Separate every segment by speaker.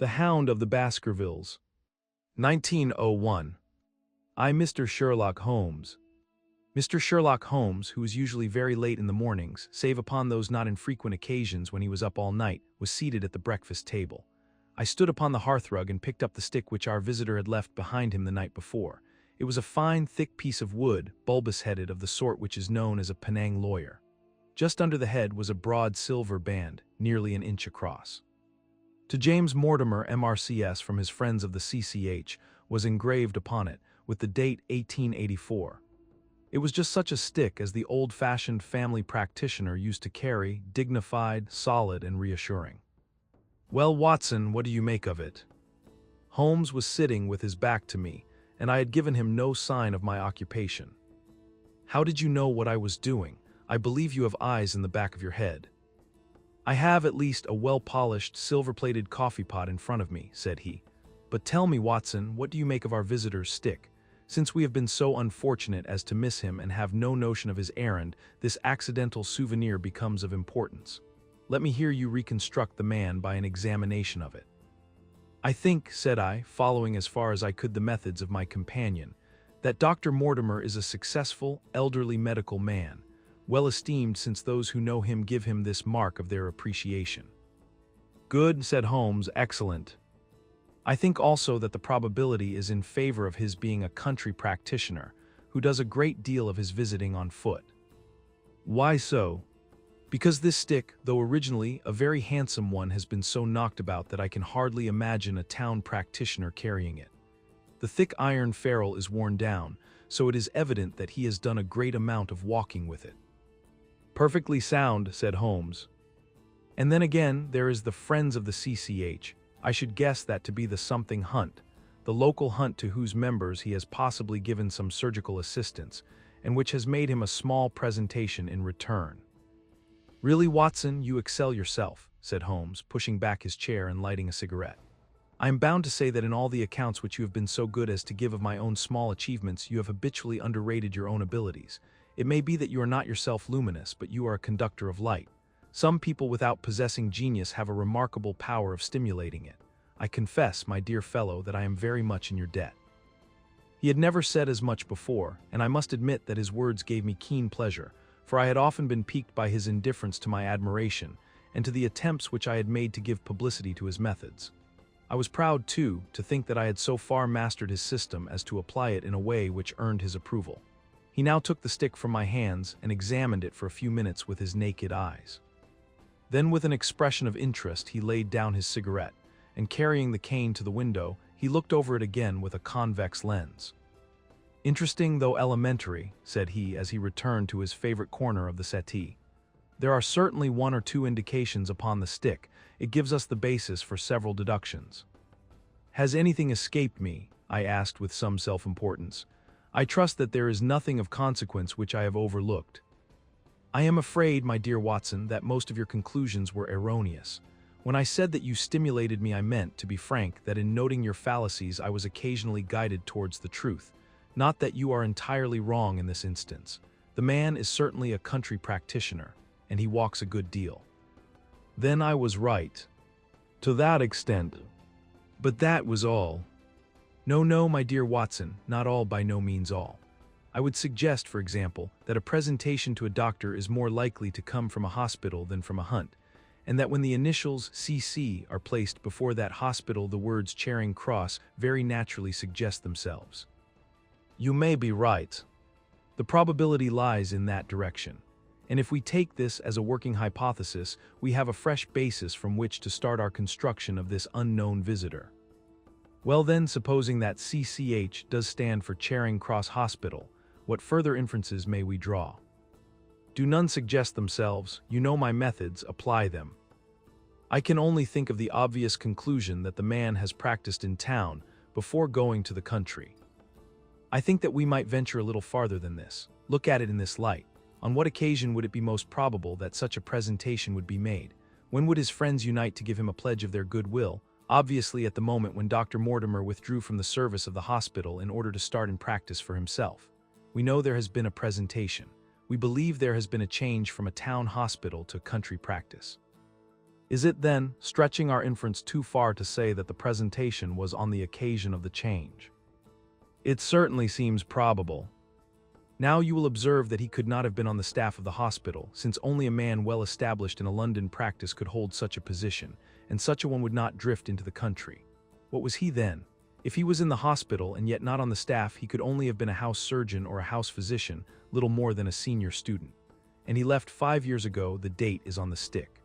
Speaker 1: The Hound of the Baskervilles. 1901. I, Mr. Sherlock Holmes. Mr. Sherlock Holmes, who was usually very late in the mornings, save upon those not infrequent occasions when he was up all night, was seated at the breakfast table. I stood upon the hearthrug and picked up the stick which our visitor had left behind him the night before. It was a fine, thick piece of wood, bulbous-headed, of the sort which is known as a Penang lawyer. Just under the head was a broad silver band, nearly an inch across. To James Mortimer, MRCS, from his friends of the CCH, was engraved upon it, with the date 1884. It was just such a stick as the old-fashioned family practitioner used to carry, dignified, solid, and reassuring. "Well, Watson, what do you make of it?" Holmes was sitting with his back to me, and I had given him no sign of my occupation. "How did you know what I was doing? I believe you have eyes in the back of your head." "I have at least a well-polished, silver-plated coffee pot in front of me," said he. "But tell me, Watson, what do you make of our visitor's stick? Since we have been so unfortunate as to miss him and have no notion of his errand, this accidental souvenir becomes of importance. Let me hear you reconstruct the man by an examination of it." "I think," said I, following as far as I could the methods of my companion, "that Dr. Mortimer is a successful, elderly medical man, well esteemed since those who know him give him this mark of their appreciation." "Good," said Holmes, "excellent. I think also that the probability is in favor of his being a country practitioner, who does a great deal of his visiting on foot." "Why so?" "Because this stick, though originally a very handsome one, has been so knocked about that I can hardly imagine a town practitioner carrying it. The thick iron ferrule is worn down, so it is evident that he has done a great amount of walking with it." "Perfectly sound," said Holmes. "And then again, there is the Friends of the CCH. I should guess that to be the something hunt, the local hunt to whose members he has possibly given some surgical assistance, and which has made him a small presentation in return." "Really, Watson, you excel yourself," said Holmes, pushing back his chair and lighting a cigarette. "I am bound to say that in all the accounts which you have been so good as to give of my own small achievements, you have habitually underrated your own abilities. It may be that you are not yourself luminous, but you are a conductor of light. Some people without possessing genius have a remarkable power of stimulating it. I confess, my dear fellow, that I am very much in your debt." He had never said as much before, and I must admit that his words gave me keen pleasure, for I had often been piqued by his indifference to my admiration, and to the attempts which I had made to give publicity to his methods. I was proud, too, to think that I had so far mastered his system as to apply it in a way which earned his approval. He now took the stick from my hands and examined it for a few minutes with his naked eyes. Then, with an expression of interest, he laid down his cigarette, and carrying the cane to the window, he looked over it again with a convex lens. "Interesting, though elementary," said he as he returned to his favorite corner of the settee. "There are certainly one or two indications upon the stick. It gives us the basis for several deductions." "Has anything escaped me?" I asked with some self-importance. "I trust that there is nothing of consequence which I have overlooked." "I am afraid, my dear Watson, that most of your conclusions were erroneous. When I said that you stimulated me, I meant, to be frank, that in noting your fallacies I was occasionally guided towards the truth. Not that you are entirely wrong in this instance. The man is certainly a country practitioner, and he walks a good deal." "Then I was right. To that extent. But that was all." "No, no, my dear Watson, not all, by no means all. I would suggest, for example, that a presentation to a doctor is more likely to come from a hospital than from a hunt, and that when the initials CC are placed before that hospital, the words Charing Cross very naturally suggest themselves." "You may be right. The probability lies in that direction. And if we take this as a working hypothesis, we have a fresh basis from which to start our construction of this unknown visitor." "Well then, supposing that CCH does stand for Charing Cross Hospital, what further inferences may we draw?" "Do none suggest themselves? You know my methods, apply them." "I can only think of the obvious conclusion that the man has practiced in town before going to the country." "I think that we might venture a little farther than this. Look at it in this light. On what occasion would it be most probable that such a presentation would be made? When would his friends unite to give him a pledge of their goodwill? Obviously at the moment when Dr. Mortimer withdrew from the service of the hospital in order to start in practice for himself. We know there has been a presentation. We believe there has been a change from a town hospital to country practice." Is it then stretching our inference too far to say that the presentation was on the occasion of the change? It certainly seems probable. Now you will observe that he could not have been on the staff of the hospital, since only a man well established in a London practice could hold such a position, and such a one would not drift into the country. What was he then? If he was in the hospital and yet not on the staff, he could only have been a house surgeon or a house physician, little more than a senior student. And he left 5 years ago. The date is on the stick.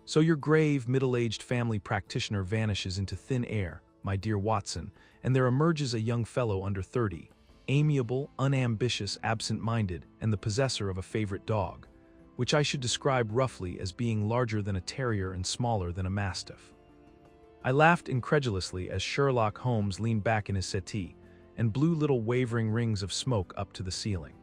Speaker 1: So your grave, middle-aged family practitioner vanishes into thin air, my dear Watson, and there emerges a young fellow under 30, amiable, unambitious, absent-minded, and the possessor of a favorite dog, which I should describe roughly as being larger than a terrier and smaller than a mastiff. I laughed incredulously as Sherlock Holmes leaned back in his settee and blew little wavering rings of smoke up to the ceiling.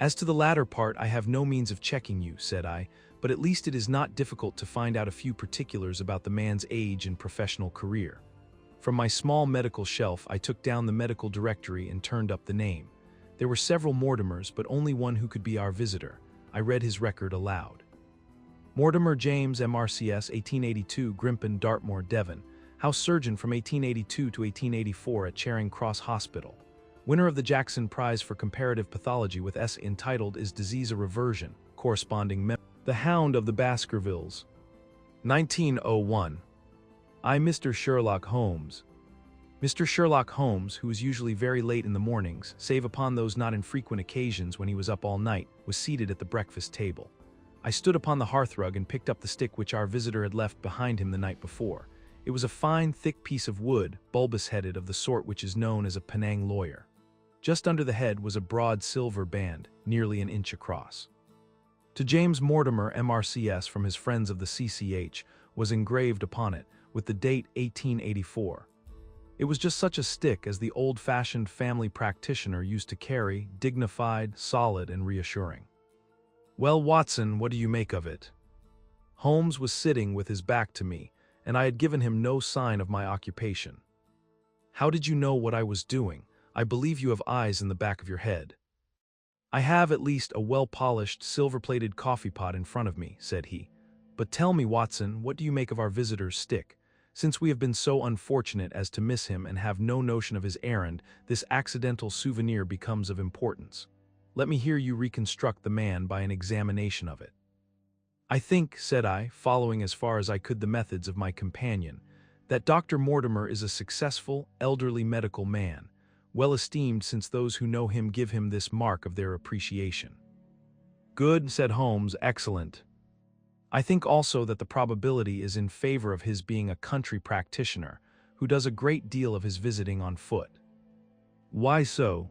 Speaker 1: As to the latter part, I have no means of checking you, said I, but at least it is not difficult to find out a few particulars about the man's age and professional career. From my small medical shelf, I took down the medical directory and turned up the name. There were several Mortimers, but only one who could be our visitor. I read his record aloud. Mortimer James, MRCS, 1882, Grimpen, Dartmoor, Devon. House surgeon from 1882 to 1884 at Charing Cross Hospital. Winner of the Jackson Prize for Comparative Pathology with S. entitled Is Disease a Reversion? Corresponding The Hound of the Baskervilles. 1901. I, Mr. Sherlock Holmes. Mr. Sherlock Holmes, who was usually very late in the mornings, save upon those not infrequent occasions when he was up all night, was seated at the breakfast table. I stood upon the hearthrug and picked up the stick which our visitor had left behind him the night before. It was a fine, thick piece of wood, bulbous-headed, of the sort which is known as a Penang lawyer. Just under the head was a broad silver band, nearly an inch across. To James Mortimer, MRCS, from his friends of the CCH, was engraved upon it, with the date 1884. It was just such a stick as the old-fashioned family practitioner used to carry, dignified, solid, and reassuring. Well, Watson, what do you make of it? Holmes was sitting with his back to me, and I had given him no sign of my occupation. How did you know what I was doing? I believe you have eyes in the back of your head. I have at least a well-polished, silver-plated coffee pot in front of me, said he. But tell me, Watson, what do you make of our visitor's stick? Since we have been so unfortunate as to miss him and have no notion of his errand, this accidental souvenir becomes of importance. Let me hear you reconstruct the man by an examination of it. I think, said I, following as far as I could the methods of my companion, that Dr. Mortimer is a successful, elderly medical man, well esteemed since those who know him give him this mark of their appreciation. Good, said Holmes, excellent. I think also that the probability is in favor of his being a country practitioner, who does a great deal of his visiting on foot. Why so?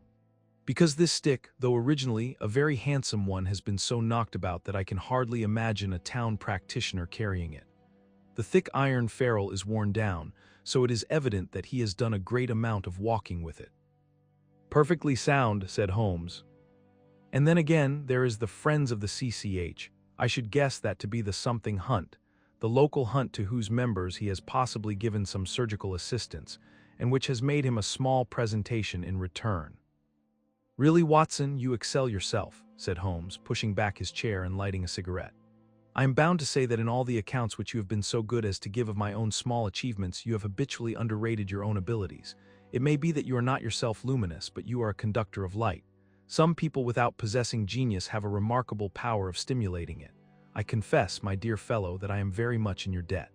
Speaker 1: Because this stick, though originally a very handsome one, has been so knocked about that I can hardly imagine a town practitioner carrying it. The thick iron ferrule is worn down, so it is evident that he has done a great amount of walking with it. Perfectly sound, said Holmes. And then again, there is the Friends of the CCH. I should guess that to be the something hunt, the local hunt to whose members he has possibly given some surgical assistance, and which has made him a small presentation in return. Really, Watson, you excel yourself, said Holmes, pushing back his chair and lighting a cigarette. I am bound to say that in all the accounts which you have been so good as to give of my own small achievements, you have habitually underrated your own abilities. It may be that you are not yourself luminous, but you are a conductor of light. Some people without possessing genius have a remarkable power of stimulating it. I confess, my dear fellow, that I am very much in your debt.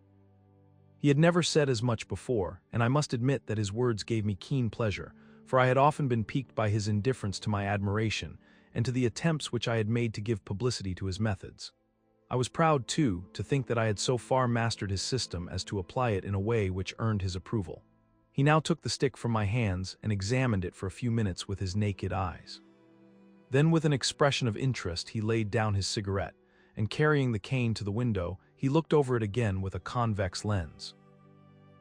Speaker 1: He had never said as much before, and I must admit that his words gave me keen pleasure, for I had often been piqued by his indifference to my admiration, and to the attempts which I had made to give publicity to his methods. I was proud, too, to think that I had so far mastered his system as to apply it in a way which earned his approval. He now took the stick from my hands and examined it for a few minutes with his naked eyes. Then, with an expression of interest, he laid down his cigarette, and carrying the cane to the window, he looked over it again with a convex lens.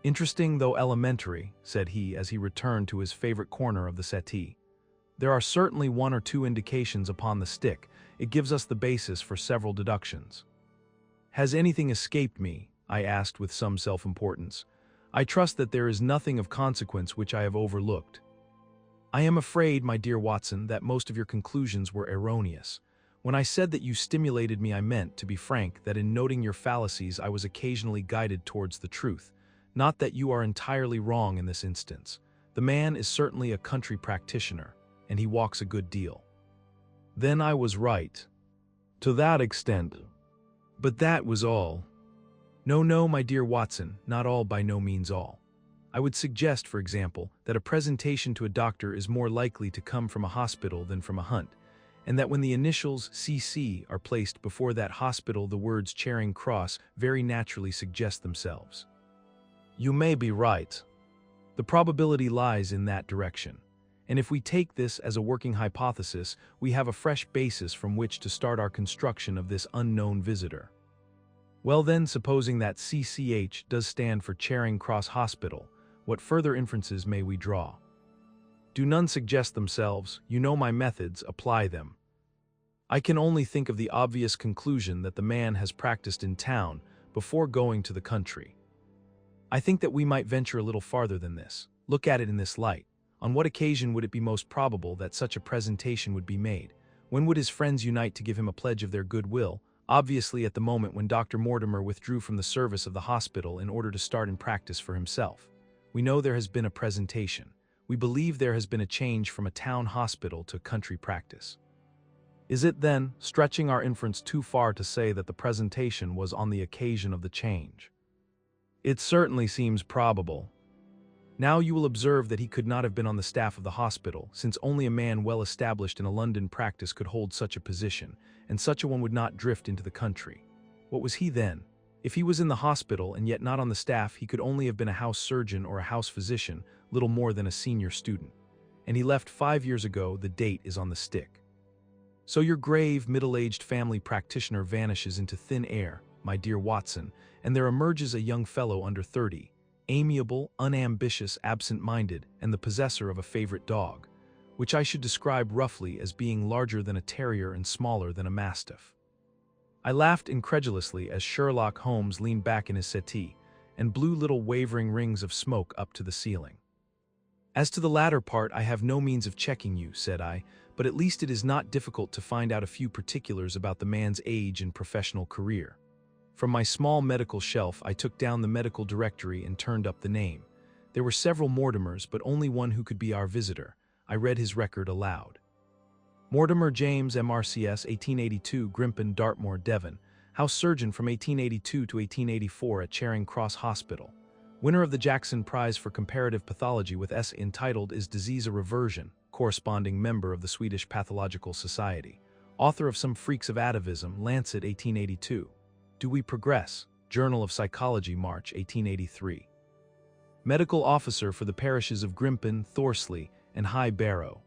Speaker 1: Interesting, though elementary, said he as he returned to his favorite corner of the settee. There are certainly one or two indications upon the stick. It gives us the basis for several deductions. Has anything escaped me? I asked with some self-importance. I trust that there is nothing of consequence which I have overlooked. I am afraid, my dear Watson, that most of your conclusions were erroneous. When I said that you stimulated me, I meant, to be frank, that in noting your fallacies I was occasionally guided towards the truth. Not that you are entirely wrong in this instance. The man is certainly a country practitioner, and he walks a good deal. Then I was right. To that extent. But that was all. No, my dear Watson, not all, by no means all. I would suggest, for example, that a presentation to a doctor is more likely to come from a hospital than from a hunt, and that when the initials CC are placed before that hospital, the words Charing Cross very naturally suggest themselves. You may be right. The probability lies in that direction. And if we take this as a working hypothesis, we have a fresh basis from which to start our construction of this unknown visitor. Well then, supposing that CCH does stand for Charing Cross Hospital, what further inferences may we draw? Do none suggest themselves? You know my methods, apply them. I can only think of the obvious conclusion that the man has practiced in town before going to the country. I think that we might venture a little farther than this. Look at it in this light. On what occasion would it be most probable that such a presentation would be made? When would his friends unite to give him a pledge of their goodwill? Obviously at the moment when Dr. Mortimer withdrew from the service of the hospital in order to start in practice for himself. We know there has been a presentation. We believe there has been a change from a town hospital to country practice. Is it then stretching our inference too far to say that the presentation was on the occasion of the change? It certainly seems probable. Now you will observe that he could not have been on the staff of the hospital, since only a man well established in a London practice could hold such a position, and such a one would not drift into the country. What was he then? If he was in the hospital and yet not on the staff, he could only have been a house surgeon or a house physician, little more than a senior student. And he left 5 years ago. The date is on the stick. So your grave, middle-aged family practitioner vanishes into thin air, my dear Watson, and there emerges a young fellow under 30, amiable, unambitious, absent-minded, and the possessor of a favorite dog, which I should describe roughly as being larger than a terrier and smaller than a mastiff. I laughed incredulously as Sherlock Holmes leaned back in his settee and blew little wavering rings of smoke up to the ceiling. As to the latter part, I have no means of checking you, said I, but at least it is not difficult to find out a few particulars about the man's age and professional career. From my small medical shelf, I took down the medical directory and turned up the name. There were several Mortimers, but only one who could be our visitor. I read his record aloud. Mortimer James, MRCS, 1882, Grimpen, Dartmoor, Devon. House surgeon from 1882 to 1884 at Charing Cross Hospital. Winner of the Jackson Prize for Comparative Pathology with S. entitled Is Disease a Reversion? Corresponding member of the Swedish Pathological Society. Author of Some Freaks of Atavism, Lancet, 1882. Do We Progress? Journal of Psychology, March, 1883. Medical officer for the parishes of Grimpen, Thorsley, and High Barrow.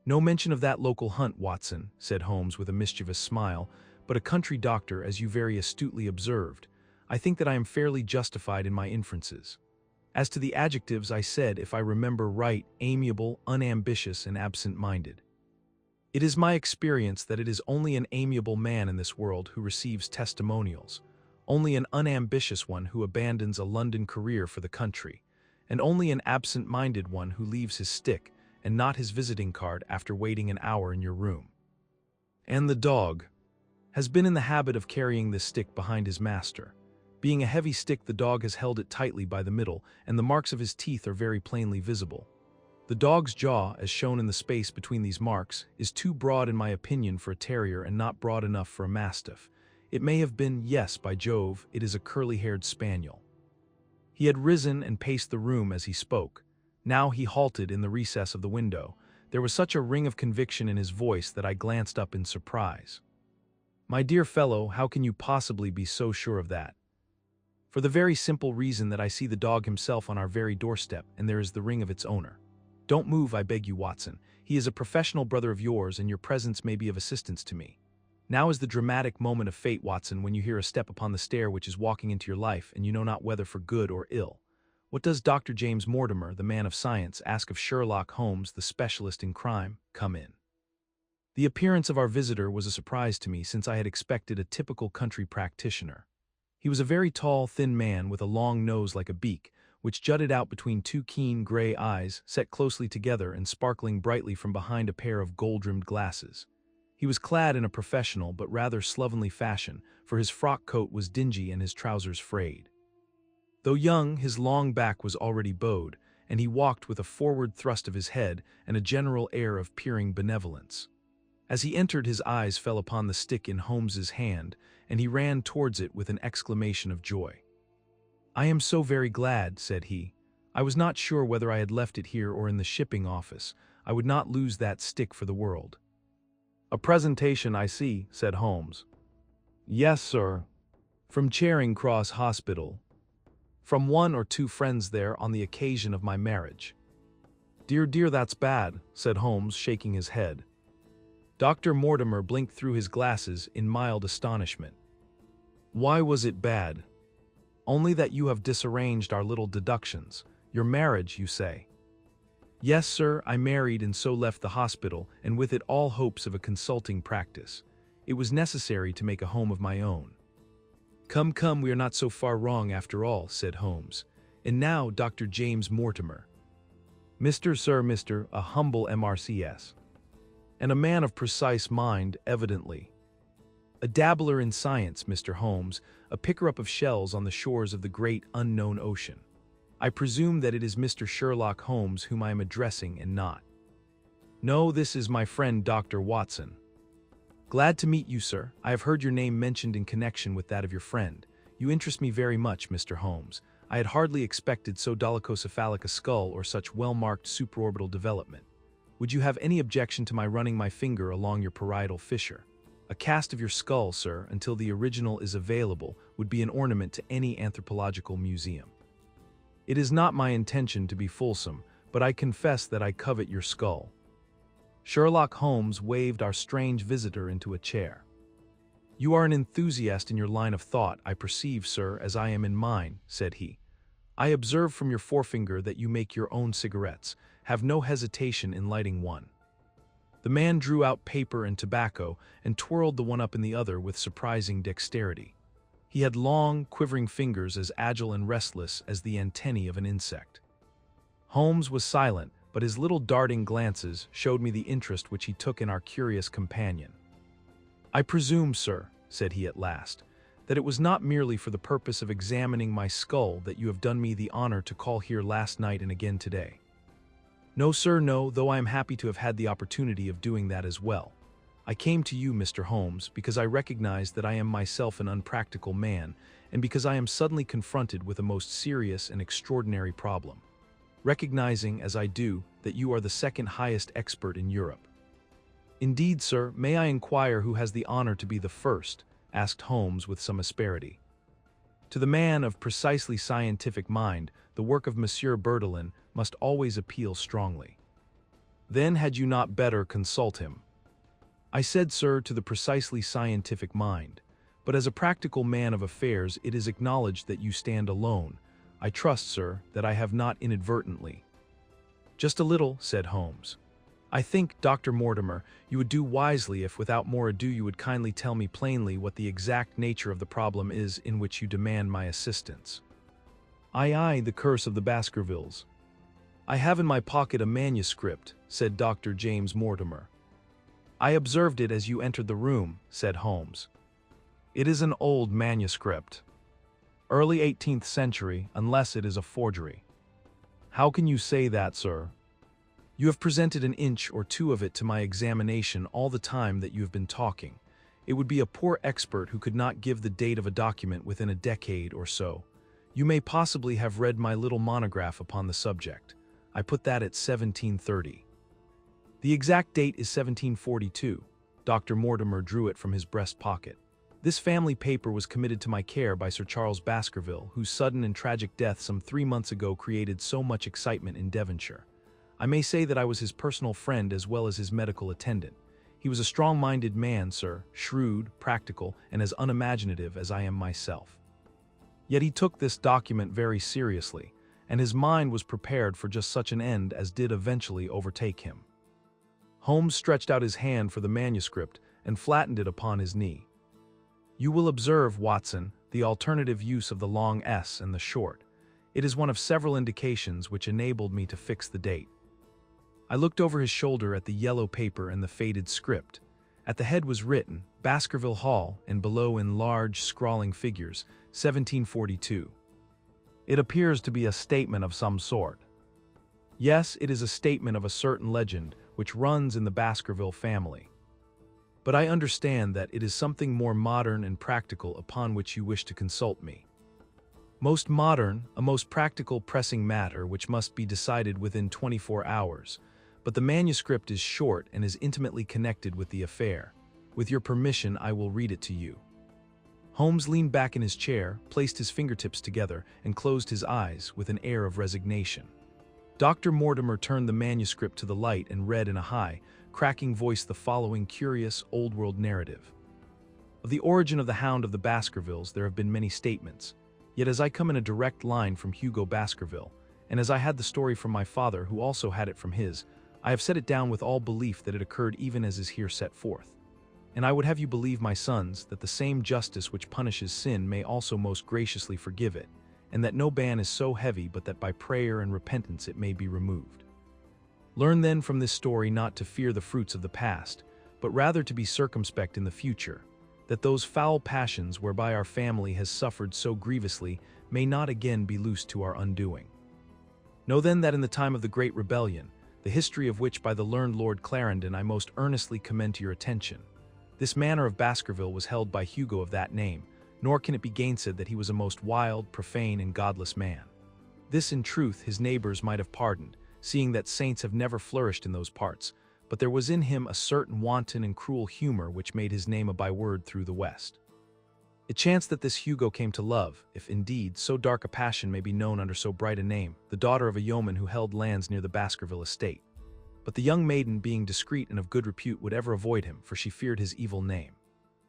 Speaker 1: No mention of that local hunt, Watson, said Holmes with a mischievous smile, but a country doctor, as you very astutely observed. I think that I am fairly justified in my inferences. As to the adjectives, I said, if I remember right, amiable, unambitious, and absent-minded. It is my experience that it is only an amiable man in this world who receives testimonials, only an unambitious one who abandons a London career for the country, and only an absent-minded one who leaves his stick and not his visiting card after waiting an hour in your room. And the dog has been in the habit of carrying this stick behind his master. Being a heavy stick, the dog has held it tightly by the middle, and the marks of his teeth are very plainly visible. The dog's jaw, as shown in the space between these marks, is too broad in my opinion for a terrier and not broad enough for a mastiff. It may have been, yes, by Jove, it is a curly-haired spaniel. He had risen and paced the room as he spoke. Now he halted in the recess of the window. There was such a ring of conviction in his voice that I glanced up in surprise. My dear fellow, how can you possibly be so sure of that? For the very simple reason that I see the dog himself on our very doorstep, and there is the ring of its owner. Don't move, I beg you, Watson. He is a professional brother of yours, and your presence may be of assistance to me. Now is the dramatic moment of fate, Watson, when you hear a step upon the stair which is walking into your life, and you know not whether for good or ill. What does Dr. James Mortimer, the man of science, ask of Sherlock Holmes, the specialist in crime? Come in. The appearance of our visitor was a surprise to me, since I had expected a typical country practitioner. He was a very tall, thin man with a long nose like a beak, which jutted out between two keen gray eyes set closely together and sparkling brightly from behind a pair of gold-rimmed glasses. He was clad in a professional but rather slovenly fashion, for his frock coat was dingy and his trousers frayed. Though young, his long back was already bowed, and he walked with a forward thrust of his head and a general air of peering benevolence. As he entered, his eyes fell upon the stick in Holmes's hand, and he ran towards it with an exclamation of joy. "I am so very glad," said he. "I was not sure whether I had left it here or in the shipping office. I would not lose that stick for the world." "A presentation, I see," said Holmes. "Yes, sir. From Charing Cross Hospital. From one or two friends there on the occasion of my marriage." "Dear, dear, that's bad," said Holmes, shaking his head. Dr. Mortimer blinked through his glasses in mild astonishment. "Why was it bad?" "Only that you have disarranged our little deductions. Your marriage, you say?" "Yes, sir, I married and so left the hospital, and with it all hopes of a consulting practice. It was necessary to make a home of my own." "Come, come, we are not so far wrong after all," said Holmes. "And now, Dr. James Mortimer." Mr. a humble MRCS. And a man of precise mind, evidently. A dabbler in science, Mr. Holmes, a picker-up of shells on the shores of the great unknown ocean. I presume that it is Mr. Sherlock Holmes whom I am addressing and not. No, this is my friend Dr. Watson. Glad to meet you, sir. I have heard your name mentioned in connection with that of your friend. You interest me very much, Mr. Holmes. I had hardly expected so dolichocephalic a skull or such well-marked supraorbital development. Would you have any objection to my running my finger along your parietal fissure? A cast of your skull, sir, until the original is available, would be an ornament to any anthropological museum. It is not my intention to be fulsome, but I confess that I covet your skull. Sherlock Holmes waved our strange visitor into a chair. "You are an enthusiast in your line of thought, I perceive, sir, as I am in mine," said he. "I observe from your forefinger that you make your own cigarettes. Have no hesitation in lighting one." The man drew out paper and tobacco and twirled the one up in the other with surprising dexterity. He had long, quivering fingers as agile and restless as the antennae of an insect. Holmes was silent, but his little darting glances showed me the interest which he took in our curious companion. "I presume, sir," said he at last, "that it was not merely for the purpose of examining my skull that you have done me the honor to call here last night and again today." "No, sir, no, though I am happy to have had the opportunity of doing that as well. I came to you, Mr. Holmes, because I recognize that I am myself an unpractical man, and because I am suddenly confronted with a most serious and extraordinary problem. Recognizing, as I do, that you are the second highest expert in Europe." "Indeed, sir, may I inquire who has the honor to be the first?" asked Holmes with some asperity. To the man of precisely scientific mind, the work of Monsieur Berthelin must always appeal strongly. "Then had you not better consult him?" "I said, sir, to the precisely scientific mind. But as a practical man of affairs, it is acknowledged that you stand alone. I trust, sir, that I have not inadvertently." "Just a little," said Holmes. "I think, Dr. Mortimer, you would do wisely if without more ado you would kindly tell me plainly what the exact nature of the problem is in which you demand my assistance." Aye, the curse of the Baskervilles." "I have in my pocket a manuscript," said Dr. James Mortimer. "I observed it as you entered the room," said Holmes. "It is an old manuscript. Early 18th century, unless it is a forgery." "How can you say that, sir?" "You have presented an inch or two of it to my examination all the time that you have been talking. It would be a poor expert who could not give the date of a document within a decade or so. You may possibly have read my little monograph upon the subject. I put that at 1730. The exact date is 1742. Dr. Mortimer drew it from his breast pocket. This family paper was committed to my care by Sir Charles Baskerville, whose sudden and tragic death some 3 months ago created so much excitement in Devonshire. I may say that I was his personal friend as well as his medical attendant. He was a strong-minded man, sir, shrewd, practical, and as unimaginative as I am myself. Yet he took this document very seriously, and his mind was prepared for just such an end as did eventually overtake him." Holmes stretched out his hand for the manuscript and flattened it upon his knee. "You will observe, Watson, the alternative use of the long S and the short. It is one of several indications which enabled me to fix the date." I looked over his shoulder at the yellow paper and the faded script. At the head was written, Baskerville Hall, and below in large, scrawling figures, 1742. It appears to be a statement of some sort. Yes, it is a statement of a certain legend which runs in the Baskerville family. But I understand that it is something more modern and practical upon which you wish to consult me. Most modern, a most practical pressing matter which must be decided within 24 hours, but the manuscript is short and is intimately connected with the affair. With your permission, I will read it to you. Holmes leaned back in his chair, placed his fingertips together, and closed his eyes with an air of resignation. Dr. Mortimer turned the manuscript to the light and read in a high, cracking voice the following curious, old-world narrative. Of the origin of the Hound of the Baskervilles there have been many statements, yet as I come in a direct line from Hugo Baskerville, and as I had the story from my father who also had it from his, I have set it down with all belief that it occurred even as is here set forth. And I would have you believe, my sons, that the same justice which punishes sin may also most graciously forgive it, and that no ban is so heavy but that by prayer and repentance it may be removed. Learn then from this story not to fear the fruits of the past, but rather to be circumspect in the future, that those foul passions whereby our family has suffered so grievously may not again be loosed to our undoing. Know then that in the time of the Great Rebellion, the history of which by the learned Lord Clarendon I most earnestly commend to your attention, this manor of Baskerville was held by Hugo of that name, nor can it be gainsaid that he was a most wild, profane, and godless man. This in truth his neighbors might have pardoned, seeing that saints have never flourished in those parts, but there was in him a certain wanton and cruel humor which made his name a byword through the West. It chanced that this Hugo came to love, if indeed so dark a passion may be known under so bright a name, the daughter of a yeoman who held lands near the Baskerville estate. But the young maiden, being discreet and of good repute, would ever avoid him, for she feared his evil name.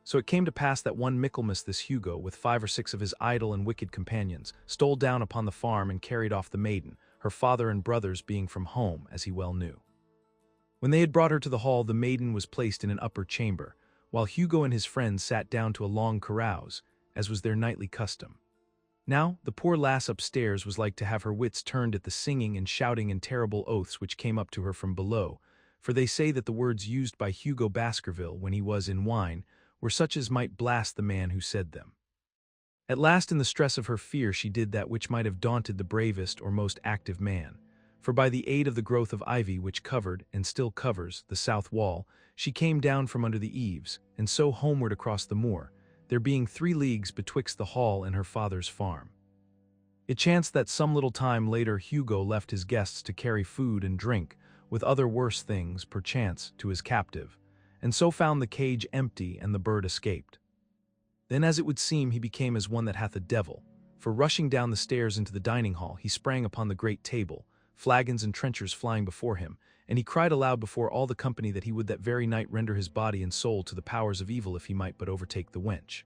Speaker 1: So it came to pass that one Michaelmas this Hugo, with 5 or 6 of his idle and wicked companions, stole down upon the farm and carried off the maiden, her father and brothers being from home, as he well knew. When they had brought her to the hall, the maiden was placed in an upper chamber, while Hugo and his friends sat down to a long carouse, as was their nightly custom. Now, the poor lass upstairs was like to have her wits turned at the singing and shouting and terrible oaths which came up to her from below, for they say that the words used by Hugo Baskerville when he was in wine were such as might blast the man who said them. At last, in the stress of her fear, she did that which might have daunted the bravest or most active man, for by the aid of the growth of ivy which covered, and still covers, the south wall, she came down from under the eaves, and so homeward across the moor, there being 3 leagues betwixt the hall and her father's farm. It chanced that some little time later Hugo left his guests to carry food and drink, with other worse things, perchance, to his captive, and so found the cage empty and the bird escaped. Then, as it would seem, he became as one that hath a devil, for rushing down the stairs into the dining hall, he sprang upon the great table, flagons and trenchers flying before him, and he cried aloud before all the company that he would that very night render his body and soul to the powers of evil if he might but overtake the wench.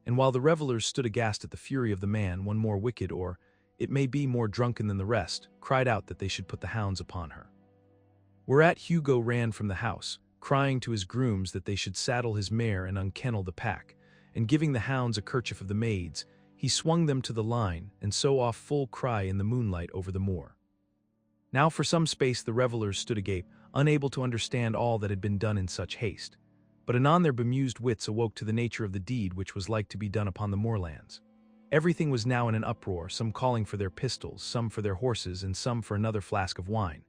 Speaker 1: And while the revellers stood aghast at the fury of the man, one more wicked, or, it may be, more drunken than the rest, cried out that they should put the hounds upon her. Whereat Hugo ran from the house, crying to his grooms that they should saddle his mare and unkennel the pack, and giving the hounds a kerchief of the maid's, he swung them to the line, and so off full cry in the moonlight over the moor. Now for some space the revellers stood agape, unable to understand all that had been done in such haste. But anon their bemused wits awoke to the nature of the deed which was like to be done upon the moorlands. Everything was now in an uproar, some calling for their pistols, some for their horses, and some for another flask of wine.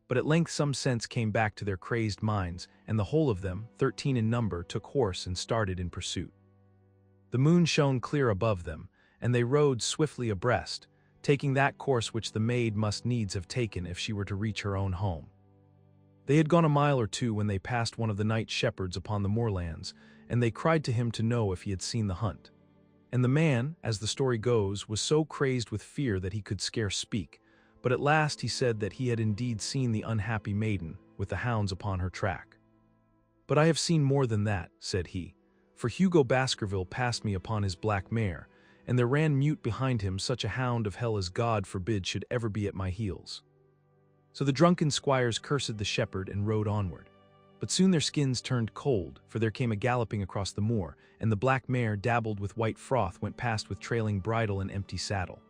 Speaker 1: But at length some sense came back to their crazed minds, and the whole of them, 13 in number, took horse and started in pursuit. The moon shone clear above them, and they rode swiftly abreast, taking that course which the maid must needs have taken if she were to reach her own home. They had gone a mile or 2 when they passed one of the night shepherds upon the moorlands, and they cried to him to know if he had seen the hunt. And the man, as the story goes, was so crazed with fear that he could scarce speak, but at last he said that he had indeed seen the unhappy maiden, with the hounds upon her track. "But I have seen more than that," said he, "for Hugo Baskerville passed me upon his black mare, and there ran mute behind him such a hound of hell as God forbid should ever be at my heels." So the drunken squires cursed the shepherd and rode onward. But soon their skins turned cold, for there came a galloping across the moor, and the black mare, dabbled with white froth, went past with trailing bridle and empty saddle.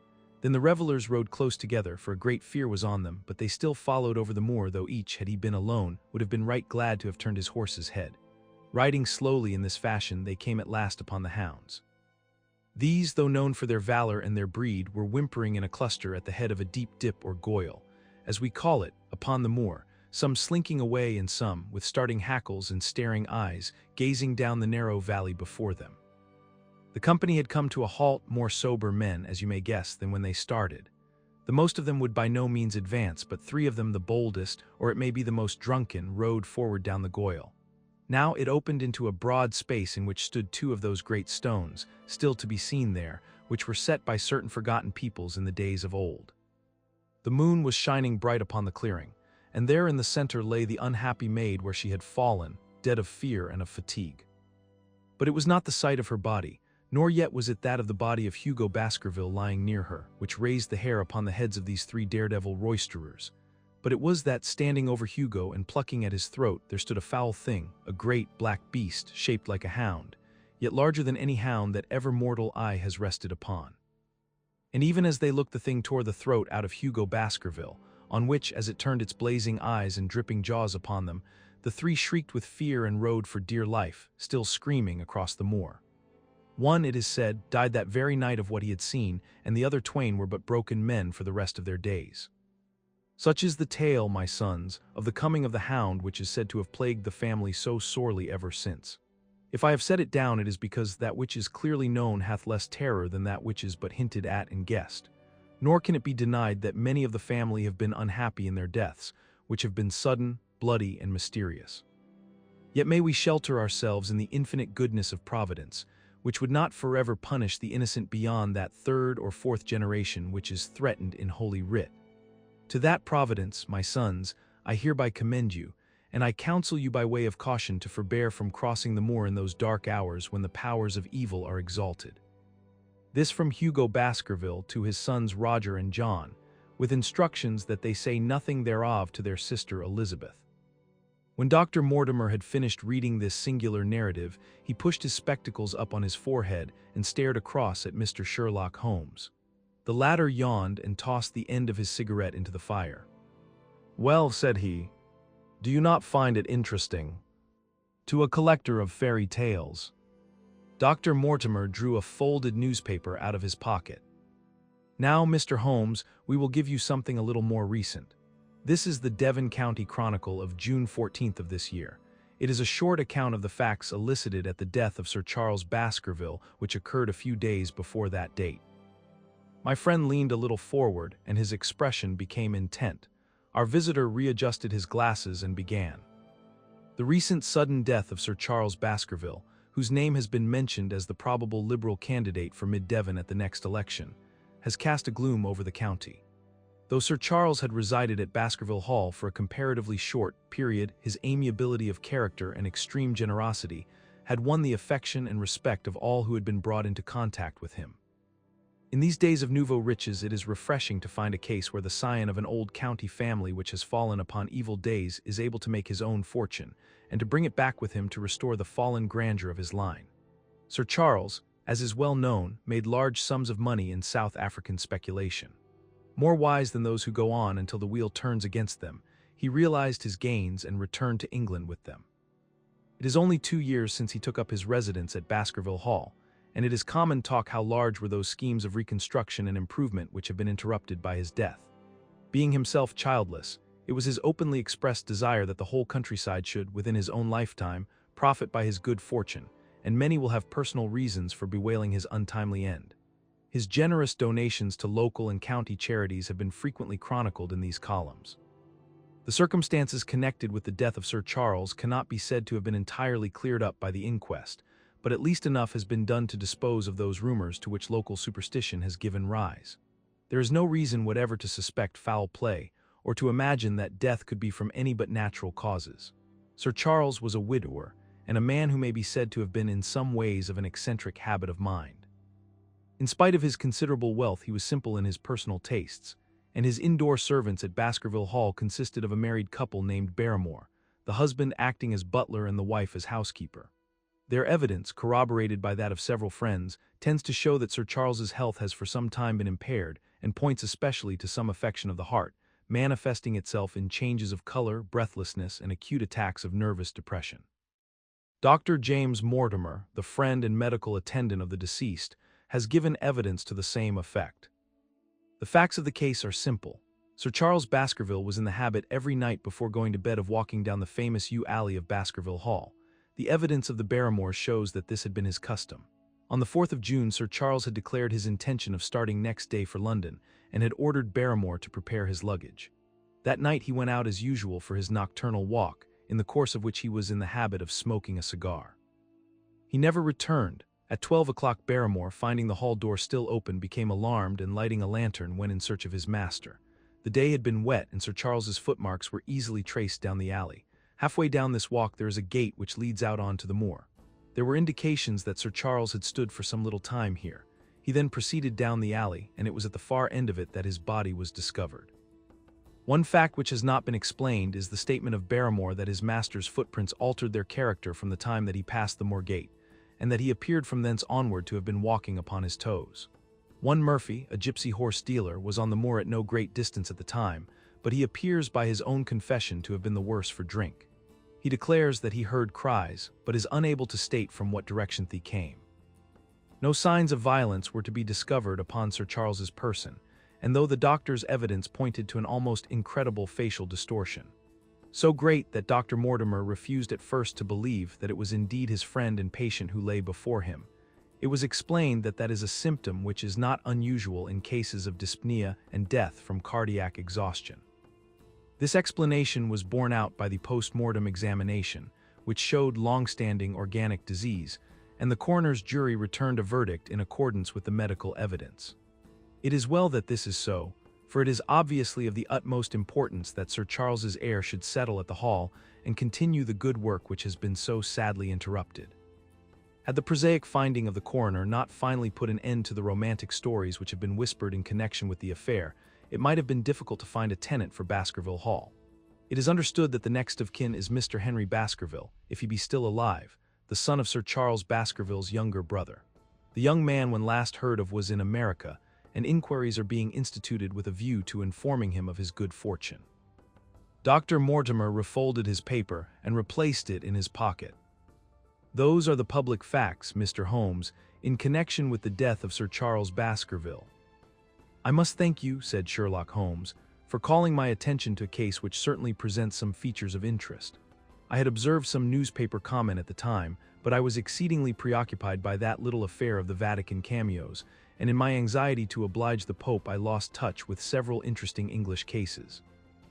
Speaker 1: Then the revellers rode close together, for a great fear was on them, but they still followed over the moor, though each, had he been alone, would have been right glad to have turned his horse's head. Riding slowly in this fashion, they came at last upon the hounds. These, though known for their valor and their breed, were whimpering in a cluster at the head of a deep dip or goyle, as we call it, upon the moor, some slinking away and some, with starting hackles and staring eyes, gazing down the narrow valley before them. The company had come to a halt, more sober men, as you may guess, than when they started. The most of them would by no means advance, but 3 of them, the boldest, or it may be the most drunken, rode forward down the goyle. Now it opened into a broad space in which stood 2 of those great stones, still to be seen there, which were set by certain forgotten peoples in the days of old. The moon was shining bright upon the clearing, and there in the center lay the unhappy maid where she had fallen, dead of fear and of fatigue. But it was not the sight of her body, nor yet was it that of the body of Hugo Baskerville lying near her, which raised the hair upon the heads of these 3 daredevil roisterers. But it was that, standing over Hugo and plucking at his throat, there stood a foul thing, a great black beast shaped like a hound, yet larger than any hound that ever mortal eye has rested upon. And even as they looked, the thing tore the throat out of Hugo Baskerville, on which, as it turned its blazing eyes and dripping jaws upon them, the 3 shrieked with fear and rode for dear life, still screaming, across the moor. One, it is said, died that very night of what he had seen, and the other 2 were but broken men for the rest of their days. Such is the tale, my sons, of the coming of the hound, which is said to have plagued the family so sorely ever since. If I have set it down, it is because that which is clearly known hath less terror than that which is but hinted at and guessed. Nor can it be denied that many of the family have been unhappy in their deaths, which have been sudden, bloody, and mysterious. Yet may we shelter ourselves in the infinite goodness of Providence, which would not forever punish the innocent beyond that 3rd or 4th generation which is threatened in Holy Writ. To that Providence, my sons, I hereby commend you, and I counsel you by way of caution to forbear from crossing the moor in those dark hours when the powers of evil are exalted. This from Hugo Baskerville to his sons Roger and John, with instructions that they say nothing thereof to their sister Elizabeth. When Dr. Mortimer had finished reading this singular narrative, he pushed his spectacles up on his forehead and stared across at Mr. Sherlock Holmes. The latter yawned and tossed the end of his cigarette into the fire. "Well," said he, "do you not find it interesting? To a collector of fairy tales." Dr. Mortimer drew a folded newspaper out of his pocket. "Now, Mr. Holmes, we will give you something a little more recent. This is the Devon County Chronicle of June 14th of this year. It is a short account of the facts elicited at the death of Sir Charles Baskerville, which occurred a few days before that date." My friend leaned a little forward, and his expression became intent. Our visitor readjusted his glasses and began. "The recent sudden death of Sir Charles Baskerville, whose name has been mentioned as the probable Liberal candidate for Mid-Devon at the next election, has cast a gloom over the county. Though Sir Charles had resided at Baskerville Hall for a comparatively short period, his amiability of character and extreme generosity had won the affection and respect of all who had been brought into contact with him. In these days of nouveau riches, it is refreshing to find a case where the scion of an old county family which has fallen upon evil days is able to make his own fortune, and to bring it back with him to restore the fallen grandeur of his line. Sir Charles, as is well known, made large sums of money in South African speculation. More wise than those who go on until the wheel turns against them, he realized his gains and returned to England with them. It is only 2 years since he took up his residence at Baskerville Hall, and it is common talk how large were those schemes of reconstruction and improvement which have been interrupted by his death. Being himself childless, it was his openly expressed desire that the whole countryside should, within his own lifetime, profit by his good fortune, and many will have personal reasons for bewailing his untimely end. His generous donations to local and county charities have been frequently chronicled in these columns. The circumstances connected with the death of Sir Charles cannot be said to have been entirely cleared up by the inquest, but at least enough has been done to dispose of those rumors to which local superstition has given rise. There is no reason whatever to suspect foul play, or to imagine that death could be from any but natural causes. Sir Charles was a widower, and a man who may be said to have been in some ways of an eccentric habit of mind. In spite of his considerable wealth, he was simple in his personal tastes, and his indoor servants at Baskerville Hall consisted of a married couple named Barrymore, the husband acting as butler and the wife as housekeeper. Their evidence, corroborated by that of several friends, tends to show that Sir Charles's health has for some time been impaired, and points especially to some affection of the heart, manifesting itself in changes of color, breathlessness, and acute attacks of nervous depression. Dr. James Mortimer, the friend and medical attendant of the deceased, has given evidence to the same effect. The facts of the case are simple. Sir Charles Baskerville was in the habit every night before going to bed of walking down the famous yew alley of Baskerville Hall. The evidence of the Barrymores shows that this had been his custom. On the 4th of June, Sir Charles had declared his intention of starting next day for London and had ordered Barrymore to prepare his luggage. That night he went out as usual for his nocturnal walk, in the course of which he was in the habit of smoking a cigar. He never returned. At 12 o'clock Barrymore, finding the hall door still open, became alarmed and lighting a lantern went in search of his master. The day had been wet and Sir Charles's footmarks were easily traced down the alley. Halfway down this walk there is a gate which leads out onto the moor. There were indications that Sir Charles had stood for some little time here. He then proceeded down the alley, and it was at the far end of it that his body was discovered. One fact which has not been explained is the statement of Barrymore that his master's footprints altered their character from the time that he passed the moor gate, and that he appeared from thence onward to have been walking upon his toes. One Murphy, a gypsy horse dealer, was on the moor at no great distance at the time, but he appears by his own confession to have been the worse for drink. He declares that he heard cries, but is unable to state from what direction they came. No signs of violence were to be discovered upon Sir Charles's person, and though the doctor's evidence pointed to an almost incredible facial distortion, so great that Dr. Mortimer refused at first to believe that it was indeed his friend and patient who lay before him, it was explained that that is a symptom which is not unusual in cases of dyspnea and death from cardiac exhaustion. This explanation was borne out by the post-mortem examination, which showed long-standing organic disease, and the coroner's jury returned a verdict in accordance with the medical evidence. It is well that this is so, for it is obviously of the utmost importance that Sir Charles's heir should settle at the Hall and continue the good work which has been so sadly interrupted. Had the prosaic finding of the coroner not finally put an end to the romantic stories which have been whispered in connection with the affair, it might have been difficult to find a tenant for Baskerville Hall. It is understood that the next of kin is Mr. Henry Baskerville, if he be still alive, the son of Sir Charles Baskerville's younger brother. The young man when last heard of was in America, and inquiries are being instituted with a view to informing him of his good fortune. Dr. Mortimer refolded his paper and replaced it in his pocket. Those are the public facts, Mr. Holmes, in connection with the death of Sir Charles Baskerville. I must thank you, said Sherlock Holmes, for calling my attention to a case which certainly presents some features of interest. I had observed some newspaper comment at the time, but I was exceedingly preoccupied by that little affair of the Vatican cameos, and in my anxiety to oblige the Pope I lost touch with several interesting English cases.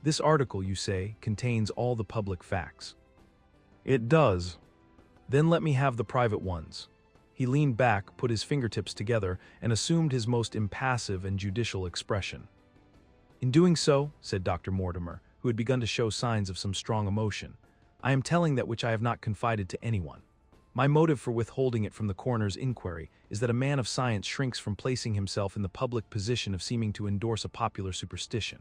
Speaker 1: This article, you say, contains all the public facts. It does. Then let me have the private ones. He leaned back, put his fingertips together, and assumed his most impassive and judicial expression. In doing so, said Dr. Mortimer, who had begun to show signs of some strong emotion, I am telling that which I have not confided to anyone. My motive for withholding it from the coroner's inquiry is that a man of science shrinks from placing himself in the public position of seeming to endorse a popular superstition.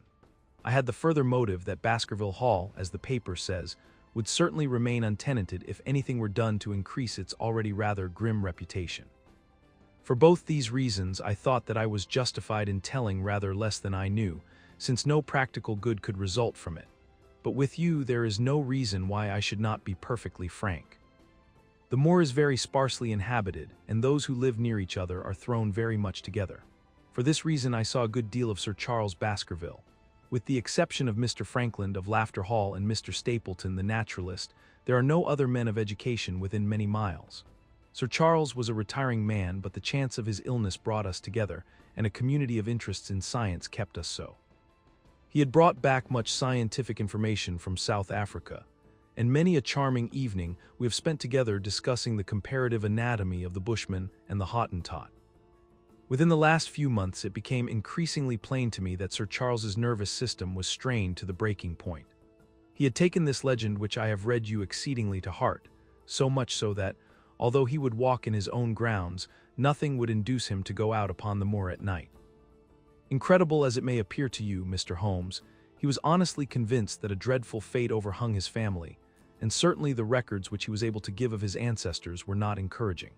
Speaker 1: I had the further motive that Baskerville Hall, as the paper says, would certainly remain untenanted if anything were done to increase its already rather grim reputation. For both these reasons I thought that I was justified in telling rather less than I knew, since no practical good could result from it. But with you there is no reason why I should not be perfectly frank. The moor is very sparsely inhabited, and those who live near each other are thrown very much together. For this reason I saw a good deal of Sir Charles Baskerville. With the exception of Mr. Frankland of Laughter Hall and Mr. Stapleton the naturalist, there are no other men of education within many miles. Sir Charles was a retiring man, but the chance of his illness brought us together, and a community of interests in science kept us so. He had brought back much scientific information from South Africa, and many a charming evening we have spent together discussing the comparative anatomy of the Bushman and the Hottentot. Within the last few months it became increasingly plain to me that Sir Charles's nervous system was strained to the breaking point. He had taken this legend which I have read you exceedingly to heart, so much so that, although he would walk in his own grounds, nothing would induce him to go out upon the moor at night. Incredible as it may appear to you, Mr. Holmes, he was honestly convinced that a dreadful fate overhung his family, and certainly the records which he was able to give of his ancestors were not encouraging.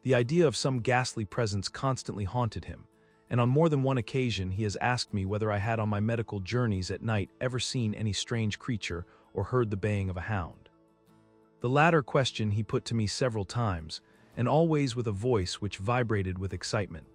Speaker 1: The idea of some ghastly presence constantly haunted him, and on more than one occasion he has asked me whether I had on my medical journeys at night ever seen any strange creature or heard the baying of a hound. The latter question he put to me several times, and always with a voice which vibrated with excitement.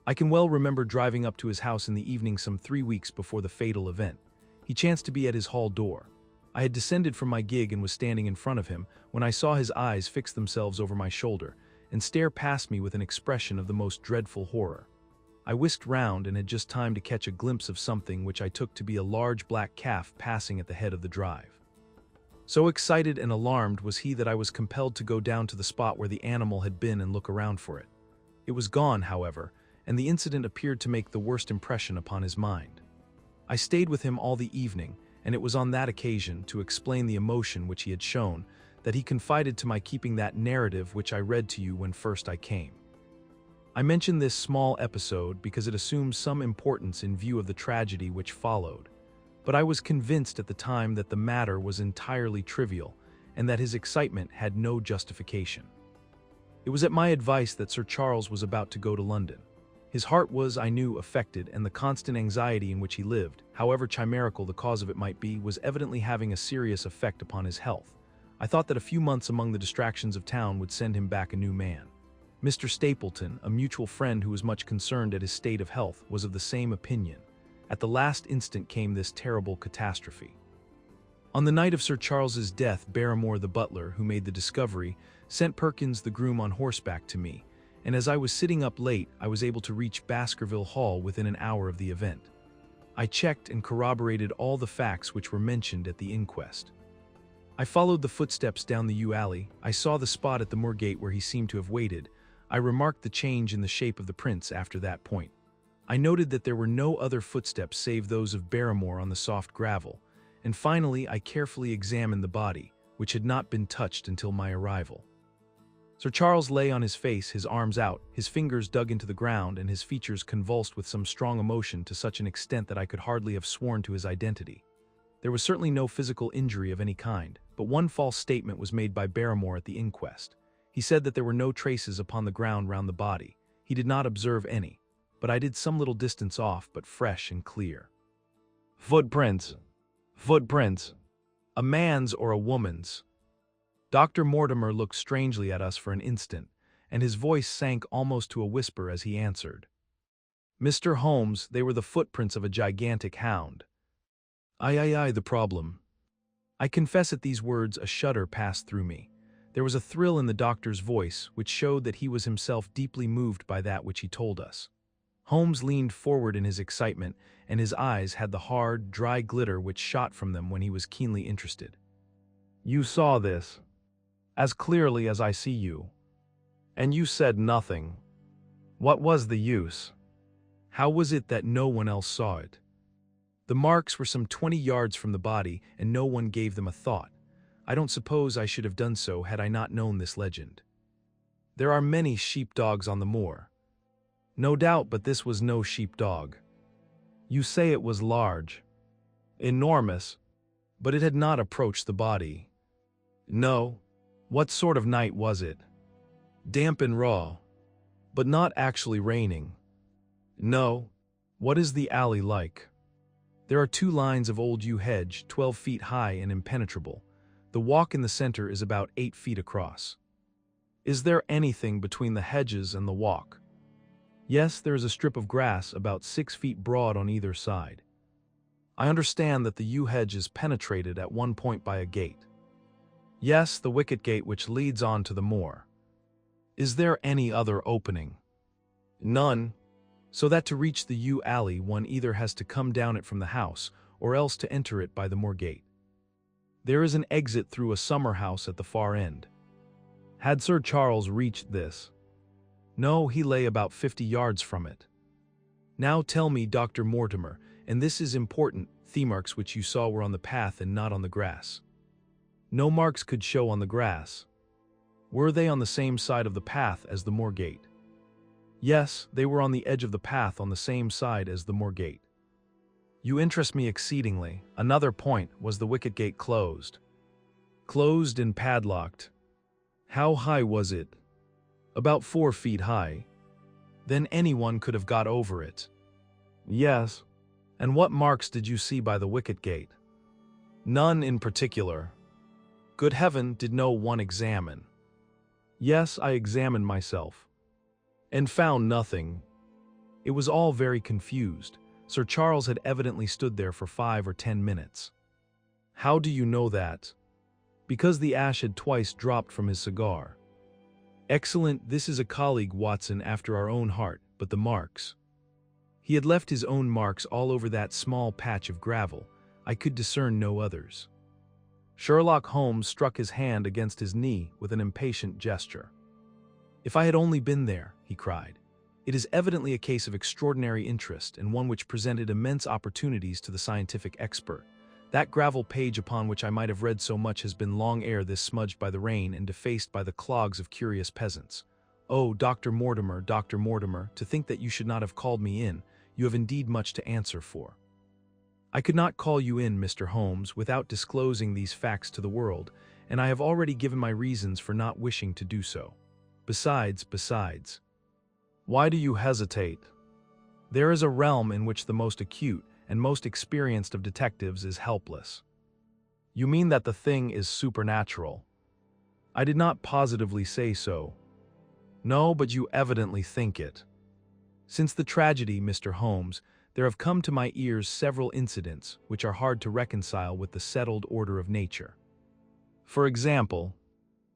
Speaker 1: I can well remember driving up to his house in the evening some 3 weeks before the fatal event. He chanced to be at his hall door. I had descended from my gig and was standing in front of him when I saw his eyes fix themselves over my shoulder and stare past me with an expression of the most dreadful horror. I whisked round and had just time to catch a glimpse of something which I took to be a large black calf passing at the head of the drive. So excited and alarmed was he that I was compelled to go down to the spot where the animal had been and look around for it. It was gone, however, and the incident appeared to make the worst impression upon his mind. I stayed with him all the evening, and it was on that occasion, to explain the emotion which he had shown, that he confided to my keeping that narrative which I read to you when first I came. I mention this small episode because it assumes some importance in view of the tragedy which followed, but I was convinced at the time that the matter was entirely trivial and that his excitement had no justification. It was at my advice that Sir Charles was about to go to London. His heart was, I knew, affected, and the constant anxiety in which he lived, however chimerical the cause of it might be, was evidently having a serious effect upon his health. I thought that a few months among the distractions of town would send him back a new man. Mr. Stapleton, a mutual friend who was much concerned at his state of health, was of the same opinion. At the last instant came this terrible catastrophe. On the night of Sir Charles's death, Barrymore the butler, who made the discovery, sent Perkins the groom on horseback to me, and as I was sitting up late, I was able to reach Baskerville Hall within an hour of the event. I checked and corroborated all the facts which were mentioned at the inquest. I followed the footsteps down the yew alley. I saw the spot at the moor gate where he seemed to have waited. I remarked the change in the shape of the prints after that point. I noted that there were no other footsteps save those of Barrymore on the soft gravel, and finally I carefully examined the body, which had not been touched until my arrival. Sir Charles lay on his face, his arms out, his fingers dug into the ground, and his features convulsed with some strong emotion to such an extent that I could hardly have sworn to his identity. There was certainly no physical injury of any kind, but one false statement was made by Barrymore at the inquest. He said that there were no traces upon the ground round the body. He did not observe any, but I did some little distance off, but fresh and clear. Footprints. Footprints. A man's or a woman's. Dr. Mortimer looked strangely at us for an instant, and his voice sank almost to a whisper as he answered. Mr. Holmes, they were the footprints of a gigantic hound. Aye, the problem. I confess at these words a shudder passed through me. There was a thrill in the doctor's voice which showed that he was himself deeply moved by that which he told us. Holmes leaned forward in his excitement, and his eyes had the hard, dry glitter which shot from them when he was keenly interested. You saw this, as clearly as I see you. And you said nothing. What was the use? How was it that no one else saw it? The marks were some 20 yards from the body, and no one gave them a thought. I don't suppose I should have done so had I not known this legend. There are many sheepdogs on the moor. No doubt, but this was no sheepdog. You say it was large. Enormous. But it had not approached the body. No. What sort of night was it? Damp and raw. But not actually raining. No. What is the alley like? There are 2 lines of old yew hedge, 12 feet high and impenetrable. The walk in the center is about 8 feet across. Is there anything between the hedges and the walk? Yes, there is a strip of grass about 6 feet broad on either side. I understand that the yew hedge is penetrated at one point by a gate. Yes, the wicket gate which leads on to the moor. Is there any other opening? None, so that to reach the yew alley one either has to come down it from the house or else to enter it by the moor gate. There is an exit through a summer house at the far end. Had Sir Charles reached this? No, he lay about 50 yards from it. Now tell me, Dr. Mortimer, and this is important, the marks which you saw were on the path and not on the grass. No marks could show on the grass. Were they on the same side of the path as the moor gate? Yes, they were on the edge of the path on the same side as the moor gate. You interest me exceedingly. Another point, was the wicket gate closed? Closed and padlocked. How high was it? About 4 feet high. Then anyone could have got over it. Yes. And what marks did you see by the wicket gate? None in particular. Good heaven, did no one examine? Yes, I examined myself, and found nothing. It was all very confused. Sir Charles had evidently stood there for 5 or 10 minutes. How do you know that? Because the ash had twice dropped from his cigar. Excellent, this is a colleague, Watson, after our own heart, but the marks. He had left his own marks all over that small patch of gravel. I could discern no others. Sherlock Holmes struck his hand against his knee with an impatient gesture. If I had only been there, he cried. It is evidently a case of extraordinary interest and one which presented immense opportunities to the scientific expert. That gravel page upon which I might have read so much has been long ere this smudged by the rain and defaced by the clogs of curious peasants. Oh, Dr. Mortimer, to think that you should not have called me in. You have indeed much to answer for. I could not call you in, Mr. Holmes, without disclosing these facts to the world, and I have already given my reasons for not wishing to do so. Besides, why do you hesitate? There is a realm in which the most acute and most experienced of detectives is helpless. You mean that the thing is supernatural? I did not positively say so. No, but you evidently think it. Since the tragedy, Mr. Holmes, there have come to my ears several incidents which are hard to reconcile with the settled order of nature. For example,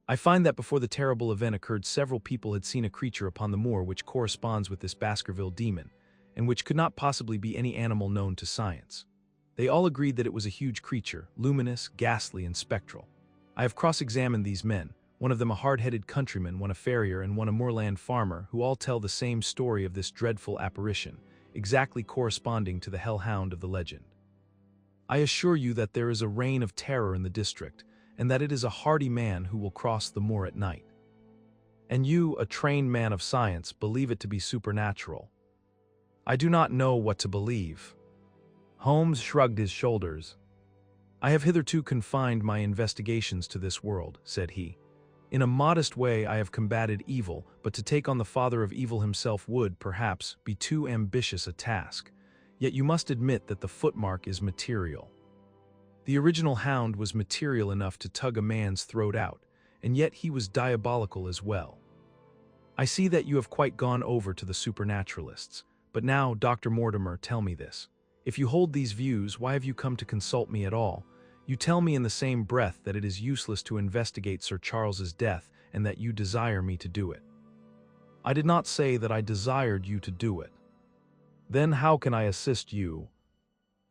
Speaker 1: I find that before the terrible event occurred, several people had seen a creature upon the moor which corresponds with this Baskerville demon, and which could not possibly be any animal known to science. They all agreed that it was a huge creature, luminous, ghastly, and spectral. I have cross-examined these men, one of them a hard-headed countryman, one a farrier, and one a moorland farmer, who all tell the same story of this dreadful apparition, exactly corresponding to the hell-hound of the legend. I assure you that there is a reign of terror in the district, and that it is a hardy man who will cross the moor at night. And you, a trained man of science, believe it to be supernatural. I do not know what to believe. Holmes shrugged his shoulders. I have hitherto confined my investigations to this world, said he. In a modest way I have combated evil, but to take on the father of evil himself would, perhaps, be too ambitious a task. Yet you must admit that the footmark is material. The original Hound was material enough to tug a man's throat out, and yet he was diabolical as well. I see that you have quite gone over to the supernaturalists, but now, Dr. Mortimer, tell me this. If you hold these views, why have you come to consult me at all? You tell me in the same breath that it is useless to investigate Sir Charles's death and that you desire me to do it. I did not say that I desired you to do it. Then how can I assist you?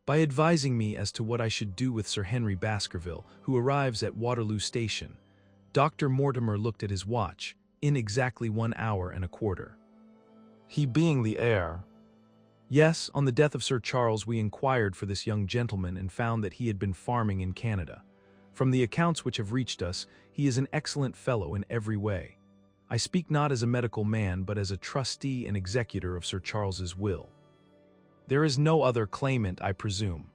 Speaker 1: By advising me as to what I should do with Sir Henry Baskerville, who arrives at Waterloo Station. Dr. Mortimer looked at his watch, in exactly 1 hour and a quarter. He being the heir. Yes, on the death of Sir Charles we inquired for this young gentleman and found that he had been farming in Canada. From the accounts which have reached us, he is an excellent fellow in every way. I speak not as a medical man, but as a trustee and executor of Sir Charles's will. There is no other claimant, I presume.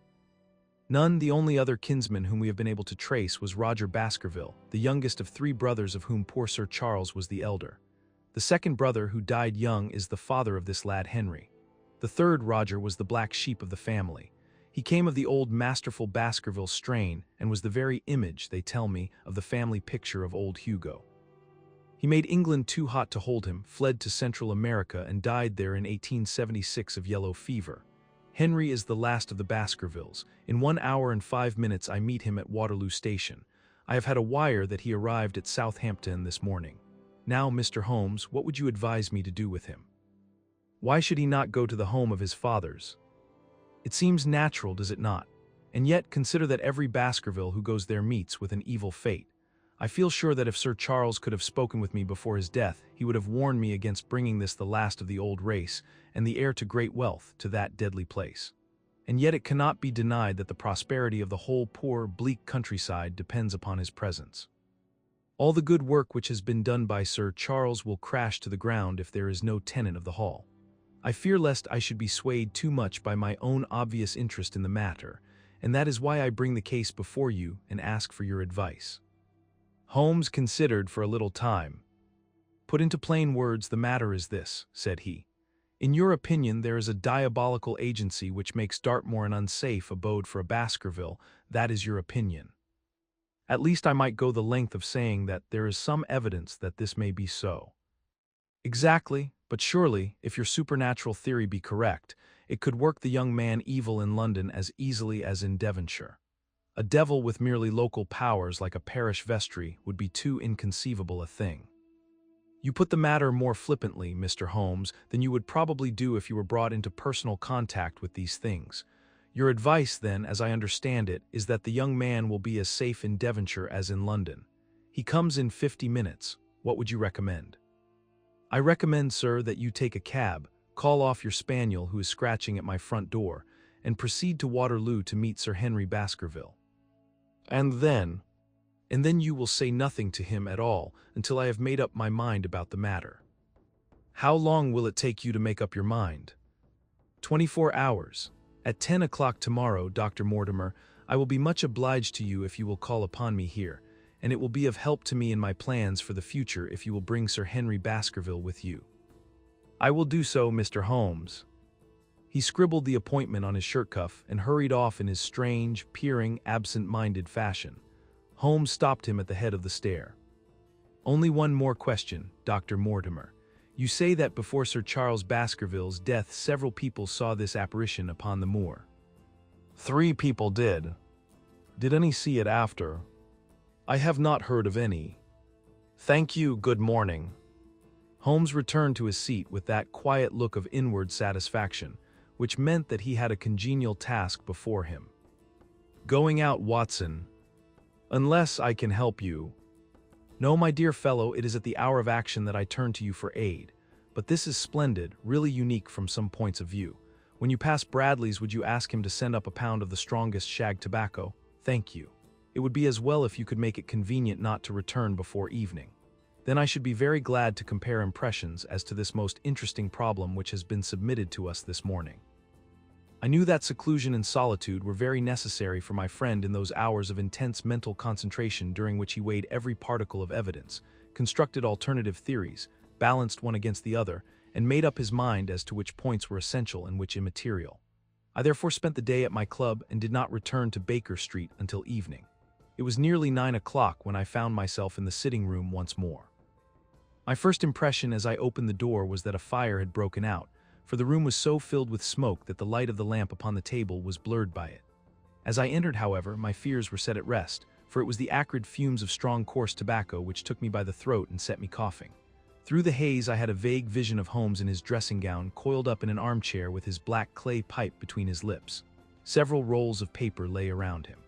Speaker 1: None. The only other kinsman whom we have been able to trace was Roger Baskerville, the youngest of 3 brothers, of whom poor Sir Charles was the elder. The second brother, who died young, is the father of this lad Henry. The third, Roger, was the black sheep of the family. He came of the old masterful Baskerville strain and was the very image, they tell me, of the family picture of old Hugo. He made England too hot to hold him, fled to Central America, and died there in 1876 of yellow fever. Henry is the last of the Baskervilles. In 1 hour and 5 minutes I meet him at Waterloo Station. I have had a wire that he arrived at Southampton this morning. Now, Mr. Holmes, what would you advise me to do with him? Why should he not go to the home of his fathers? It seems natural, does it not? And yet consider that every Baskerville who goes there meets with an evil fate. I feel sure that if Sir Charles could have spoken with me before his death, he would have warned me against bringing this, the last of the old race, and the heir to great wealth, to that deadly place. And yet it cannot be denied that the prosperity of the whole poor, bleak countryside depends upon his presence. All the good work which has been done by Sir Charles will crash to the ground if there is no tenant of the hall. I fear lest I should be swayed too much by my own obvious interest in the matter, and that is why I bring the case before you and ask for your advice. Holmes considered for a little time. Put into plain words, the matter is this, said he. In your opinion, there is a diabolical agency which makes Dartmoor an unsafe abode for a Baskerville. That is your opinion. At least I might go the length of saying that there is some evidence that this may be so. Exactly, but surely, if your supernatural theory be correct, it could work the young man evil in London as easily as in Devonshire. A devil with merely local powers like a parish vestry would be too inconceivable a thing. You put the matter more flippantly, Mr. Holmes, than you would probably do if you were brought into personal contact with these things. Your advice, then, as I understand it, is that the young man will be as safe in Devonshire as in London. He comes in 50 minutes. What would you recommend? I recommend, sir, that you take a cab, call off your spaniel who is scratching at my front door, and proceed to Waterloo to meet Sir Henry Baskerville. And then you will say nothing to him at all until I have made up my mind about the matter. How long will it take you to make up your mind? 24 hours. At 10 o'clock tomorrow, Dr. Mortimer, I will be much obliged to you if you will call upon me here, and it will be of help to me in my plans for the future if you will bring Sir Henry Baskerville with you. I will do so, Mr. Holmes. He scribbled the appointment on his shirt cuff and hurried off in his strange, peering, absent-minded fashion. Holmes stopped him at the head of the stair. Only one more question, Dr. Mortimer. You say that before Sir Charles Baskerville's death several people saw this apparition upon the moor. 3 people did. Did any see it after? I have not heard of any. Thank you, good morning. Holmes returned to his seat with that quiet look of inward satisfaction, which meant that he had a congenial task before him. Going out, Watson. Unless I can help you. No, my dear fellow, it is at the hour of action that I turn to you for aid. But this is splendid, really unique from some points of view. When you pass Bradley's, would you ask him to send up a pound of the strongest shag tobacco? Thank you. It would be as well if you could make it convenient not to return before evening. Then I should be very glad to compare impressions as to this most interesting problem which has been submitted to us this morning. I knew that seclusion and solitude were very necessary for my friend in those hours of intense mental concentration during which he weighed every particle of evidence, constructed alternative theories, balanced one against the other, and made up his mind as to which points were essential and which immaterial. I therefore spent the day at my club and did not return to Baker Street until evening. It was nearly 9 o'clock when I found myself in the sitting room once more. My first impression as I opened the door was that a fire had broken out, for the room was so filled with smoke that the light of the lamp upon the table was blurred by it. As I entered, however, my fears were set at rest, for it was the acrid fumes of strong coarse tobacco which took me by the throat and set me coughing. Through the haze I had a vague vision of Holmes in his dressing gown, coiled up in an armchair with his black clay pipe between his lips. Several rolls of paper lay around him.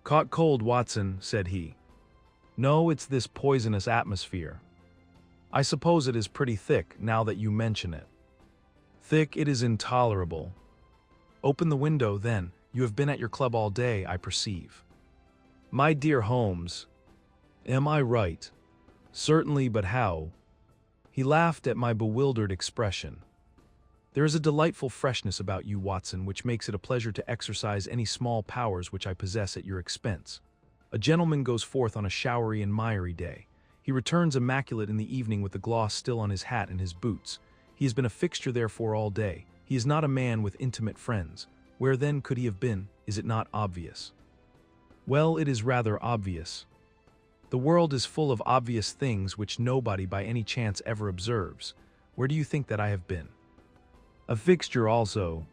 Speaker 1: "Caught cold, Watson," said he. "No, it's this poisonous atmosphere. I suppose it is pretty thick, now that you mention it. Thick, it is intolerable. Open the window, then. You have been at your club all day, I perceive." "My dear Holmes, am I right?" "Certainly, but how?" He laughed at my bewildered expression. "There is a delightful freshness about you, Watson, which makes it a pleasure to exercise any small powers which I possess at your expense. A gentleman goes forth on a showery and miry day. He returns immaculate in the evening with the gloss still on his hat and his boots. He has been a fixture therefore all day. He is not a man with intimate friends. Where then could he have been? Is it not obvious?" "Well, it is rather obvious. The world is full of obvious things which nobody by any chance ever observes. Where do you think that I have been?" "A fixture also."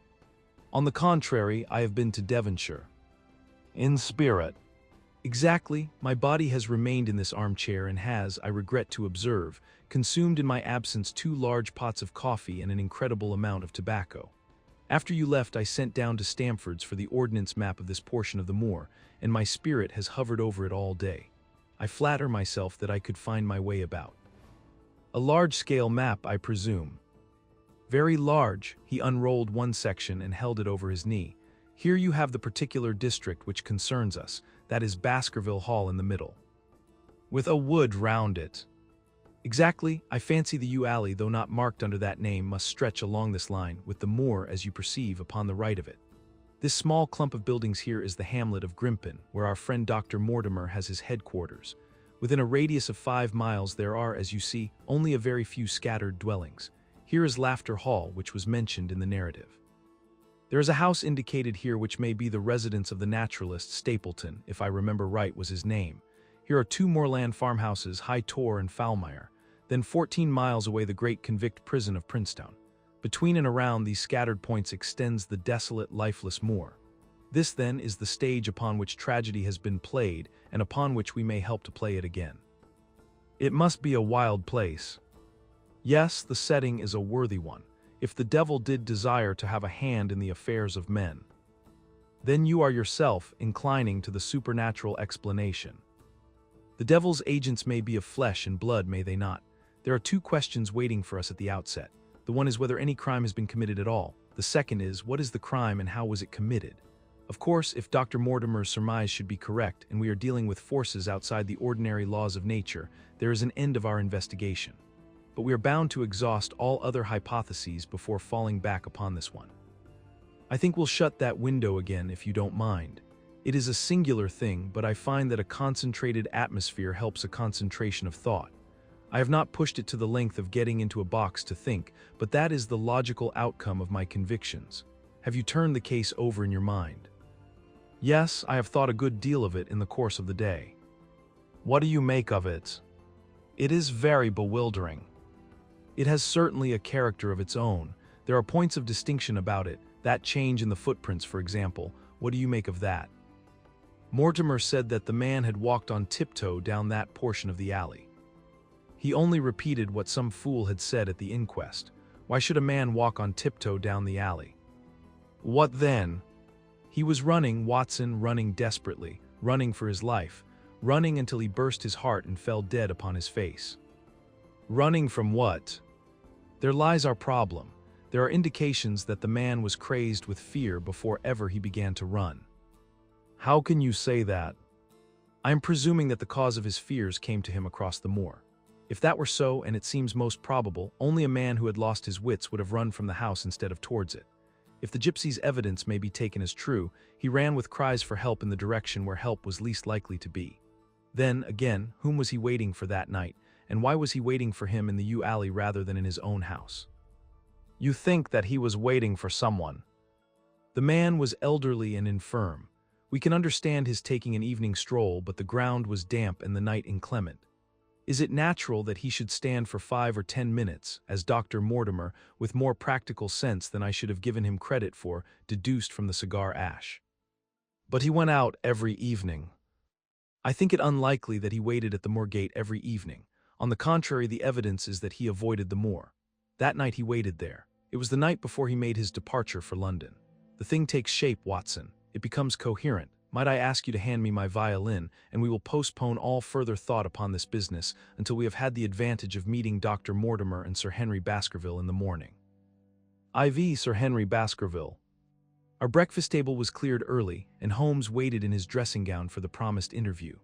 Speaker 1: "On the contrary, I have been to Devonshire." "In spirit." "Exactly. My body has remained in this armchair and has, I regret to observe, consumed in my absence 2 large pots of coffee and an incredible amount of tobacco. After you left, I sent down to Stamford's for the ordnance map of this portion of the moor, and my spirit has hovered over it all day. I flatter myself that I could find my way about." "A large-scale map, I presume." "Very large." He unrolled one section and held it over his knee. "Here you have the particular district which concerns us. That is Baskerville Hall in the middle." "With a wood round it." "Exactly. I fancy the yew alley, though not marked under that name, must stretch along this line, with the moor, as you perceive, upon the right of it. This small clump of buildings here is the hamlet of Grimpen, where our friend Dr. Mortimer has his headquarters. Within a radius of 5 miles there are, as you see, only a very few scattered dwellings. Here is Laughter Hall, which was mentioned in the narrative. There is a house indicated here which may be the residence of the naturalist Stapleton, if I remember right was his name. Here are 2 moorland farmhouses, High Tor and Foulmire. Then 14 miles away the great convict prison of Princetown. Between and around these scattered points extends the desolate, lifeless moor. This, then, is the stage upon which tragedy has been played and upon which we may help to play it again. It must be a wild place. Yes, the setting is a worthy one, if the devil did desire to have a hand in the affairs of men. Then you are yourself inclining to the supernatural explanation. The devil's agents may be of flesh and blood, may they not? There are 2 questions waiting for us at the outset. The one is whether any crime has been committed at all. The second is, what is the crime and how was it committed? Of course, if Dr. Mortimer's surmise should be correct and we are dealing with forces outside the ordinary laws of nature, there is an end of our investigation. But we are bound to exhaust all other hypotheses before falling back upon this one. I think we'll shut that window again if you don't mind. It is a singular thing, but I find that a concentrated atmosphere helps a concentration of thought. I have not pushed it to the length of getting into a box to think, but that is the logical outcome of my convictions. Have you turned the case over in your mind? Yes, I have thought a good deal of it in the course of the day. What do you make of it? It is very bewildering. It has certainly a character of its own. There are points of distinction about it, that change in the footprints, for example. What do you make of that? Mortimer said that the man had walked on tiptoe down that portion of the alley. He only repeated what some fool had said at the inquest. Why should a man walk on tiptoe down the alley? What then? He was running, Watson, running desperately, running for his life, running until he burst his heart and fell dead upon his face. Running from what? There lies our problem. There are indications that the man was crazed with fear before ever he began to run. How can you say that? I am presuming that the cause of his fears came to him across the moor. If that were so, and it seems most probable, only a man who had lost his wits would have run from the house instead of towards it. If the gypsy's evidence may be taken as true, he ran with cries for help in the direction where help was least likely to be. Then, again, whom was he waiting for that night, and why was he waiting for him in the yew alley rather than in his own house? You think that he was waiting for someone. The man was elderly and infirm. We can understand his taking an evening stroll, but the ground was damp and the night inclement. Is it natural that he should stand for 5 or 10 minutes, as Dr. Mortimer, with more practical sense than I should have given him credit for, deduced from the cigar ash? But he went out every evening. I think it unlikely that he waited at the moor gate every evening. On the contrary, the evidence is that he avoided the moor. That night he waited there. It was the night before he made his departure for London. The thing takes shape, Watson. It becomes coherent. Might I ask you to hand me my violin, and we will postpone all further thought upon this business until we have had the advantage of meeting Dr. Mortimer and Sir Henry Baskerville in the morning. IV Sir Henry Baskerville. Our breakfast table was cleared early, and Holmes waited in his dressing gown for the promised interview.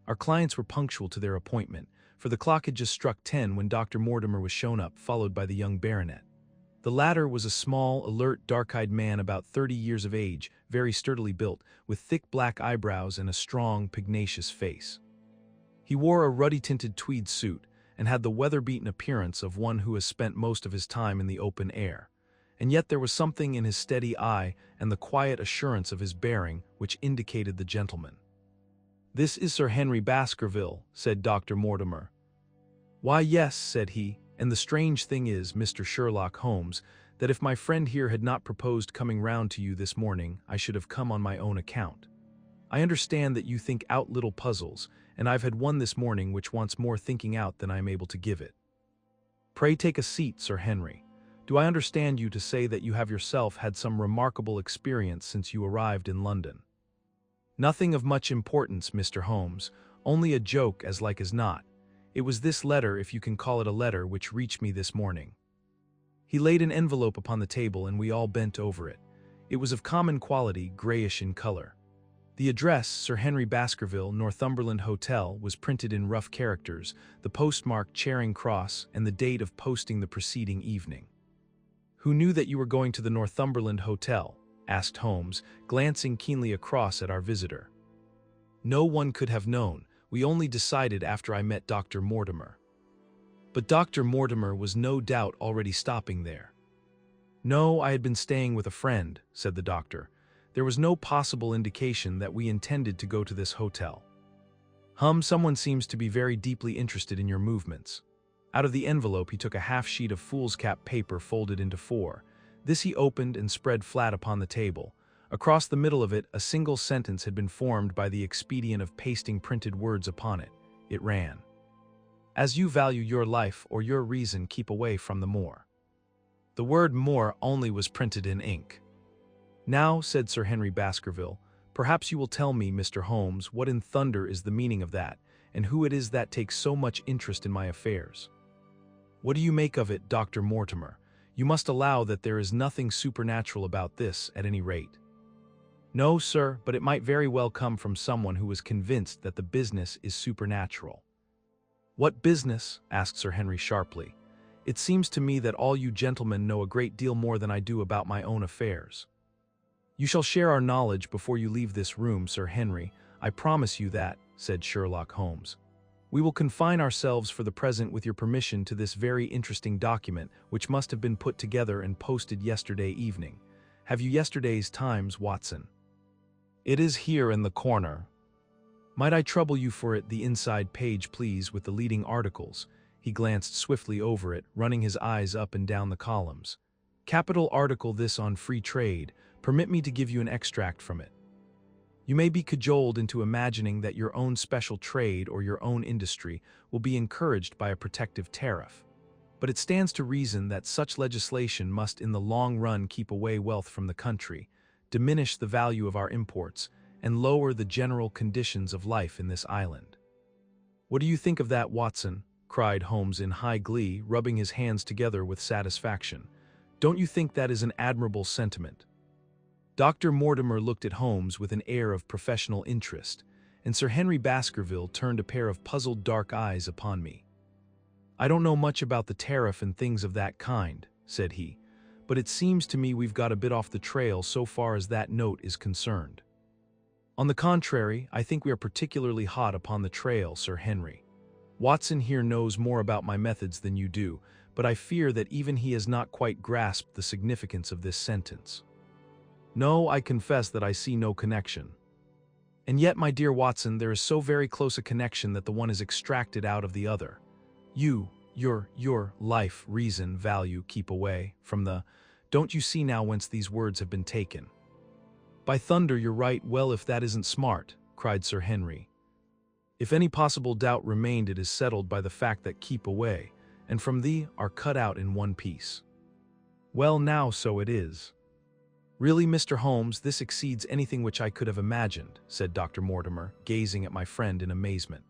Speaker 1: Our clients were punctual to their appointment, for the clock had just struck 10 when Dr. Mortimer was shown up, followed by the young baronet. The latter was a small, alert, dark-eyed man about 30 years of age, very sturdily built, with thick black eyebrows and a strong, pugnacious face. He wore a ruddy-tinted tweed suit, and had the weather-beaten appearance of one who has spent most of his time in the open air. And yet there was something in his steady eye and the quiet assurance of his bearing which indicated the gentleman. "This is Sir Henry Baskerville," said Dr. Mortimer. "Why, yes," said he, "and the strange thing is, Mr. Sherlock Holmes, that if my friend here had not proposed coming round to you this morning, I should have come on my own account. I understand that you think out little puzzles, and I've had one this morning which wants more thinking out than I am able to give it. Pray take a seat, Sir Henry. Do I understand you to say that you have yourself had some remarkable experience since you arrived in London?" "Nothing of much importance, Mr. Holmes, only a joke as like as not. It was this letter, if you can call it a letter, which reached me this morning." He laid an envelope upon the table and we all bent over it. It was of common quality, grayish in color. The address, Sir Henry Baskerville, Northumberland Hotel, was printed in rough characters, the postmark Charing Cross, and the date of posting the preceding evening. "Who knew that you were going to the Northumberland Hotel?" asked Holmes, glancing keenly across at our visitor. "No one could have known. We only decided after I met Dr. Mortimer." "But Dr. Mortimer was no doubt already stopping there." No, I had been staying with a friend, said the doctor. There was no possible indication that we intended to go to this hotel. Someone seems to be very deeply interested in your movements. Out of the envelope he took a half sheet of foolscap paper folded into four. This he opened and spread flat upon the table. Across the middle of it, a single sentence had been formed by the expedient of pasting printed words upon it. It ran, "As you value your life or your reason, keep away from the moor." The word "moor" only was printed in ink. "Now," said Sir Henry Baskerville, "perhaps you will tell me, Mr. Holmes, what in thunder is the meaning of that, and who it is that takes so much interest in my affairs. What do you make of it, Dr. Mortimer? You must allow that there is nothing supernatural about this, at any rate." "No, sir, but it might very well come from someone who is convinced that the business is supernatural." "What business?" asked Sir Henry sharply. "It seems to me that all you gentlemen know a great deal more than I do about my own affairs." "You shall share our knowledge before you leave this room, Sir Henry. I promise you that," said Sherlock Holmes. "We will confine ourselves for the present, with your permission, to this very interesting document, which must have been put together and posted yesterday evening. Have you yesterday's Times, Watson?" "It is here in the corner." "Might I trouble you for it, the inside page, please, with the leading articles?" He glanced swiftly over it, running his eyes up and down the columns. "Capital article this on free trade. Permit me to give you an extract from it. You may be cajoled into imagining that your own special trade or your own industry will be encouraged by a protective tariff. But it stands to reason that such legislation must in the long run keep away wealth from the country, diminish the value of our imports, and lower the general conditions of life in this island." "What do you think of that, Watson?" cried Holmes in high glee, rubbing his hands together with satisfaction. "Don't you think that is an admirable sentiment?" Dr. Mortimer looked at Holmes with an air of professional interest, and Sir Henry Baskerville turned a pair of puzzled dark eyes upon me. "I don't know much about the tariff and things of that kind," said he, "but it seems to me we've got a bit off the trail so far as that note is concerned." "On the contrary, I think we are particularly hot upon the trail, Sir Henry. Watson here knows more about my methods than you do, but I fear that even he has not quite grasped the significance of this sentence." "No, I confess that I see no connection." "And yet, my dear Watson, there is so very close a connection that the one is extracted out of the other. Your life, reason, value, keep away from the— Don't you see now whence these words have been taken?" "By thunder, you're right. Well, if that isn't smart," cried Sir Henry. "If any possible doubt remained, it is settled by the fact that keep away and from thee are cut out in one piece." "Well, now, so it is." "Really, Mr. Holmes, this exceeds anything which I could have imagined," said Dr. Mortimer, gazing at my friend in amazement.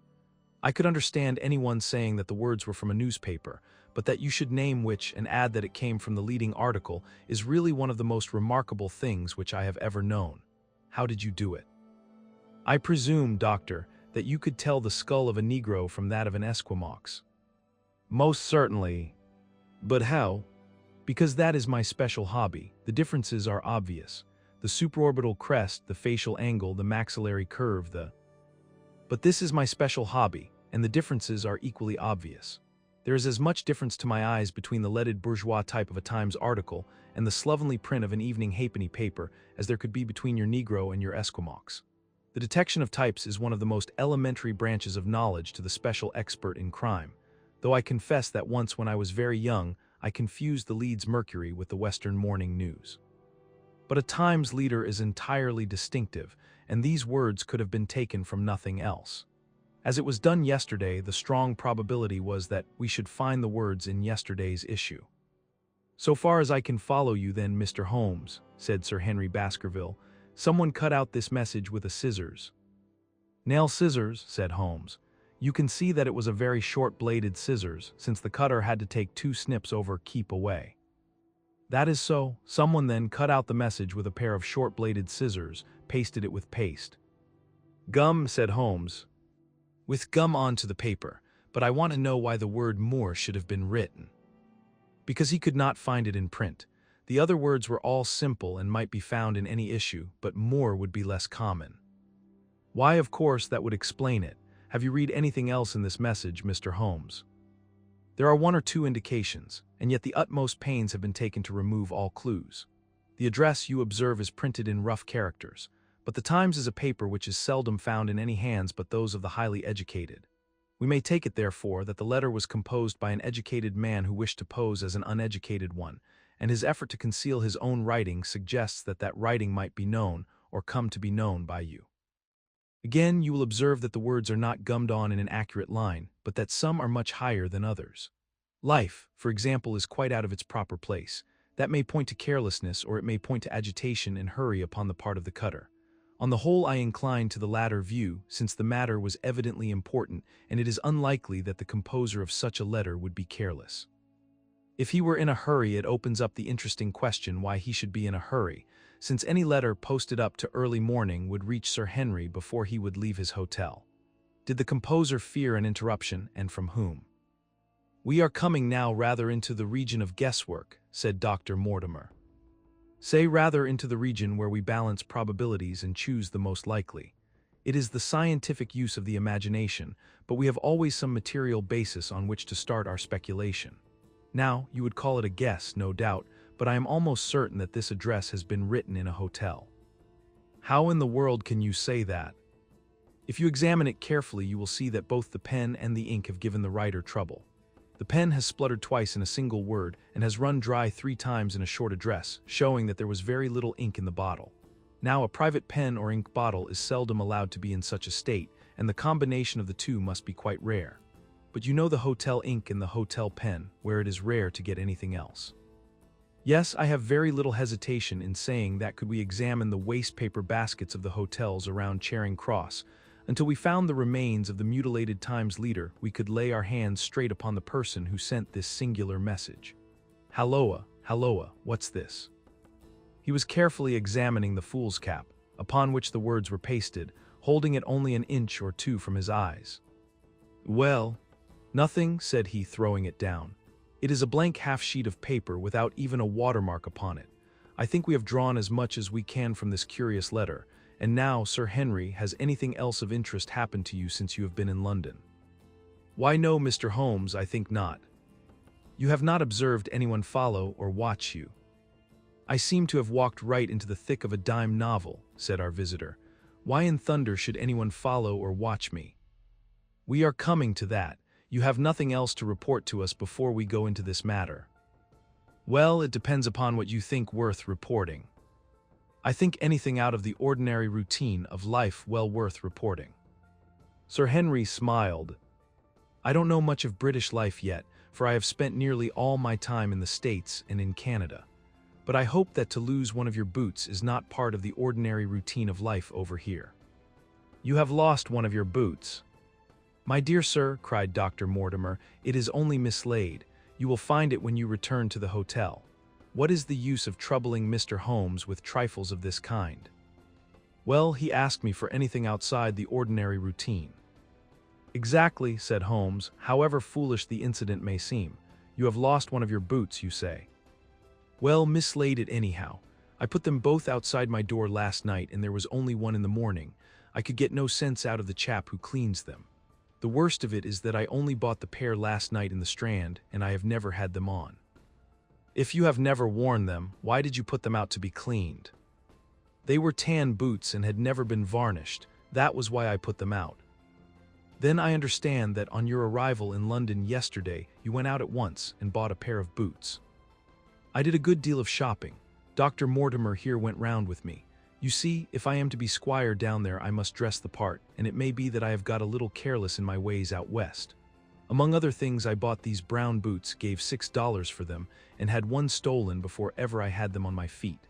Speaker 1: "I could understand anyone saying that the words were from a newspaper, but that you should name which and add that it came from the leading article is really one of the most remarkable things which I have ever known. How did you do it?" "I presume, doctor, that you could tell the skull of a Negro from that of an Esquimaux." "Most certainly." "But how?" "Because that is my special hobby. The differences are obvious. The supraorbital crest, the facial angle, the maxillary curve, But this is my special hobby, and the differences are equally obvious. There is as much difference to my eyes between the leaded bourgeois type of a Times article and the slovenly print of an evening halfpenny paper as there could be between your Negro and your Esquimaux. The detection of types is one of the most elementary branches of knowledge to the special expert in crime, though I confess that once when I was very young I confused the Leeds Mercury with the Western Morning News. But a Times leader is entirely distinctive, and these words could have been taken from nothing else. As it was done yesterday, the strong probability was that we should find the words in yesterday's issue." "So far as I can follow you then, Mr. Holmes," said Sir Henry Baskerville, "someone cut out this message with a scissors." "Nail scissors," said Holmes. "You can see that it was a very short-bladed scissors, since the cutter had to take 2 snips over keep away." "That is so. Someone then cut out the message with a pair of short-bladed scissors, pasted it with paste." "Gum," said Holmes. "With gum onto the paper, but I want to know why the word moor should have been written." "Because he could not find it in print. The other words were all simple and might be found in any issue, but moor would be less common." "Why, of course, that would explain it. Have you read anything else in this message, Mr. Holmes?" There are one or two indications, and yet the utmost pains have been taken to remove all clues. The address you observe is printed in rough characters, but the Times is a paper which is seldom found in any hands but those of the highly educated. We may take it, therefore, that the letter was composed by an educated man who wished to pose as an uneducated one, and his effort to conceal his own writing suggests that that writing might be known or come to be known by you. Again, you will observe that the words are not gummed on in an accurate line, but that some are much higher than others. Life, for example, is quite out of its proper place. That may point to carelessness, or it may point to agitation and hurry upon the part of the cutter. On the whole, I incline to the latter view, since the matter was evidently important, and it is unlikely that the composer of such a letter would be careless. If he were in a hurry, it opens up the interesting question why he should be in a hurry, since any letter posted up to early morning would reach Sir Henry before he would leave his hotel. Did the composer fear an interruption, and from whom? "We are coming now rather into the region of guesswork," said Dr. Mortimer. "Say rather into the region where we balance probabilities and choose the most likely. It is the scientific use of the imagination, but we have always some material basis on which to start our speculation. Now, you would call it a guess, no doubt, but I am almost certain that this address has been written in a hotel." "How in the world can you say that?" "If you examine it carefully, you will see that both the pen and the ink have given the writer trouble. The pen has spluttered twice in a single word and has run dry 3 times in a short address, showing that there was very little ink in the bottle. Now, a private pen or ink bottle is seldom allowed to be in such a state, and the combination of the two must be quite rare. But you know the hotel ink and the hotel pen, where it is rare to get anything else. Yes, I have very little hesitation in saying that could we examine the waste paper baskets of the hotels around Charing Cross, until we found the remains of the mutilated Times leader, we could lay our hands straight upon the person who sent this singular message. Halloa, halloa, what's this?" He was carefully examining the fool's cap, upon which the words were pasted, holding it only an inch or two from his eyes. "Well, nothing," said he, throwing it down. "It is a blank half-sheet of paper without even a watermark upon it. I think we have drawn as much as we can from this curious letter. And now, Sir Henry, has anything else of interest happened to you since you have been in London?" "Why, no, Mr. Holmes, I think not." "You have not observed anyone follow or watch you?" "I seem to have walked right into the thick of a dime novel," said our visitor. "Why in thunder should anyone follow or watch me?" "We are coming to that. You have nothing else to report to us before we go into this matter." "Well, it depends upon what you think worth reporting." "I think anything out of the ordinary routine of life well worth reporting." Sir Henry smiled. "I don't know much of British life yet, for I have spent nearly all my time in the States and in Canada. But I hope that to lose one of your boots is not part of the ordinary routine of life over here." "You have lost one of your boots." "My dear sir," cried Dr. Mortimer, "it is only mislaid. You will find it when you return to the hotel. What is the use of troubling Mr. Holmes with trifles of this kind?" "Well, he asked me for anything outside the ordinary routine." "Exactly," said Holmes, "however foolish the incident may seem. You have lost one of your boots, you say." "Well, mislaid it anyhow. I put them both outside my door last night, and there was only one in the morning. I could get no sense out of the chap who cleans them. The worst of it is that I only bought the pair last night in the Strand, and I have never had them on." "If you have never worn them, why did you put them out to be cleaned?" "They were tan boots and had never been varnished. That was why I put them out." "Then I understand that on your arrival in London yesterday, you went out at once and bought a pair of boots." "I did a good deal of shopping. Dr. Mortimer here went round with me. You see, if I am to be squire down there, I must dress the part, and it may be that I have got a little careless in my ways out west. Among other things, I bought these brown boots, gave $6 for them, and had one stolen before ever I had them on my feet."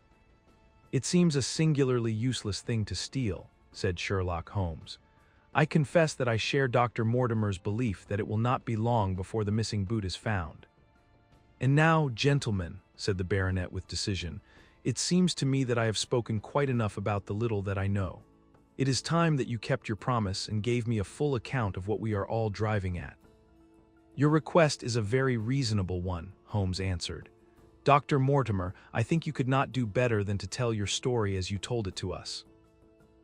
Speaker 1: "It seems a singularly useless thing to steal," said Sherlock Holmes. "I confess that I share Dr. Mortimer's belief that it will not be long before the missing boot is found." "And now, gentlemen," said the baronet with decision, "it seems to me that I have spoken quite enough about the little that I know. It is time that you kept your promise and gave me a full account of what we are all driving at." "Your request is a very reasonable one," Holmes answered. "Dr. Mortimer, I think you could not do better than to tell your story as you told it to us."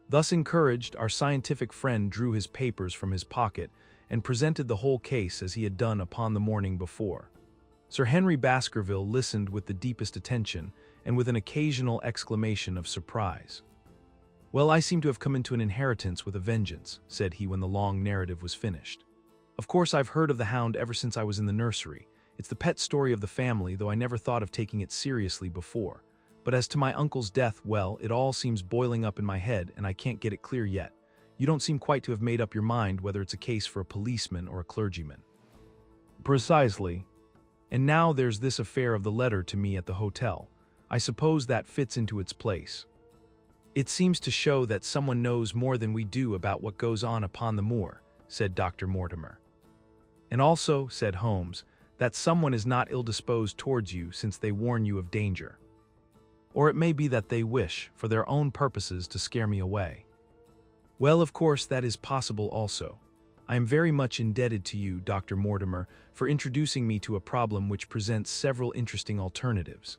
Speaker 1: Thus encouraged, our scientific friend drew his papers from his pocket and presented the whole case as he had done upon the morning before. Sir Henry Baskerville listened with the deepest attention and with an occasional exclamation of surprise. "Well, I seem to have come into an inheritance with a vengeance," said he when the long narrative was finished. "Of course, I've heard of the Hound ever since I was in the nursery. It's the pet story of the family, though I never thought of taking it seriously before. But as to my uncle's death, well, it all seems boiling up in my head, and I can't get it clear yet. You don't seem quite to have made up your mind whether it's a case for a policeman or a clergyman." "Precisely. And now there's this affair of the letter to me at the hotel. I suppose that fits into its place. It seems to show that someone knows more than we do about what goes on upon the moor," said Dr. Mortimer. "And also," said Holmes, "that someone is not ill-disposed towards you since they warn you of danger. Or it may be that they wish, for their own purposes, to scare me away." "Well, of course, that is possible also. I am very much indebted to you, Dr. Mortimer, for introducing me to a problem which presents several interesting alternatives.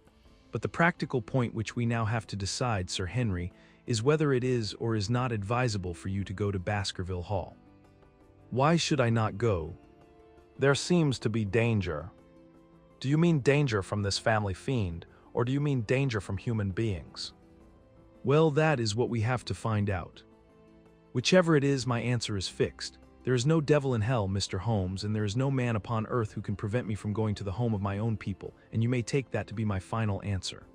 Speaker 1: But the practical point which we now have to decide, Sir Henry, is whether it is or is not advisable for you to go to Baskerville Hall." "Why should I not go?" "There seems to be danger." "Do you mean danger from this family fiend, or do you mean danger from human beings?" "Well, that is what we have to find out. Whichever it is, my answer is fixed. There is no devil in hell, Mr. Holmes, and there is no man upon earth who can prevent me from going to the home of my own people, and you may take that to be my final answer."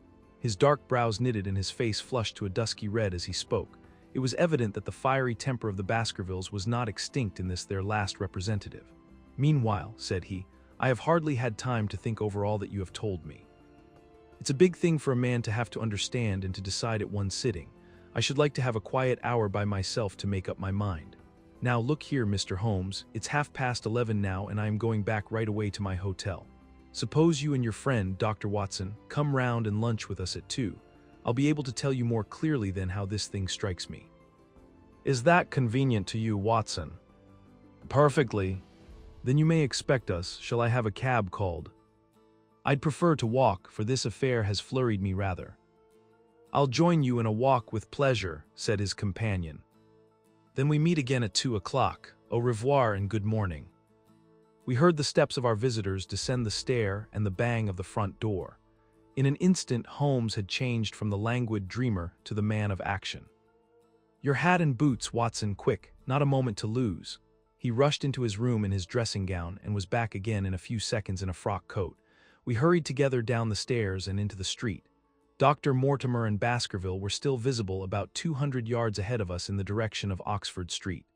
Speaker 1: His dark brows knitted and his face flushed to a dusky red as he spoke. It was evident that the fiery temper of the Baskervilles was not extinct in this their last representative. "Meanwhile," said he, "I have hardly had time to think over all that you have told me. It's a big thing for a man to have to understand and to decide at one sitting. I should like to have a quiet hour by myself to make up my mind. Now look here, Mr. Holmes, it's 11:30 now and I am going back right away to my hotel. Suppose you and your friend, Dr. Watson, come round and lunch with us at 2. I'll be able to tell you more clearly then how this thing strikes me." "Is that convenient to you, Watson?" "Perfectly." "Then you may expect us. Shall I have a cab called?" "I'd prefer to walk, for this affair has flurried me rather." "I'll join you in a walk with pleasure," said his companion. "Then we meet again at 2 o'clock. Au revoir and good morning." We heard the steps of our visitors descend the stair and the bang of the front door. In an instant Holmes had changed from the languid dreamer to the man of action. "Your hat and boots, Watson, quick, not a moment to lose." He rushed into his room in his dressing gown and was back again in a few seconds in a frock coat. We hurried together down the stairs and into the street. Dr. Mortimer and Baskerville were still visible about 200 yards ahead of us in the direction of Oxford Street.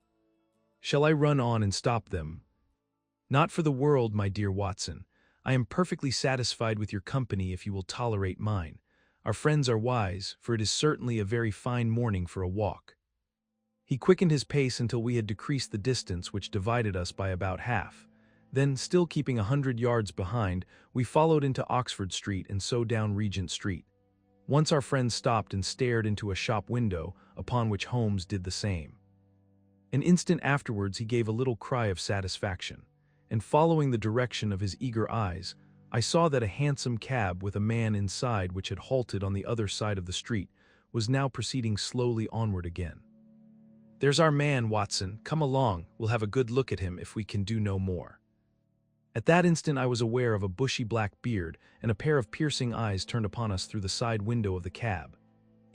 Speaker 1: "Shall I run on and stop them?" "Not for the world, my dear Watson. I am perfectly satisfied with your company if you will tolerate mine. Our friends are wise, for it is certainly a very fine morning for a walk." He quickened his pace until we had decreased the distance which divided us by about half. Then, still keeping 100 yards behind, we followed into Oxford Street and so down Regent Street. Once our friend stopped and stared into a shop window, upon which Holmes did the same. An instant afterwards he gave a little cry of satisfaction, and following the direction of his eager eyes, I saw that a hansom cab with a man inside which had halted on the other side of the street was now proceeding slowly onward again. "There's our man, Watson. Come along, we'll have a good look at him if we can do no more." At that instant I was aware of a bushy black beard and a pair of piercing eyes turned upon us through the side window of the cab.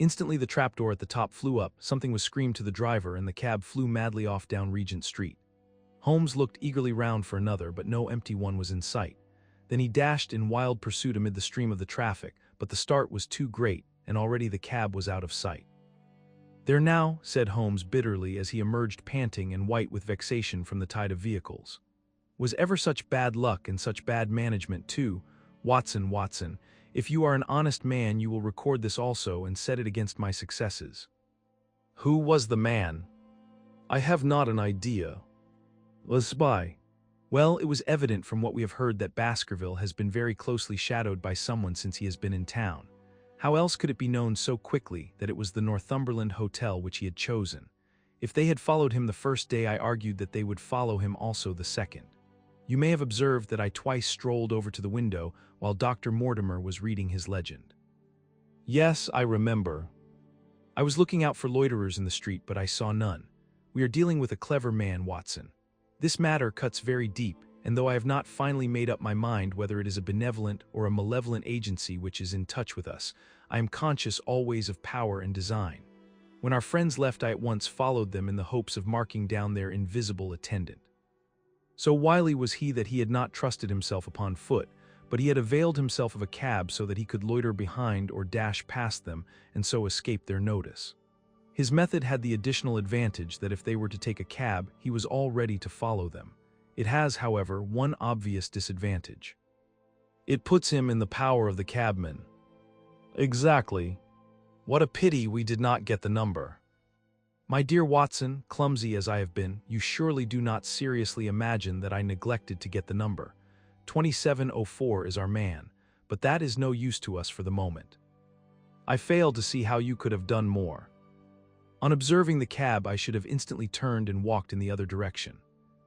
Speaker 1: Instantly the trapdoor at the top flew up, something was screamed to the driver, and the cab flew madly off down Regent Street. Holmes looked eagerly round for another, but no empty one was in sight. Then he dashed in wild pursuit amid the stream of the traffic, but the start was too great, and already the cab was out of sight. "There now," said Holmes bitterly as he emerged panting and white with vexation from the tide of vehicles. "Was ever such bad luck and such bad management too? Watson, Watson, if you are an honest man you will record this also and set it against my successes." "Who was the man?" "I have not an idea." "The spy?" "Well, it was evident from what we have heard that Baskerville has been very closely shadowed by someone since he has been in town. How else could it be known so quickly that it was the Northumberland Hotel which he had chosen? If they had followed him the first day, I argued that they would follow him also the second. You may have observed that I twice strolled over to the window while Dr. Mortimer was reading his legend." "Yes, I remember." "I was looking out for loiterers in the street, but I saw none. We are dealing with a clever man, Watson. This matter cuts very deep, and though I have not finally made up my mind whether it is a benevolent or a malevolent agency which is in touch with us, I am conscious always of power and design. When our friends left, I at once followed them in the hopes of marking down their invisible attendant. So wily was he that he had not trusted himself upon foot, but he had availed himself of a cab so that he could loiter behind or dash past them and so escape their notice. His method had the additional advantage that if they were to take a cab, he was all ready to follow them. It has, however, one obvious disadvantage. It puts him in the power of the cabman. Exactly. What a pity we did not get the number. My dear Watson, clumsy as I have been, you surely do not seriously imagine that I neglected to get the number. 2704 is our man, but that is no use to us for the moment. I fail to see how you could have done more. On observing the cab, I should have instantly turned and walked in the other direction.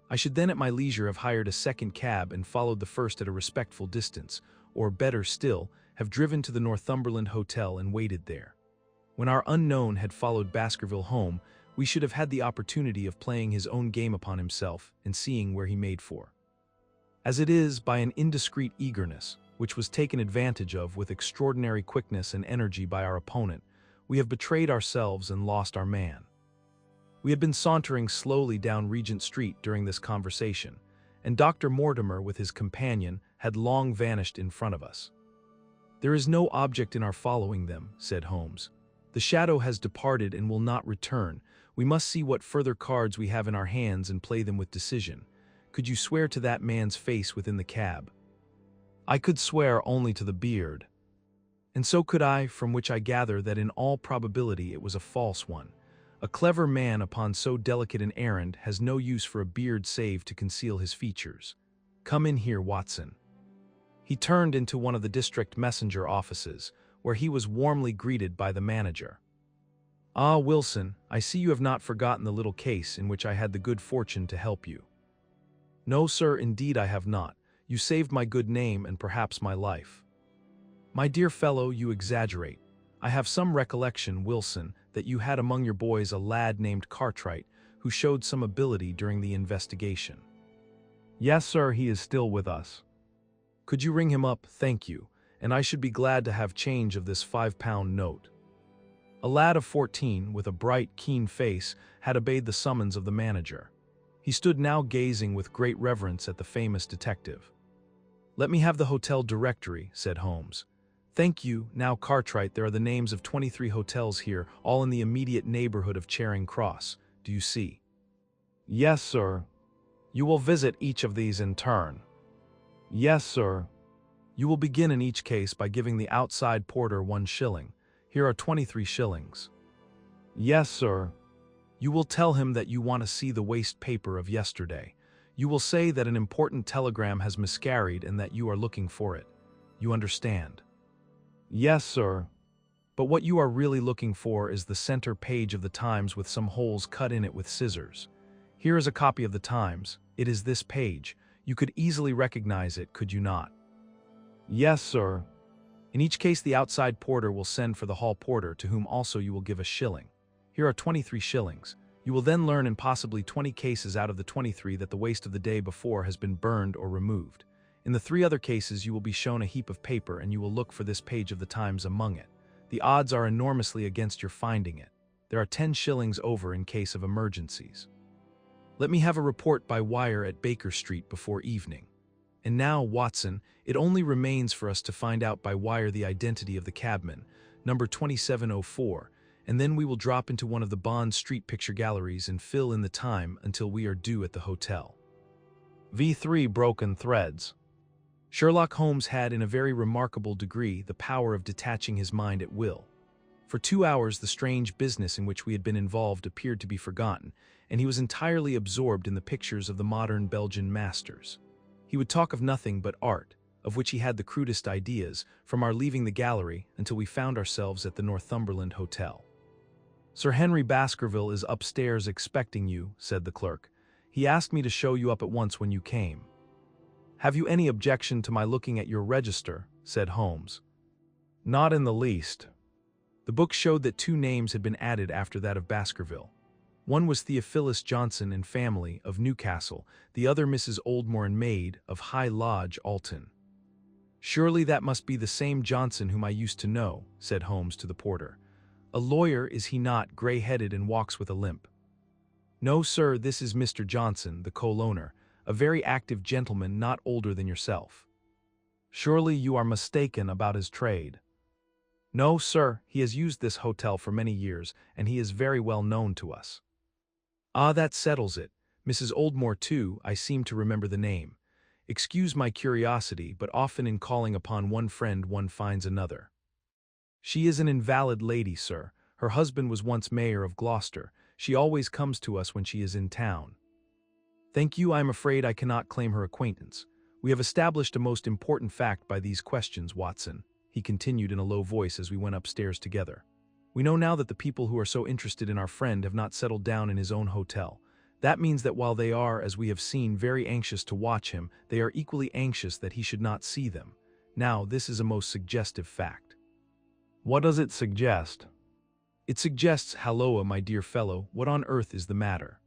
Speaker 1: I should then at my leisure have hired a second cab and followed the first at a respectful distance, or better still, have driven to the Northumberland Hotel and waited there. When our unknown had followed Baskerville home, we should have had the opportunity of playing his own game upon himself and seeing where he made for. As it is, by an indiscreet eagerness, which was taken advantage of with extraordinary quickness and energy by our opponent, we have betrayed ourselves and lost our man. We had been sauntering slowly down Regent Street during this conversation, and Dr. Mortimer with his companion had long vanished in front of us. "There is no object in our following them," said Holmes. "The shadow has departed and will not return. We must see what further cards we have in our hands and play them with decision. Could you swear to that man's face within the cab?" "I could swear only to the beard." "And so could I, from which I gather that in all probability it was a false one. A clever man upon so delicate an errand has no use for a beard save to conceal his features. Come in here, Watson." He turned into one of the district messenger offices, where he was warmly greeted by the manager. "Ah, Wilson, I see you have not forgotten the little case in which I had the good fortune to help you." "No, sir, indeed I have not. You saved my good name and perhaps my life." "My dear fellow, you exaggerate. I have some recollection, Wilson, that you had among your boys a lad named Cartwright, who showed some ability during the investigation." "Yes, sir, he is still with us." "Could you ring him up? Thank you, and I should be glad to have change of this £5 note." A lad of 14, with a bright, keen face, had obeyed the summons of the manager. He stood now gazing with great reverence at the famous detective. "Let me have the hotel directory," said Holmes. "Thank you. Now, Cartwright, there are the names of 23 hotels here, all in the immediate neighborhood of Charing Cross. Do you see?" "Yes, sir." "You will visit each of these in turn." "Yes, sir." "You will begin in each case by giving the outside porter 1 shilling. Here are 23 shillings. "Yes, sir." "You will tell him that you want to see the waste paper of yesterday. You will say that an important telegram has miscarried and that you are looking for it. You understand?" "Yes, sir." "But what you are really looking for is the center page of the Times with some holes cut in it with scissors. Here is a copy of the Times. It is this page. You could easily recognize it, could you not?" "Yes, sir." "In each case the outside porter will send for the hall porter, to whom also you will give 1 shilling. Here are 23 shillings. You will then learn in possibly 20 cases out of the 23 that the waste of the day before has been burned or removed. In the 3 other cases you will be shown a heap of paper and you will look for this page of the Times among it. The odds are enormously against your finding it. There are 10 shillings over in case of emergencies. Let me have a report by wire at Baker Street before evening. And now, Watson, it only remains for us to find out by wire the identity of the cabman, number 2704, and then we will drop into one of the Bond Street picture galleries and fill in the time until we are due at the hotel." V3 Broken Threads. Sherlock Holmes had in a very remarkable degree the power of detaching his mind at will. For 2 hours the strange business in which we had been involved appeared to be forgotten, and he was entirely absorbed in the pictures of the modern Belgian masters. He would talk of nothing but art, of which he had the crudest ideas, from our leaving the gallery until we found ourselves at the Northumberland Hotel. "Sir Henry Baskerville is upstairs expecting you," said the clerk. "He asked me to show you up at once when you came." "Have you any objection to my looking at your register?" said Holmes. "Not in the least." The book showed that 2 names had been added after that of Baskerville. One was Theophilus Johnson and family, of Newcastle, the other Mrs. Oldmore and maid, of High Lodge, Alton. "Surely that must be the same Johnson whom I used to know," said Holmes to the porter. "A lawyer, is he not, gray-headed and walks with a limp?" "No, sir, this is Mr. Johnson, the co-owner, a very active gentleman not older than yourself." "Surely you are mistaken about his trade." "No, sir, he has used this hotel for many years, and he is very well known to us." "Ah, that settles it. Mrs. Oldmore, too, I seem to remember the name. Excuse my curiosity, but often in calling upon one friend one finds another." "She is an invalid lady, sir. Her husband was once mayor of Gloucester. She always comes to us when she is in town." "Thank you, I am afraid I cannot claim her acquaintance. We have established a most important fact by these questions, Watson," he continued in a low voice as we went upstairs together. "We know now that the people who are so interested in our friend have not settled down in his own hotel. That means that while they are, as we have seen, very anxious to watch him, they are equally anxious that he should not see them. Now, this is a most suggestive fact." "What does it suggest?" "It suggests, halloa, my dear fellow, what on earth is the matter?"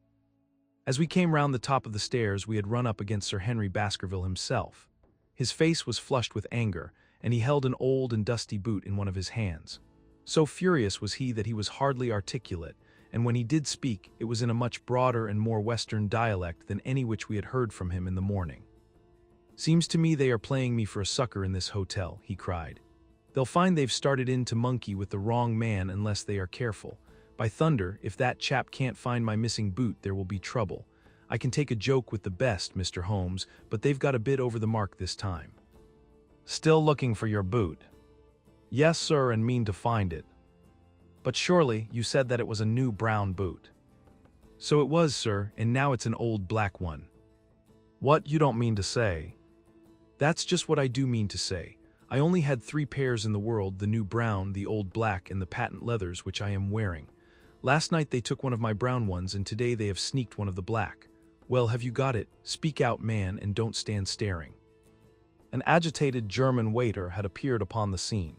Speaker 1: As we came round the top of the stairs, we had run up against Sir Henry Baskerville himself. His face was flushed with anger, and he held an old and dusty boot in one of his hands. So furious was he that he was hardly articulate, and when he did speak, it was in a much broader and more Western dialect than any which we had heard from him in the morning. "Seems to me they are playing me for a sucker in this hotel," he cried. "They'll find they've started in to monkey with the wrong man unless they are careful. By thunder, if that chap can't find my missing boot, there will be trouble. I can take a joke with the best, Mr. Holmes, but they've got a bit over the mark this time." "Still looking for your boot?" "Yes, sir, and mean to find it." "But surely, you said that it was a new brown boot." "So it was, sir, and now it's an old black one." "What, you don't mean to say?" "That's just what I do mean to say. I only had 3 pairs in the world, the new brown, the old black, and the patent leathers which I am wearing. Last night they took one of my brown ones, and today they have sneaked one of the black. Well, have you got it? Speak out, man, and don't stand staring." An agitated German waiter had appeared upon the scene.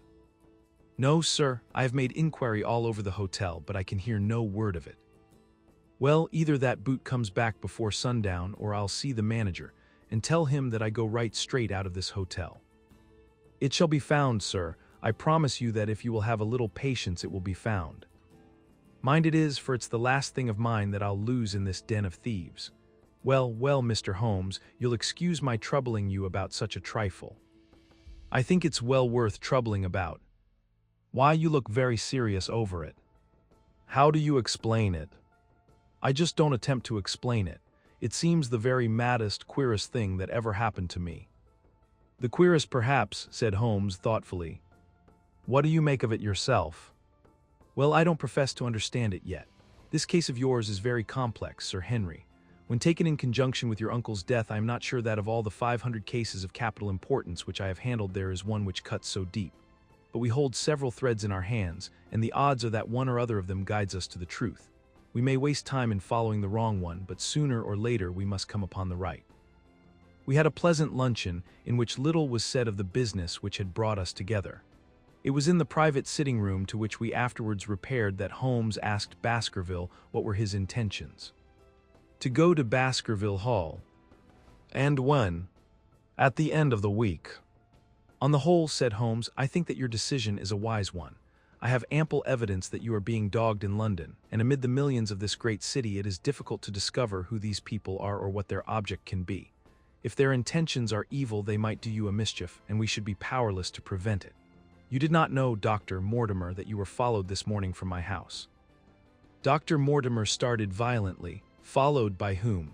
Speaker 1: "No, sir, I have made inquiry all over the hotel, but I can hear no word of it." "Well, either that boot comes back before sundown, or I'll see the manager, and tell him that I go right straight out of this hotel." "It shall be found, sir. I promise you that if you will have a little patience it will be found." "Mind it is, for it's the last thing of mine that I'll lose in this den of thieves." "Well, well, Mr. Holmes, you'll excuse my troubling you about such a trifle." "I think it's well worth troubling about." "Why, you look very serious over it." "How do you explain it?" "I just don't attempt to explain it. It seems the very maddest, queerest thing that ever happened to me." "The queerest, perhaps," said Holmes thoughtfully. "What do you make of it yourself?" "Well, I don't profess to understand it yet. This case of yours is very complex, Sir Henry. When taken in conjunction with your uncle's death, I am not sure that of all the 500 cases of capital importance which I have handled there is one which cuts so deep. But we hold several threads in our hands, and the odds are that one or other of them guides us to the truth. We may waste time in following the wrong one, but sooner or later we must come upon the right." We had a pleasant luncheon, in which little was said of the business which had brought us together. It was in the private sitting room to which we afterwards repaired that Holmes asked Baskerville what were his intentions. "To go to Baskerville Hall." "And when?" "At the end of the week." "On the whole," said Holmes, "I think that your decision is a wise one. I have ample evidence that you are being dogged in London, and amid the millions of this great city it is difficult to discover who these people are or what their object can be. If their intentions are evil, they might do you a mischief, and we should be powerless to prevent it. You did not know, Dr. Mortimer, that you were followed this morning from my house." Dr. Mortimer started violently. "Followed by whom?"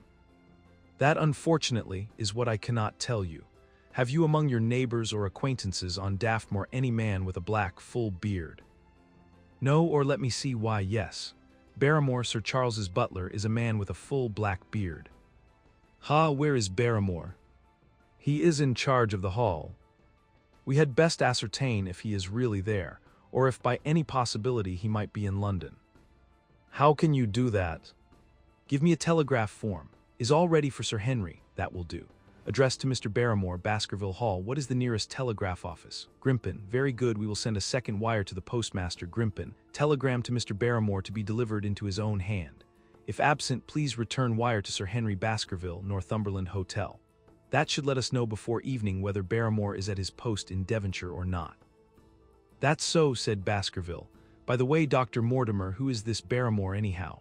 Speaker 1: "That, unfortunately, is what I cannot tell you. Have you among your neighbors or acquaintances on Daftmore any man with a black, full beard?" "No, or let me see, why, yes. Barrymore, Sir Charles's butler, is a man with a full black beard." "Ha, where is Barrymore?" "He is in charge of the hall." "We had best ascertain if he is really there, or if by any possibility he might be in London." "How can you do that?" "Give me a telegraph form. Is all ready for Sir Henry? That will do. Addressed to Mr. Barrymore, Baskerville Hall. What is the nearest telegraph office?" "Grimpen. Very good, we will send a second wire to the postmaster, Grimpen. Telegram to Mr. Barrymore to be delivered into his own hand. If absent, please return wire to Sir Henry Baskerville, Northumberland Hotel. That should let us know before evening whether Barrymore is at his post in Devonshire or not." "That's so," said Baskerville. "By the way, Dr. Mortimer, who is this Barrymore anyhow?"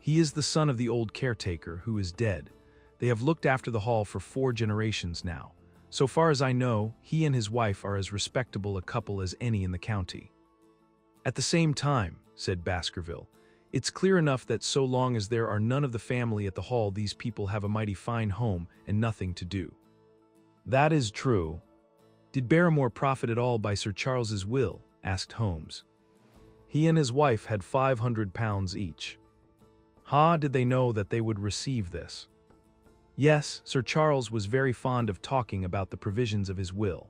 Speaker 1: "He is the son of the old caretaker, who is dead. They have looked after the hall for 4 generations now. So far as I know, he and his wife are as respectable a couple as any in the county." "At the same time," said Baskerville, "it's clear enough that so long as there are none of the family at the hall, these people have a mighty fine home and nothing to do." "That is true." "Did Barrymore profit at all by Sir Charles's will?" asked Holmes. "He and his wife had £500 each." "Ha, did they know that they would receive this?" "Yes, Sir Charles was very fond of talking about the provisions of his will."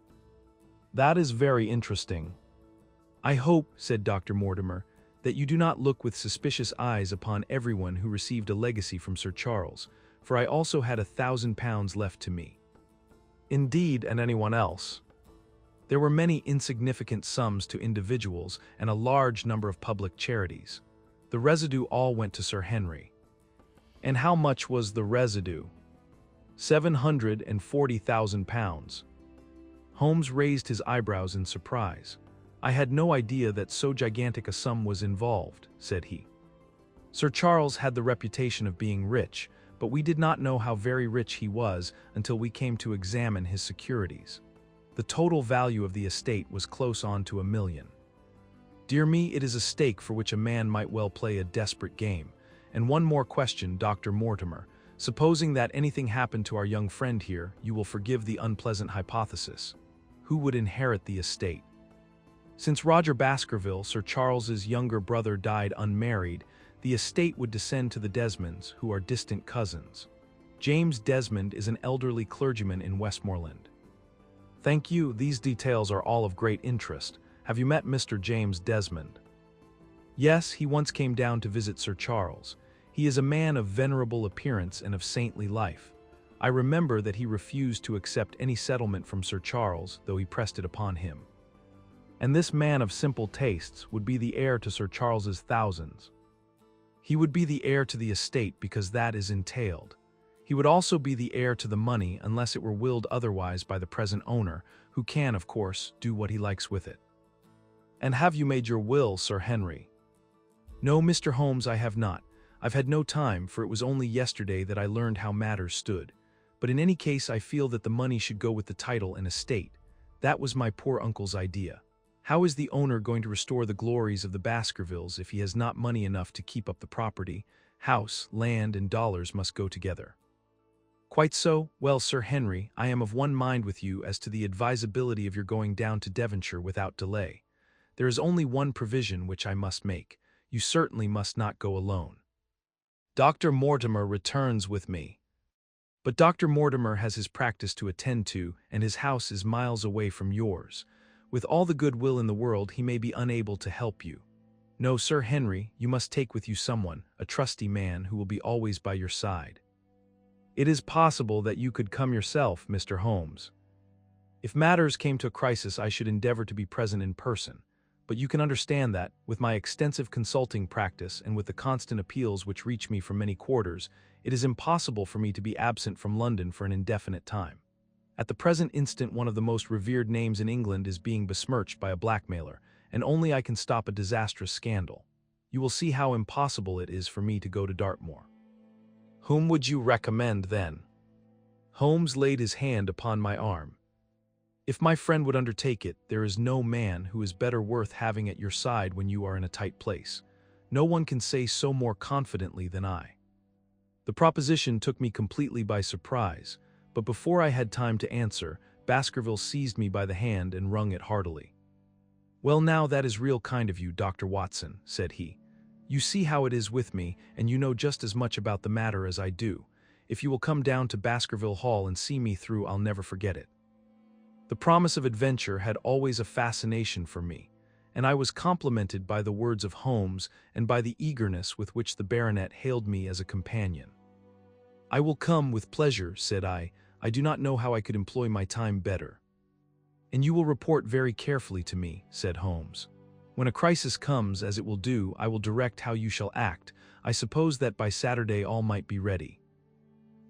Speaker 1: "That is very interesting." "I hope," said Dr. Mortimer, "that you do not look with suspicious eyes upon everyone who received a legacy from Sir Charles, for I also had £1,000 left to me." "Indeed, and anyone else?" "There were many insignificant sums to individuals and a large number of public charities. The residue all went to Sir Henry." "And how much was the residue?" £740,000. Holmes raised his eyebrows in surprise. "I had no idea that so gigantic a sum was involved," said he. "Sir Charles had the reputation of being rich, but we did not know how very rich he was until we came to examine his securities. The total value of the estate was close on to £1 million. Dear me, it is a stake for which a man might well play a desperate game. And one more question, Dr. Mortimer. Supposing that anything happened to our young friend here, you will forgive the unpleasant hypothesis. Who would inherit the estate? Since Roger Baskerville, Sir Charles's younger brother, died unmarried, the estate would descend to the Desmonds, who are distant cousins. James Desmond is an elderly clergyman in Westmoreland." "Thank you, these details are all of great interest. Have you met Mr. James Desmond?" "Yes, he once came down to visit Sir Charles. He is a man of venerable appearance and of saintly life. I remember that he refused to accept any settlement from Sir Charles, though he pressed it upon him. And this man of simple tastes would be the heir to Sir Charles's thousands. He would be the heir to the estate because that is entailed. He would also be the heir to the money unless it were willed otherwise by the present owner, who can, of course, do what he likes with it." "And have you made your will, Sir Henry?" "No, Mr. Holmes, I have not. I've had no time, for it was only yesterday that I learned how matters stood. But in any case, I feel that the money should go with the title and estate. That was my poor uncle's idea. How is the owner going to restore the glories of the Baskervilles if he has not money enough to keep up the property? House, land, and dollars must go together." "Quite so. Well, Sir Henry, I am of one mind with you as to the advisability of your going down to Devonshire without delay. There is only one provision which I must make. You certainly must not go alone. Dr. Mortimer returns with me." "But Dr. Mortimer has his practice to attend to, and his house is miles away from yours. With all the good will in the world, he may be unable to help you. No, Sir Henry, you must take with you someone, a trusty man, who will be always by your side." "It is possible that you could come yourself, Mr. Holmes." "If matters came to a crisis, I should endeavor to be present in person. But you can understand that, with my extensive consulting practice and with the constant appeals which reach me from many quarters, it is impossible for me to be absent from London for an indefinite time. At the present instant, one of the most revered names in England is being besmirched by a blackmailer, and only I can stop a disastrous scandal. You will see how impossible it is for me to go to Dartmoor." "Whom would you recommend, then?" Holmes laid his hand upon my arm. "If my friend would undertake it, there is no man who is better worth having at your side when you are in a tight place. No one can say so more confidently than I." The proposition took me completely by surprise, but before I had time to answer, Baskerville seized me by the hand and wrung it heartily. "Well, now, that is real kind of you, Dr. Watson," said he. "You see how it is with me, and you know just as much about the matter as I do. If you will come down to Baskerville Hall and see me through, I'll never forget it." The promise of adventure had always a fascination for me, and I was complimented by the words of Holmes and by the eagerness with which the baronet hailed me as a companion. "I will come with pleasure," said I. "I do not know how I could employ my time better." "And you will report very carefully to me," said Holmes. "When a crisis comes, as it will do, I will direct how you shall act. I suppose that by Saturday all might be ready.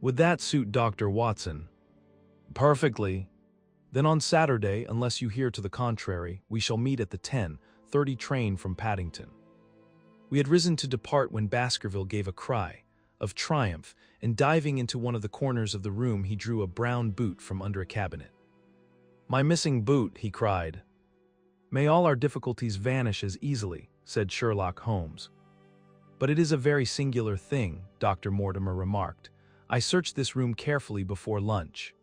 Speaker 1: Would that suit Dr. Watson? Perfectly. Then on Saturday, unless you hear to the contrary, we shall meet at the 10:30 train from Paddington. We had risen to depart when Baskerville gave a cry of triumph, and diving into one of the corners of the room he drew a brown boot from under a cabinet. "My missing boot," he cried. "May all our difficulties vanish as easily," said Sherlock Holmes. "But it is a very singular thing," Dr. Mortimer remarked. "I searched this room carefully before lunch."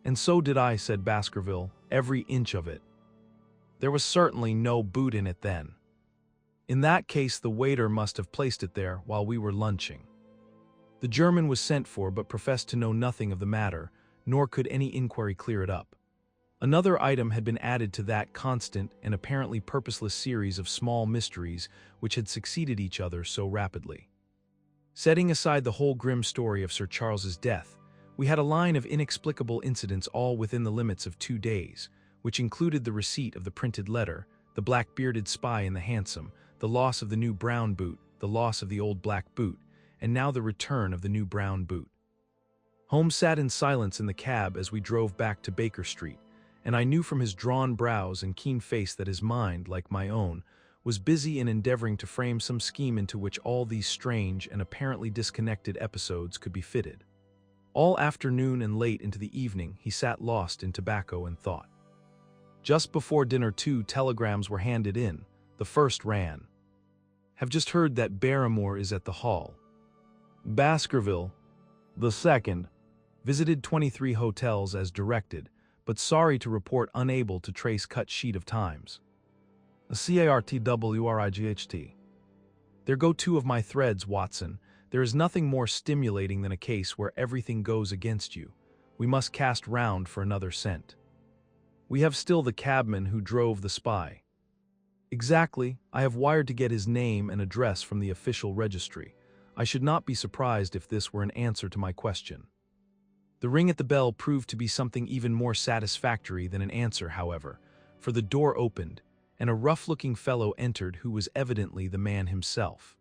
Speaker 1: "And so did I," said Baskerville, "every inch of it. There was certainly no boot in it then. In that case the waiter must have placed it there while we were lunching." The German was sent for but professed to know nothing of the matter, nor could any inquiry clear it up. Another item had been added to that constant and apparently purposeless series of small mysteries which had succeeded each other so rapidly. Setting aside the whole grim story of Sir Charles's death, we had a line of inexplicable incidents all within the limits of 2 days, which included the receipt of the printed letter, the black-bearded spy in the hansom, the loss of the new brown boot, the loss of the old black boot, and now the return of the new brown boot. Holmes sat in silence in the cab as we drove back to Baker Street, and I knew from his drawn brows and keen face that his mind, like my own, was busy in endeavoring to frame some scheme into which all these strange and apparently disconnected episodes could be fitted. All afternoon and late into the evening he sat lost in tobacco and thought. Just before dinner 2 telegrams were handed in. The first ran: "Have just heard that Barrymore is at the Hall." Baskerville. The second: "Visited 23 hotels as directed, but sorry to report unable to trace cut sheet of times." CARTWRIGHT. There go 2 of my threads, Watson. There is nothing more stimulating than a case where everything goes against you. We must cast round for another scent. We have still the cabman who drove the spy. Exactly. I have wired to get his name and address from the official registry. I should not be surprised if this were an answer to my question. The ring at the bell proved to be something even more satisfactory than an answer, however, for the door opened, and a rough-looking fellow entered who was evidently the man himself.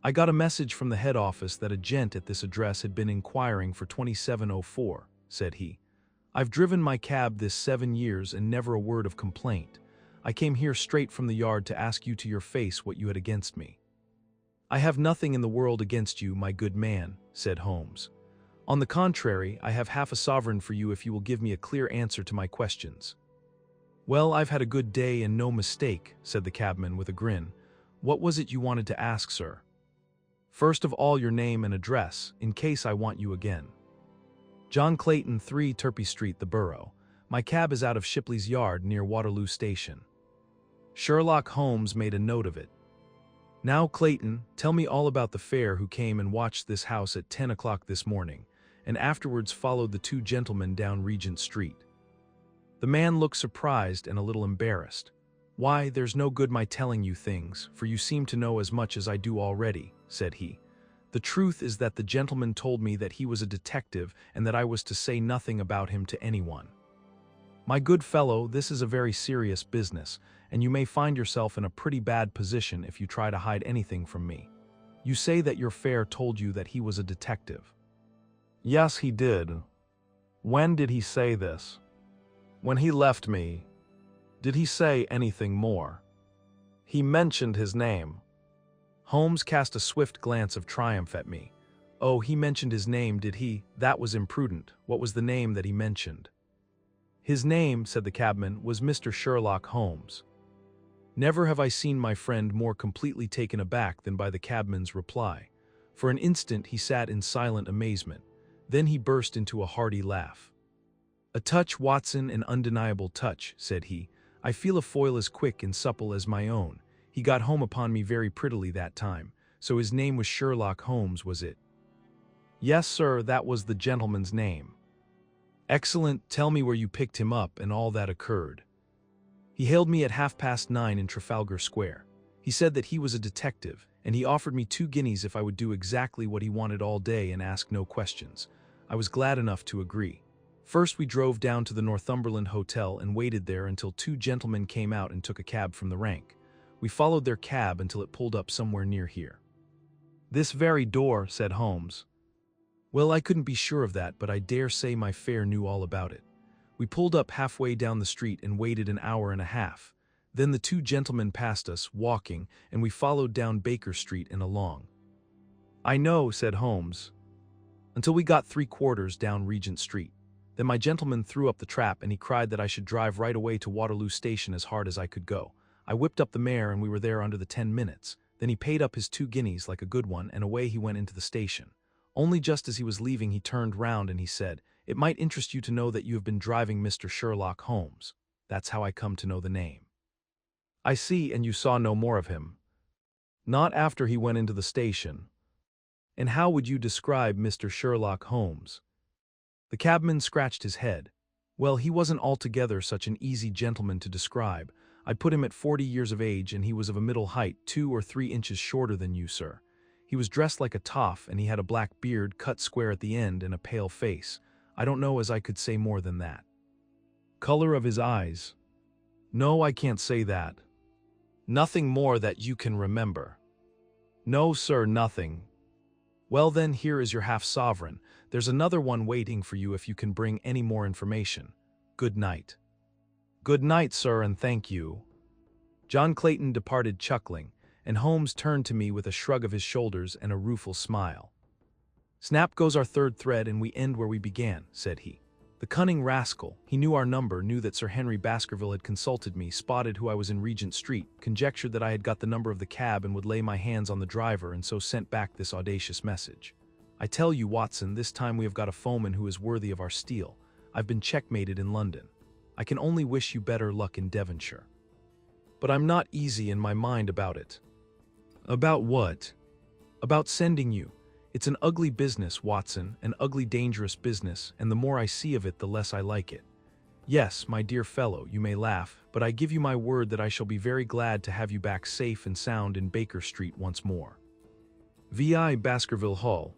Speaker 1: "I got a message from the head office that a gent at this address had been inquiring for 2704, said he. "I've driven my cab this 7 years and never a word of complaint. I came here straight from the yard to ask you to your face what you had against me." "I have nothing in the world against you, my good man," said Holmes. "On the contrary, I have half a sovereign for you if you will give me a clear answer to my questions." "Well, I've had a good day and no mistake," said the cabman with a grin. "What was it you wanted to ask, sir?" "First of all, your name and address, in case I want you again." "John Clayton, 3 Turpey Street, the Borough. My cab is out of Shipley's Yard near Waterloo Station." Sherlock Holmes made a note of it. "Now, Clayton, tell me all about the fare who came and watched this house at 10 o'clock this morning, and afterwards followed the 2 gentlemen down Regent Street." The man looked surprised and a little embarrassed. "Why, there's no good my telling you things, for you seem to know as much as I do already," said he. "The truth is that the gentleman told me that he was a detective and that I was to say nothing about him to anyone. My good fellow, this is a very serious business, and you may find yourself in a pretty bad position if you try to hide anything from me. You say that your fare told you that he was a detective." "Yes, he did." "When did he say this?" "When he left me." "Did he say anything more?" "He mentioned his name." Holmes cast a swift glance of triumph at me. "Oh, he mentioned his name, did he? That was imprudent. What was the name that he mentioned?" "His name," said the cabman, "was Mr. Sherlock Holmes." Never have I seen my friend more completely taken aback than by the cabman's reply. For an instant he sat in silent amazement. Then he burst into a hearty laugh. "A touch, Watson, an undeniable touch," said he. "I feel a foil as quick and supple as my own. He got home upon me very prettily that time. So his name was Sherlock Holmes, was it?" "Yes, sir, that was the gentleman's name." "Excellent. Tell me where you picked him up and all that occurred." "He hailed me at 9:30 in Trafalgar Square. He said that he was a detective, and he offered me 2 guineas if I would do exactly what he wanted all day and ask no questions. I was glad enough to agree. First we drove down to the Northumberland Hotel and waited there until 2 gentlemen came out and took a cab from the rank. We followed their cab until it pulled up somewhere near here. "This very door," said Holmes. "Well, I couldn't be sure of that, but I dare say my fare knew all about it. We pulled up halfway down the street and waited an hour and a half. Then the two gentlemen passed us, walking, and we followed down Baker Street and along." "I know," said Holmes, "until we got 3/4 down Regent Street. Then my gentleman threw up the trap and he cried that I should drive right away to Waterloo Station as hard as I could go. I whipped up the mare and we were there under the 10 minutes. Then he paid up his 2 guineas like a good one and away he went into the station. Only just as he was leaving he turned round and he said, 'It might interest you to know that you have been driving Mr. Sherlock Holmes.' That's how I come to know the name." "I see, and you saw no more of him." "Not after he went into the station." "And how would you describe Mr. Sherlock Holmes?" The cabman scratched his head. "Well, he wasn't altogether such an easy gentleman to describe. I'd put him at 40 years of age, and he was of a middle height, 2 or 3 inches shorter than you, sir. He was dressed like a toff, and he had a black beard cut square at the end and a pale face. I don't know as I could say more than that." "Color of his eyes?" "No, I can't say that." "Nothing more that you can remember?" "No, sir, nothing." "Well then, here is your half-sovereign. There's another one waiting for you if you can bring any more information. Good night." "Good night, sir, and thank you." John Clayton departed chuckling, and Holmes turned to me with a shrug of his shoulders and a rueful smile. "Snap goes our third thread and we end where we began," said he. "The cunning rascal, he knew our number, knew that Sir Henry Baskerville had consulted me, spotted who I was in Regent Street, conjectured that I had got the number of the cab and would lay my hands on the driver, and so sent back this audacious message. I tell you, Watson, this time we have got a foeman who is worthy of our steel. I've been checkmated in London. I can only wish you better luck in Devonshire. But I'm not easy in my mind about it." "About what?" "About sending you. It's an ugly business, Watson, an ugly dangerous business, and the more I see of it, the less I like it. Yes, my dear fellow, you may laugh, but I give you my word that I shall be very glad to have you back safe and sound in Baker Street once more." VI Baskerville Hall.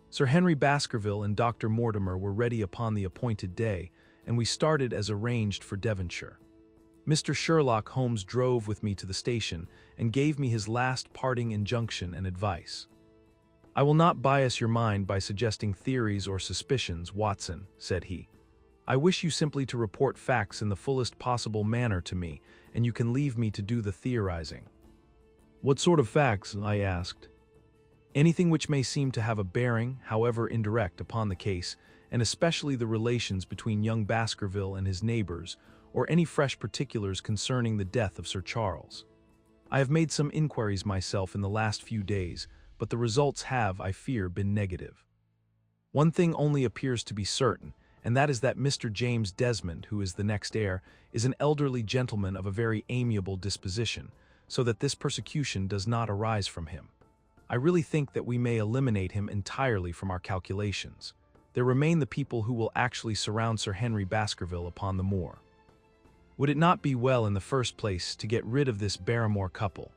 Speaker 1: Sir Henry Baskerville and Dr. Mortimer were ready upon the appointed day, and we started as arranged for Devonshire. Mr. Sherlock Holmes drove with me to the station and gave me his last parting injunction and advice. "I will not bias your mind by suggesting theories or suspicions, Watson," said he. "I wish you simply to report facts in the fullest possible manner to me, and you can leave me to do the theorizing." "What sort of facts?" I asked. "Anything which may seem to have a bearing, however indirect, upon the case, and especially the relations between young Baskerville and his neighbors, or any fresh particulars concerning the death of Sir Charles. I have made some inquiries myself in the last few days, but the results have, I fear, been negative. One thing only appears to be certain, and that is that Mr. James Desmond, who is the next heir, is an elderly gentleman of a very amiable disposition, so that this persecution does not arise from him. I really think that we may eliminate him entirely from our calculations. There remain the people who will actually surround Sir Henry Baskerville upon the moor. Would it not be well, in the first place, to get rid of this Barrymore couple?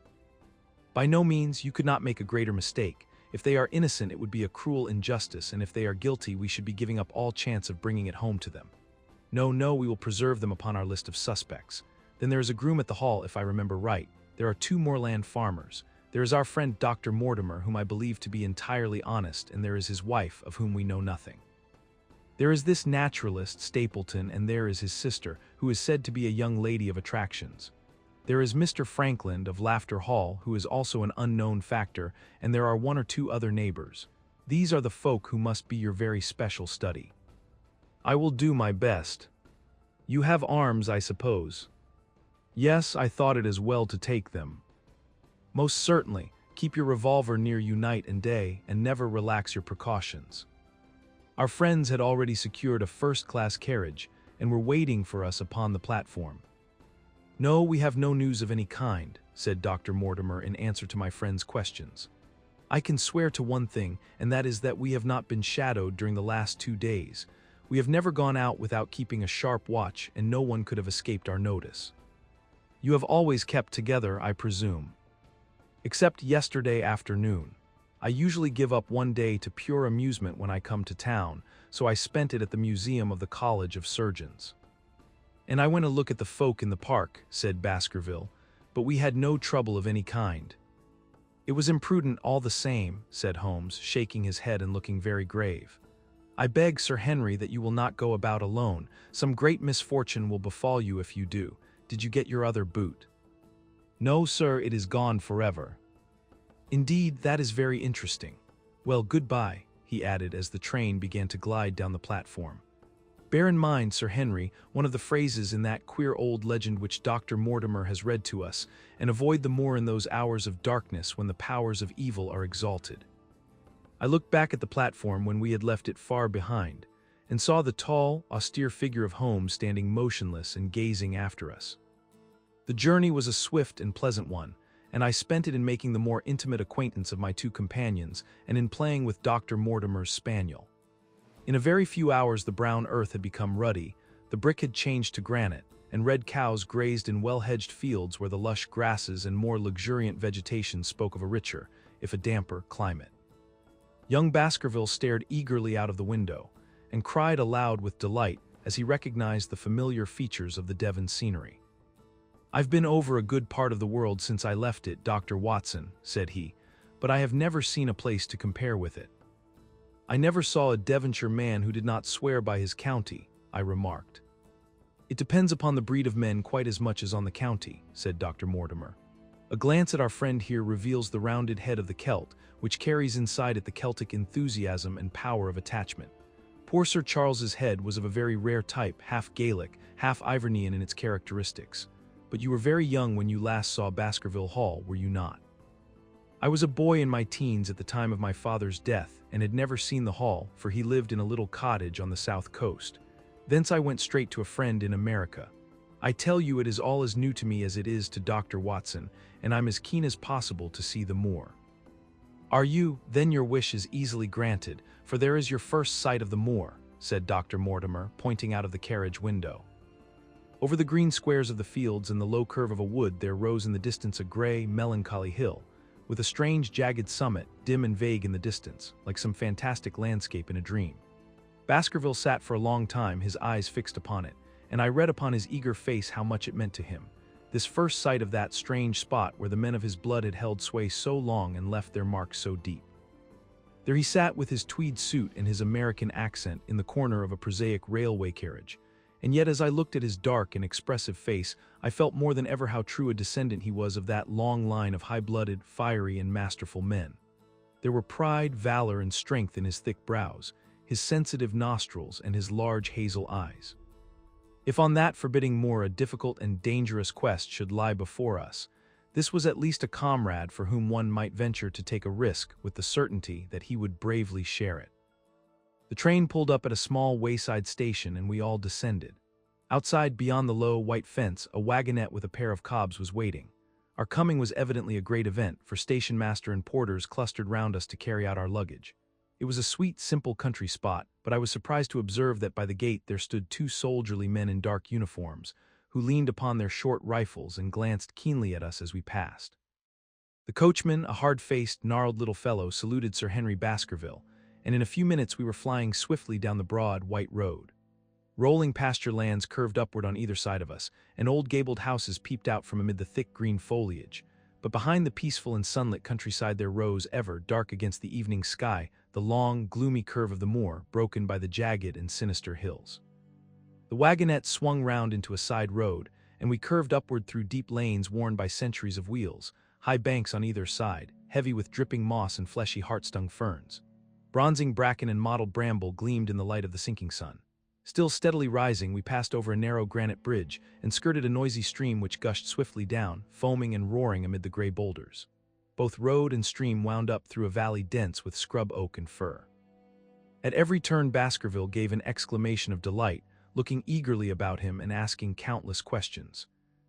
Speaker 1: By no means, you could not make a greater mistake. If they are innocent, it would be a cruel injustice, and if they are guilty, we should be giving up all chance of bringing it home to them. No, no, we will preserve them upon our list of suspects. Then there is a groom at the Hall, if I remember right. There are 2 moorland farmers. There is our friend Dr. Mortimer, whom I believe to be entirely honest, and there is his wife, of whom we know nothing. There is this naturalist, Stapleton, and there is his sister, who is said to be a young lady of attractions. There is Mr. Frankland of Laughter Hall, who is also an unknown factor, and there are 1 or 2 other neighbors. These are the folk who must be your very special study." "I will do my best." "You have arms, I suppose?" "Yes, I thought it as well to take them." "Most certainly. Keep your revolver near you night and day, and never relax your precautions." Our friends had already secured a first-class carriage, and were waiting for us upon the platform. "No, we have no news of any kind," said Dr. Mortimer in answer to my friend's questions. "I can swear to one thing, and that is that we have not been shadowed during the last 2 days. We have never gone out without keeping a sharp watch, and no one could have escaped our notice." "You have always kept together, I presume?" "Except yesterday afternoon. I usually give up one day to pure amusement when I come to town, so I spent it at the Museum of the College of Surgeons." "And I went to look at the folk in the park," said Baskerville, "but we had no trouble of any kind." "It was imprudent all the same," said Holmes, shaking his head and looking very grave. "I beg, Sir Henry, that you will not go about alone. Some great misfortune will befall you if you do. Did you get your other boot?" "No, sir, it is gone forever." "Indeed, that is very interesting. Well, goodbye," he added as the train began to glide down the platform. "Bear in mind, Sir Henry, one of the phrases in that queer old legend which Dr. Mortimer has read to us, and avoid the moor in those hours of darkness when the powers of evil are exalted." I looked back at the platform when we had left it far behind, and saw the tall, austere figure of Holmes standing motionless and gazing after us. The journey was a swift and pleasant one, and I spent it in making the more intimate acquaintance of my two companions and in playing with Dr. Mortimer's spaniel. In a very few hours the brown earth had become ruddy, the brick had changed to granite, and red cows grazed in well-hedged fields where the lush grasses and more luxuriant vegetation spoke of a richer, if a damper, climate. Young Baskervilles stared eagerly out of the window, and cried aloud with delight as he recognized the familiar features of the Devon scenery. "I've been over a good part of the world since I left it, Dr. Watson," said he, "but I have never seen a place to compare with it." "I never saw a Devonshire man who did not swear by his county," I remarked. "It depends upon the breed of men quite as much as on the county," said Dr. Mortimer. "A glance at our friend here reveals the rounded head of the Celt, which carries inside it the Celtic enthusiasm and power of attachment. Poor Sir Charles's head was of a very rare type, half Gaelic, half Ivernian in its characteristics. But you were very young when you last saw Baskerville Hall, were you not?" "I was a boy in my teens at the time of my father's death, and had never seen the hall, for he lived in a little cottage on the south coast. Thence I went straight to a friend in America. I tell you it is all as new to me as it is to Dr. Watson, and I'm as keen as possible to see the moor." "Are you? Then your wish is easily granted, for there is your first sight of the moor," said Dr. Mortimer, pointing out of the carriage window. Over the green squares of the fields and the low curve of a wood there rose in the distance a gray, melancholy hill, with a strange jagged summit, dim and vague in the distance, like some fantastic landscape in a dream. Baskerville sat for a long time, his eyes fixed upon it, and I read upon his eager face how much it meant to him, this first sight of that strange spot where the men of his blood had held sway so long and left their marks so deep. There he sat with his tweed suit and his American accent in the corner of a prosaic railway carriage, and yet as I looked at his dark and expressive face, I felt more than ever how true a descendant he was of that long line of high-blooded, fiery, and masterful men. There were pride, valor, and strength in his thick brows, his sensitive nostrils, and his large hazel eyes. If on that forbidding moor a difficult and dangerous quest should lie before us, this was at least a comrade for whom one might venture to take a risk with the certainty that he would bravely share it. The train pulled up at a small wayside station and we all descended. Outside, beyond the low, white fence, a wagonette with a pair of cobs was waiting. Our coming was evidently a great event, for station master and porters clustered round us to carry out our luggage. It was a sweet, simple country spot, but I was surprised to observe that by the gate there stood two soldierly men in dark uniforms, who leaned upon their short rifles and glanced keenly at us as we passed. The coachman, a hard-faced, gnarled little fellow, saluted Sir Henry Baskerville, and in a few minutes we were flying swiftly down the broad, white road. Rolling pasture lands curved upward on either side of us, and old gabled houses peeped out from amid the thick green foliage, but behind the peaceful and sunlit countryside there rose, ever dark against the evening sky, the long, gloomy curve of the moor, broken by the jagged and sinister hills. The wagonette swung round into a side road, and we curved upward through deep lanes worn by centuries of wheels, high banks on either side, heavy with dripping moss and fleshy heart-stung ferns. Bronzing bracken and mottled bramble gleamed in the light of the sinking sun. Still steadily rising, we passed over a narrow granite bridge and skirted a noisy stream which gushed swiftly down, foaming and roaring amid the gray boulders. Both road and stream wound up through a valley dense with scrub oak and fir. At every turn Baskerville gave an exclamation of delight, looking eagerly about him and asking countless questions.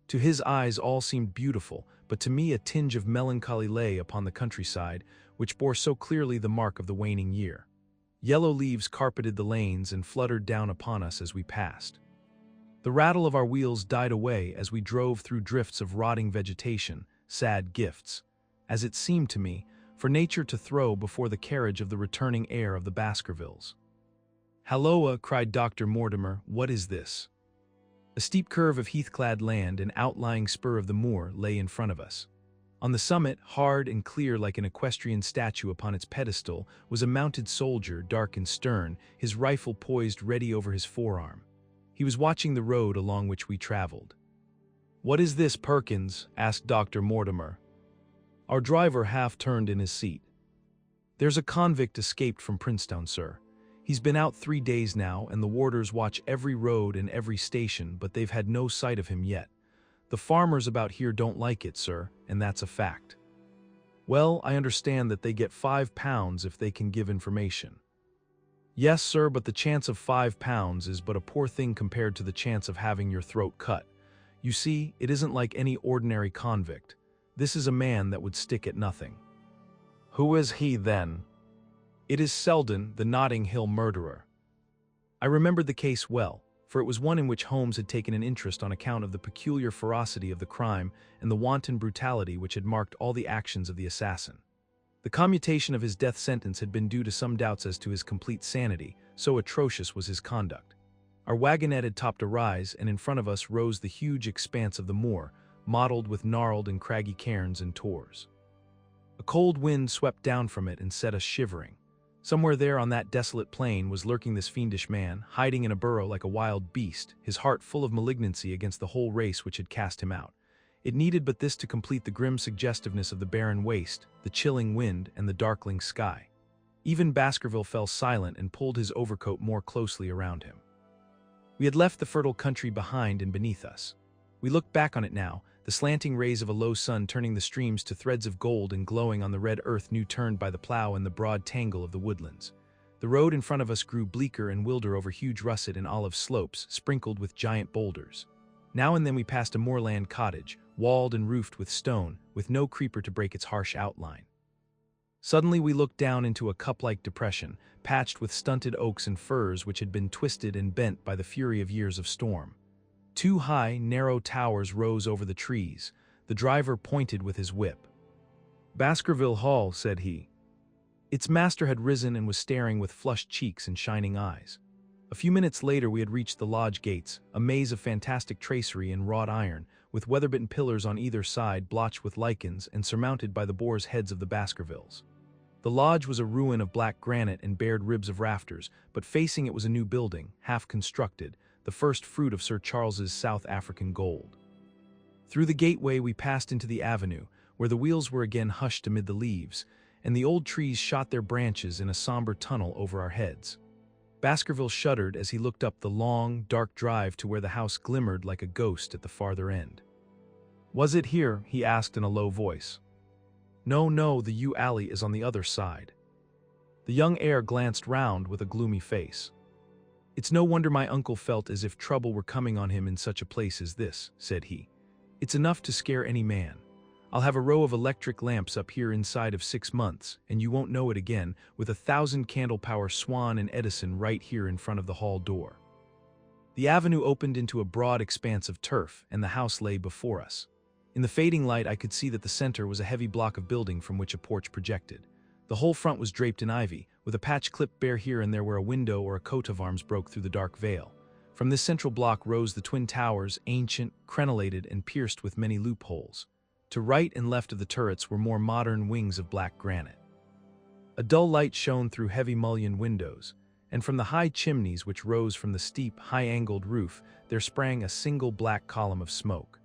Speaker 1: To his eyes all seemed beautiful, but to me a tinge of melancholy lay upon the countryside, which bore so clearly the mark of the waning year. Yellow leaves carpeted the lanes and fluttered down upon us as we passed. The rattle of our wheels died away as we drove through drifts of rotting vegetation, sad gifts, as it seemed to me, for nature to throw before the carriage of the returning heir of the Baskervilles. "Halloa!" cried Dr. Mortimer, "what is this?" A steep curve of heath-clad land and outlying spur of the moor lay in front of us. On the summit, hard and clear like an equestrian statue upon its pedestal, was a mounted soldier, dark and stern, his rifle poised ready over his forearm. He was watching the road along which we traveled. "What is this, Perkins?" asked Dr. Mortimer. Our driver half turned in his seat. "There's a convict escaped from Princetown, sir. He's been out 3 days now, and the warders watch every road and every station, but they've had no sight of him yet. The farmers about here don't like it, sir, and that's a fact." "Well, I understand that they get £5 if they can give information." "Yes, sir, but the chance of £5 is but a poor thing compared to the chance of having your throat cut. You see, it isn't like any ordinary convict. This is a man that would stick at nothing." "Who is he, then?" "It is Selden, the Notting Hill murderer." I remembered the case well, for it was one in which Holmes had taken an interest on account of the peculiar ferocity of the crime and the wanton brutality which had marked all the actions of the assassin. The commutation of his death sentence had been due to some doubts as to his complete sanity, so atrocious was his conduct. Our wagonette had topped a rise, and in front of us rose the huge expanse of the moor, mottled with gnarled and craggy cairns and tors. A cold wind swept down from it and set us shivering. Somewhere there on that desolate plain was lurking this fiendish man, hiding in a burrow like a wild beast, his heart full of malignancy against the whole race which had cast him out. It needed but this to complete the grim suggestiveness of the barren waste, the chilling wind, and the darkling sky. Even Baskerville fell silent and pulled his overcoat more closely around him. We had left the fertile country behind and beneath us. We looked back on it now, the slanting rays of a low sun turning the streams to threads of gold and glowing on the red earth new turned by the plow and the broad tangle of the woodlands. The road in front of us grew bleaker and wilder over huge russet and olive slopes, sprinkled with giant boulders. Now and then we passed a moorland cottage, walled and roofed with stone, with no creeper to break its harsh outline. Suddenly we looked down into a cup-like depression, patched with stunted oaks and firs which had been twisted and bent by the fury of years of storm. 2 high, narrow towers rose over the trees. The driver pointed with his whip. "Baskerville Hall," said he. Its master had risen and was staring with flushed cheeks and shining eyes. A few minutes later we had reached the lodge gates, a maze of fantastic tracery in wrought iron, with weather-bitten pillars on either side blotched with lichens and surmounted by the boars' heads of the Baskervilles. The lodge was a ruin of black granite and bared ribs of rafters, but facing it was a new building, half-constructed, the first fruit of Sir Charles's South African gold. Through the gateway we passed into the avenue, where the wheels were again hushed amid the leaves, and the old trees shot their branches in a somber tunnel over our heads. Baskerville shuddered as he looked up the long, dark drive to where the house glimmered like a ghost at the farther end. "Was it here?" he asked in a low voice. No, the yew alley is on the other side." The young heir glanced round with a gloomy face. "It's no wonder my uncle felt as if trouble were coming on him in such a place as this," said he. "It's enough to scare any man. I'll have a row of electric lamps up here inside of 6 months, and you won't know it again, with 1,000 candle-power Swan and Edison right here in front of the hall door." The avenue opened into a broad expanse of turf, and the house lay before us. In the fading light I could see that the center was a heavy block of building from which a porch projected. The whole front was draped in ivy, with a patch clipped bare here and there where a window or a coat of arms broke through the dark veil. From this central block rose the twin towers, ancient, crenellated, and pierced with many loopholes. To right and left of the turrets were more modern wings of black granite. A dull light shone through heavy mullioned windows, and from the high chimneys which rose from the steep, high-angled roof there sprang a single black column of smoke.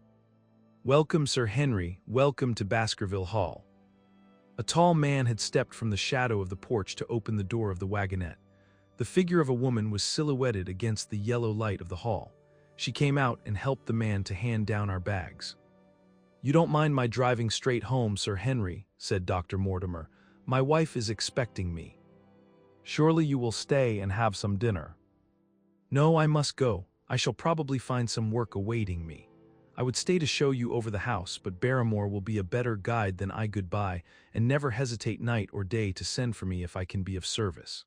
Speaker 1: "Welcome, Sir Henry, welcome to Baskerville Hall." A tall man had stepped from the shadow of the porch to open the door of the wagonette. The figure of a woman was silhouetted against the yellow light of the hall. She came out and helped the man to hand down our bags. "You don't mind my driving straight home, Sir Henry," said Dr. Mortimer. "My wife is expecting me." "Surely you will stay and have some dinner." "No, I must go. I shall probably find some work awaiting me. I would stay to show you over the house, but Barrymore will be a better guide than I goodbye, and never hesitate night or day to send for me if I can be of service."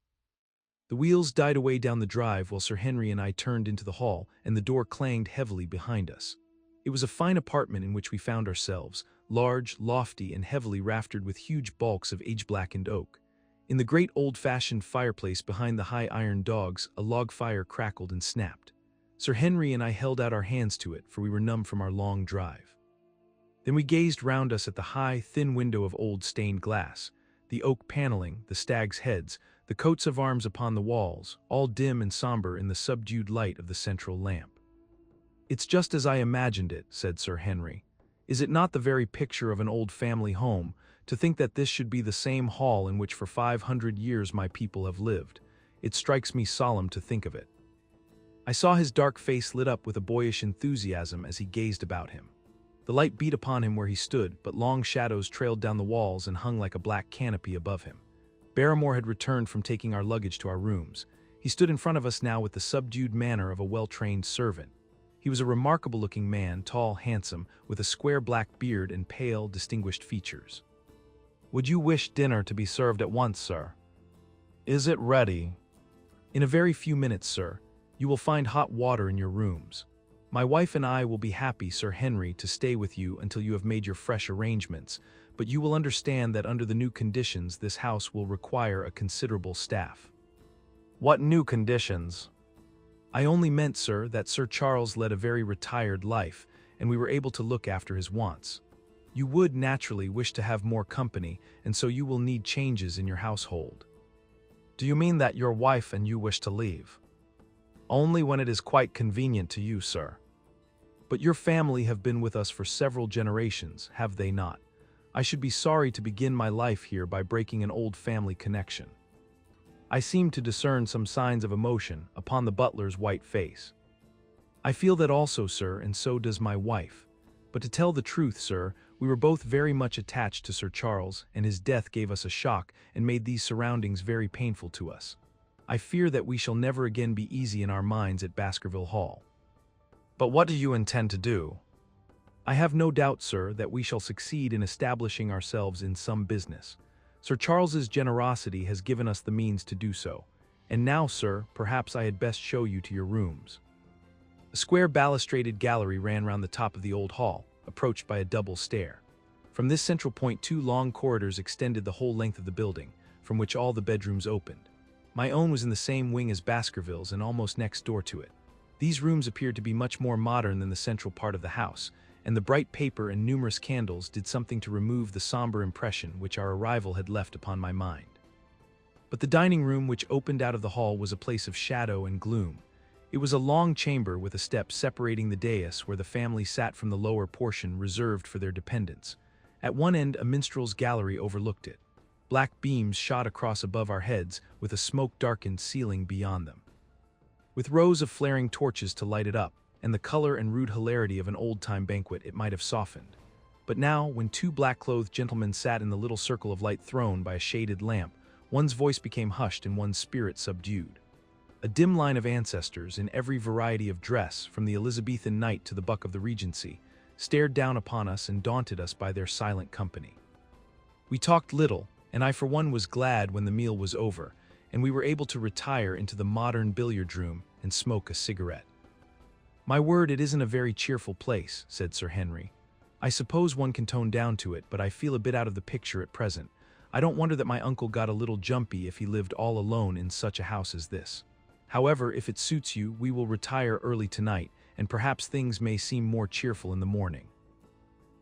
Speaker 1: The wheels died away down the drive while Sir Henry and I turned into the hall, and the door clanged heavily behind us. It was a fine apartment in which we found ourselves, large, lofty, and heavily raftered with huge bulks of age-blackened oak. In the great old-fashioned fireplace behind the high iron dogs, a log fire crackled and snapped. Sir Henry and I held out our hands to it, for we were numb from our long drive. Then we gazed round us at the high, thin window of old stained glass, the oak paneling, the stags' heads, the coats of arms upon the walls, all dim and somber in the subdued light of the central lamp. "It's just as I imagined it," said Sir Henry. "Is it not the very picture of an old family home, to think that this should be the same hall in which for 500 years my people have lived? It strikes me solemn to think of it." I saw his dark face lit up with a boyish enthusiasm as he gazed about him. The light beat upon him where he stood, but long shadows trailed down the walls and hung like a black canopy above him. Barrymore had returned from taking our luggage to our rooms. He stood in front of us now with the subdued manner of a well-trained servant. He was a remarkable-looking man, tall, handsome, with a square black beard and pale, distinguished features. "Would you wish dinner to be served at once, sir?" "Is it ready?" "In a very few minutes, sir. You will find hot water in your rooms. My wife and I will be happy, Sir Henry, to stay with you until you have made your fresh arrangements, but you will understand that under the new conditions this house will require a considerable staff." "What new conditions?" "I only meant, sir, that Sir Charles led a very retired life, and we were able to look after his wants. You would, naturally, wish to have more company, and so you will need changes in your household." "Do you mean that your wife and you wish to leave?" "Only when it is quite convenient to you, sir." "But your family have been with us for several generations, have they not? I should be sorry to begin my life here by breaking an old family connection." I seemed to discern some signs of emotion upon the butler's white face. "I feel that also, sir, and so does my wife. But to tell the truth, sir, we were both very much attached to Sir Charles, and his death gave us a shock and made these surroundings very painful to us. I fear that we shall never again be easy in our minds at Baskerville Hall." "But what do you intend to do?" "I have no doubt, sir, that we shall succeed in establishing ourselves in some business. Sir Charles's generosity has given us the means to do so. And now, sir, perhaps I had best show you to your rooms." A square balustraded gallery ran round the top of the old hall, approached by a double stair. From this central point 2 long corridors extended the whole length of the building, from which all the bedrooms opened. My own was in the same wing as Baskerville's and almost next door to it. These rooms appeared to be much more modern than the central part of the house, and the bright paper and numerous candles did something to remove the somber impression which our arrival had left upon my mind. But the dining room which opened out of the hall was a place of shadow and gloom. It was a long chamber with a step separating the dais where the family sat from the lower portion reserved for their dependents. At one end a minstrel's gallery overlooked it. Black beams shot across above our heads, with a smoke-darkened ceiling beyond them. With rows of flaring torches to light it up, and the color and rude hilarity of an old-time banquet, it might have softened. But now, when 2 black-clothed gentlemen sat in the little circle of light thrown by a shaded lamp, one's voice became hushed and one's spirit subdued. A dim line of ancestors, in every variety of dress, from the Elizabethan knight to the buck of the Regency, stared down upon us and daunted us by their silent company. We talked little, and I for one was glad when the meal was over, and we were able to retire into the modern billiard room and smoke a cigarette. "My word, it isn't a very cheerful place," said Sir Henry. "I suppose one can tone down to it, but I feel a bit out of the picture at present. I don't wonder that my uncle got a little jumpy if he lived all alone in such a house as this. However, if it suits you, we will retire early tonight, and perhaps things may seem more cheerful in the morning."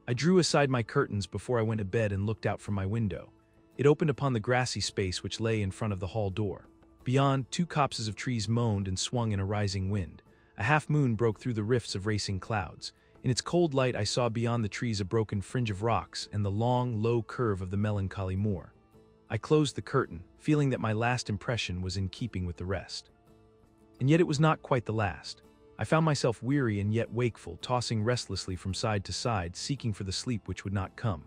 Speaker 1: I drew aside my curtains before I went to bed and looked out from my window. It opened upon the grassy space which lay in front of the hall door. Beyond, 2 copses of trees moaned and swung in a rising wind. A half-moon broke through the rifts of racing clouds. In its cold light I saw beyond the trees a broken fringe of rocks and the long, low curve of the melancholy moor. I closed the curtain, feeling that my last impression was in keeping with the rest. And yet it was not quite the last. I found myself weary and yet wakeful, tossing restlessly from side to side, seeking for the sleep which would not come.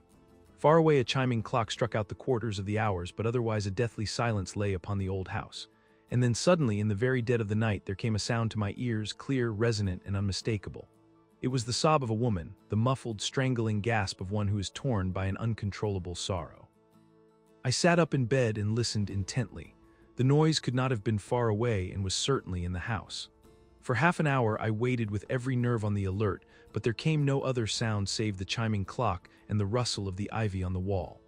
Speaker 1: Far away a chiming clock struck out the quarters of the hours, but otherwise a deathly silence lay upon the old house. And then suddenly, in the very dead of the night, there came a sound to my ears, clear, resonant, and unmistakable. It was the sob of a woman, the muffled, strangling gasp of one who is torn by an uncontrollable sorrow. I sat up in bed and listened intently. The noise could not have been far away and was certainly in the house. For half an hour I waited with every nerve on the alert, but there came no other sound save the chiming clock and the rustle of the ivy on the wall.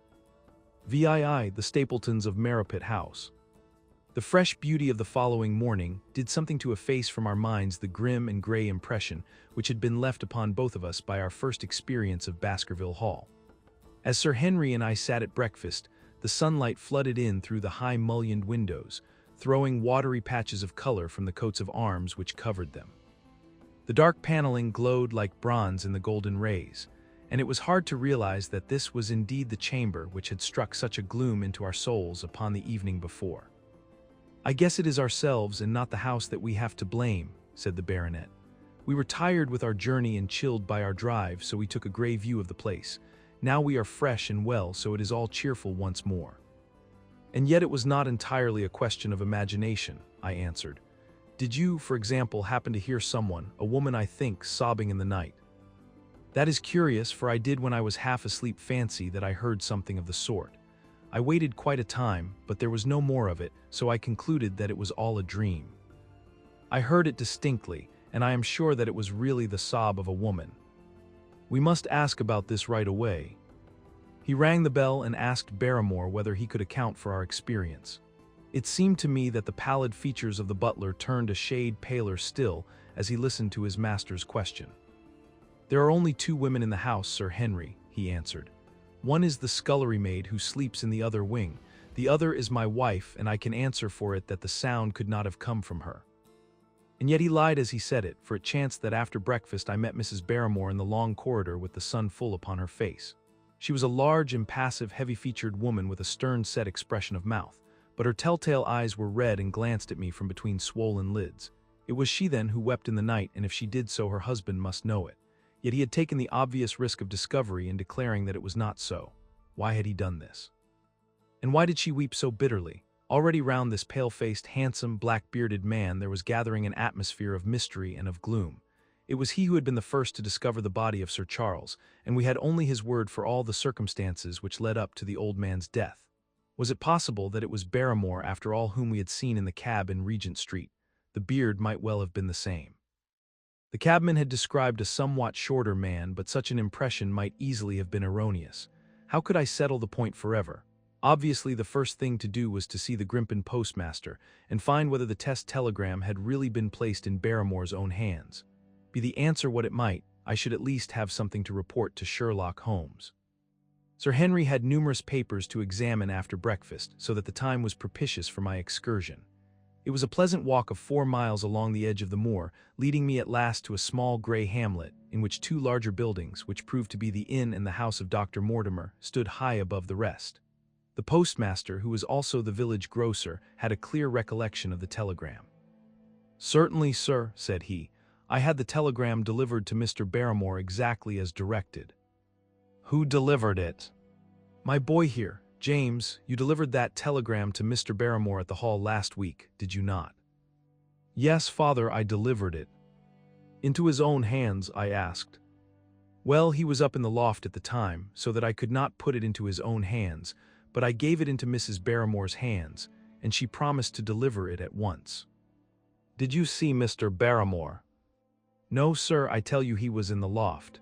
Speaker 1: VII, the Stapletons of Merripit House. The fresh beauty of the following morning did something to efface from our minds the grim and gray impression which had been left upon both of us by our first experience of Baskerville Hall. As Sir Henry and I sat at breakfast, the sunlight flooded in through the high mullioned windows, throwing watery patches of color from the coats of arms which covered them. The dark paneling glowed like bronze in the golden rays, and it was hard to realize that this was indeed the chamber which had struck such a gloom into our souls upon the evening before. "I guess it is ourselves and not the house that we have to blame," said the baronet. "We were tired with our journey and chilled by our drive, so we took a gray view of the place. Now we are fresh and well, so it is all cheerful once more." "And yet it was not entirely a question of imagination," I answered. "Did you, for example, happen to hear someone, a woman I think, sobbing in the night?" "That is curious, for I did when I was half asleep fancy that I heard something of the sort. I waited quite a time, but there was no more of it, so I concluded that it was all a dream. I heard it distinctly, and I am sure that it was really the sob of a woman. We must ask about this right away." He rang the bell and asked Barrymore whether he could account for our experience. It seemed to me that the pallid features of the butler turned a shade paler still as he listened to his master's question. "There are only 2 women in the house, Sir Henry," he answered. "One is the scullery maid who sleeps in the other wing. The other is my wife, and I can answer for it that the sound could not have come from her." And yet he lied as he said it, for it chanced that after breakfast I met Mrs. Barrymore in the long corridor with the sun full upon her face. She was a large, impassive, heavy-featured woman with a stern set expression of mouth, but her telltale eyes were red and glanced at me from between swollen lids. It was she then who wept in the night, and if she did so her husband must know it. Yet he had taken the obvious risk of discovery in declaring that it was not so. Why had he done this? And why did she weep so bitterly? Already round this pale-faced, handsome, black-bearded man there was gathering an atmosphere of mystery and of gloom. It was he who had been the first to discover the body of Sir Charles, and we had only his word for all the circumstances which led up to the old man's death. Was it possible that it was Barrymore after all whom we had seen in the cab in Regent Street? The beard might well have been the same. The cabman had described a somewhat shorter man, but such an impression might easily have been erroneous. How could I settle the point forever? Obviously, the first thing to do was to see the Grimpen postmaster and find whether the test telegram had really been placed in Barrymore's own hands. Be the answer what it might, I should at least have something to report to Sherlock Holmes. Sir Henry had numerous papers to examine after breakfast, so that the time was propitious for my excursion. It was a pleasant walk of 4 miles along the edge of the moor, leading me at last to a small grey hamlet, in which 2 larger buildings, which proved to be the inn and the house of Dr. Mortimer, stood high above the rest. The postmaster, who was also the village grocer, had a clear recollection of the telegram. "Certainly, sir," said he. "I had the telegram delivered to Mr. Barrymore exactly as directed." "Who delivered it?" "My boy here. James, you delivered that telegram to Mr. Barrymore at the hall last week, did you not?" "Yes, father, I delivered it." "Into his own hands?" I asked. "Well, he was up in the loft at the time, so that I could not put it into his own hands, but I gave it into Mrs. Barrymore's hands, and she promised to deliver it at once." "Did you see Mr. Barrymore?" "No, sir, I tell you he was in the loft."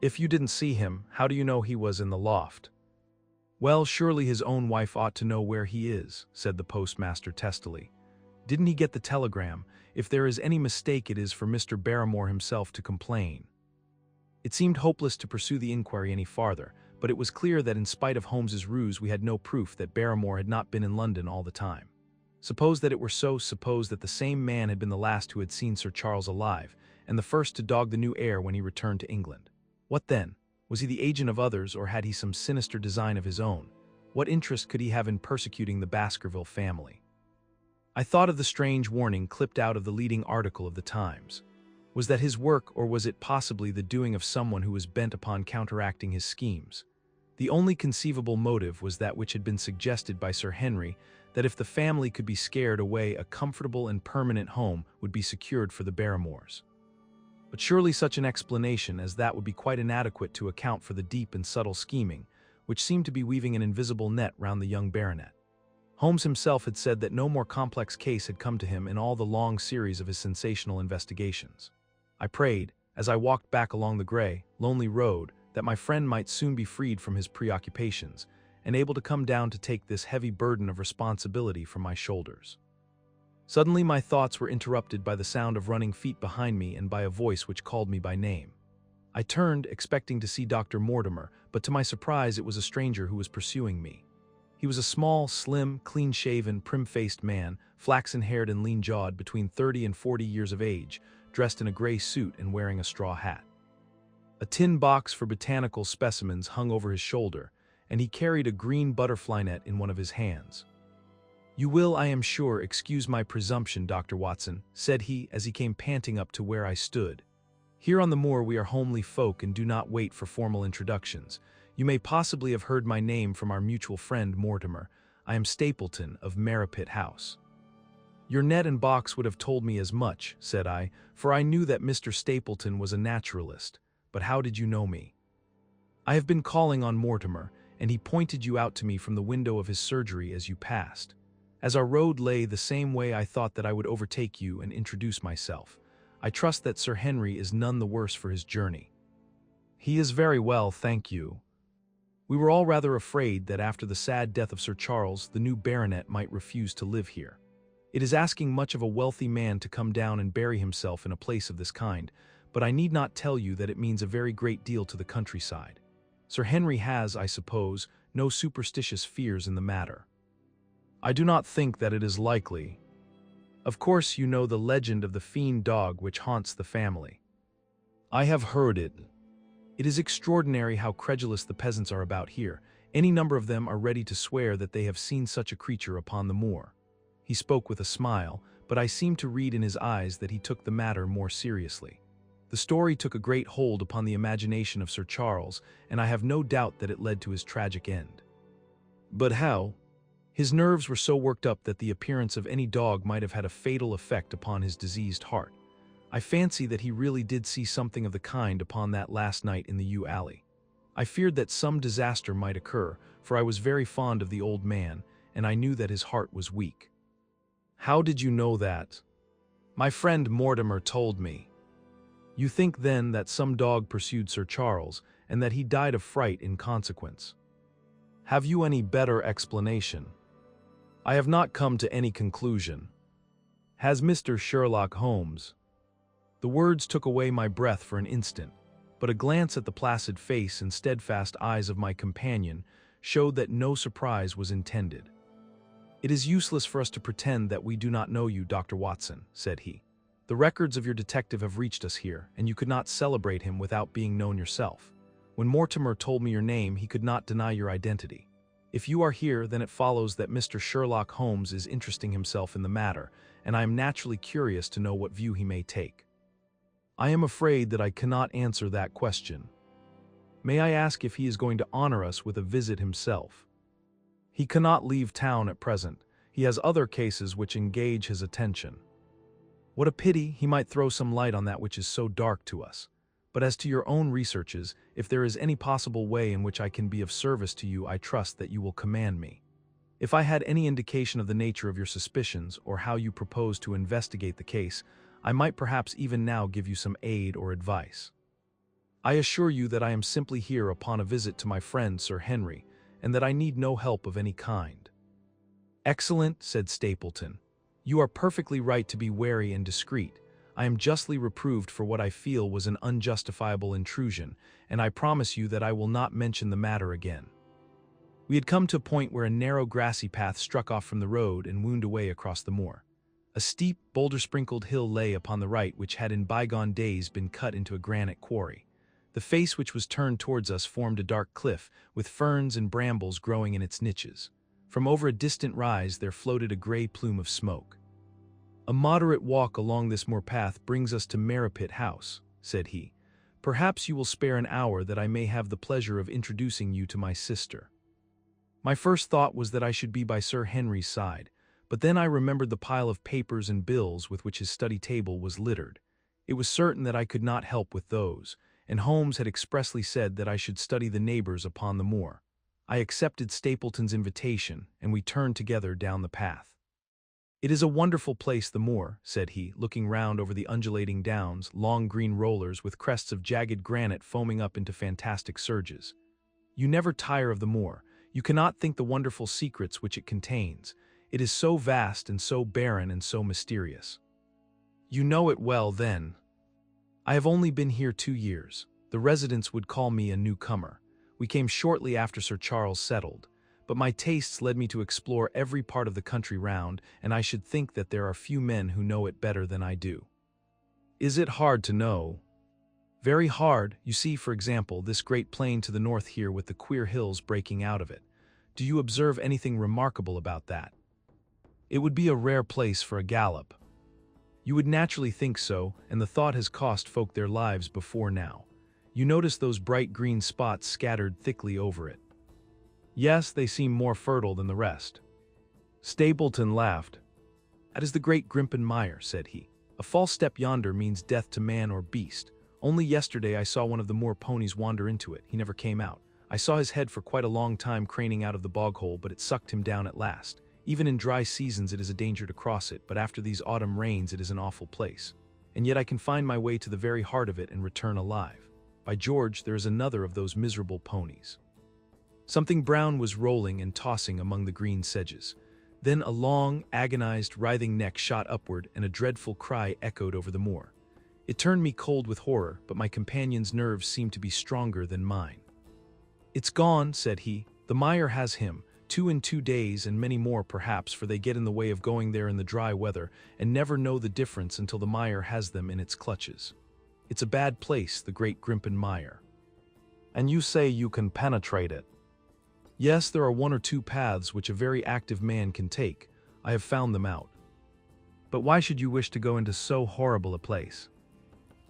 Speaker 1: "If you didn't see him, how do you know he was in the loft?" "Well, surely his own wife ought to know where he is," said the postmaster testily. "Didn't he get the telegram? If there is any mistake it is for Mr. Barrymore himself to complain." It seemed hopeless to pursue the inquiry any farther, but it was clear that in spite of Holmes's ruse we had no proof that Barrymore had not been in London all the time. Suppose that it were so, suppose that the same man had been the last who had seen Sir Charles alive, and the first to dog the new heir when he returned to England. What then? Was he the agent of others, or had he some sinister design of his own? What interest could he have in persecuting the Baskerville family? I thought of the strange warning clipped out of the leading article of the Times. Was that his work, or was it possibly the doing of someone who was bent upon counteracting his schemes? The only conceivable motive was that which had been suggested by Sir Henry, that if the family could be scared away, a comfortable and permanent home would be secured for the Barrymores. But surely such an explanation as that would be quite inadequate to account for the deep and subtle scheming, which seemed to be weaving an invisible net round the young baronet. Holmes himself had said that no more complex case had come to him in all the long series of his sensational investigations. I prayed, as I walked back along the grey, lonely road, that my friend might soon be freed from his preoccupations, and able to come down to take this heavy burden of responsibility from my shoulders. Suddenly my thoughts were interrupted by the sound of running feet behind me and by a voice which called me by name. I turned, expecting to see Dr. Mortimer, but to my surprise it was a stranger who was pursuing me. He was a small, slim, clean-shaven, prim-faced man, flaxen-haired and lean-jawed, between 30 and 40 years of age, dressed in a gray suit and wearing a straw hat. A tin box for botanical specimens hung over his shoulder, and he carried a green butterfly net in one of his hands. "You will, I am sure, excuse my presumption, Dr. Watson," said he as he came panting up to where I stood. "Here on the moor we are homely folk and do not wait for formal introductions. You may possibly have heard my name from our mutual friend Mortimer. I am Stapleton of Merripit House." "Your net and box would have told me as much," said I, for I knew that Mr. Stapleton was a naturalist. "But how did you know me?" "I have been calling on Mortimer, and he pointed you out to me from the window of his surgery as you passed. As our road lay the same way, I thought that I would overtake you and introduce myself. I trust that Sir Henry is none the worse for his journey." "He is very well, thank you." We were all rather afraid that after the sad death of Sir Charles, the new baronet might refuse to live here. It is asking much of a wealthy man to come down and bury himself in a place of this kind, but I need not tell you that it means a very great deal to the countryside. Sir Henry has, I suppose, no superstitious fears in the matter. "I do not think that it is likely. Of course you know the legend of the fiend dog which haunts the family." "I have heard it." "It is extraordinary how credulous the peasants are about here. Any number of them are ready to swear that they have seen such a creature upon the moor." He spoke with a smile, but I seemed to read in his eyes that he took the matter more seriously. The story took a great hold upon the imagination of Sir Charles, and I have no doubt that it led to his tragic end. "But how?" "His nerves were so worked up that the appearance of any dog might have had a fatal effect upon his diseased heart. I fancy that he really did see something of the kind upon that last night in the yew alley. I feared that some disaster might occur, for I was very fond of the old man, and I knew that his heart was weak." "How did you know that?" "My friend Mortimer told me." "You think then that some dog pursued Sir Charles, and that he died of fright in consequence? Have you any better explanation?" "I have not come to any conclusion." "Has Mr. Sherlock Holmes—" The words took away my breath for an instant, but a glance at the placid face and steadfast eyes of my companion showed that no surprise was intended. "It is useless for us to pretend that we do not know you, Dr. Watson," said he. "The records of your detective have reached us here, and you could not celebrate him without being known yourself. When Mortimer told me your name, he could not deny your identity. If you are here, then it follows that Mr. Sherlock Holmes is interesting himself in the matter, and I am naturally curious to know what view he may take." "I am afraid that I cannot answer that question." "May I ask if he is going to honor us with a visit himself?" "He cannot leave town at present. He has other cases which engage his attention." "What a pity! He might throw some light on that which is so dark to us. But as to your own researches, if there is any possible way in which I can be of service to you, I trust that you will command me. If I had any indication of the nature of your suspicions, or how you propose to investigate the case, I might perhaps even now give you some aid or advice. I assure you that I am simply here upon a visit to my friend Sir Henry, and that I need no help of any kind." "Excellent," said Stapleton. "You are perfectly right to be wary and discreet. I am justly reproved for what I feel was an unjustifiable intrusion, and I promise you that I will not mention the matter again." We had come to a point where a narrow grassy path struck off from the road and wound away across the moor. A steep, boulder-sprinkled hill lay upon the right which had in bygone days been cut into a granite quarry. The face which was turned towards us formed a dark cliff, with ferns and brambles growing in its niches. From over a distant rise there floated a gray plume of smoke. "A moderate walk along this moor path brings us to Merripit House," said he. "Perhaps you will spare an hour that I may have the pleasure of introducing you to my sister." My first thought was that I should be by Sir Henry's side, but then I remembered the pile of papers and bills with which his study table was littered. It was certain that I could not help with those, and Holmes had expressly said that I should study the neighbors upon the moor. I accepted Stapleton's invitation, and we turned together down the path. "It is a wonderful place, the moor," said he, looking round over the undulating downs, long green rollers with crests of jagged granite foaming up into fantastic surges. "You never tire of the moor. You cannot think the wonderful secrets which it contains. It is so vast and so barren and so mysterious. You know it well, then. I have only been here 2 years. The residents would call me a newcomer. We came shortly after Sir Charles settled, but my tastes led me to explore every part of the country round, and I should think that there are few men who know it better than I do. Is it hard to know? Very hard. You see, for example, this great plain to the north here with the queer hills breaking out of it. Do you observe anything remarkable about that? It would be a rare place for a gallop. You would naturally think so, and the thought has cost folk their lives before now. You notice those bright green spots scattered thickly over it. Yes, they seem more fertile than the rest. Stapleton laughed. That is the great Grimpen Mire, said he. A false step yonder means death to man or beast. Only yesterday I saw one of the moor ponies wander into it. He never came out. I saw his head for quite a long time craning out of the bog hole, but it sucked him down at last. Even in dry seasons it is a danger to cross it, but after these autumn rains it is an awful place. And yet I can find my way to the very heart of it and return alive. By George, there is another of those miserable ponies. Something brown was rolling and tossing among the green sedges. Then a long, agonized, writhing neck shot upward, and a dreadful cry echoed over the moor. It turned me cold with horror, but my companion's nerves seemed to be stronger than mine. It's gone, said he. The mire has him. 2 in 2 days, and many more perhaps, for they get in the way of going there in the dry weather, and never know the difference until the mire has them in its clutches. It's a bad place, the great Grimpen Mire. And you say you can penetrate it? Yes, there are 1 or 2 paths which a very active man can take. I have found them out. But why should you wish to go into so horrible a place?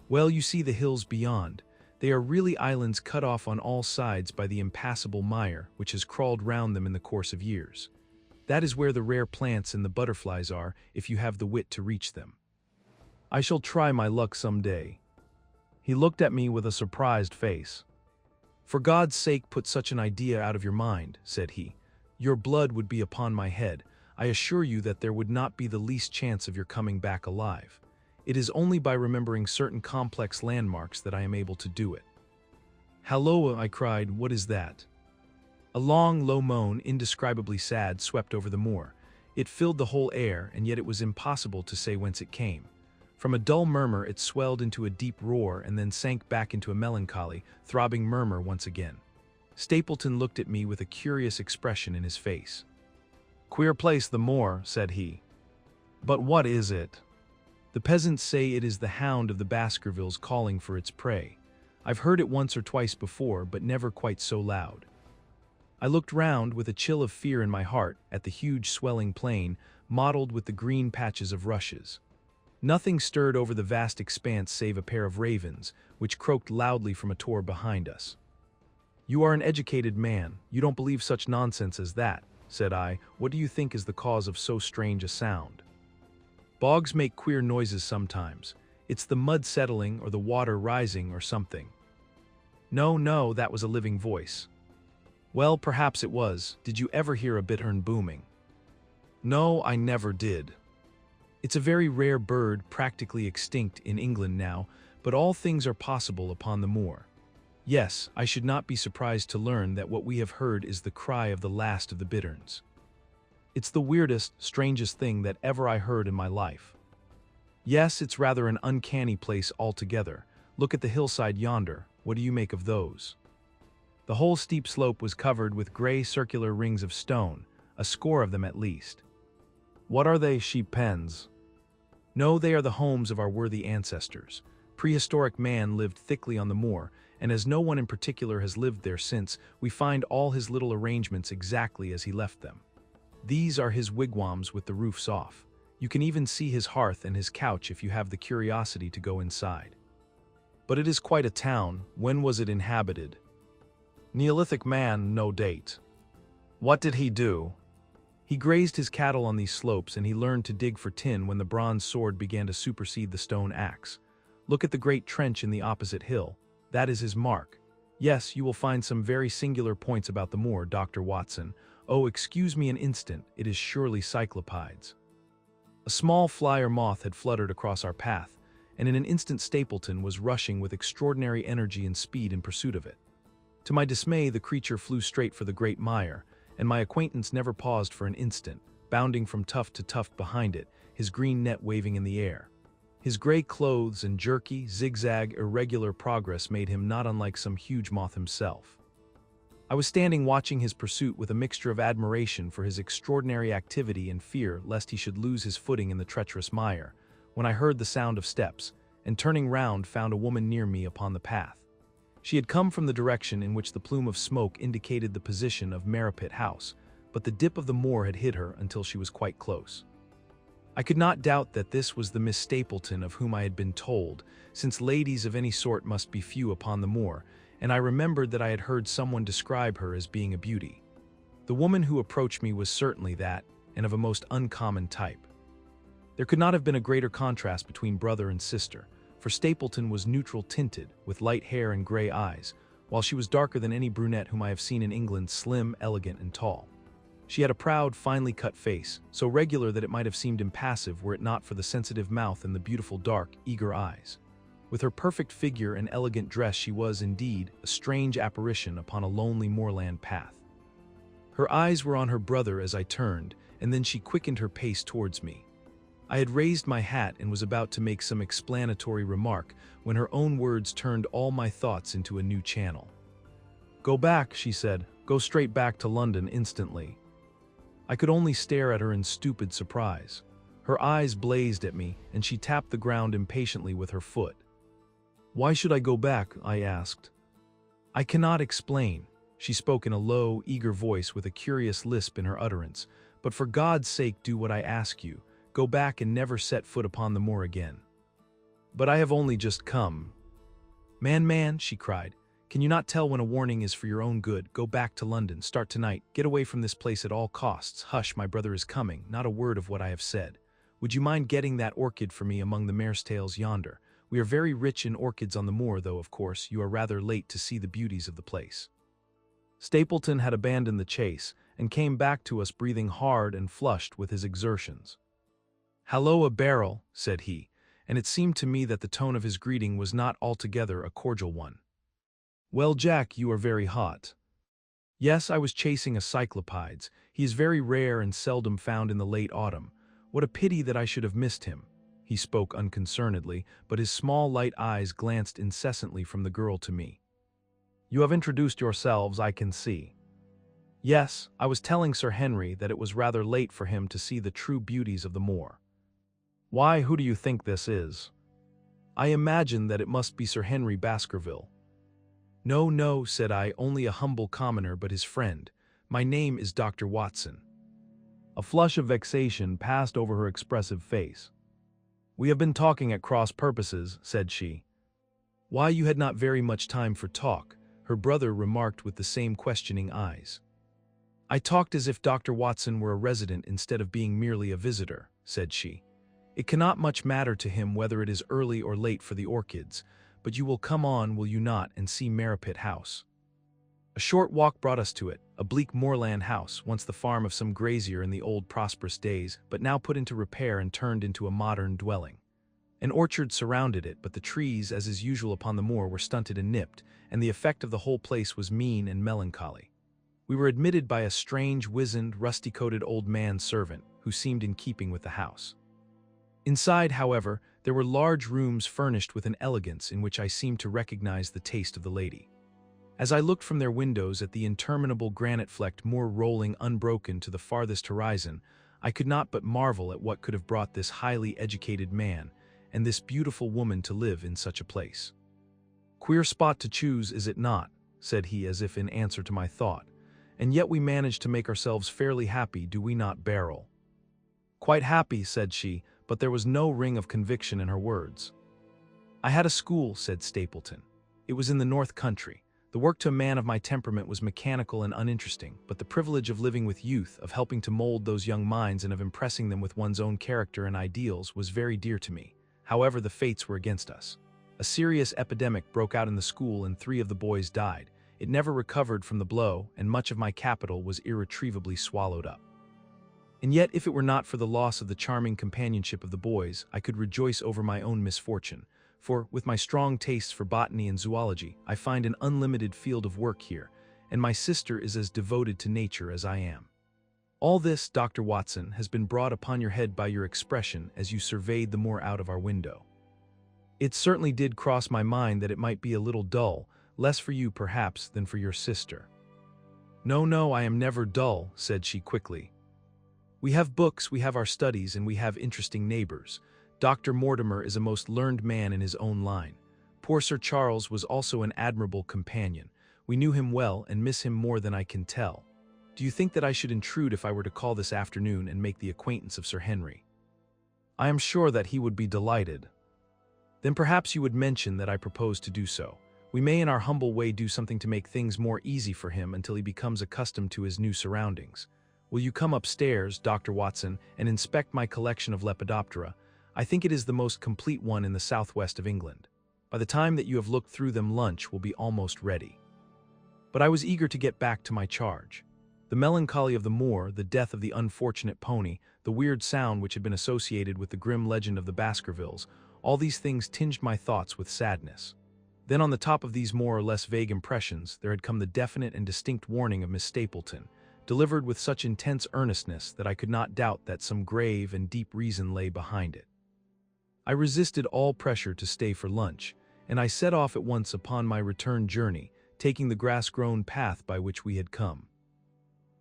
Speaker 1: Well, you see the hills beyond. They are really islands cut off on all sides by the impassable mire, which has crawled round them in the course of years. That is where the rare plants and the butterflies are, if you have the wit to reach them. I shall try my luck some day. He looked at me with a surprised face. For God's sake, put such an idea out of your mind, said he. Your blood would be upon my head. I assure you that there would not be the least chance of your coming back alive. It is only by remembering certain complex landmarks that I am able to do it. Halloa, I cried, what is that? A long, low moan, indescribably sad, swept over the moor. It filled the whole air, and yet it was impossible to say whence it came. From a dull murmur it swelled into a deep roar and then sank back into a melancholy, throbbing murmur once again. Stapleton looked at me with a curious expression in his face. Queer place, the moor, said he. But what is it? The peasants say it is the hound of the Baskervilles calling for its prey. I've heard it once or twice before, but never quite so loud. I looked round with a chill of fear in my heart at the huge swelling plain, mottled with the green patches of rushes. Nothing stirred over the vast expanse save a pair of ravens, which croaked loudly from a tor behind us. You are an educated man. You don't believe such nonsense as that, said I. What do you think is the cause of so strange a sound? Bogs make queer noises sometimes. It's the mud settling or the water rising or something. No, that was a living voice. Well, perhaps it was. Did you ever hear a bittern booming? No, I never did. It's a very rare bird, practically extinct in England now, but all things are possible upon the moor. Yes, I should not be surprised to learn that what we have heard is the cry of the last of the bitterns. It's the weirdest, strangest thing that ever I heard in my life. Yes, it's rather an uncanny place altogether. Look at the hillside yonder. What do you make of those? The whole steep slope was covered with gray circular rings of stone, a score of them at least. What are they, sheep pens? No, they are the homes of our worthy ancestors. Prehistoric man lived thickly on the moor, and as no one in particular has lived there since, we find all his little arrangements exactly as he left them. These are his wigwams with the roofs off. You can even see his hearth and his couch if you have the curiosity to go inside. But it is quite a town. When was it inhabited? Neolithic man, no date. What did he do? He grazed his cattle on these slopes, and he learned to dig for tin when the bronze sword began to supersede the stone axe. Look at the great trench in the opposite hill. That is his mark. Yes, you will find some very singular points about the moor, Dr. Watson. Oh, excuse me an instant, it is surely cyclopides. A small fly or moth had fluttered across our path, and in an instant Stapleton was rushing with extraordinary energy and speed in pursuit of it. To my dismay, the creature flew straight for the great mire, and my acquaintance never paused for an instant, bounding from tuft to tuft behind it, his green net waving in the air. His gray clothes and jerky, zigzag, irregular progress made him not unlike some huge moth himself. I was standing watching his pursuit with a mixture of admiration for his extraordinary activity and fear lest he should lose his footing in the treacherous mire, when I heard the sound of steps, and turning round found a woman near me upon the path. She had come from the direction in which the plume of smoke indicated the position of Merripit House, but the dip of the moor had hid her until she was quite close. I could not doubt that this was the Miss Stapleton of whom I had been told, since ladies of any sort must be few upon the moor, and I remembered that I had heard someone describe her as being a beauty. The woman who approached me was certainly that, and of a most uncommon type. There could not have been a greater contrast between brother and sister, for Stapleton was neutral-tinted, with light hair and gray eyes, while she was darker than any brunette whom I have seen in England, slim, elegant, and tall. She had a proud, finely cut face, so regular that it might have seemed impassive were it not for the sensitive mouth and the beautiful dark, eager eyes. With her perfect figure and elegant dress she was, indeed, a strange apparition upon a lonely moorland path. Her eyes were on her brother as I turned, and then she quickened her pace towards me. I had raised my hat and was about to make some explanatory remark when her own words turned all my thoughts into a new channel. "Go back," she said. "Go straight back to London instantly." I could only stare at her in stupid surprise. Her eyes blazed at me, and she tapped the ground impatiently with her foot. "Why should I go back?" I asked. "I cannot explain." She spoke in a low, eager voice with a curious lisp in her utterance. "But for God's sake do what I ask you. Go back and never set foot upon the moor again." "But I have only just come." Man, she cried. "Can you not tell when a warning is for your own good? Go back to London. Start tonight. Get away from this place at all costs. Hush, my brother is coming. Not a word of what I have said. Would you mind getting that orchid for me among the mare's tails yonder? We are very rich in orchids on the moor, though, of course, you are rather late to see the beauties of the place." Stapleton had abandoned the chase, and came back to us breathing hard and flushed with his exertions. "Hallo, a barrel," said he, and it seemed to me that the tone of his greeting was not altogether a cordial one. "Well, Jack, you are very hot." "Yes, I was chasing a cyclopides. He is very rare and seldom found in the late autumn. What a pity that I should have missed him." He spoke unconcernedly, but his small light eyes glanced incessantly from the girl to me. "You have introduced yourselves, I can see." "Yes, I was telling Sir Henry that it was rather late for him to see the true beauties of the moor." "Why, who do you think this is?" "I imagine that it must be Sir Henry Baskerville." No, said I, only a humble commoner, but his friend. My name is Dr. Watson." A flush of vexation passed over her expressive face. "We have been talking at cross purposes," said she. "Why, you had not very much time for talk," her brother remarked with the same questioning eyes. "I talked as if Dr. Watson were a resident instead of being merely a visitor," said she. "It cannot much matter to him whether it is early or late for the orchids, but you will come on, will you not, and see Merripit House?" A short walk brought us to it, a bleak moorland house, once the farm of some grazier in the old prosperous days, but now put into repair and turned into a modern dwelling. An orchard surrounded it, but the trees, as is usual upon the moor, were stunted and nipped, and the effect of the whole place was mean and melancholy. We were admitted by a strange, wizened, rusty-coated old man-servant, who seemed in keeping with the house. Inside, however, there were large rooms furnished with an elegance in which I seemed to recognize the taste of the lady. As I looked from their windows at the interminable granite-flecked moor rolling unbroken to the farthest horizon, I could not but marvel at what could have brought this highly educated man and this beautiful woman to live in such a place. "Queer spot to choose, is it not?" said he as if in answer to my thought. "And yet we manage to make ourselves fairly happy, do we not, Beryl?" "Quite happy," said she, but there was no ring of conviction in her words. "I had a school," said Stapleton. "It was in the North Country. The work to a man of my temperament was mechanical and uninteresting, but the privilege of living with youth, of helping to mold those young minds and of impressing them with one's own character and ideals was very dear to me. However, the fates were against us. A serious epidemic broke out in the school and 3 of the boys died. It never recovered from the blow, and much of my capital was irretrievably swallowed up. And yet, if it were not for the loss of the charming companionship of the boys, I could rejoice over my own misfortune, for, with my strong tastes for botany and zoology, I find an unlimited field of work here, and my sister is as devoted to nature as I am. All this, Dr. Watson, has been brought upon your head by your expression as you surveyed the moor out of our window. It certainly did cross my mind that it might be a little dull, less for you perhaps than for your sister. No, no, I am never dull, said she quickly. We have books, we have our studies, and we have interesting neighbors. Dr. Mortimer is a most learned man in his own line. Poor Sir Charles was also an admirable companion. We knew him well and miss him more than I can tell. Do you think that I should intrude if I were to call this afternoon and make the acquaintance of Sir Henry? I am sure that he would be delighted. Then perhaps you would mention that I propose to do so. We may in our humble way do something to make things more easy for him until he becomes accustomed to his new surroundings. Will you come upstairs, Dr. Watson, and inspect my collection of Lepidoptera? I think it is the most complete one in the southwest of England. By the time that you have looked through them, lunch will be almost ready. But I was eager to get back to my charge. The melancholy of the moor, the death of the unfortunate pony, the weird sound which had been associated with the grim legend of the Baskervilles, all these things tinged my thoughts with sadness. Then on the top of these more or less vague impressions, there had come the definite and distinct warning of Miss Stapleton, delivered with such intense earnestness that I could not doubt that some grave and deep reason lay behind it. I resisted all pressure to stay for lunch, and I set off at once upon my return journey, taking the grass-grown path by which we had come.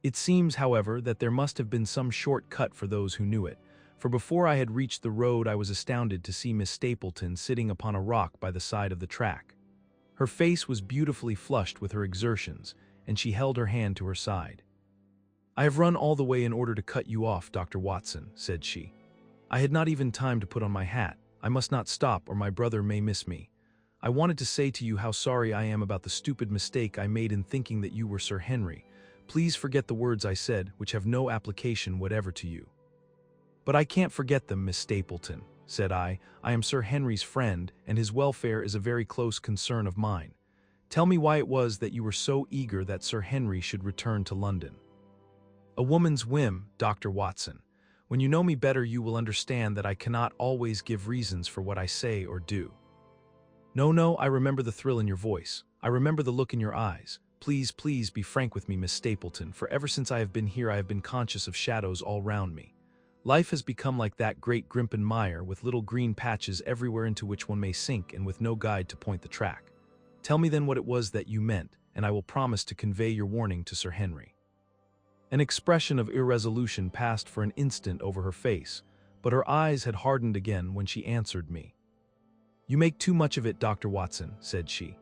Speaker 1: It seems, however, that there must have been some short cut for those who knew it, for before I had reached the road I was astounded to see Miss Stapleton sitting upon a rock by the side of the track. Her face was beautifully flushed with her exertions, and she held her hand to her side. "I have run all the way in order to cut you off, Dr. Watson," said she. "I had not even time to put on my hat. I must not stop, or my brother may miss me. I wanted to say to you how sorry I am about the stupid mistake I made in thinking that you were Sir Henry. Please forget the words I said, which have no application whatever to you." "But I can't forget them, Miss Stapleton," said I. "I am Sir Henry's friend, and his welfare is a very close concern of mine. Tell me why it was that you were so eager that Sir Henry should return to London." "A woman's whim, Dr. Watson. When you know me better, you will understand that I cannot always give reasons for what I say or do." "No, no, I remember the thrill in your voice. I remember the look in your eyes. Please, please be frank with me, Miss Stapleton, for ever since I have been here I have been conscious of shadows all round me. Life has become like that great Grimpen mire, with little green patches everywhere into which one may sink and with no guide to point the track. Tell me then what it was that you meant, and I will promise to convey your warning to Sir Henry." An expression of irresolution passed for an instant over her face, but her eyes had hardened again when she answered me. "You make too much of it, Dr. Watson," said she.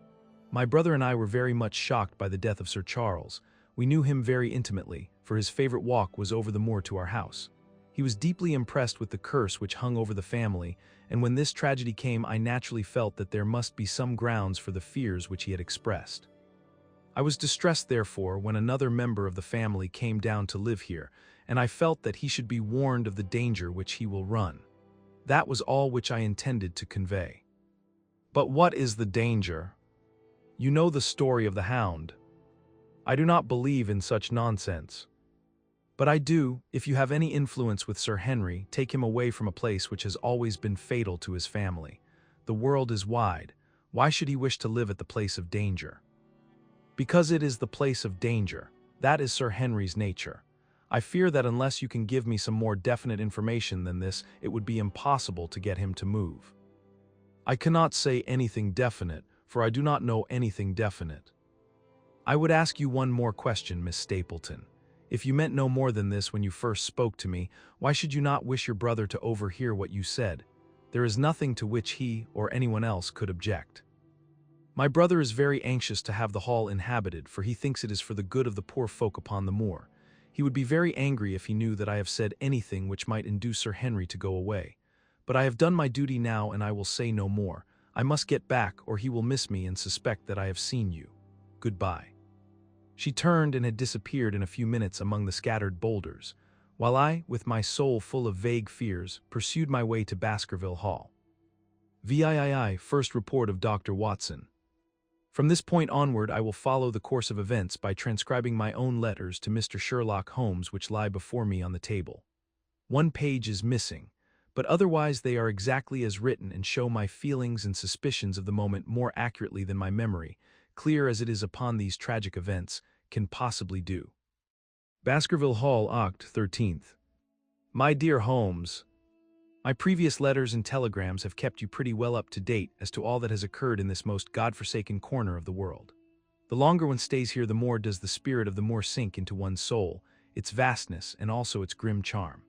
Speaker 1: "My brother and I were very much shocked by the death of Sir Charles. We knew him very intimately, for his favorite walk was over the moor to our house. He was deeply impressed with the curse which hung over the family, and when this tragedy came I naturally felt that there must be some grounds for the fears which he had expressed. I was distressed, therefore, when another member of the family came down to live here, and I felt that he should be warned of the danger which he will run. That was all which I intended to convey." "But what is the danger? You know the story of the Hound." "I do not believe in such nonsense." "But I do. If you have any influence with Sir Henry, take him away from a place which has always been fatal to his family. The world is wide. Why should he wish to live at the place of danger?" "Because it is the place of danger. That is Sir Henry's nature. I fear that unless you can give me some more definite information than this, it would be impossible to get him to move." "I cannot say anything definite, for I do not know anything definite." "I would ask you one more question, Miss Stapleton. If you meant no more than this when you first spoke to me, why should you not wish your brother to overhear what you said? There is nothing to which he or anyone else could object." "My brother is very anxious to have the hall inhabited, for he thinks it is for the good of the poor folk upon the moor. He would be very angry if he knew that I have said anything which might induce Sir Henry to go away. But I have done my duty now, and I will say no more. I must get back, or he will miss me and suspect that I have seen you. Goodbye." She turned and had disappeared in a few minutes among the scattered boulders, while I, with my soul full of vague fears, pursued my way to Baskerville Hall. VIII First Report of Dr. Watson. From this point onward I will follow the course of events by transcribing my own letters to Mr. Sherlock Holmes which lie before me on the table. One page is missing, but otherwise they are exactly as written and show my feelings and suspicions of the moment more accurately than my memory, clear as it is upon these tragic events, can possibly do. Baskerville Hall, Oct. 13th. My dear Holmes, my previous letters and telegrams have kept you pretty well up to date as to all that has occurred in this most godforsaken corner of the world. The longer one stays here, the more does the spirit of the moor sink into one's soul, its vastness and also its grim charm.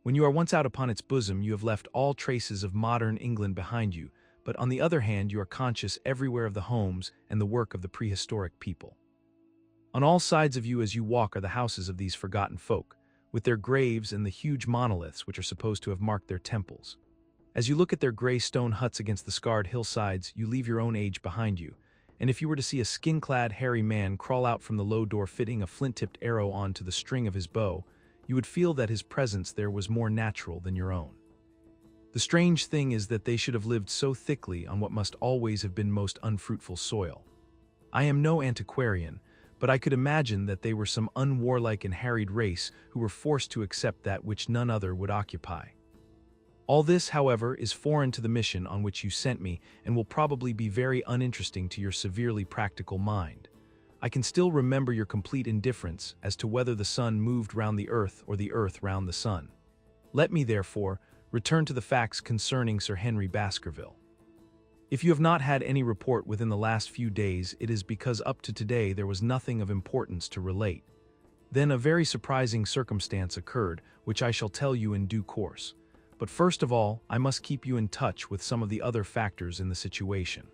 Speaker 1: When you are once out upon its bosom, you have left all traces of modern England behind you, but on the other hand, you are conscious everywhere of the homes and the work of the prehistoric people. On all sides of you as you walk are the houses of these forgotten folk, with their graves and the huge monoliths which are supposed to have marked their temples. As you look at their gray stone huts against the scarred hillsides, you leave your own age behind you, and if you were to see a skin-clad, hairy man crawl out from the low door fitting a flint-tipped arrow onto the string of his bow, you would feel that his presence there was more natural than your own. The strange thing is that they should have lived so thickly on what must always have been most unfruitful soil. I am no antiquarian, but I could imagine that they were some unwarlike and harried race who were forced to accept that which none other would occupy. All this, however, is foreign to the mission on which you sent me and will probably be very uninteresting to your severely practical mind. I can still remember your complete indifference as to whether the sun moved round the earth or the earth round the sun. Let me, therefore, return to the facts concerning Sir Henry Baskerville. If you have not had any report within the last few days, it is because up to today there was nothing of importance to relate. Then a very surprising circumstance occurred, which I shall tell you in due course. But first of all, I must keep you in touch with some of the other factors in the situation.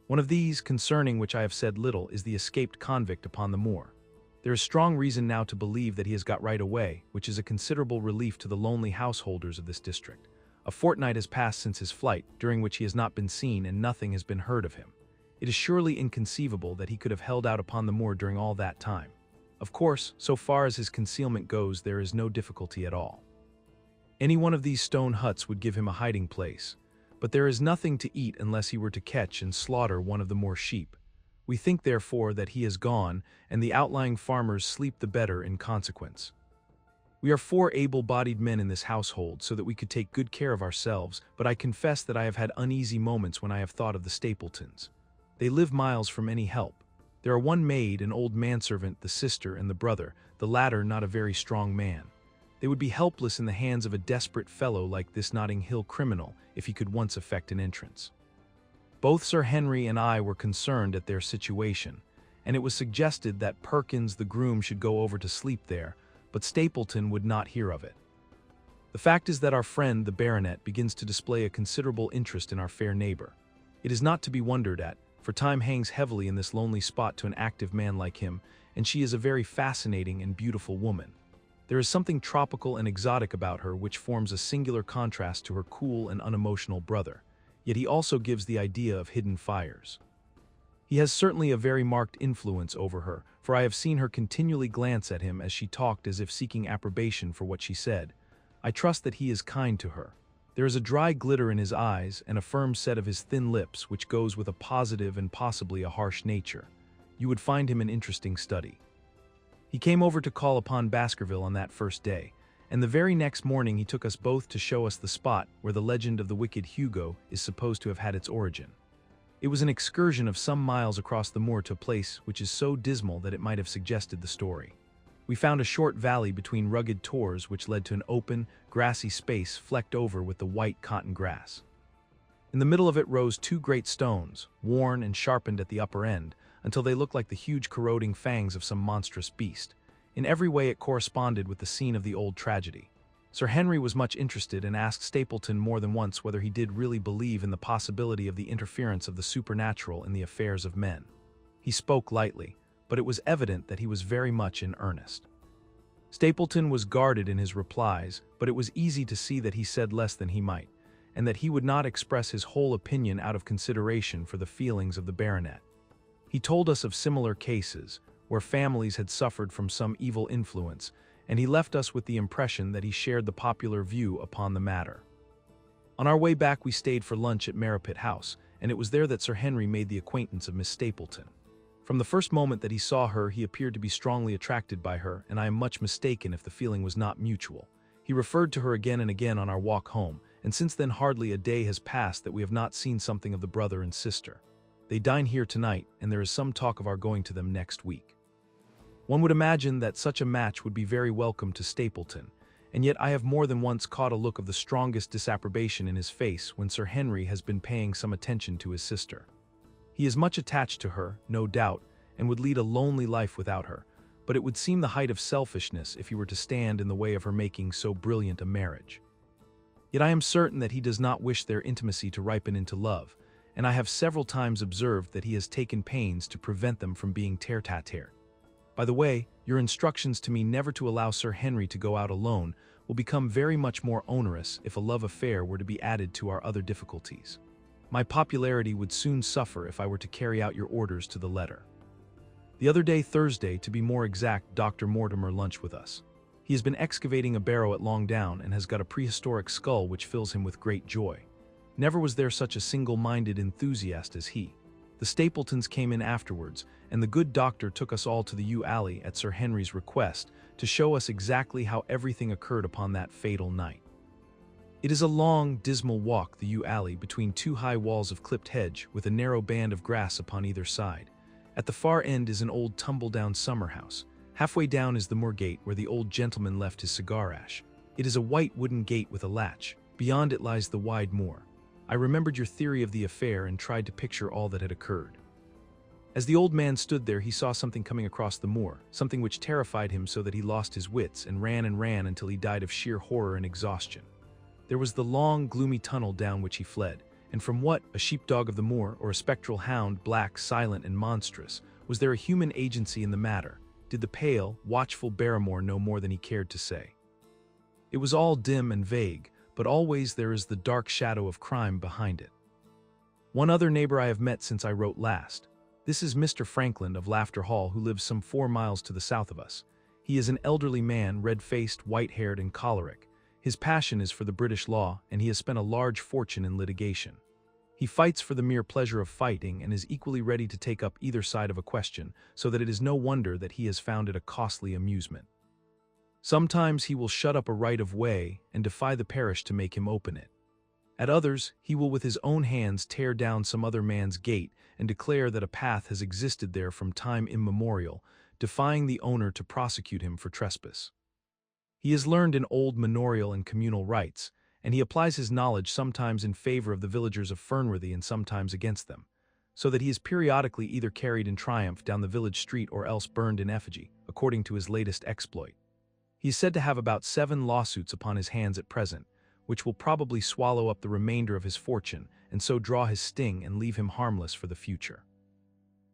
Speaker 1: One of these, concerning which I have said little, is the escaped convict upon the moor. There is strong reason now to believe that he has got right away, which is a considerable relief to the lonely householders of this district. A fortnight has passed since his flight, during which he has not been seen and nothing has been heard of him. It is surely inconceivable that he could have held out upon the moor during all that time. Of course, so far as his concealment goes, there is no difficulty at all. Any one of these stone huts would give him a hiding place, but there is nothing to eat unless he were to catch and slaughter one of the moor sheep. We think, therefore, that he is gone, and the outlying farmers sleep the better in consequence. We are 4 able-bodied men in this household, so that we could take good care of ourselves, but I confess that I have had uneasy moments when I have thought of the Stapletons. They live miles from any help. There are one maid, an old manservant, the sister, and the brother, the latter not a very strong man. They would be helpless in the hands of a desperate fellow like this Notting Hill criminal if he could once effect an entrance. Both Sir Henry and I were concerned at their situation, and it was suggested that Perkins the groom should go over to sleep there, but Stapleton would not hear of it. The fact is that our friend, the baronet, begins to display a considerable interest in our fair neighbor. It is not to be wondered at, for time hangs heavily in this lonely spot to an active man like him, and she is a very fascinating and beautiful woman. There is something tropical and exotic about her which forms a singular contrast to her cool and unemotional brother, yet he also gives the idea of hidden fires. He has certainly a very marked influence over her, for I have seen her continually glance at him as she talked as if seeking approbation for what she said. I trust that he is kind to her. There is a dry glitter in his eyes and a firm set of his thin lips which goes with a positive and possibly a harsh nature. You would find him an interesting study. He came over to call upon Baskerville on that first day, and the very next morning he took us both to show us the spot where the legend of the wicked Hugo is supposed to have had its origin. It was an excursion of some miles across the moor to a place which is so dismal that it might have suggested the story. We found a short valley between rugged tors which led to an open, grassy space flecked over with the white cotton grass. In the middle of it rose 2 great stones, worn and sharpened at the upper end, until they looked like the huge corroding fangs of some monstrous beast. In every way it corresponded with the scene of the old tragedy. Sir Henry was much interested and asked Stapleton more than once whether he did really believe in the possibility of the interference of the supernatural in the affairs of men. He spoke lightly, but it was evident that he was very much in earnest. Stapleton was guarded in his replies, but it was easy to see that he said less than he might, and that he would not express his whole opinion out of consideration for the feelings of the baronet. He told us of similar cases, where families had suffered from some evil influence, and he left us with the impression that he shared the popular view upon the matter. On our way back we stayed for lunch at Merripit House, and it was there that Sir Henry made the acquaintance of Miss Stapleton. From the first moment that he saw her, he appeared to be strongly attracted by her, and I am much mistaken if the feeling was not mutual. He referred to her again and again on our walk home, and since then hardly a day has passed that we have not seen something of the brother and sister. They dine here tonight, and there is some talk of our going to them next week. One would imagine that such a match would be very welcome to Stapleton, and yet I have more than once caught a look of the strongest disapprobation in his face when Sir Henry has been paying some attention to his sister. He is much attached to her, no doubt, and would lead a lonely life without her, but it would seem the height of selfishness if he were to stand in the way of her making so brilliant a marriage. Yet I am certain that he does not wish their intimacy to ripen into love, and I have several times observed that he has taken pains to prevent them from being terre-à-terre. By the way, your instructions to me never to allow Sir Henry to go out alone will become very much more onerous if a love affair were to be added to our other difficulties. My popularity would soon suffer if I were to carry out your orders to the letter. The other day, Thursday, to be more exact, Dr. Mortimer lunched with us. He has been excavating a barrow at Long Down and has got a prehistoric skull which fills him with great joy. Never was there such a single-minded enthusiast as he. The Stapletons came in afterwards, and the good doctor took us all to the yew alley at Sir Henry's request to show us exactly how everything occurred upon that fatal night. It is a long, dismal walk, the yew alley, between two high walls of clipped hedge with a narrow band of grass upon either side. At the far end is an old tumble-down summer-house. Halfway down is the moor gate where the old gentleman left his cigar ash. It is a white wooden gate with a latch. Beyond it lies the wide moor. I remembered your theory of the affair and tried to picture all that had occurred. As the old man stood there, he saw something coming across the moor, something which terrified him so that he lost his wits and ran until he died of sheer horror and exhaustion. There was the long, gloomy tunnel down which he fled, and from what, a sheepdog of the moor or a spectral hound, black, silent, and monstrous, was there a human agency in the matter? Did the pale, watchful Barrymore know more than he cared to say? It was all dim and vague, but always there is the dark shadow of crime behind it. One other neighbor I have met since I wrote last. This is Mr. Franklin of Laughter Hall, who lives some 4 miles to the south of us. He is an elderly man, red-faced, white-haired, and choleric. His passion is for the British law, and he has spent a large fortune in litigation. He fights for the mere pleasure of fighting and is equally ready to take up either side of a question, so that it is no wonder that he has found it a costly amusement. Sometimes he will shut up a right-of-way and defy the parish to make him open it. At others, he will with his own hands tear down some other man's gate and declare that a path has existed there from time immemorial, defying the owner to prosecute him for trespass. He is learned in old manorial and communal rights, and he applies his knowledge sometimes in favor of the villagers of Fernworthy and sometimes against them, so that he is periodically either carried in triumph down the village street or else burned in effigy, according to his latest exploit. He is said to have about 7 lawsuits upon his hands at present, which will probably swallow up the remainder of his fortune and so draw his sting and leave him harmless for the future.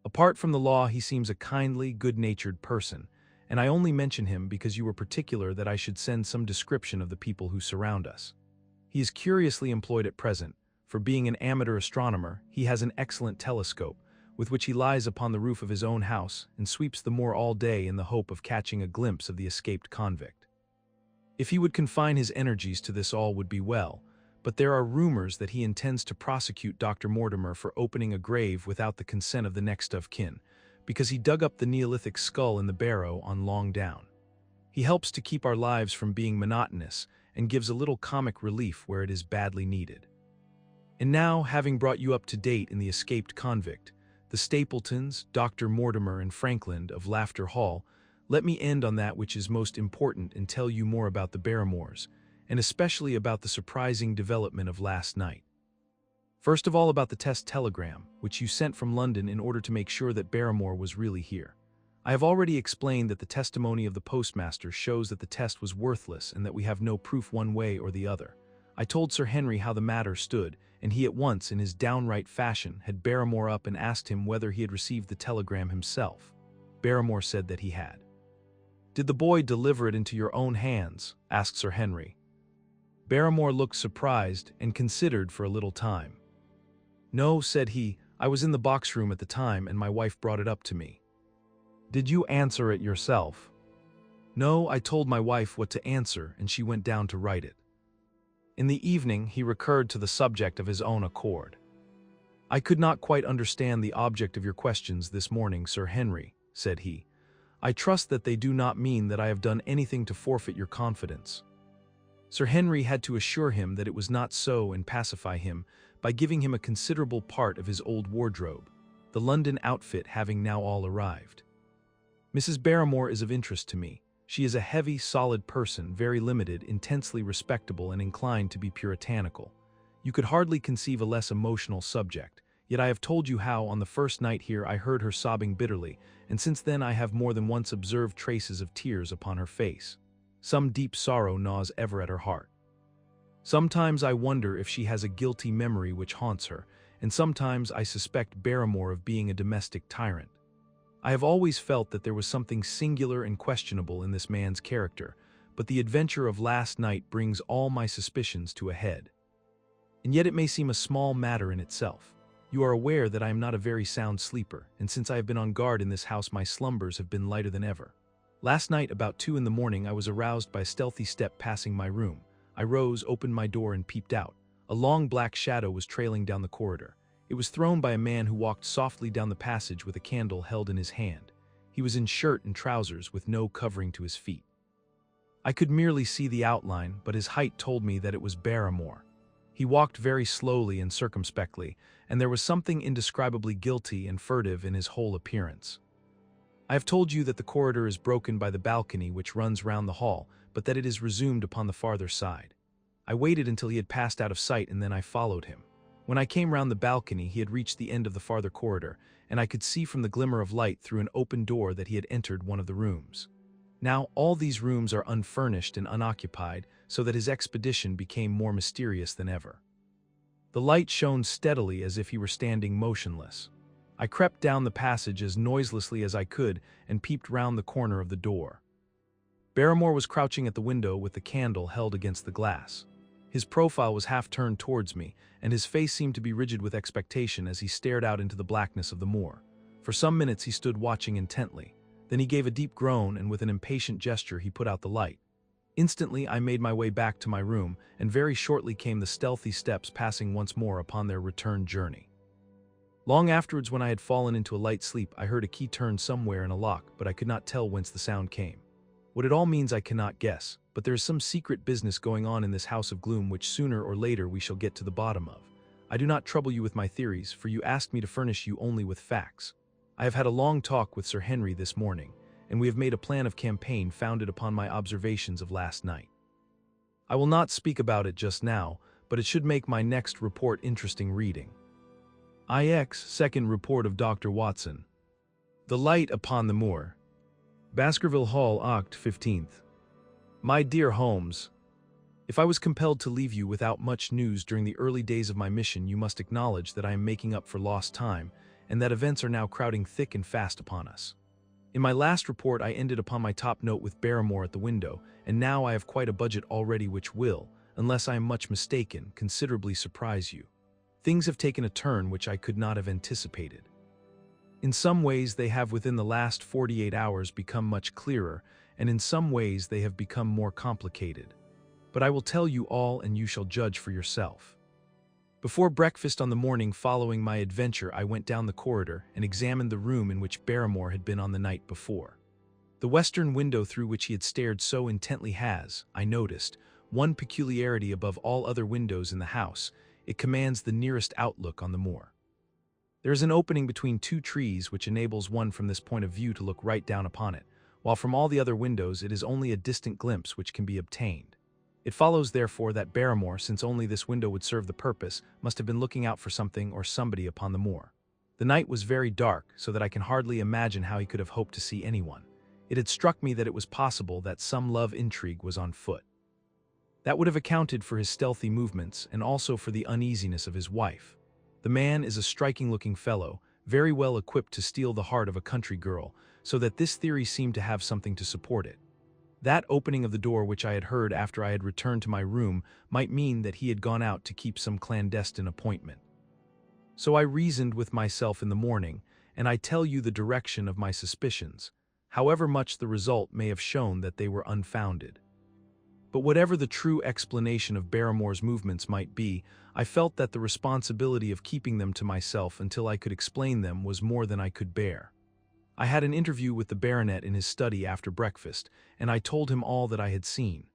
Speaker 1: Apart from the law, he seems a kindly, good-natured person, and I only mention him because you were particular that I should send some description of the people who surround us. He is curiously employed at present, for being an amateur astronomer, he has an excellent telescope, with which he lies upon the roof of his own house and sweeps the moor all day in the hope of catching a glimpse of the escaped convict. If he would confine his energies to this, all would be well, but there are rumors that he intends to prosecute Dr. Mortimer for opening a grave without the consent of the next of kin, because he dug up the Neolithic skull in the barrow on Long Down. He helps to keep our lives from being monotonous and gives a little comic relief where it is badly needed. And now, having brought you up to date in the escaped convict, the Stapletons, Dr. Mortimer, and Franklin of Laughter Hall, let me end on that which is most important and tell you more about the Barrymores, and especially about the surprising development of last night. First of all, about the test telegram, which you sent from London in order to make sure that Barrymore was really here. I have already explained that the testimony of the postmaster shows that the test was worthless and that we have no proof one way or the other. I told Sir Henry how the matter stood, and he at once, in his downright fashion, had Barrymore up and asked him whether he had received the telegram himself. Barrymore said that he had. "Did the boy deliver it into your own hands?" asked Sir Henry. Barrymore looked surprised and considered for a little time. "No," said he, "I was in the box room at the time and my wife brought it up to me." "Did you answer it yourself?" "No, I told my wife what to answer and she went down to write it." In the evening he recurred to the subject of his own accord. "I could not quite understand the object of your questions this morning, Sir Henry," said he. "I trust that they do not mean that I have done anything to forfeit your confidence." Sir Henry had to assure him that it was not so and pacify him by giving him a considerable part of his old wardrobe, the London outfit having now all arrived. Mrs. Barrymore is of interest to me. She is a heavy, solid person, very limited, intensely respectable, and inclined to be puritanical. You could hardly conceive a less emotional subject, yet I have told you how on the first night here I heard her sobbing bitterly, and since then I have more than once observed traces of tears upon her face. Some deep sorrow gnaws ever at her heart. Sometimes I wonder if she has a guilty memory which haunts her, and sometimes I suspect Barrymore of being a domestic tyrant. I have always felt that there was something singular and questionable in this man's character, but the adventure of last night brings all my suspicions to a head. And yet it may seem a small matter in itself. You are aware that I am not a very sound sleeper, and since I have been on guard in this house my slumbers have been lighter than ever. Last night about 2 in the morning I was aroused by a stealthy step passing my room. I rose, opened my door, and peeped out. A long black shadow was trailing down the corridor. It was thrown by a man who walked softly down the passage with a candle held in his hand. He was in shirt and trousers with no covering to his feet. I could merely see the outline, but his height told me that it was Barrymore. He walked very slowly and circumspectly, and there was something indescribably guilty and furtive in his whole appearance. I have told you that the corridor is broken by the balcony which runs round the hall, but that it is resumed upon the farther side. I waited until he had passed out of sight, and then I followed him. When I came round the balcony, he had reached the end of the farther corridor, and I could see from the glimmer of light through an open door that he had entered one of the rooms. Now, all these rooms are unfurnished and unoccupied, so that his expedition became more mysterious than ever. The light shone steadily as if he were standing motionless. I crept down the passage as noiselessly as I could and peeped round the corner of the door. Barrymore was crouching at the window with the candle held against the glass. His profile was half turned towards me, and his face seemed to be rigid with expectation as he stared out into the blackness of the moor. For some minutes he stood watching intently. Then he gave a deep groan, and with an impatient gesture he put out the light. Instantly I made my way back to my room, and very shortly came the stealthy steps passing once more upon their return journey. Long afterwards, when I had fallen into a light sleep, I heard a key turn somewhere in a lock, but I could not tell whence the sound came. What it all means I cannot guess, but there is some secret business going on in this house of gloom which sooner or later we shall get to the bottom of. I do not trouble you with my theories, for you asked me to furnish you only with facts. I have had a long talk with Sir Henry this morning, and we have made a plan of campaign founded upon my observations of last night. I will not speak about it just now, but it should make my next report interesting reading. IX Second Report of Dr. Watson. The Light upon the Moor. Baskerville Hall, Oct. 15th. My dear Holmes, if I was compelled to leave you without much news during the early days of my mission, you must acknowledge that I am making up for lost time, and that events are now crowding thick and fast upon us. In my last report I ended upon my top note with Barrymore at the window, and now I have quite a budget already which will, unless I am much mistaken, considerably surprise you. Things have taken a turn which I could not have anticipated. In some ways they have within the last 48 hours become much clearer, and in some ways they have become more complicated. But I will tell you all, and you shall judge for yourself. Before breakfast on the morning following my adventure, I went down the corridor and examined the room in which Barrymore had been on the night before. The western window through which he had stared so intently has, I noticed, one peculiarity above all other windows in the house. It commands the nearest outlook on the moor. There is an opening between 2 trees which enables one from this point of view to look right down upon it, while from all the other windows it is only a distant glimpse which can be obtained. It follows, therefore, that Barrymore, since only this window would serve the purpose, must have been looking out for something or somebody upon the moor. The night was very dark, so that I can hardly imagine how he could have hoped to see anyone. It had struck me that it was possible that some love intrigue was on foot. That would have accounted for his stealthy movements and also for the uneasiness of his wife. The man is a striking-looking fellow, very well equipped to steal the heart of a country girl, so that this theory seemed to have something to support it. That opening of the door which I had heard after I had returned to my room might mean that he had gone out to keep some clandestine appointment. So I reasoned with myself in the morning, and I tell you the direction of my suspicions, however much the result may have shown that they were unfounded. But whatever the true explanation of Barrymore's movements might be, I felt that the responsibility of keeping them to myself until I could explain them was more than I could bear. I had an interview with the baronet in his study after breakfast, and I told him all that I had seen.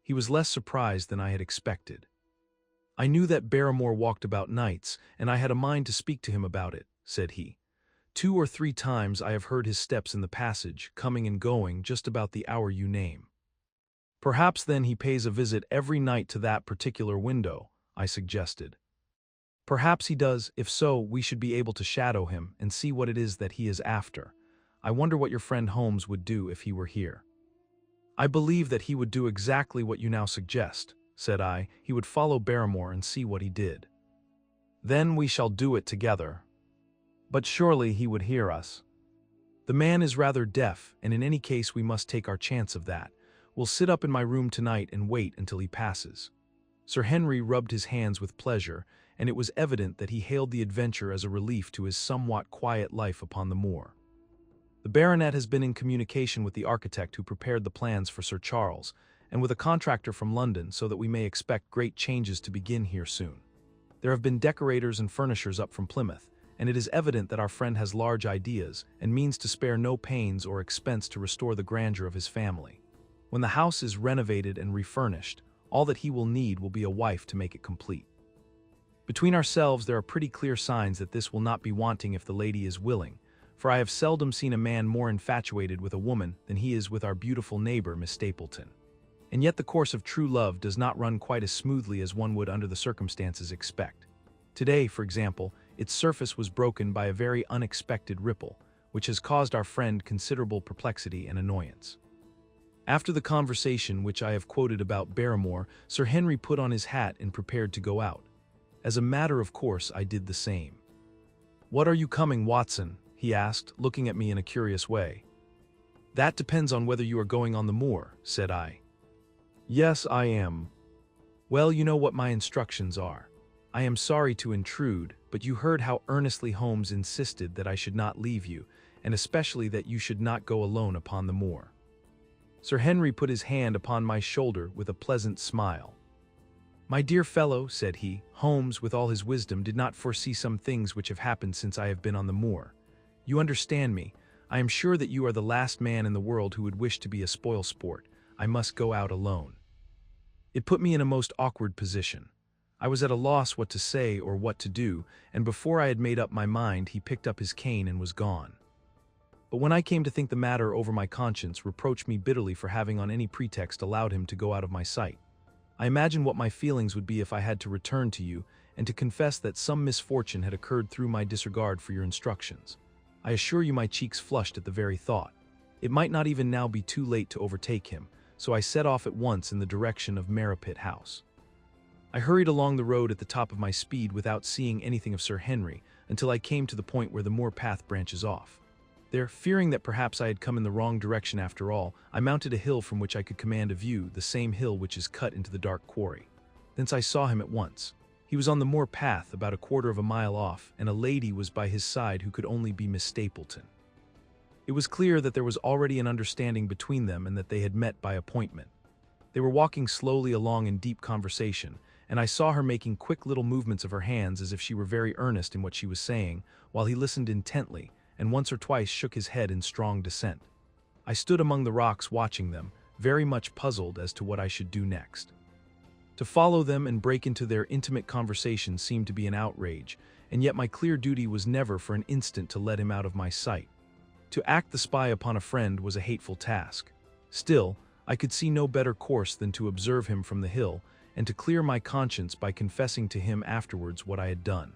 Speaker 1: He was less surprised than I had expected. I knew that Barrymore walked about nights, and I had a mind to speak to him about it, said he. 2 or 3 times I have heard his steps in the passage, coming and going just about the hour you name. Perhaps then he pays a visit every night to that particular window, I suggested. Perhaps he does. If so, we should be able to shadow him and see what it is that he is after. I wonder what your friend Holmes would do if he were here. I believe that he would do exactly what you now suggest, said I. He would follow Barrymore and see what he did. Then we shall do it together. But surely he would hear us. The man is rather deaf, and in any case we must take our chance of that. We'll sit up in my room tonight and wait until he passes. Sir Henry rubbed his hands with pleasure, and it was evident that he hailed the adventure as a relief to his somewhat quiet life upon the moor. The baronet has been in communication with the architect who prepared the plans for Sir Charles, and with a contractor from London, so that we may expect great changes to begin here soon. There have been decorators and furnishers up from Plymouth, and it is evident that our friend has large ideas and means to spare no pains or expense to restore the grandeur of his family. When the house is renovated and refurnished, all that he will need will be a wife to make it complete. Between ourselves, there are pretty clear signs that this will not be wanting if the lady is willing, for I have seldom seen a man more infatuated with a woman than he is with our beautiful neighbor, Miss Stapleton. And yet the course of true love does not run quite as smoothly as one would under the circumstances expect. Today, for example, its surface was broken by a very unexpected ripple, which has caused our friend considerable perplexity and annoyance. After the conversation which I have quoted about Barrymore, Sir Henry put on his hat and prepared to go out. As a matter of course, I did the same. "What are you coming, Watson?" he asked, looking at me in a curious way. "That depends on whether you are going on the moor," said I. "Yes, I am." "Well, you know what my instructions are. I am sorry to intrude, but you heard how earnestly Holmes insisted that I should not leave you, and especially that you should not go alone upon the moor." Sir Henry put his hand upon my shoulder with a pleasant smile. "My dear fellow," said he, "Holmes, with all his wisdom, did not foresee some things which have happened since I have been on the moor. You understand me. I am sure that you are the last man in the world who would wish to be a spoil sport. I must go out alone." It put me in a most awkward position. I was at a loss what to say or what to do, and before I had made up my mind, he picked up his cane and was gone. But when I came to think the matter over, my conscience reproached me bitterly for having on any pretext allowed him to go out of my sight. I imagined what my feelings would be if I had to return to you and to confess that some misfortune had occurred through my disregard for your instructions. I assure you my cheeks flushed at the very thought. It might not even now be too late to overtake him, so I set off at once in the direction of Merripit House. I hurried along the road at the top of my speed without seeing anything of Sir Henry until I came to the point where the moor path branches off. There, fearing that perhaps I had come in the wrong direction after all, I mounted a hill from which I could command a view, the same hill which is cut into the dark quarry. Thence I saw him at once. He was on the moor path about a quarter of a mile off, and a lady was by his side who could only be Miss Stapleton. It was clear that there was already an understanding between them and that they had met by appointment. They were walking slowly along in deep conversation, and I saw her making quick little movements of her hands as if she were very earnest in what she was saying, while he listened intently, and once or twice shook his head in strong dissent. I stood among the rocks watching them, very much puzzled as to what I should do next. To follow them and break into their intimate conversation seemed to be an outrage, and yet my clear duty was never for an instant to let him out of my sight. To act the spy upon a friend was a hateful task. Still, I could see no better course than to observe him from the hill, and to clear my conscience by confessing to him afterwards what I had done.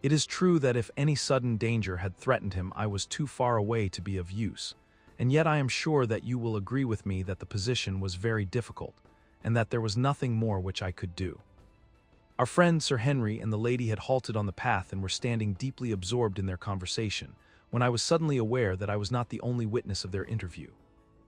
Speaker 1: It is true that if any sudden danger had threatened him, I was too far away to be of use, and yet I am sure that you will agree with me that the position was very difficult, and that there was nothing more which I could do. Our friend Sir Henry and the lady had halted on the path and were standing deeply absorbed in their conversation, when I was suddenly aware that I was not the only witness of their interview.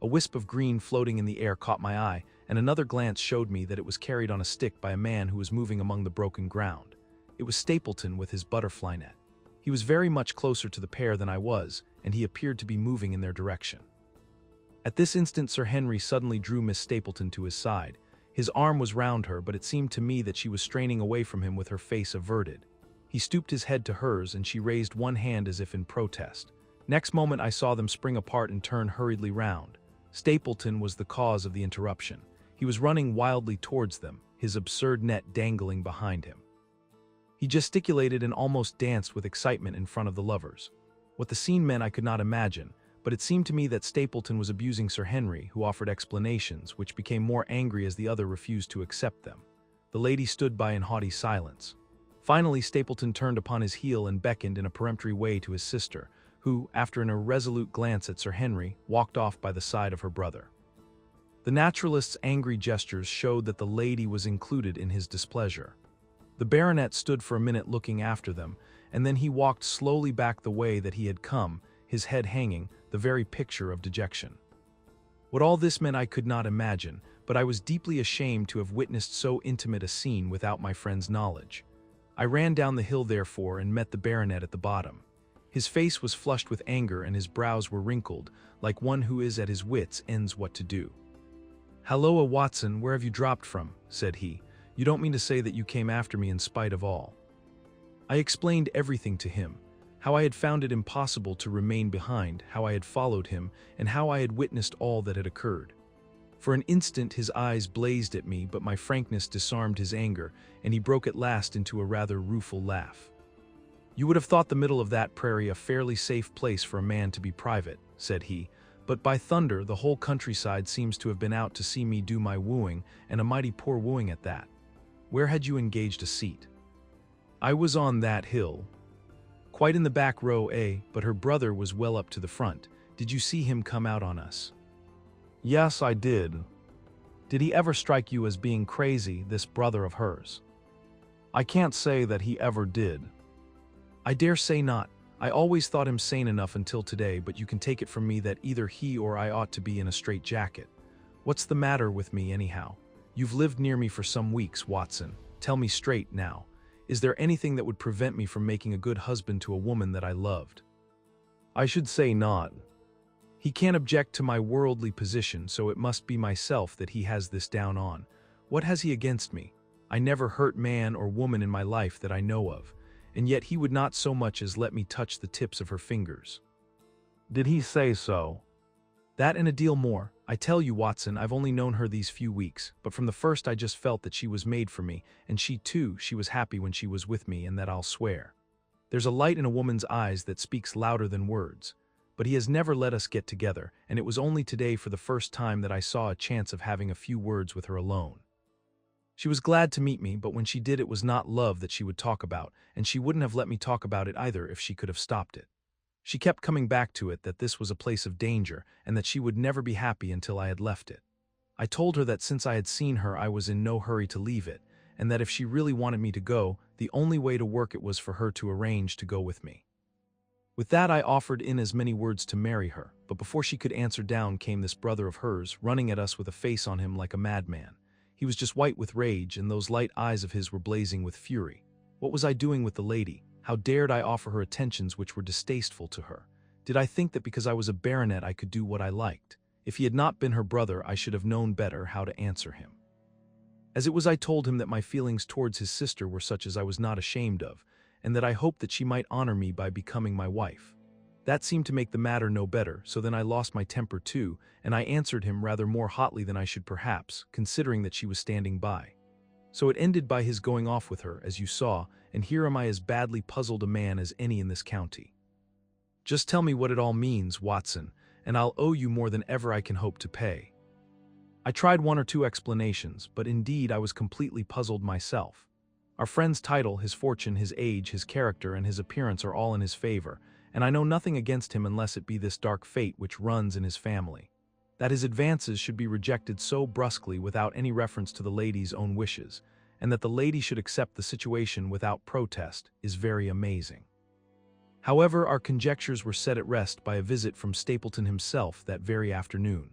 Speaker 1: A wisp of green floating in the air caught my eye, and another glance showed me that it was carried on a stick by a man who was moving among the broken ground. It was Stapleton with his butterfly net. He was very much closer to the pair than I was, and he appeared to be moving in their direction. At this instant Sir Henry suddenly drew Miss Stapleton to his side. His arm was round her, but it seemed to me that she was straining away from him with her face averted. He stooped his head to hers, and she raised one hand as if in protest. Next moment I saw them spring apart and turn hurriedly round. Stapleton was the cause of the interruption. He was running wildly towards them, his absurd net dangling behind him. He gesticulated and almost danced with excitement in front of the lovers. What the scene meant I could not imagine, but it seemed to me that Stapleton was abusing Sir Henry, who offered explanations, which became more angry as the other refused to accept them. The lady stood by in haughty silence. Finally, Stapleton turned upon his heel and beckoned in a peremptory way to his sister, who, after an irresolute glance at Sir Henry, walked off by the side of her brother. The naturalist's angry gestures showed that the lady was included in his displeasure. The baronet stood for a minute looking after them, and then he walked slowly back the way that he had come, his head hanging, the very picture of dejection. What all this meant I could not imagine, but I was deeply ashamed to have witnessed so intimate a scene without my friend's knowledge. I ran down the hill therefore and met the baronet at the bottom. His face was flushed with anger and his brows were wrinkled, like one who is at his wits' ends what to do. "Halloa, Watson, where have you dropped from?" said he. "You don't mean to say that you came after me in spite of all." I explained everything to him, how I had found it impossible to remain behind, how I had followed him, and how I had witnessed all that had occurred. For an instant his eyes blazed at me, but my frankness disarmed his anger, and he broke at last into a rather rueful laugh. "You would have thought the middle of that prairie a fairly safe place for a man to be private," said he, "but by thunder the whole countryside seems to have been out to see me do my wooing, and a mighty poor wooing at that. Where had you engaged a seat?" "I was on that hill." "Quite in the back row, eh? But her brother was well up to the front. Did you see him come out on us?" "Yes, I did." "Did he ever strike you as being crazy, this brother of hers?" "I can't say that he ever did." "I dare say not. I always thought him sane enough until today, but you can take it from me that either he or I ought to be in a straitjacket. What's the matter with me, anyhow? You've lived near me for some weeks, Watson. Tell me straight, now. Is there anything that would prevent me from making a good husband to a woman that I loved?" "I should say not." "He can't object to my worldly position, so it must be myself that he has this down on. What has he against me? I never hurt man or woman in my life that I know of, and yet he would not so much as let me touch the tips of her fingers." "Did he say so?" "That and a deal more. I tell you, Watson, I've only known her these few weeks, but from the first I just felt that she was made for me, and she was happy when she was with me, and that I'll swear. There's a light in a woman's eyes that speaks louder than words. But he has never let us get together, and it was only today for the first time that I saw a chance of having a few words with her alone. She was glad to meet me, but when she did it was not love that she would talk about, and she wouldn't have let me talk about it either if she could have stopped it. She kept coming back to it that this was a place of danger, and that she would never be happy until I had left it. I told her that since I had seen her I was in no hurry to leave it, and that if she really wanted me to go, the only way to work it was for her to arrange to go with me. With that I offered in as many words to marry her, but before she could answer down came this brother of hers, running at us with a face on him like a madman. He was just white with rage, and those light eyes of his were blazing with fury. What was I doing with the lady? How dared I offer her attentions which were distasteful to her? Did I think that because I was a baronet I could do what I liked? If he had not been her brother, I should have known better how to answer him. As it was, I told him that my feelings towards his sister were such as I was not ashamed of, and that I hoped that she might honor me by becoming my wife. That seemed to make the matter no better, so then I lost my temper too, and I answered him rather more hotly than I should perhaps, considering that she was standing by. So it ended by his going off with her, as you saw, and here am I as badly puzzled a man as any in this county. Just tell me what it all means, Watson, and I'll owe you more than ever I can hope to pay." I tried one or two explanations, but indeed I was completely puzzled myself. Our friend's title, his fortune, his age, his character, and his appearance are all in his favor, and I know nothing against him unless it be this dark fate which runs in his family. That his advances should be rejected so brusquely without any reference to the lady's own wishes, and that the lady should accept the situation without protest, is very amazing. However, our conjectures were set at rest by a visit from Stapleton himself that very afternoon.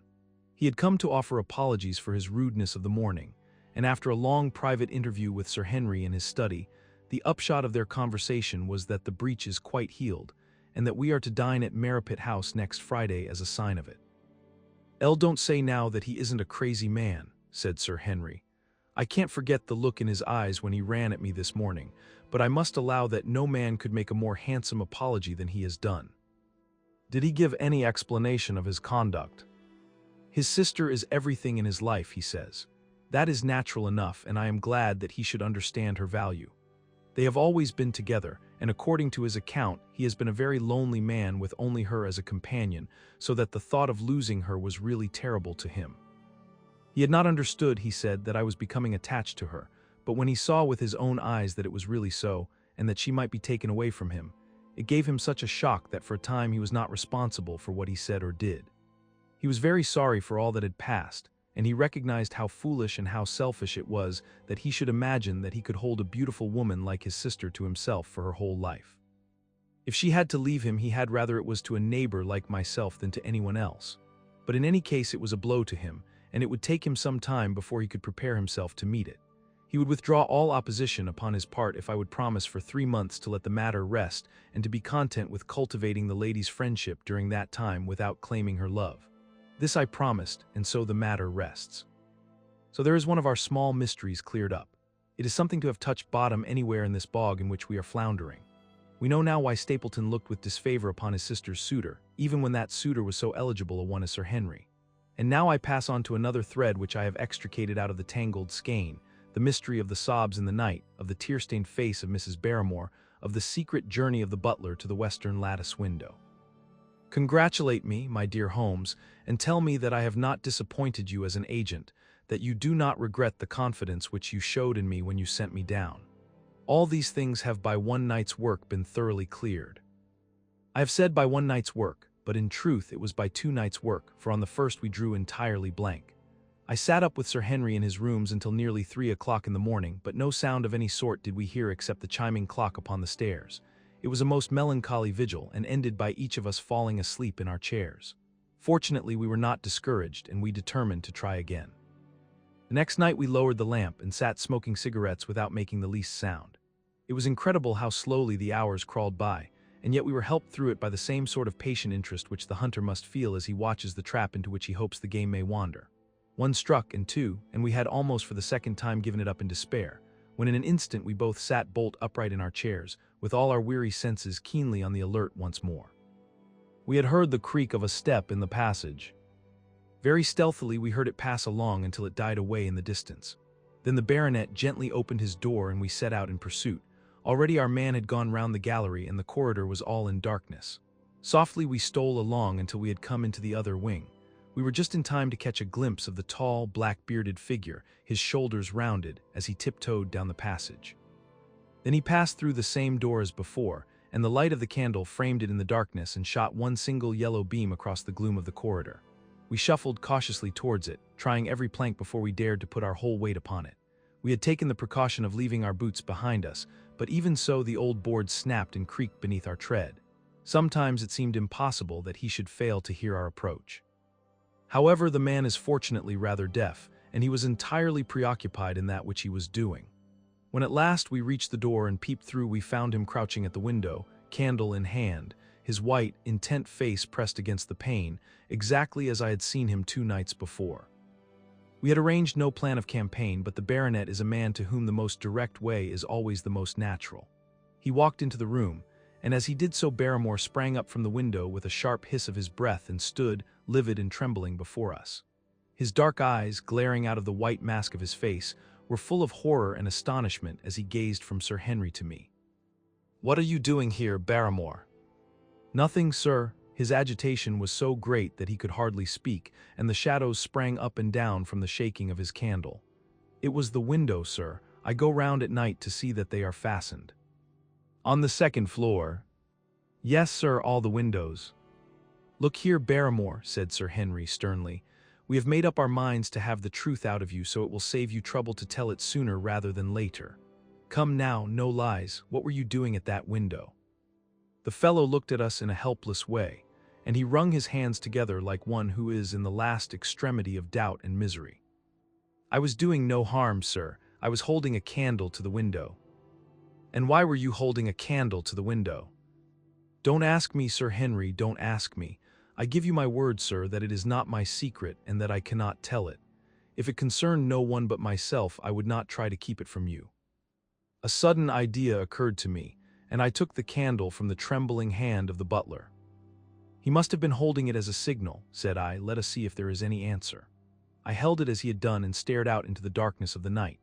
Speaker 1: He had come to offer apologies for his rudeness of the morning, and after a long private interview with Sir Henry in his study, the upshot of their conversation was that the breach is quite healed, and that we are to dine at Merripit House next Friday as a sign of it. "Don't say now that he isn't a crazy man," said Sir Henry. "I can't forget the look in his eyes when he ran at me this morning, but I must allow that no man could make a more handsome apology than he has done." "Did he give any explanation of his conduct?" "His sister is everything in his life, he says. That is natural enough, and I am glad that he should understand her value." They have always been together, and according to his account, he has been a very lonely man with only her as a companion, so that the thought of losing her was really terrible to him. He had not understood, he said, that I was becoming attached to her, but when he saw with his own eyes that it was really so, and that she might be taken away from him, it gave him such a shock that for a time he was not responsible for what he said or did. He was very sorry for all that had passed, and he recognized how foolish and how selfish it was that he should imagine that he could hold a beautiful woman like his sister to himself for her whole life. If she had to leave him, he had rather it was to a neighbor like myself than to anyone else. But in any case it was a blow to him, and it would take him some time before he could prepare himself to meet it. He would withdraw all opposition upon his part if I would promise for 3 months to let the matter rest and to be content with cultivating the lady's friendship during that time without claiming her love. This I promised, and so the matter rests. So there is one of our small mysteries cleared up. It is something to have touched bottom anywhere in this bog in which we are floundering. We know now why Stapleton looked with disfavor upon his sister's suitor, even when that suitor was so eligible a one as Sir Henry. And now I pass on to another thread which I have extricated out of the tangled skein, the mystery of the sobs in the night, of the tear-stained face of Mrs. Barrymore, of the secret journey of the butler to the western lattice window. Congratulate me, my dear Holmes, and tell me that I have not disappointed you as an agent, that you do not regret the confidence which you showed in me when you sent me down. All these things have by one night's work been thoroughly cleared. I have said by one night's work, but in truth it was by 2 nights' work, for on the first we drew entirely blank. I sat up with Sir Henry in his rooms until nearly 3 o'clock in the morning, but no sound of any sort did we hear except the chiming clock upon the stairs. It was a most melancholy vigil, and ended by each of us falling asleep in our chairs. Fortunately, we were not discouraged, and we determined to try again. The next night we lowered the lamp and sat smoking cigarettes without making the least sound. It was incredible how slowly the hours crawled by, and yet we were helped through it by the same sort of patient interest which the hunter must feel as he watches the trap into which he hopes the game may wander. 1 struck, and 2, and we had almost for the second time given it up in despair, when in an instant we both sat bolt upright in our chairs, with all our weary senses keenly on the alert once more. We had heard the creak of a step in the passage. Very stealthily we heard it pass along until it died away in the distance. Then the baronet gently opened his door and we set out in pursuit. Already our man had gone round the gallery and the corridor was all in darkness. Softly we stole along until we had come into the other wing. We were just in time to catch a glimpse of the tall, black-bearded figure, his shoulders rounded, as he tiptoed down the passage. Then he passed through the same door as before, and the light of the candle framed it in the darkness and shot one single yellow beam across the gloom of the corridor. We shuffled cautiously towards it, trying every plank before we dared to put our whole weight upon it. We had taken the precaution of leaving our boots behind us, but even so the old boards snapped and creaked beneath our tread. Sometimes it seemed impossible that he should fail to hear our approach. However, the man is fortunately rather deaf, and he was entirely preoccupied in that which he was doing. When at last we reached the door and peeped through, we found him crouching at the window, candle in hand, his white, intent face pressed against the pane, exactly as I had seen him 2 nights before. We had arranged no plan of campaign, but the baronet is a man to whom the most direct way is always the most natural. He walked into the room, and as he did so Barrymore sprang up from the window with a sharp hiss of his breath and stood, livid and trembling, before us. His dark eyes, glaring out of the white mask of his face, were full of horror and astonishment as he gazed from Sir Henry to me. "What are you doing here, Barrymore?" "Nothing, sir." His agitation was so great that he could hardly speak, and the shadows sprang up and down from the shaking of his candle. "It was the window, sir. I go round at night to see that they are fastened." "On the 2nd floor?" "Yes, sir, all the windows." "Look here, Barrymore," said Sir Henry sternly. "We have made up our minds to have the truth out of you, so it will save you trouble to tell it sooner rather than later. Come now, no lies. What were you doing at that window?" The fellow looked at us in a helpless way, and he wrung his hands together like one who is in the last extremity of doubt and misery. "I was doing no harm, sir. I was holding a candle to the window." "And why were you holding a candle to the window?" "Don't ask me, Sir Henry, don't ask me. I give you my word, sir, that it is not my secret and that I cannot tell it. If it concerned no one but myself, I would not try to keep it from you." A sudden idea occurred to me, and I took the candle from the trembling hand of the butler. "He must have been holding it as a signal," said I. "Let us see if there is any answer." I held it as he had done and stared out into the darkness of the night.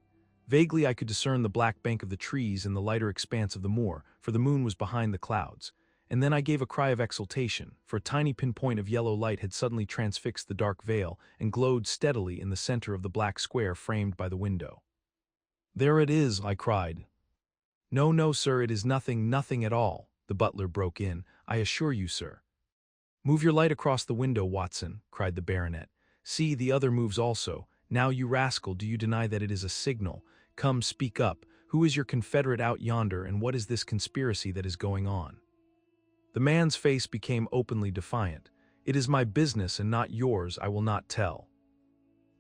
Speaker 1: Vaguely I could discern the black bank of the trees and the lighter expanse of the moor, for the moon was behind the clouds. And then I gave a cry of exultation, for a tiny pinpoint of yellow light had suddenly transfixed the dark veil and glowed steadily in the center of the black square framed by the window. "There it is," I cried. "No, no, sir, it is nothing, nothing at all," the butler broke in. "I assure you, sir." "Move your light across the window, Watson," cried the baronet. "See, the other moves also. Now, you rascal, do you deny that it is a signal? Come, speak up. Who is your confederate out yonder, and what is this conspiracy that is going on?" The man's face became openly defiant. "It is my business and not yours, I will not tell."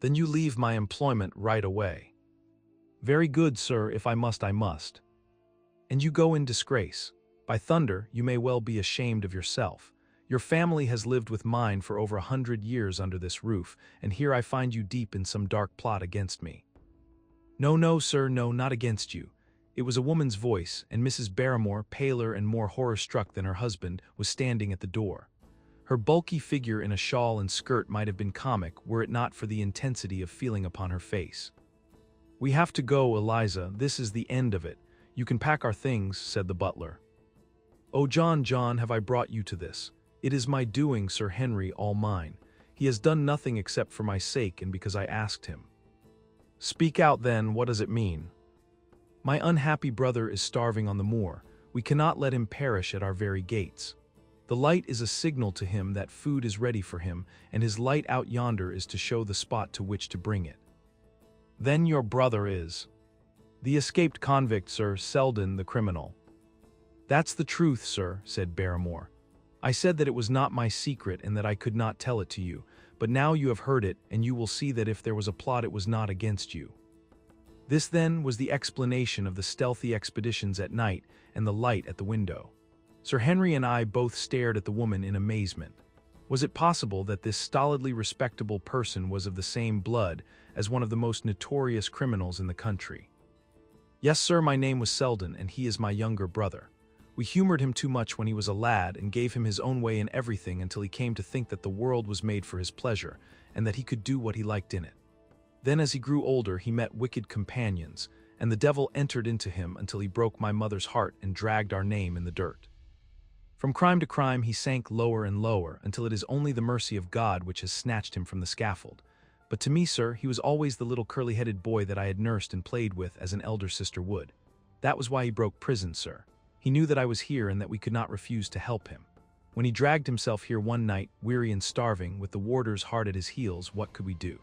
Speaker 1: "Then you leave my employment right away." "Very good, sir, if I must, I must." "And you go in disgrace. By thunder, you may well be ashamed of yourself. Your family has lived with mine for over 100 years under this roof, and here I find you deep in some dark plot against me." "No, no, sir, no, not against you." It was a woman's voice, and Mrs. Barrymore, paler and more horror-struck than her husband, was standing at the door. Her bulky figure in a shawl and skirt might have been comic were it not for the intensity of feeling upon her face. "We have to go, Eliza, this is the end of it. You can pack our things," said the butler. "Oh, John, John, have I brought you to this? It is my doing, Sir Henry, all mine. He has done nothing except for my sake and because I asked him." "Speak out then, what does it mean?" "My unhappy brother is starving on the moor. We cannot let him perish at our very gates. The light is a signal to him that food is ready for him, and his light out yonder is to show the spot to which to bring it." "Then your brother is—" "The escaped convict, sir, Selden the criminal." "That's the truth, sir," said Barrymore. "I said that it was not my secret and that I could not tell it to you, but now you have heard it, and you will see that if there was a plot it was not against you." This, then, was the explanation of the stealthy expeditions at night and the light at the window. Sir Henry and I both stared at the woman in amazement. Was it possible that this stolidly respectable person was of the same blood as one of the most notorious criminals in the country? "Yes, sir, my name was Selden, and he is my younger brother. We humored him too much when he was a lad and gave him his own way in everything until he came to think that the world was made for his pleasure and that he could do what he liked in it. Then as he grew older he met wicked companions, and the devil entered into him until he broke my mother's heart and dragged our name in the dirt. From crime to crime he sank lower and lower until it is only the mercy of God which has snatched him from the scaffold. But to me, sir, he was always the little curly-headed boy that I had nursed and played with as an elder sister would. That was why he broke prison, sir. He knew that I was here and that we could not refuse to help him. When he dragged himself here one night, weary and starving, with the warders hard at his heels, what could we do?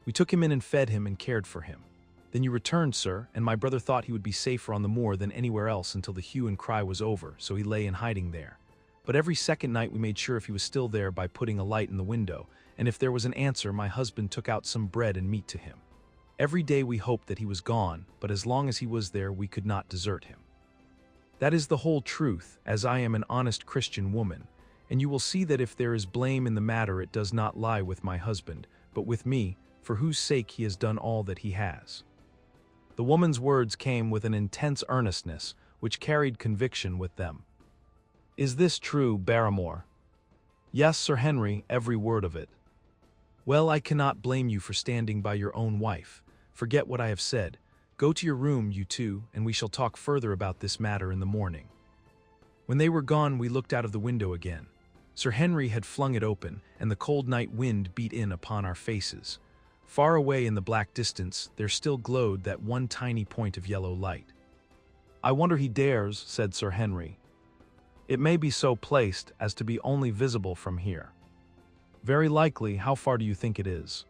Speaker 1: We took him in and fed him and cared for him. Then you returned, sir, and my brother thought he would be safer on the moor than anywhere else until the hue and cry was over, so he lay in hiding there. But every second night we made sure if he was still there by putting a light in the window, and if there was an answer, my husband took out some bread and meat to him. Every day we hoped that he was gone, but as long as he was there we could not desert him. That is the whole truth, as I am an honest Christian woman, and you will see that if there is blame in the matter it does not lie with my husband, but with me, for whose sake he has done all that he has." The woman's words came with an intense earnestness, which carried conviction with them. "Is this true, Barrymore?" "Yes, Sir Henry, every word of it." "Well, I cannot blame you for standing by your own wife. Forget what I have said. Go to your room, you two, and we shall talk further about this matter in the morning." When they were gone, we looked out of the window again. Sir Henry had flung it open, and the cold night wind beat in upon our faces. Far away in the black distance, there still glowed that one tiny point of yellow light. "I wonder he dares," said Sir Henry. "It may be so placed as to be only visible from here." "Very likely. How far do you think it is?"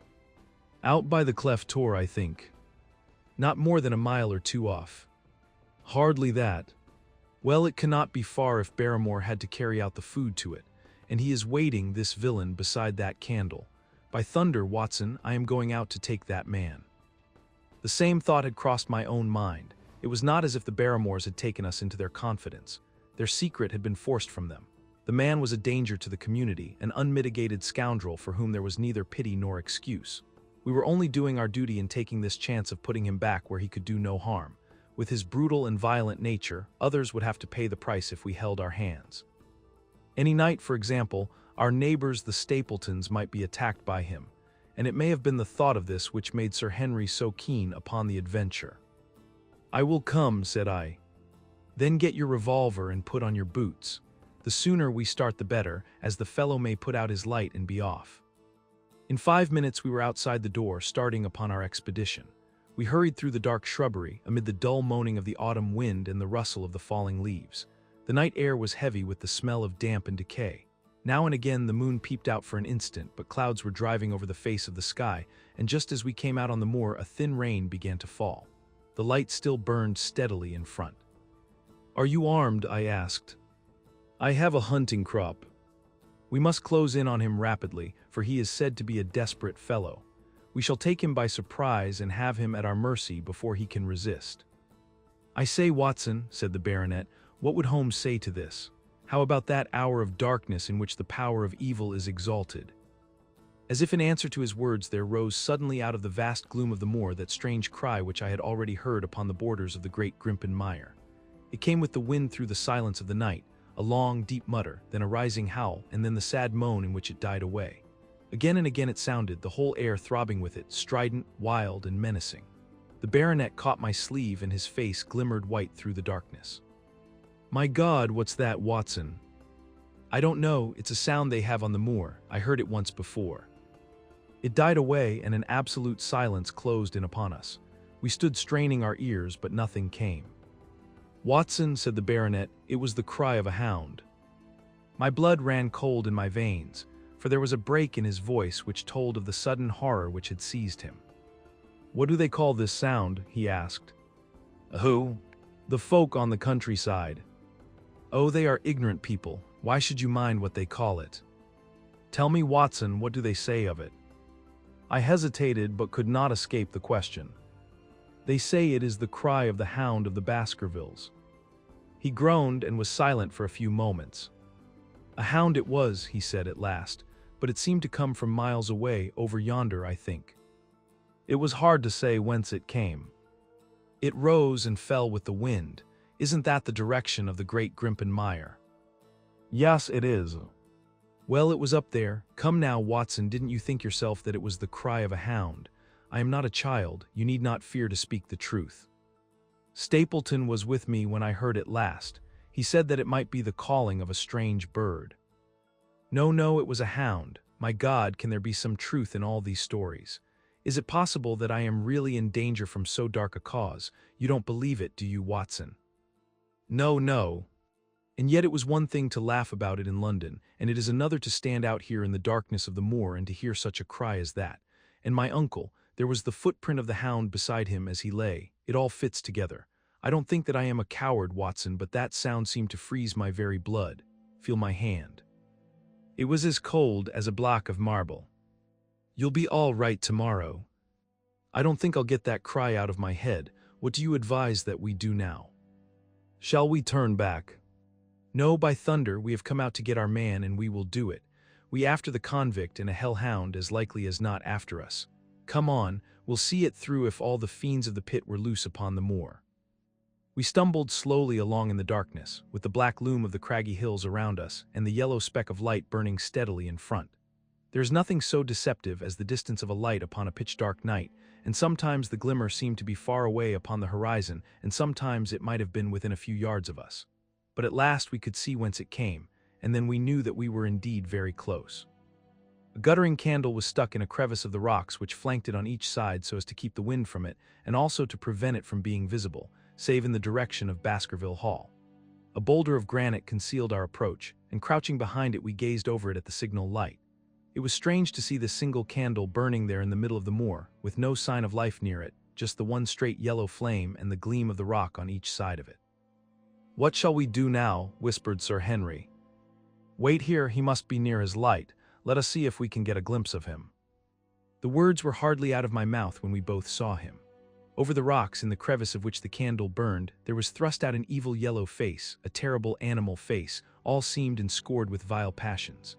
Speaker 1: "Out by the cleft tor, I think. Not more than a mile or two off." "Hardly that." "Well, it cannot be far if Barrymore had to carry out the food to it, and he is waiting, this villain, beside that candle. By thunder, Watson, I am going out to take that man." The same thought had crossed my own mind. It was not as if the Barrymores had taken us into their confidence. Their secret had been forced from them. The man was a danger to the community, an unmitigated scoundrel for whom there was neither pity nor excuse. We were only doing our duty in taking this chance of putting him back where he could do no harm. With his brutal and violent nature, others would have to pay the price if we held our hands. Any night, for example, our neighbors the Stapletons might be attacked by him, and it may have been the thought of this which made Sir Henry so keen upon the adventure. "I will come," said I. "Then get your revolver and put on your boots. The sooner we start the better, as the fellow may put out his light and be off." In 5 minutes we were outside the door, starting upon our expedition. We hurried through the dark shrubbery, amid the dull moaning of the autumn wind and the rustle of the falling leaves. The night air was heavy with the smell of damp and decay. Now and again the moon peeped out for an instant, but clouds were driving over the face of the sky, and just as we came out on the moor, a thin rain began to fall. The light still burned steadily in front. "Are you armed?" I asked. "I have a hunting crop." "We must close in on him rapidly, for he is said to be a desperate fellow. We shall take him by surprise and have him at our mercy before he can resist." "I say, Watson," said the baronet, "what would Holmes say to this? How about that hour of darkness in which the power of evil is exalted?" As if in answer to his words, there rose suddenly out of the vast gloom of the moor that strange cry which I had already heard upon the borders of the great Grimpen Mire. It came with the wind through the silence of the night, a long, deep mutter, then a rising howl, and then the sad moan in which it died away. Again and again it sounded, the whole air throbbing with it, strident, wild, and menacing. The baronet caught my sleeve and his face glimmered white through the darkness. "My God, what's that, Watson?" "I don't know, it's a sound they have on the moor. I heard it once before." It died away and an absolute silence closed in upon us. We stood straining our ears, but nothing came. "Watson," said the baronet, "it was the cry of a hound." My blood ran cold in my veins, for there was a break in his voice which told of the sudden horror which had seized him. "What do they call this sound?" he asked. "Who?" "The folk on the countryside." "Oh, they are ignorant people. Why should you mind what they call it?" "Tell me, Watson, what do they say of it?" I hesitated but could not escape the question. "They say it is the cry of the Hound of the Baskervilles." He groaned and was silent for a few moments. "A hound it was," he said at last, "but it seemed to come from miles away, over yonder, I think. It was hard to say whence it came. It rose and fell with the wind. Isn't that the direction of the great Grimpen Mire?" "Yes, it is." "Well, it was up there. Come now, Watson, didn't you think yourself that it was the cry of a hound? I am not a child. You need not fear to speak the truth. Stapleton was with me when I heard it last. He said that it might be the calling of a strange bird." "No, no, it was a hound. My God, can there be some truth in all these stories? Is it possible that I am really in danger from so dark a cause? You don't believe it, do you, Watson?" "No, no. And yet it was one thing to laugh about it in London, and it is another to stand out here in the darkness of the moor and to hear such a cry as that. And my uncle, there was the footprint of the hound beside him as he lay. It all fits together. I don't think that I am a coward, Watson, but that sound seemed to freeze my very blood. Feel my hand. It was as cold as a block of marble. You'll be all right tomorrow. I don't think I'll get that cry out of my head. What do you advise that we do now? Shall we turn back?" "No, by thunder, we have come out to get our man, and we will do it. We after the convict, and a hellhound as likely as not after us. Come on, we'll see it through if all the fiends of the pit were loose upon the moor." We stumbled slowly along in the darkness, with the black loom of the craggy hills around us and the yellow speck of light burning steadily in front. There is nothing so deceptive as the distance of a light upon a pitch-dark night, and sometimes the glimmer seemed to be far away upon the horizon, and sometimes it might have been within a few yards of us. But at last we could see whence it came, and then we knew that we were indeed very close. A guttering candle was stuck in a crevice of the rocks which flanked it on each side so as to keep the wind from it, and also to prevent it from being visible, save in the direction of Baskerville Hall. A boulder of granite concealed our approach, and crouching behind it we gazed over it at the signal light. It was strange to see this single candle burning there in the middle of the moor, with no sign of life near it, just the one straight yellow flame and the gleam of the rock on each side of it. "What shall we do now?" whispered Sir Henry. "Wait here, he must be near his light. Let us see if we can get a glimpse of him." The words were hardly out of my mouth when we both saw him. Over the rocks, in the crevice of which the candle burned, there was thrust out an evil yellow face, a terrible animal face, all seamed and scored with vile passions.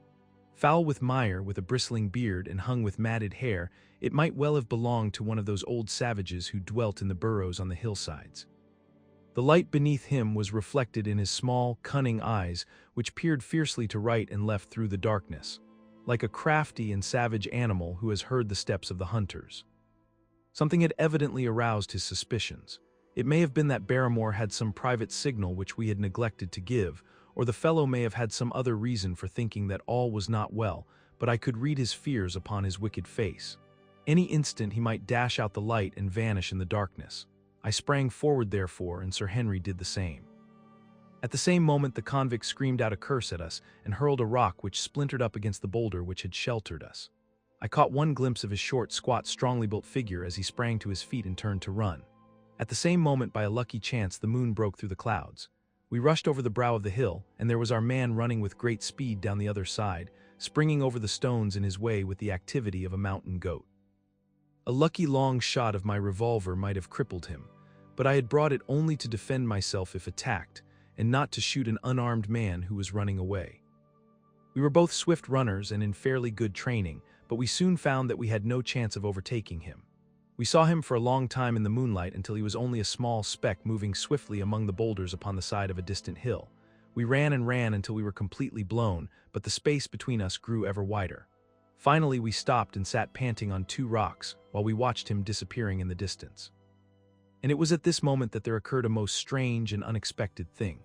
Speaker 1: Foul with mire, with a bristling beard and hung with matted hair, it might well have belonged to one of those old savages who dwelt in the burrows on the hillsides. The light beneath him was reflected in his small, cunning eyes, which peered fiercely to right and left through the darkness. like a crafty and savage animal who has heard the steps of the hunters. Something had evidently aroused his suspicions. It may have been that Barrymore had some private signal which we had neglected to give, or the fellow may have had some other reason for thinking that all was not well, but I could read his fears upon his wicked face. Any instant he might dash out the light and vanish in the darkness. I sprang forward therefore, and Sir Henry did the same. At the same moment the convict screamed out a curse at us and hurled a rock which splintered up against the boulder which had sheltered us. I caught one glimpse of his short, squat, strongly built figure as he sprang to his feet and turned to run. At the same moment, by a lucky chance, the moon broke through the clouds. We rushed over the brow of the hill, and there was our man running with great speed down the other side, springing over the stones in his way with the activity of a mountain goat. A lucky long shot of my revolver might have crippled him, but I had brought it only to defend myself if attacked, and not to shoot an unarmed man who was running away. We were both swift runners and in fairly good training, but we soon found that we had no chance of overtaking him. We saw him for a long time in the moonlight until he was only a small speck moving swiftly among the boulders upon the side of a distant hill. We ran and ran until we were completely blown, but the space between us grew ever wider. Finally we stopped and sat panting on two rocks while we watched him disappearing in the distance. And it was at this moment that there occurred a most strange and unexpected thing.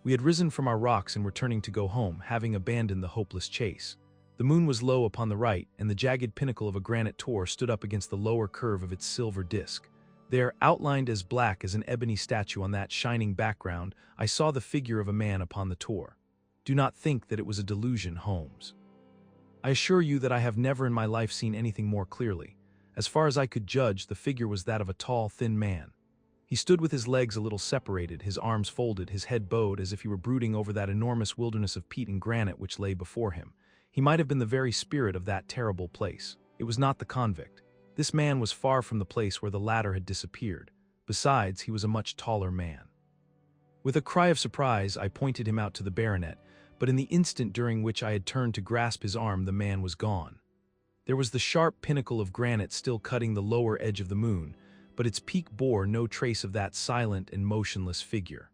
Speaker 1: We had risen from our rocks and were turning to go home, having abandoned the hopeless chase. The moon was low upon the right, and the jagged pinnacle of a granite tor stood up against the lower curve of its silver disk. There, outlined as black as an ebony statue on that shining background, I saw the figure of a man upon the tor. Do not think that it was a delusion, Holmes. I assure you that I have never in my life seen anything more clearly. As far as I could judge, the figure was that of a tall, thin man. He stood with his legs a little separated, his arms folded, his head bowed, as if he were brooding over that enormous wilderness of peat and granite which lay before him. He might have been the very spirit of that terrible place. It was not the convict. This man was far from the place where the latter had disappeared. Besides, he was a much taller man. With a cry of surprise, I pointed him out to the baronet, but in the instant during which I had turned to grasp his arm, the man was gone. There was the sharp pinnacle of granite still cutting the lower edge of the moon, but its peak bore no trace of that silent and motionless figure.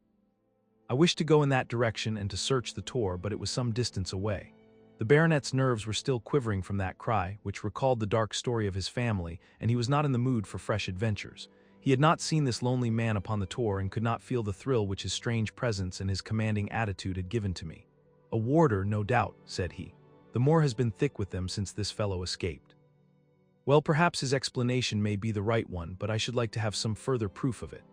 Speaker 1: I wished to go in that direction and to search the tor, but it was some distance away. The baronet's nerves were still quivering from that cry, which recalled the dark story of his family, and he was not in the mood for fresh adventures. He had not seen this lonely man upon the tor and could not feel the thrill which his strange presence and his commanding attitude had given to me. "A warder, no doubt," said he. "The moor has been thick with them since this fellow escaped." Well, perhaps his explanation may be the right one, but I should like to have some further proof of it.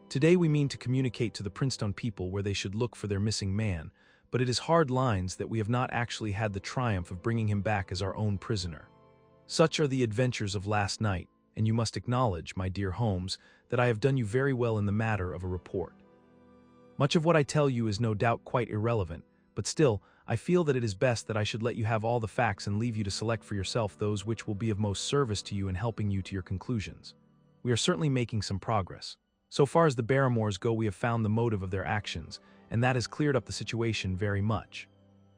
Speaker 1: Today we mean to communicate to the Princetown people where they should look for their missing man, but it is hard lines that we have not actually had the triumph of bringing him back as our own prisoner. Such are the adventures of last night, and you must acknowledge, my dear Holmes, that I have done you very well in the matter of a report. Much of what I tell you is no doubt quite irrelevant, but still, I feel that it is best that I should let you have all the facts and leave you to select for yourself those which will be of most service to you in helping you to your conclusions. We are certainly making some progress. So far as the Barrymores go, we have found the motive of their actions, and that has cleared up the situation very much.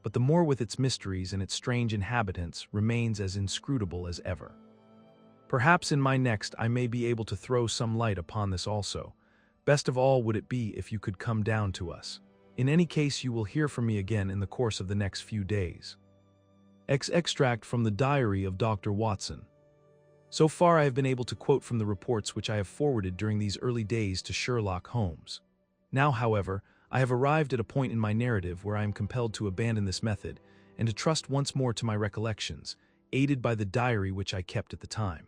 Speaker 1: But the moor with its mysteries and its strange inhabitants remains as inscrutable as ever. Perhaps in my next I may be able to throw some light upon this also. Best of all would it be if you could come down to us. In any case, you will hear from me again in the course of the next few days. Extract from the diary of Dr. Watson. So far I have been able to quote from the reports which I have forwarded during these early days to Sherlock Holmes. Now, however, I have arrived at a point in my narrative where I am compelled to abandon this method and to trust once more to my recollections, aided by the diary which I kept at the time.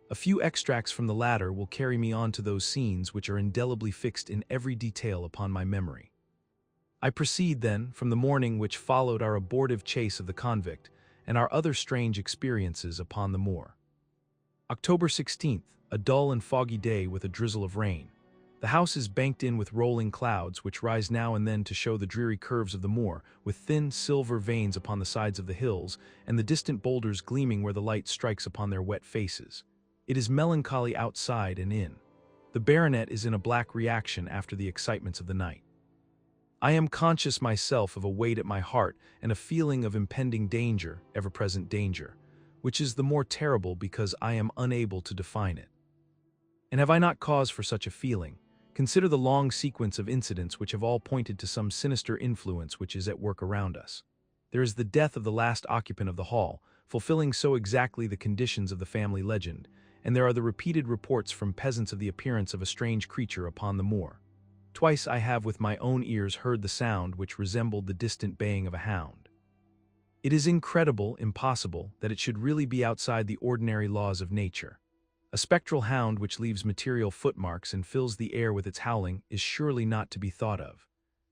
Speaker 1: A few extracts from the latter will carry me on to those scenes which are indelibly fixed in every detail upon my memory. I proceed, then, from the morning which followed our abortive chase of the convict and our other strange experiences upon the moor. October 16th, a dull and foggy day with a drizzle of rain. The house is banked in with rolling clouds which rise now and then to show the dreary curves of the moor, with thin silver veins upon the sides of the hills and the distant boulders gleaming where the light strikes upon their wet faces. It is melancholy outside and in. The baronet is in a black reaction after the excitements of the night. I am conscious myself of a weight at my heart and a feeling of impending danger, ever-present danger, which is the more terrible because I am unable to define it. And have I not cause for such a feeling? Consider the long sequence of incidents which have all pointed to some sinister influence which is at work around us. There is the death of the last occupant of the hall, fulfilling so exactly the conditions of the family legend, and there are the repeated reports from peasants of the appearance of a strange creature upon the moor. Twice I have with my own ears heard the sound which resembled the distant baying of a hound. It is incredible, impossible, that it should really be outside the ordinary laws of nature. A spectral hound which leaves material footmarks and fills the air with its howling is surely not to be thought of.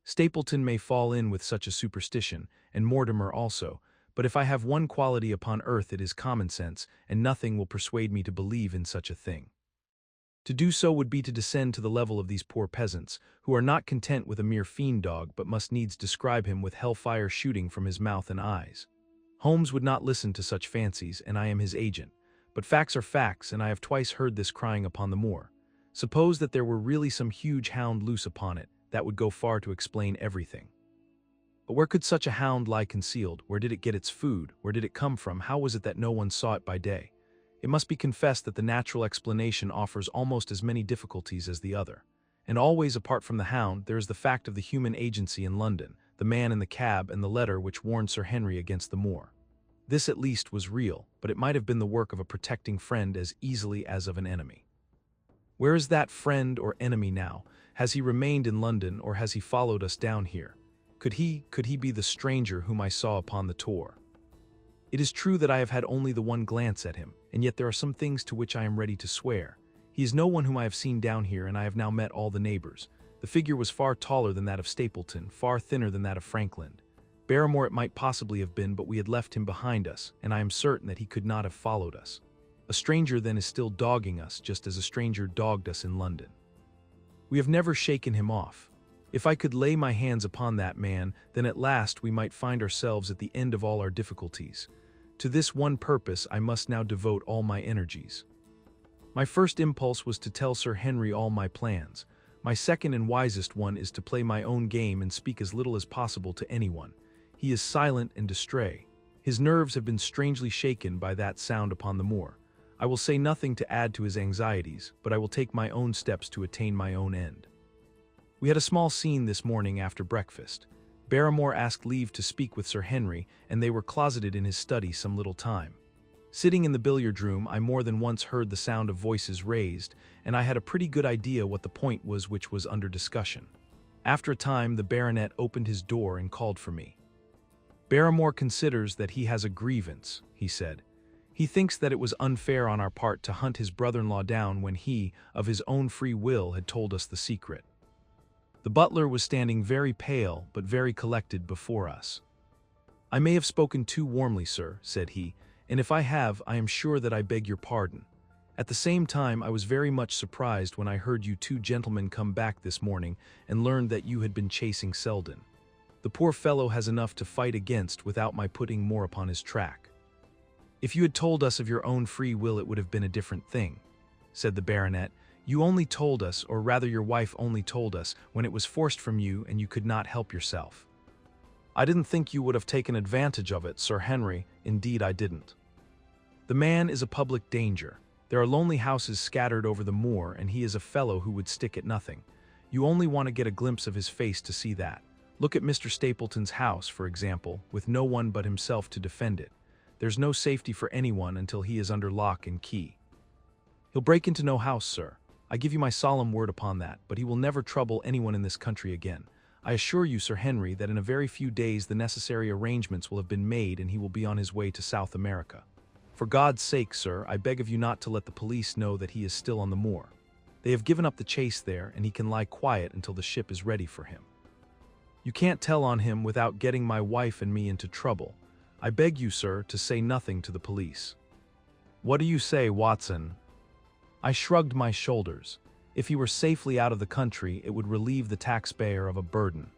Speaker 1: Stapleton may fall in with such a superstition, and Mortimer also, but if I have one quality upon earth it is common sense, and nothing will persuade me to believe in such a thing. To do so would be to descend to the level of these poor peasants, who are not content with a mere fiend dog but must needs describe him with hellfire shooting from his mouth and eyes. Holmes would not listen to such fancies, and I am his agent. But facts are facts, and I have twice heard this crying upon the moor. Suppose that there were really some huge hound loose upon it, that would go far to explain everything. But where could such a hound lie concealed? Where did it get its food? Where did it come from? How was it that no one saw it by day? It must be confessed that the natural explanation offers almost as many difficulties as the other. And always apart from the hound, there is the fact of the human agency in London, the man in the cab and the letter which warned Sir Henry against the moor. This at least was real, but it might have been the work of a protecting friend as easily as of an enemy. Where is that friend or enemy now? Has he remained in London, or has he followed us down here? Could he be the stranger whom I saw upon the tour? It is true that I have had only the one glance at him, and yet there are some things to which I am ready to swear. He is no one whom I have seen down here, and I have now met all the neighbors. The figure was far taller than that of Stapleton, far thinner than that of Frankland. Barrymore it might possibly have been, but we had left him behind us, and I am certain that he could not have followed us. A stranger then is still dogging us, just as a stranger dogged us in London. We have never shaken him off. If I could lay my hands upon that man, then at last we might find ourselves at the end of all our difficulties. To this one purpose I must now devote all my energies. My first impulse was to tell Sir Henry all my plans. My second and wisest one is to play my own game and speak as little as possible to anyone. He is silent and distrait. His nerves have been strangely shaken by that sound upon the moor. I will say nothing to add to his anxieties, but I will take my own steps to attain my own end. We had a small scene this morning after breakfast. Barrymore asked leave to speak with Sir Henry, and they were closeted in his study some little time. Sitting in the billiard room, I more than once heard the sound of voices raised, and I had a pretty good idea what the point was which was under discussion. After a time, the baronet opened his door and called for me. Barrymore considers that he has a grievance, he said. He thinks that it was unfair on our part to hunt his brother-in-law down when he, of his own free will, had told us the secret. The butler was standing very pale but very collected before us. "I may have spoken too warmly, sir," said he, "and if I have, I am sure that I beg your pardon. At the same time, I was very much surprised when I heard you two gentlemen come back this morning and learned that you had been chasing Selden. The poor fellow has enough to fight against without my putting more upon his track." "If you had told us of your own free will it would have been a different thing," said the baronet. "You only told us, or rather your wife only told us, when it was forced from you and you could not help yourself." "I didn't think you would have taken advantage of it, Sir Henry, indeed I didn't. The man is a public danger. There are lonely houses scattered over the moor, and he is a fellow who would stick at nothing. You only want to get a glimpse of his face to see that. Look at Mr. Stapleton's house, for example, with no one but himself to defend it. There's no safety for anyone until he is under lock and key. He'll break into no house, sir. I give you my solemn word upon that, but he will never trouble anyone in this country again. I assure you, Sir Henry, that in a very few days the necessary arrangements will have been made and he will be on his way to South America. For God's sake, sir, I beg of you not to let the police know that he is still on the moor. They have given up the chase there, and he can lie quiet until the ship is ready for him. You can't tell on him without getting my wife and me into trouble. I beg you, sir, to say nothing to the police." "What do you say, Watson?" I shrugged my shoulders. If he were safely out of the country, it would relieve the taxpayer of a burden.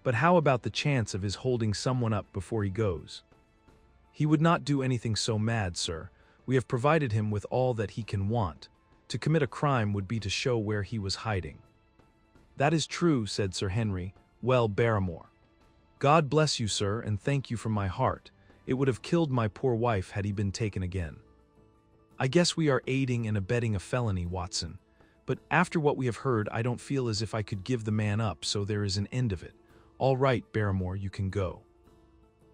Speaker 1: "But how about the chance of his holding someone up before he goes?" "He would not do anything so mad, sir. We have provided him with all that he can want. To commit a crime would be to show where he was hiding." "That is true," said Sir Henry. "Well, Barrymore." "God bless you, sir, and thank you from my heart. It would have killed my poor wife had he been taken again." "I guess we are aiding and abetting a felony, Watson. But after what we have heard, I don't feel as if I could give the man up, so there is an end of it. All right, Barrymore, you can go."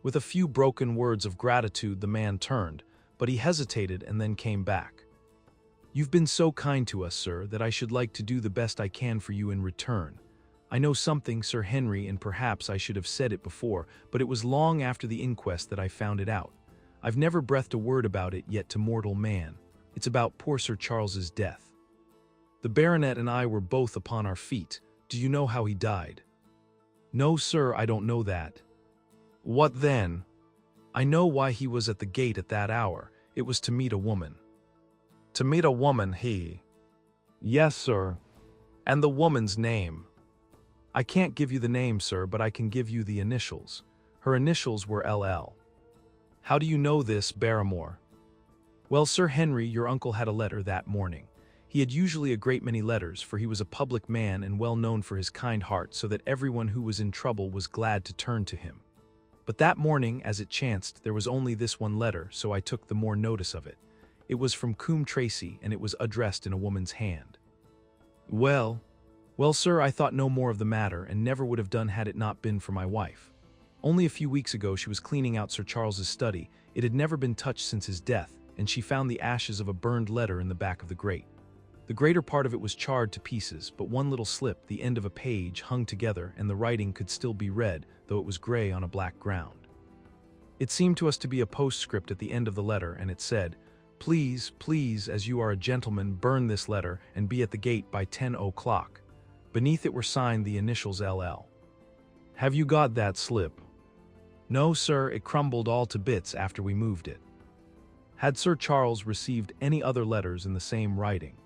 Speaker 1: With a few broken words of gratitude, the man turned, but he hesitated and then came back. "You've been so kind to us, sir, that I should like to do the best I can for you in return. I know something, Sir Henry, and perhaps I should have said it before, but it was long after the inquest that I found it out. I've never breathed a word about it yet to mortal man. It's about poor Sir Charles's death." The baronet and I were both upon our feet. "Do you know how he died?" "No, sir, I don't know that." "What then?" "I know why he was at the gate at that hour. It was to meet a woman." "To meet a woman, he?" "Yes, sir." "And the woman's name?" "I can't give you the name, sir, but I can give you the initials. Her initials were LL." "How do you know this, Barrymore?" "Well, Sir Henry, your uncle had a letter that morning. He had usually a great many letters, for he was a public man and well known for his kind heart, so that everyone who was in trouble was glad to turn to him. But that morning, as it chanced, there was only this one letter, so I took the more notice of it. It was from Coombe Tracy, and it was addressed in a woman's hand." Well, sir, I thought no more of the matter, and never would have done had it not been for my wife. Only a few weeks ago she was cleaning out Sir Charles's study. It had never been touched since his death, and she found the ashes of a burned letter in the back of the grate. The greater part of it was charred to pieces, but one little slip, the end of a page, hung together, and the writing could still be read, though it was gray on a black ground. It seemed to us to be a postscript at the end of the letter, and it said, "Please, please, as you are a gentleman, burn this letter and be at the gate by 10 o'clock. Beneath it were signed the initials LL. "Have you got that slip?" "No, sir, it crumbled all to bits after we moved it." "Had Sir Charles received any other letters in the same writing?"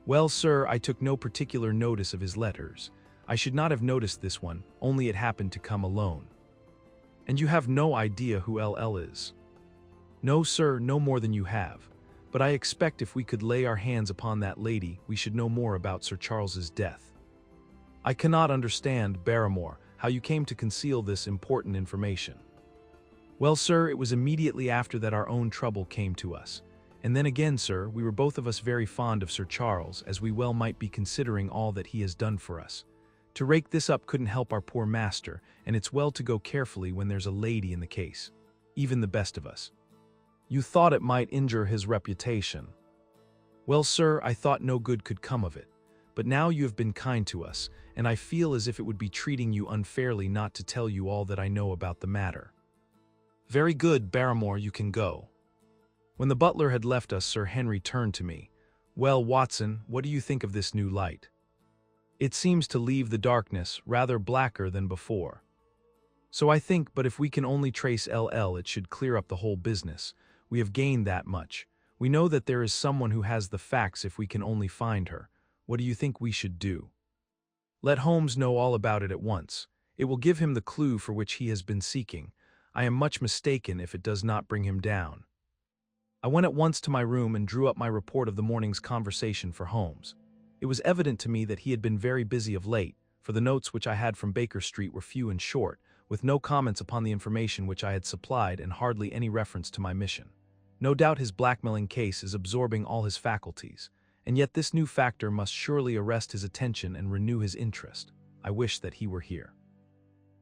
Speaker 1: "Well, sir, I took no particular notice of his letters. I should not have noticed this one, only it happened to come alone." "And you have no idea who LL is?" "No, sir, no more than you have. But I expect if we could lay our hands upon that lady, we should know more about Sir Charles's death." "I cannot understand, Barrymore, how you came to conceal this important information." "Well, sir, it was immediately after that our own trouble came to us. And then again, sir, we were both of us very fond of Sir Charles, as we well might be considering all that he has done for us. To rake this up couldn't help our poor master, and it's well to go carefully when there's a lady in the case, even the best of us." "You thought it might injure his reputation?" "Well, sir, I thought no good could come of it. But now you have been kind to us, and I feel as if it would be treating you unfairly not to tell you all that I know about the matter." "Very good, Barrymore, you can go." When the butler had left us, Sir Henry turned to me. "Well, Watson, what do you think of this new light?" "It seems to leave the darkness rather blacker than before." "So I think, but if we can only trace LL, it should clear up the whole business. We have gained that much. We know that there is someone who has the facts if we can only find her. What do you think we should do?" "Let Holmes know all about it at once. It will give him the clue for which he has been seeking. I am much mistaken if it does not bring him down." I went at once to my room and drew up my report of the morning's conversation for Holmes. It was evident to me that he had been very busy of late, for the notes which I had from Baker Street were few and short, with no comments upon the information which I had supplied and hardly any reference to my mission. No doubt his blackmailing case is absorbing all his faculties, and yet this new factor must surely arrest his attention and renew his interest. I wish that he were here.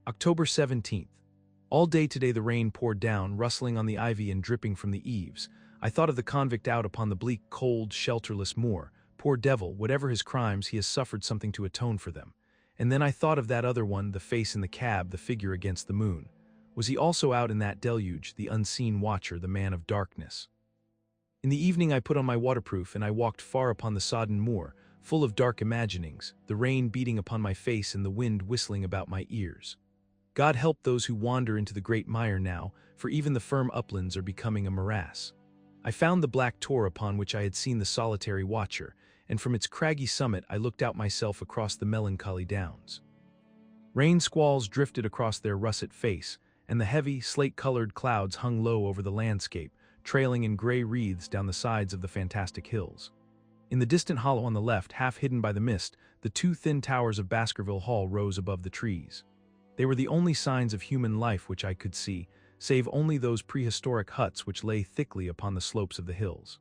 Speaker 1: October 17th. All day today the rain poured down, rustling on the ivy and dripping from the eaves. I thought of the convict out upon the bleak, cold, shelterless moor. Poor devil, whatever his crimes, he has suffered something to atone for them. And then I thought of that other one, the face in the cab, the figure against the moon. Was he also out in that deluge, the unseen watcher, the man of darkness? In the evening I put on my waterproof, and I walked far upon the sodden moor, full of dark imaginings, the rain beating upon my face and the wind whistling about my ears. God help those who wander into the great mire now, for even the firm uplands are becoming a morass. I found the black tor upon which I had seen the solitary watcher, and from its craggy summit I looked out myself across the melancholy downs. Rain squalls drifted across their russet face, and the heavy, slate-colored clouds hung low over the landscape, trailing in gray wreaths down the sides of the fantastic hills. In the distant hollow on the left, half hidden by the mist, the two thin towers of Baskerville Hall rose above the trees. They were the only signs of human life which I could see, save only those prehistoric huts which lay thickly upon the slopes of the hills.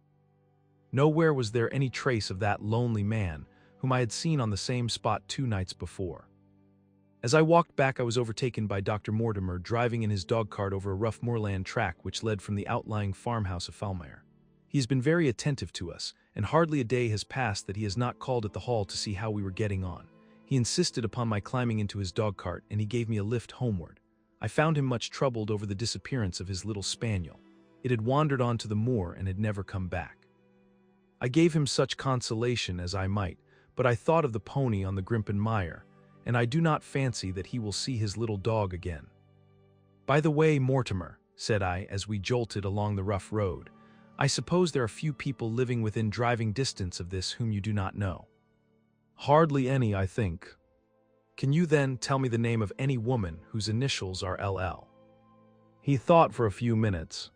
Speaker 1: Nowhere was there any trace of that lonely man whom I had seen on the same spot 2 nights before. As I walked back, I was overtaken by Dr. Mortimer driving in his dog cart over a rough moorland track which led from the outlying farmhouse of Falmire. He has been very attentive to us, and hardly a day has passed that he has not called at the hall to see how we were getting on. He insisted upon my climbing into his dog cart, and he gave me a lift homeward. I found him much troubled over the disappearance of his little spaniel. It had wandered on to the moor and had never come back. I gave him such consolation as I might, but I thought of the pony on the Grimpen Mire, and I do not fancy that he will see his little dog again. "By the way, Mortimer," said I as we jolted along the rough road, "I suppose there are few people living within driving distance of this whom you do not know." "Hardly any, I think." "Can you then tell me the name of any woman whose initials are LL?" He thought for a few minutes.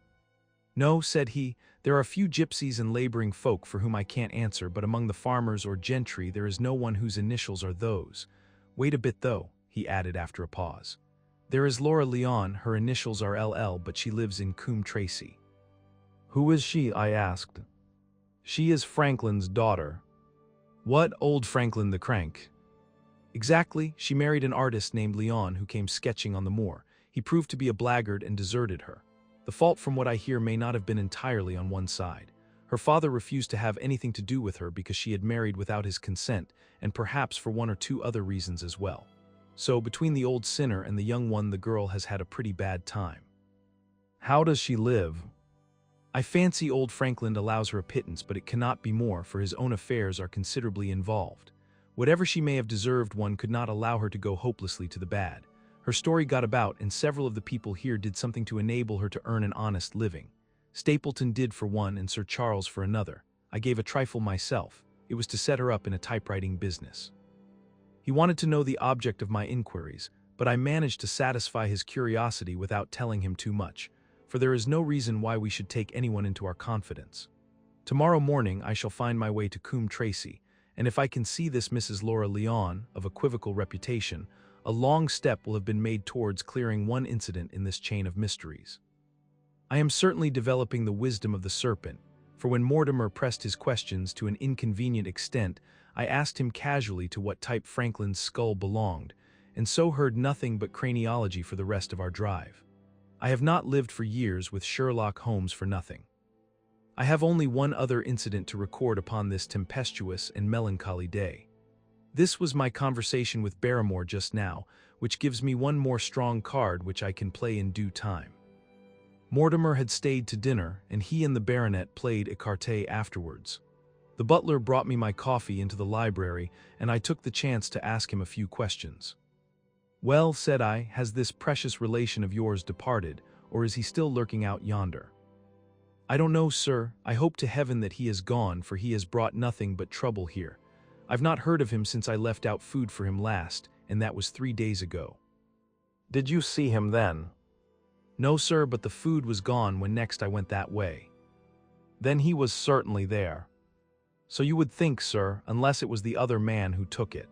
Speaker 1: "No," said he, "there are few gypsies and laboring folk for whom I can't answer, but among the farmers or gentry there is no one whose initials are those. Wait a bit though," he added after a pause. "There is Laura Leon, her initials are LL, but she lives in Coombe Tracy." "Who is she?" I asked. "She is Franklin's daughter." "What, old Franklin the Crank?" "Exactly. She married an artist named Leon who came sketching on the moor. He proved to be a blackguard and deserted her. The fault, from what I hear, may not have been entirely on one side. Her father refused to have anything to do with her because she had married without his consent, and perhaps for one or two other reasons as well. So, between the old sinner and the young one, the girl has had a pretty bad time." "How does she live?" "I fancy old Franklin allows her a pittance, but it cannot be more, for his own affairs are considerably involved. Whatever she may have deserved, one could not allow her to go hopelessly to the bad. Her story got about, and several of the people here did something to enable her to earn an honest living. Stapleton did for one, and Sir Charles for another. I gave a trifle myself. It was to set her up in a typewriting business." He wanted to know the object of my inquiries, but I managed to satisfy his curiosity without telling him too much, for there is no reason why we should take anyone into our confidence. Tomorrow morning I shall find my way to Coombe Tracy, and if I can see this Mrs. Laura Leon, of equivocal reputation, a long step will have been made towards clearing one incident in this chain of mysteries. I am certainly developing the wisdom of the serpent, for when Mortimer pressed his questions to an inconvenient extent, I asked him casually to what type Franklin's skull belonged, and so heard nothing but craniology for the rest of our drive. I have not lived for years with Sherlock Holmes for nothing. I have only one other incident to record upon this tempestuous and melancholy day. This was my conversation with Barrymore just now, which gives me one more strong card which I can play in due time. Mortimer had stayed to dinner, and he and the baronet played écarté afterwards. The butler brought me my coffee into the library, and I took the chance to ask him a few questions. "Well," said I, "has this precious relation of yours departed, or is he still lurking out yonder?" "I don't know, sir. I hope to heaven that he is gone, for he has brought nothing but trouble here. I've not heard of him since I left out food for him last, and that was 3 days ago." "Did you see him then?" "No, sir, but the food was gone when next I went that way." "Then he was certainly there." "So you would think, sir, unless it was the other man who took it."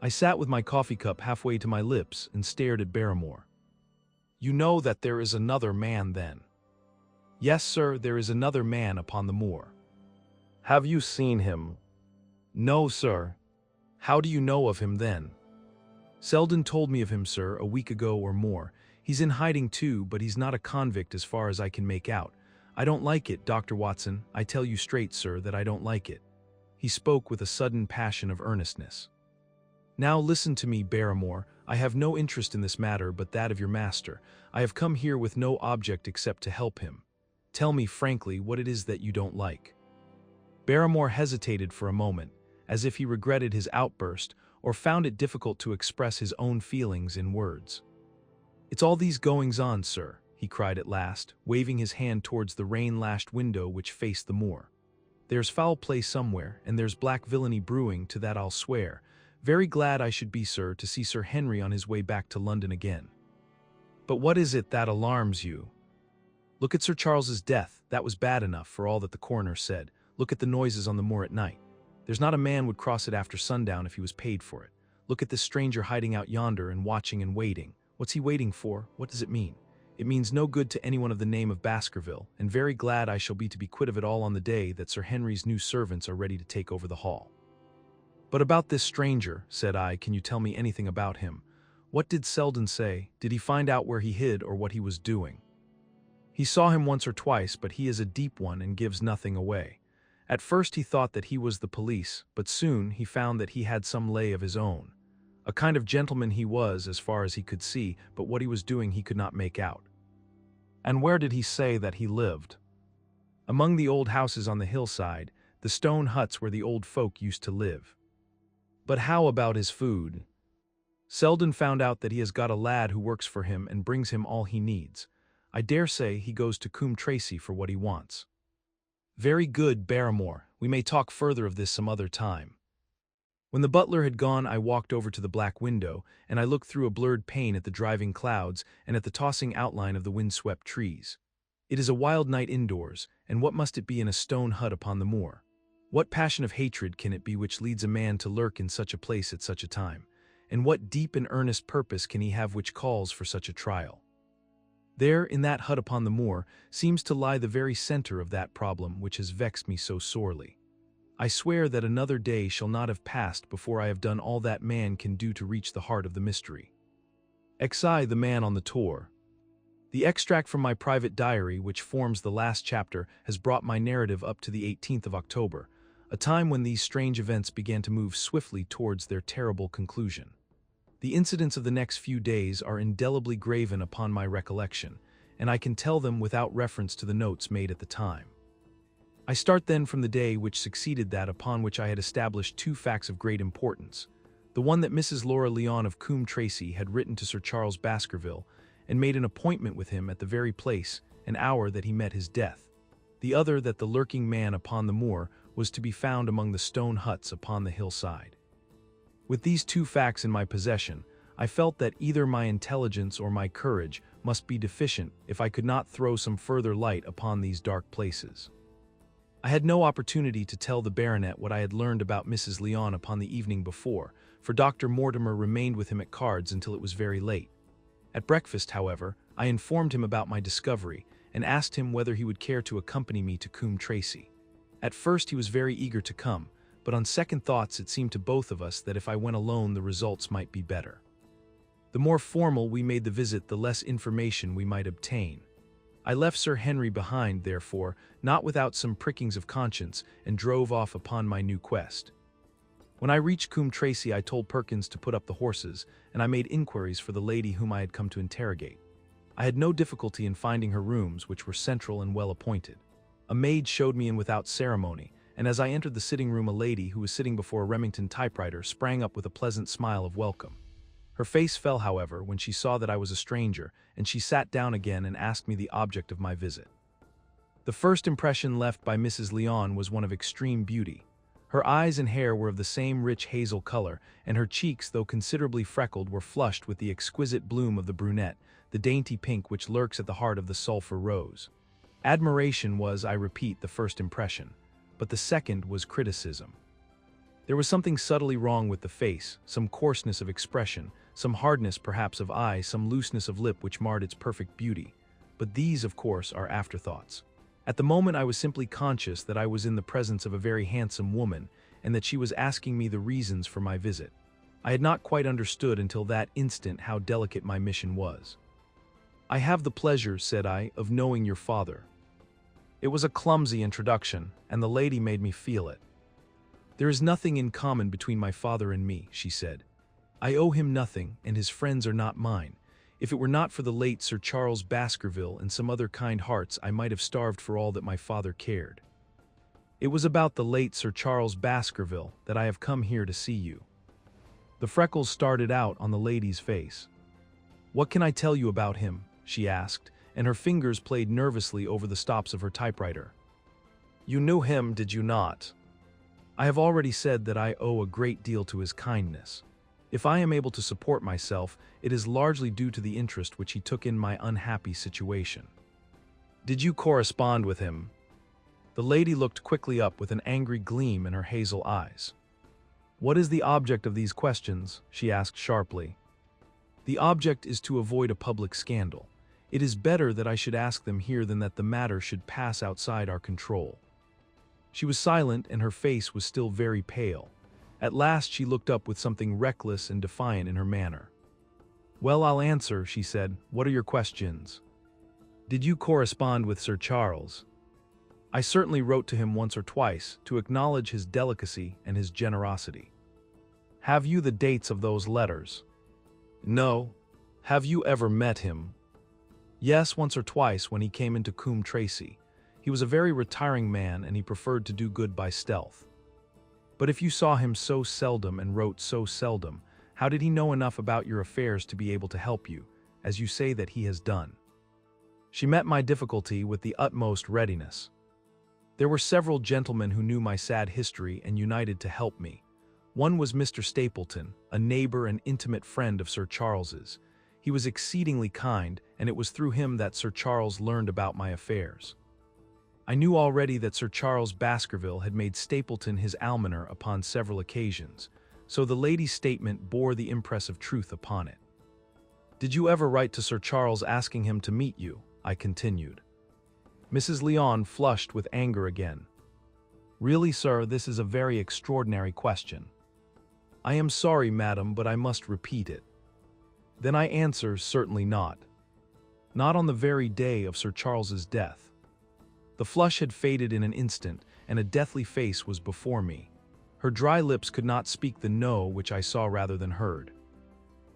Speaker 1: I sat with my coffee cup halfway to my lips and stared at Barrymore. "You know that there is another man, then?" "Yes, sir, there is another man upon the moor." "Have you seen him?" "No, sir." "How do you know of him, then?" "Selden told me of him, sir, a week ago or more. He's in hiding too, but he's not a convict as far as I can make out. I don't like it, Dr. Watson. I tell you straight, sir, that I don't like it." He spoke with a sudden passion of earnestness. "Now listen to me, Barrymore. I have no interest in this matter but that of your master. I have come here with no object except to help him. Tell me frankly what it is that you don't like." Barrymore hesitated for a moment, as if he regretted his outburst or found it difficult to express his own feelings in words. "It's all these goings-on, sir," he cried at last, waving his hand towards the rain-lashed window which faced the moor. "There's foul play somewhere, and there's black villainy brewing, to that I'll swear. Very glad I should be, sir, to see Sir Henry on his way back to London again." "But what is it that alarms you?" "Look at Sir Charles's death. That was bad enough, for all that the coroner said. Look at the noises on the moor at night. There's not a man would cross it after sundown if he was paid for it. Look at this stranger hiding out yonder and watching and waiting. What's he waiting for? What does it mean? It means no good to anyone of the name of Baskerville, and very glad I shall be to be quit of it all on the day that Sir Henry's new servants are ready to take over the hall." "But about this stranger," said I, "can you tell me anything about him? What did Selden say? Did he find out where he hid or what he was doing?" "He saw him once or twice, but he is a deep one and gives nothing away. At first he thought that he was the police, but soon he found that he had some lay of his own. A kind of gentleman he was, as far as he could see, but what he was doing he could not make out." "And where did he say that he lived?" "Among the old houses on the hillside, the stone huts where the old folk used to live." "But how about his food?" "Selden found out that he has got a lad who works for him and brings him all he needs. I dare say he goes to Coombe Tracey for what he wants." "Very good, Barrymore. We may talk further of this some other time." When the butler had gone, I walked over to the black window, and I looked through a blurred pane at the driving clouds and at the tossing outline of the wind-swept trees. It is a wild night indoors, and what must it be in a stone hut upon the moor? What passion of hatred can it be which leads a man to lurk in such a place at such a time? And what deep and earnest purpose can he have which calls for such a trial? There, in that hut upon the moor, seems to lie the very center of that problem which has vexed me so sorely. I swear that another day shall not have passed before I have done all that man can do to reach the heart of the mystery. Xi, the man on the tour. The extract from my private diary, which forms the last chapter, has brought my narrative up to the 18th of October, a time when these strange events began to move swiftly towards their terrible conclusion. The incidents of the next few days are indelibly graven upon my recollection, and I can tell them without reference to the notes made at the time. I start then from the day which succeeded that upon which I had established two facts of great importance: the one that Mrs. Laura Leon of Coombe Tracey had written to Sir Charles Baskerville, and made an appointment with him at the very place and hour that he met his death; the other that the lurking man upon the moor was to be found among the stone huts upon the hillside. With these two facts in my possession, I felt that either my intelligence or my courage must be deficient if I could not throw some further light upon these dark places. I had no opportunity to tell the baronet what I had learned about Mrs. Leon upon the evening before, for Dr. Mortimer remained with him at cards until it was very late. At breakfast, however, I informed him about my discovery, and asked him whether he would care to accompany me to Coombe Tracey. At first he was very eager to come, but on second thoughts it seemed to both of us that if I went alone the results might be better. The more formal we made the visit, the less information we might obtain. I left Sir Henry behind, therefore, not without some prickings of conscience, and drove off upon my new quest. When I reached Coombe Tracey, I told Perkins to put up the horses, and I made inquiries for the lady whom I had come to interrogate. I had no difficulty in finding her rooms, which were central and well appointed. A maid showed me in without ceremony, and as I entered the sitting room, a lady who was sitting before a Remington typewriter sprang up with a pleasant smile of welcome. Her face fell, however, when she saw that I was a stranger, and she sat down again and asked me the object of my visit. The first impression left by Mrs. Leon was one of extreme beauty. Her eyes and hair were of the same rich hazel color, and her cheeks, though considerably freckled, were flushed with the exquisite bloom of the brunette, the dainty pink which lurks at the heart of the sulphur rose. Admiration was, I repeat, the first impression, but the second was criticism. There was something subtly wrong with the face, some coarseness of expression, some hardness perhaps of eye, some looseness of lip which marred its perfect beauty. But these, of course, are afterthoughts. At the moment I was simply conscious that I was in the presence of a very handsome woman, and that she was asking me the reasons for my visit. I had not quite understood until that instant how delicate my mission was. "I have the pleasure," said I, "of knowing your father." It was a clumsy introduction, and the lady made me feel it. "There is nothing in common between my father and me," she said. "I owe him nothing, and his friends are not mine. If it were not for the late Sir Charles Baskerville and some other kind hearts, I might have starved for all that my father cared. It was about the late Sir Charles Baskerville that I have come here to see you." The freckles started out on the lady's face. "What can I tell you about him?" she asked, and her fingers played nervously over the stops of her typewriter. "You knew him, did you not?" "I have already said that I owe a great deal to his kindness. If I am able to support myself, it is largely due to the interest which he took in my unhappy situation." "Did you correspond with him?" The lady looked quickly up with an angry gleam in her hazel eyes. "What is the object of these questions?" she asked sharply. "The object is to avoid a public scandal. It is better that I should ask them here than that the matter should pass outside our control." She was silent, and her face was still very pale. At last she looked up with something reckless and defiant in her manner. "Well, I'll answer," she said. "What are your questions?" "Did you correspond with Sir Charles?" "I certainly wrote to him once or twice to acknowledge his delicacy and his generosity." "Have you the dates of those letters?" "No." "Have you ever met him?" "Yes, once or twice when he came into Coombe Tracy. He was a very retiring man and he preferred to do good by stealth." "But if you saw him so seldom and wrote so seldom, how did he know enough about your affairs to be able to help you, as you say that he has done?" She met my difficulty with the utmost readiness. "There were several gentlemen who knew my sad history and united to help me. One was Mr. Stapleton, a neighbor and intimate friend of Sir Charles's. He was exceedingly kind, and it was through him that Sir Charles learned about my affairs. I knew already that Sir Charles Baskerville had made Stapleton his almoner upon several occasions, so the lady's statement bore the impress of truth upon it." "Did you ever write to Sir Charles asking him to meet you?" I continued. Mrs. Leon flushed with anger again. "Really, sir, this is a very extraordinary question." "I am sorry, madam, but I must repeat it." "Then I answer, certainly not. Not on the very day of Sir Charles's death." The flush had faded in an instant, and a deathly face was before me. Her dry lips could not speak the no which I saw rather than heard.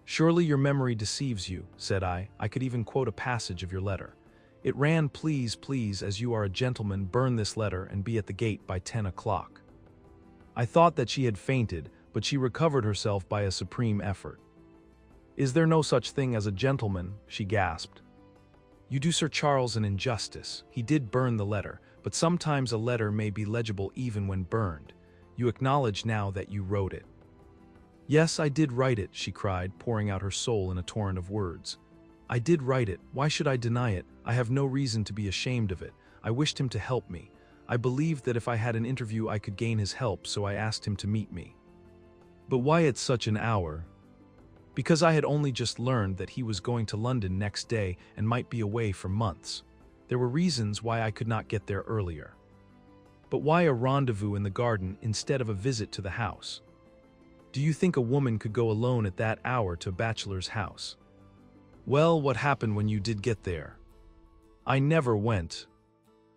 Speaker 1: "Surely your memory deceives you," said I. "I could even quote a passage of your letter. It ran, 'Please, please, as you are a gentleman, burn this letter and be at the gate by 10 o'clock. I thought that she had fainted, but she recovered herself by a supreme effort. "Is there no such thing as a gentleman?" she gasped. "You do Sir Charles an injustice. He did burn the letter, but sometimes a letter may be legible even when burned. You acknowledge now that you wrote it." "Yes, I did write it," she cried, pouring out her soul in a torrent of words. "I did write it. Why should I deny it? I have no reason to be ashamed of it. I wished him to help me. I believed that if I had an interview I could gain his help, so I asked him to meet me." "But why at such an hour?" "Because I had only just learned that he was going to London next day and might be away for months. There were reasons why I could not get there earlier." "But why a rendezvous in the garden instead of a visit to the house? Do you think a woman could go alone at that hour to a bachelor's house?" "Well, what happened when you did get there?" "I never went."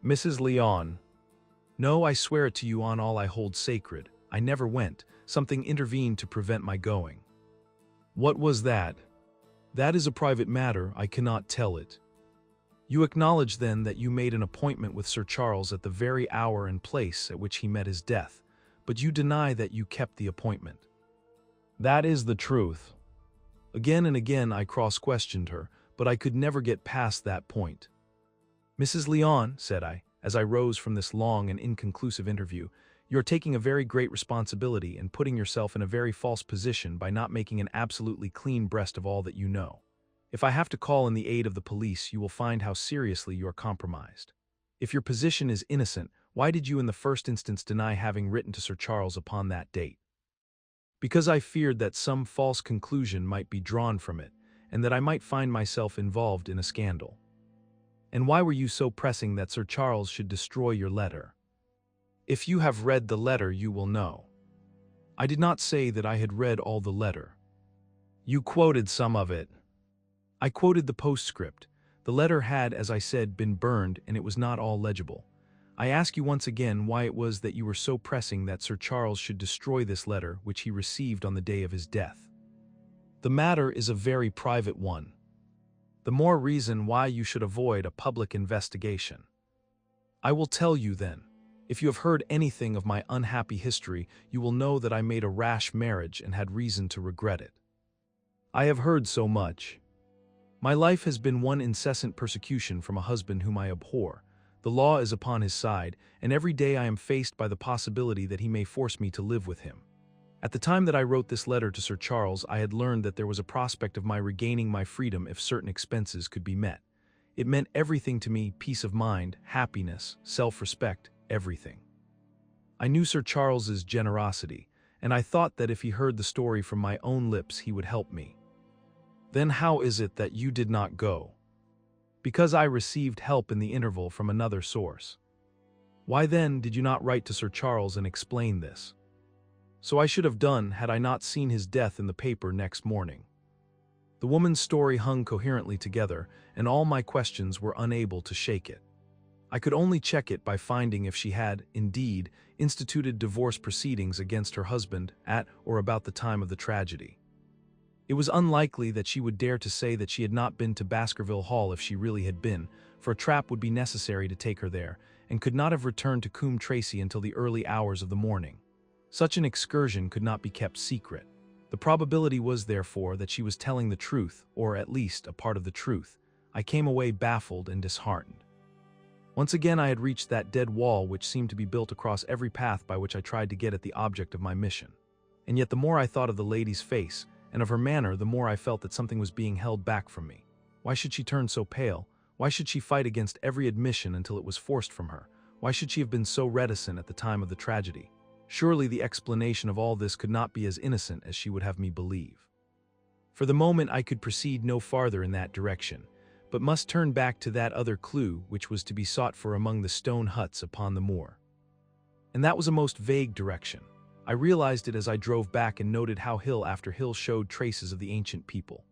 Speaker 1: "Mrs. Leon." "No, I swear it to you on all I hold sacred. I never went. Something intervened to prevent my going." "What was that?" "That is a private matter. I cannot tell it." "You acknowledge then that you made an appointment with Sir Charles at the very hour and place at which he met his death, but you deny that you kept the appointment." "That is the truth." Again and again I cross-questioned her, but I could never get past that point. "Mrs. Leon," said I, as I rose from this long and inconclusive interview, "you are taking a very great responsibility and putting yourself in a very false position by not making an absolutely clean breast of all that you know. If I have to call in the aid of the police, you will find how seriously you are compromised. If your position is innocent, why did you in the first instance deny having written to Sir Charles upon that date?" "Because I feared that some false conclusion might be drawn from it, and that I might find myself involved in a scandal." "And why were you so pressing that Sir Charles should destroy your letter?" "If you have read the letter, you will know." "I did not say that I had read all the letter." "You quoted some of it." "I quoted the postscript. The letter had, as I said, been burned, and it was not all legible. I ask you once again why it was that you were so pressing that Sir Charles should destroy this letter which he received on the day of his death." "The matter is a very private one." "The more reason why you should avoid a public investigation." "I will tell you then. If you have heard anything of my unhappy history, you will know that I made a rash marriage and had reason to regret it." "I have heard so much." "My life has been one incessant persecution from a husband whom I abhor. The law is upon his side, and every day I am faced by the possibility that he may force me to live with him. At the time that I wrote this letter to Sir Charles, I had learned that there was a prospect of my regaining my freedom if certain expenses could be met. It meant everything to me: peace of mind, happiness, self-respect, everything. I knew Sir Charles's generosity, and I thought that if he heard the story from my own lips he would help me." "Then how is it that you did not go?" "Because I received help in the interval from another source." "Why then did you not write to Sir Charles and explain this?" So I should have done had I not seen his death in the paper next morning. The woman's story hung coherently together, and all my questions were unable to shake it. I could only check it by finding if she had, indeed, instituted divorce proceedings against her husband at or about the time of the tragedy. It was unlikely that she would dare to say that she had not been to Baskerville Hall if she really had been, for a trap would be necessary to take her there, and could not have returned to Coombe Tracey until the early hours of the morning. Such an excursion could not be kept secret. The probability was, therefore, that she was telling the truth, or at least a part of the truth. I came away baffled and disheartened. Once again I had reached that dead wall which seemed to be built across every path by which I tried to get at the object of my mission. And yet the more I thought of the lady's face, and of her manner, the more I felt that something was being held back from me. Why should she turn so pale? Why should she fight against every admission until it was forced from her? Why should she have been so reticent at the time of the tragedy? Surely the explanation of all this could not be as innocent as she would have me believe. For the moment I could proceed no farther in that direction, but must turn back to that other clue which was to be sought for among the stone huts upon the moor. And that was a most vague direction. I realized it as I drove back and noted how hill after hill showed traces of the ancient people.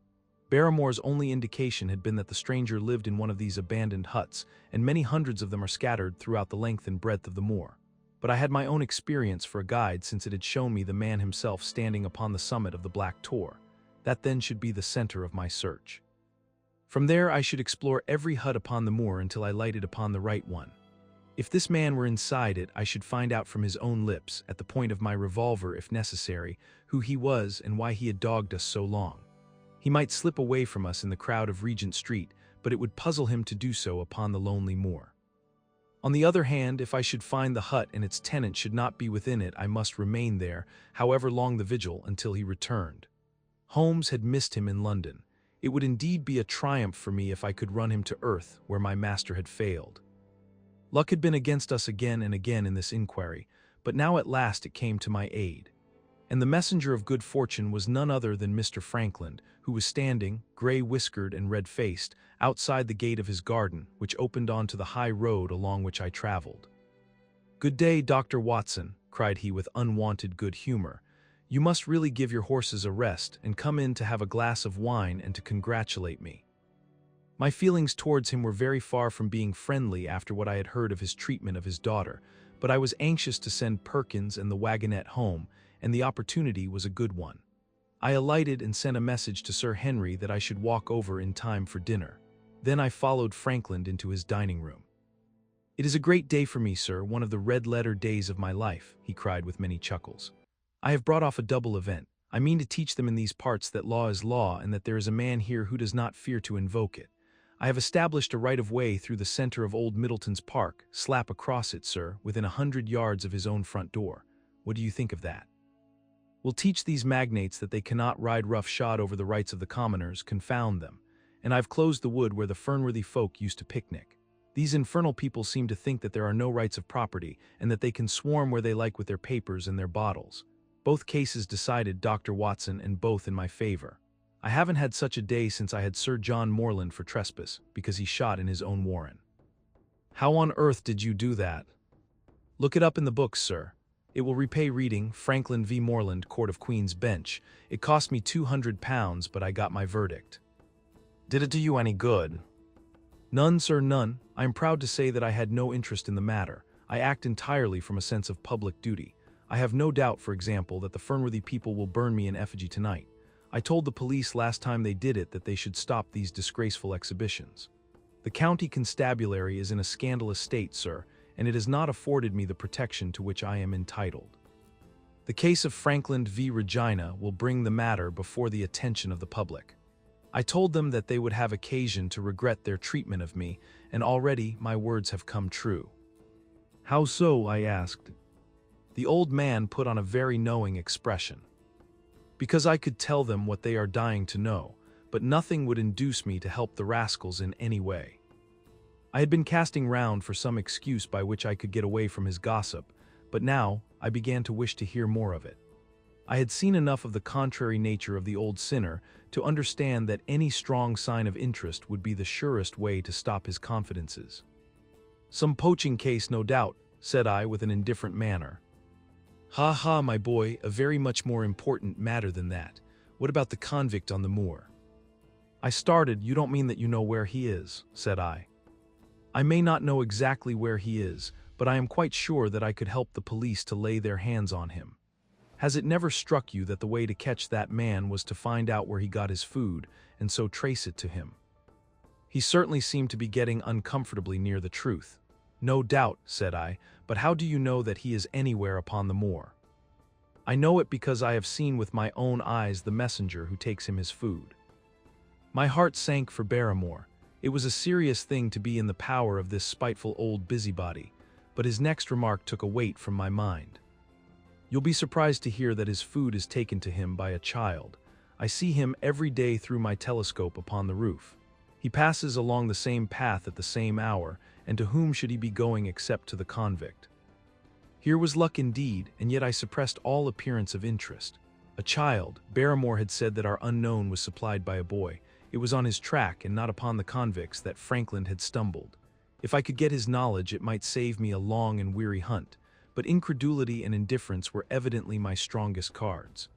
Speaker 1: Barrymore's only indication had been that the stranger lived in one of these abandoned huts, and many hundreds of them are scattered throughout the length and breadth of the moor. But I had my own experience for a guide, since it had shown me the man himself standing upon the summit of the Black Tor. That then should be the center of my search. From there I should explore every hut upon the moor until I lighted upon the right one. If this man were inside it, I should find out from his own lips, at the point of my revolver if necessary, who he was and why he had dogged us so long. He might slip away from us in the crowd of Regent Street, but it would puzzle him to do so upon the lonely moor. On the other hand, if I should find the hut and its tenant should not be within it, I must remain there, however long the vigil, until he returned. Holmes had missed him in London. It would indeed be a triumph for me if I could run him to earth where my master had failed. Luck had been against us again and again in this inquiry, but now at last it came to my aid. And the messenger of good fortune was none other than Mr. Frankland, who was standing, gray-whiskered and red-faced, outside the gate of his garden, which opened onto the high road along which I traveled. "Good day, Dr. Watson," cried he with unwonted good humor. "You must really give your horses a rest and come in to have a glass of wine and to congratulate me." My feelings towards him were very far from being friendly after what I had heard of his treatment of his daughter, but I was anxious to send Perkins and the wagonette home, and the opportunity was a good one. I alighted and sent a message to Sir Henry that I should walk over in time for dinner. Then I followed Frankland into his dining room. "It is a great day for me, sir, one of the red-letter days of my life," he cried with many chuckles. "I have brought off a double event. I mean to teach them in these parts that law is law and that there is a man here who does not fear to invoke it. I have established a right-of-way through the center of Old Middleton's Park, slap across it, sir, within 100 yards of his own front door. What do you think of that? We'll teach these magnates that they cannot ride roughshod over the rights of the commoners, confound them. And I've closed the wood where the Fernworthy folk used to picnic. These infernal people seem to think that there are no rights of property, and that they can swarm where they like with their papers and their bottles. Both cases decided, Dr. Watson, and both in my favor. I haven't had such a day since I had Sir John Morland for trespass, because he shot in his own warren." "How on earth did you do that?" "Look it up in the books, sir. It will repay reading, Frankland v. Morland, Court of Queen's Bench. It cost me £200, but I got my verdict." "Did it do you any good?" "None, sir, none. I am proud to say that I had no interest in the matter. I act entirely from a sense of public duty. I have no doubt, for example, that the Fernworthy people will burn me in effigy tonight. I told the police last time they did it that they should stop these disgraceful exhibitions. The county constabulary is in a scandalous state, sir, and it has not afforded me the protection to which I am entitled. The case of Frankland v. Regina will bring the matter before the attention of the public. I told them that they would have occasion to regret their treatment of me, and already my words have come true." "How so?" I asked. The old man put on a very knowing expression. "Because I could tell them what they are dying to know, but nothing would induce me to help the rascals in any way." I had been casting round for some excuse by which I could get away from his gossip, but now I began to wish to hear more of it. I had seen enough of the contrary nature of the old sinner to understand that any strong sign of interest would be the surest way to stop his confidences. "Some poaching case, no doubt," said I with an indifferent manner. Ha ha, my boy, a very much more important matter than that. What about the convict on the moor? I started. You don't mean that you know where he is, said I. I may not know exactly where he is, but I am quite sure that I could help the police to lay their hands on him. Has it never struck you that the way to catch that man was to find out where he got his food, and so trace it to him? He certainly seemed to be getting uncomfortably near the truth. No doubt, said I, but how do you know that he is anywhere upon the moor? I know it because I have seen with my own eyes the messenger who takes him his food. My heart sank for Barrymore. It was a serious thing to be in the power of this spiteful old busybody, but his next remark took a weight from my mind. You'll be surprised to hear that his food is taken to him by a child. I see him every day through my telescope upon the roof. He passes along the same path at the same hour, and to whom should he be going except to the convict? Here was luck indeed, and yet I suppressed all appearance of interest. A child. Barrymore had said that our unknown was supplied by a boy. It was on his track and not upon the convicts that Franklin had stumbled. If I could get his knowledge, it might save me a long and weary hunt, but incredulity and indifference were evidently my strongest cards.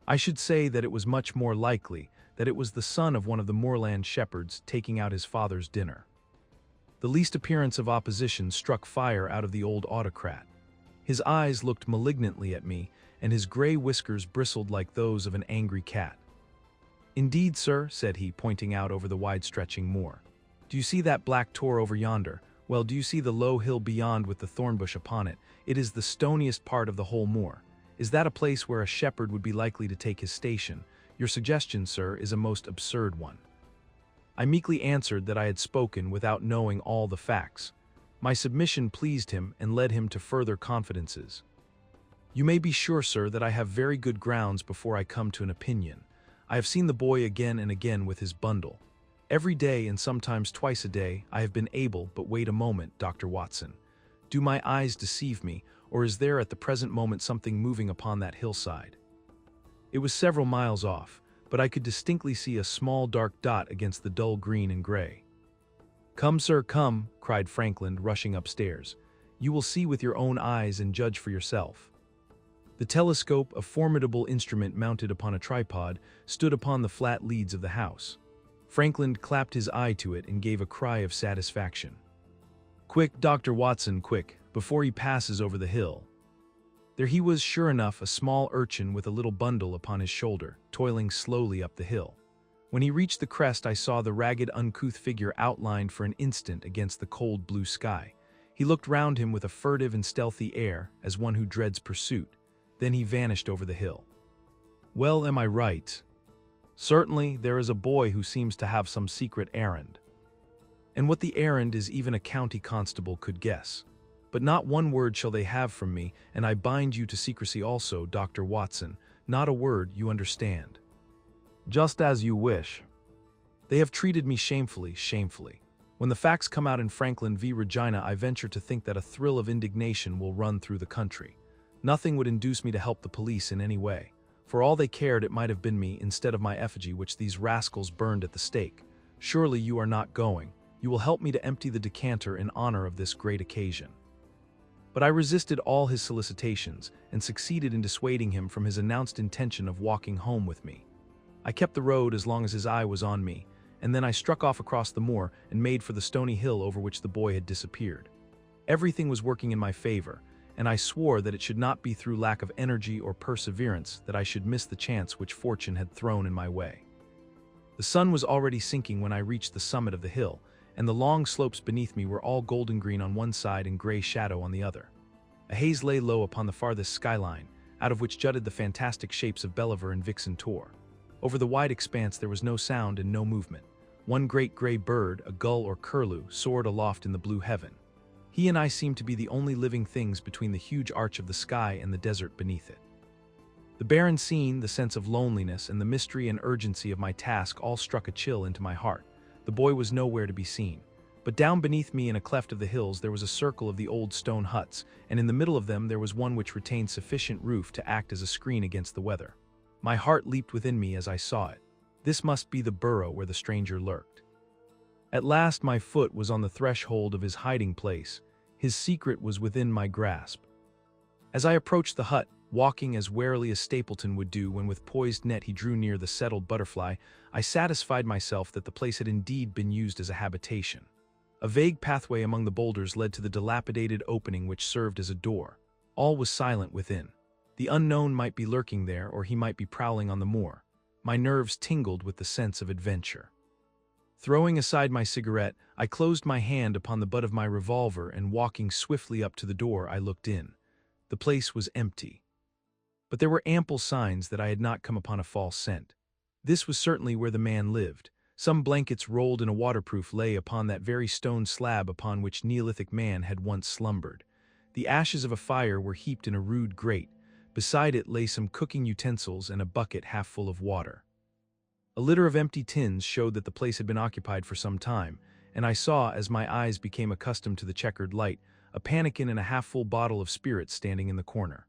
Speaker 1: I should say that it was much more likely that it was the son of one of the moorland shepherds taking out his father's dinner. The least appearance of opposition struck fire out of the old autocrat. His eyes looked malignantly at me, and his gray whiskers bristled like those of an angry cat. "Indeed, sir," said he, pointing out over the wide-stretching moor. "Do you see that black tor over yonder? Well, do you see the low hill beyond with the thornbush upon it? It is the stoniest part of the whole moor. Is that a place where a shepherd would be likely to take his station? Your suggestion, sir, is a most absurd one." I meekly answered that I had spoken without knowing all the facts. My submission pleased him and led him to further confidences. "You may be sure, sir, that I have very good grounds before I come to an opinion. I have seen the boy again and again with his bundle. Every day, and sometimes twice a day, I have been able, but wait a moment, Dr. Watson. Do my eyes deceive me, or is there at the present moment something moving upon that hillside?" It was several miles off, but I could distinctly see a small dark dot against the dull green and gray. "Come, sir, come," cried Franklin, rushing upstairs. "You will see with your own eyes and judge for yourself." The telescope, a formidable instrument mounted upon a tripod, stood upon the flat leads of the house. Franklin clapped his eye to it and gave a cry of satisfaction. "Quick, Dr. Watson, quick, before he passes over the hill." There he was, sure enough, a small urchin with a little bundle upon his shoulder, toiling slowly up the hill. When he reached the crest, I saw the ragged, uncouth figure outlined for an instant against the cold blue sky. He looked round him with a furtive and stealthy air, as one who dreads pursuit. Then he vanished over the hill. Well, am I right? Certainly, there is a boy who seems to have some secret errand. And what the errand is, even a county constable could guess. But not one word shall they have from me, and I bind you to secrecy also, Dr. Watson. Not a word, you understand. Just as you wish. They have treated me shamefully, shamefully. When the facts come out in Franklin v. Regina, I venture to think that a thrill of indignation will run through the country. Nothing would induce me to help the police in any way. For all they cared, it might have been me instead of my effigy which these rascals burned at the stake. Surely you are not going. You will help me to empty the decanter in honor of this great occasion. But I resisted all his solicitations and succeeded in dissuading him from his announced intention of walking home with me. I kept the road as long as his eye was on me, and then I struck off across the moor and made for the stony hill over which the boy had disappeared. Everything was working in my favor, and I swore that it should not be through lack of energy or perseverance that I should miss the chance which fortune had thrown in my way. The sun was already sinking when I reached the summit of the hill, and the long slopes beneath me were all golden green on one side and gray shadow on the other. A haze lay low upon the farthest skyline, out of which jutted the fantastic shapes of Belliver and Vixen Tor. Over the wide expanse there was no sound and no movement. One great gray bird, a gull or curlew, soared aloft in the blue heaven. He and I seemed to be the only living things between the huge arch of the sky and the desert beneath it. The barren scene, the sense of loneliness, and the mystery and urgency of my task all struck a chill into my heart. The boy was nowhere to be seen. But down beneath me in a cleft of the hills there was a circle of the old stone huts, and in the middle of them there was one which retained sufficient roof to act as a screen against the weather. My heart leaped within me as I saw it. This must be the burrow where the stranger lurked. At last my foot was on the threshold of his hiding place. His secret was within my grasp. As I approached the hut, walking as warily as Stapleton would do when with poised net he drew near the settled butterfly, I satisfied myself that the place had indeed been used as a habitation. A vague pathway among the boulders led to the dilapidated opening which served as a door. All was silent within. The unknown might be lurking there, or he might be prowling on the moor. My nerves tingled with the sense of adventure. Throwing aside my cigarette, I closed my hand upon the butt of my revolver and walking swiftly up to the door, I looked in. The place was empty. But there were ample signs that I had not come upon a false scent. This was certainly where the man lived. Some blankets rolled in a waterproof lay upon that very stone slab upon which Neolithic man had once slumbered. The ashes of a fire were heaped in a rude grate. Beside it lay some cooking utensils and a bucket half full of water. A litter of empty tins showed that the place had been occupied for some time, and I saw, as my eyes became accustomed to the checkered light, a pannikin and a half-full bottle of spirits standing in the corner.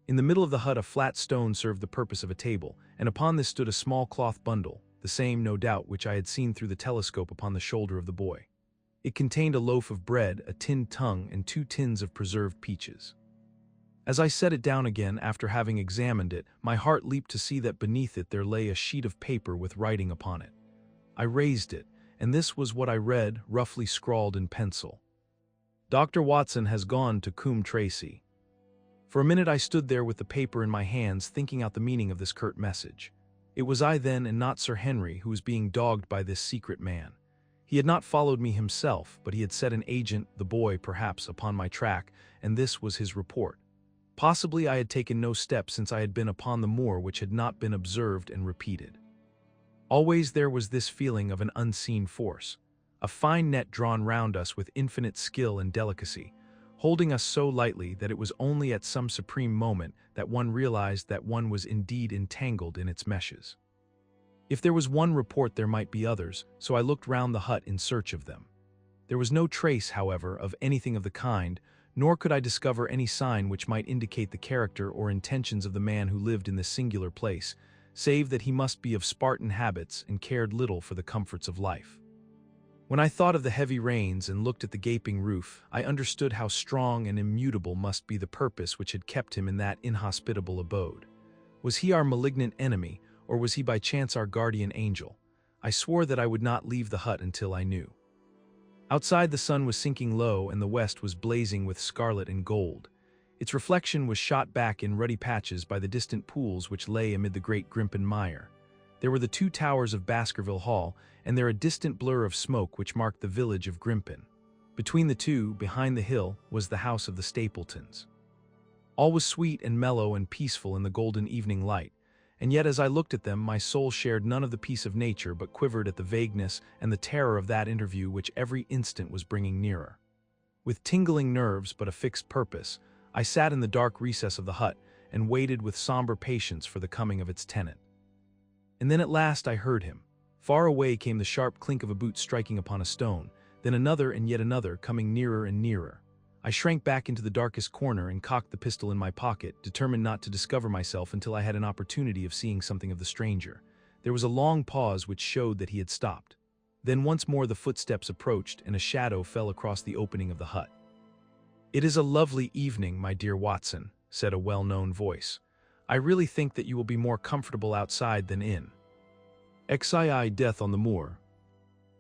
Speaker 1: In the middle of the hut a flat stone served the purpose of a table, and upon this stood a small cloth bundle, the same, no doubt, which I had seen through the telescope upon the shoulder of the boy. It contained a loaf of bread, a tinned tongue, and 2 tins of preserved peaches. As I set it down again after having examined it, my heart leaped to see that beneath it there lay a sheet of paper with writing upon it. I raised it, and this was what I read, roughly scrawled in pencil. Dr. Watson has gone to Coombe Tracy. For a minute I stood there with the paper in my hands, thinking out the meaning of this curt message. It was I then, and not Sir Henry, who was being dogged by this secret man. He had not followed me himself, but he had set an agent, the boy perhaps, upon my track, and this was his report. Possibly I had taken no steps since I had been upon the moor which had not been observed and repeated. Always there was this feeling of an unseen force, a fine net drawn round us with infinite skill and delicacy, holding us so lightly that it was only at some supreme moment that one realized that one was indeed entangled in its meshes. If there was one report there might be others, so I looked round the hut in search of them. There was no trace, however, of anything of the kind, nor could I discover any sign which might indicate the character or intentions of the man who lived in this singular place, save that he must be of Spartan habits and cared little for the comforts of life. When I thought of the heavy rains and looked at the gaping roof, I understood how strong and immutable must be the purpose which had kept him in that inhospitable abode. Was he our malignant enemy, or was he by chance our guardian angel? I swore that I would not leave the hut until I knew. Outside the sun was sinking low and the west was blazing with scarlet and gold. Its reflection was shot back in ruddy patches by the distant pools which lay amid the great Grimpen mire. There were the 2 towers of Baskerville Hall, and there a distant blur of smoke which marked the village of Grimpen. Between the two, behind the hill, was the house of the Stapletons. All was sweet and mellow and peaceful in the golden evening light, and yet as I looked at them my soul shared none of the peace of nature but quivered at the vagueness and the terror of that interview which every instant was bringing nearer. With tingling nerves but a fixed purpose, I sat in the dark recess of the hut and waited with somber patience for the coming of its tenant. And then at last I heard him. Far away came the sharp clink of a boot striking upon a stone, then another and yet another coming nearer and nearer. I shrank back into the darkest corner and cocked the pistol in my pocket, determined not to discover myself until I had an opportunity of seeing something of the stranger. There was a long pause which showed that he had stopped. Then once more the footsteps approached and a shadow fell across the opening of the hut. "It is a lovely evening, my dear Watson," said a well-known voice. "I really think that you will be more comfortable outside than in. XII death on the moor."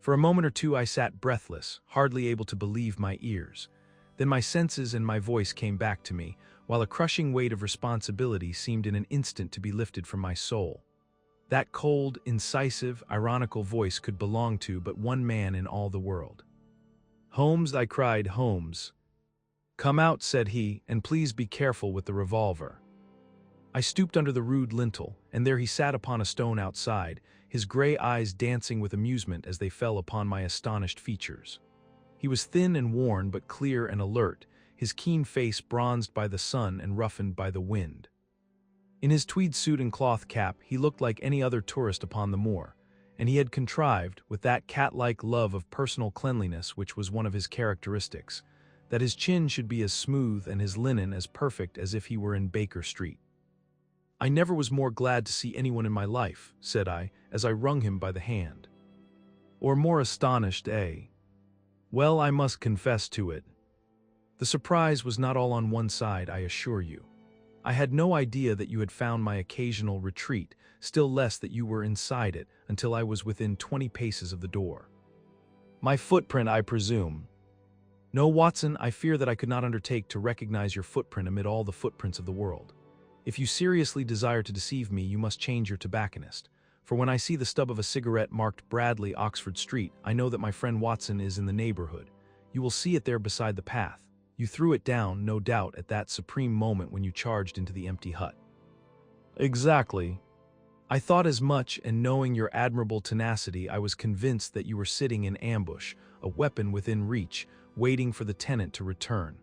Speaker 1: For a moment or two I sat breathless, hardly able to believe my ears. Then my senses and my voice came back to me, while a crushing weight of responsibility seemed in an instant to be lifted from my soul. That cold, incisive, ironical voice could belong to but one man in all the world. "Holmes," I cried, "Holmes." "Come out," said he, "and please be careful with the revolver." I stooped under the rude lintel, and there he sat upon a stone outside, his gray eyes dancing with amusement as they fell upon my astonished features. He was thin and worn but clear and alert, his keen face bronzed by the sun and roughened by the wind. In his tweed suit and cloth cap he looked like any other tourist upon the moor, and he had contrived, with that cat-like love of personal cleanliness which was one of his characteristics, that his chin should be as smooth and his linen as perfect as if he were in Baker Street. "I never was more glad to see anyone in my life," said I, as I wrung him by the hand. "Or more astonished, eh? Well, I must confess to it. The surprise was not all on one side, I assure you. I had no idea that you had found my occasional retreat, still less that you were inside it, until I was within 20 paces of the door. My footprint, I presume. No, Watson, I fear that I could not undertake to recognize your footprint amid all the footprints of the world. If you seriously desire to deceive me, you must change your tobacconist. For when I see the stub of a cigarette marked Bradley, Oxford Street, I know that my friend Watson is in the neighborhood. You will see it there beside the path. You threw it down, no doubt, at that supreme moment when you charged into the empty hut. Exactly. I thought as much, and knowing your admirable tenacity, I was convinced that you were sitting in ambush, a weapon within reach, waiting for the tenant to return.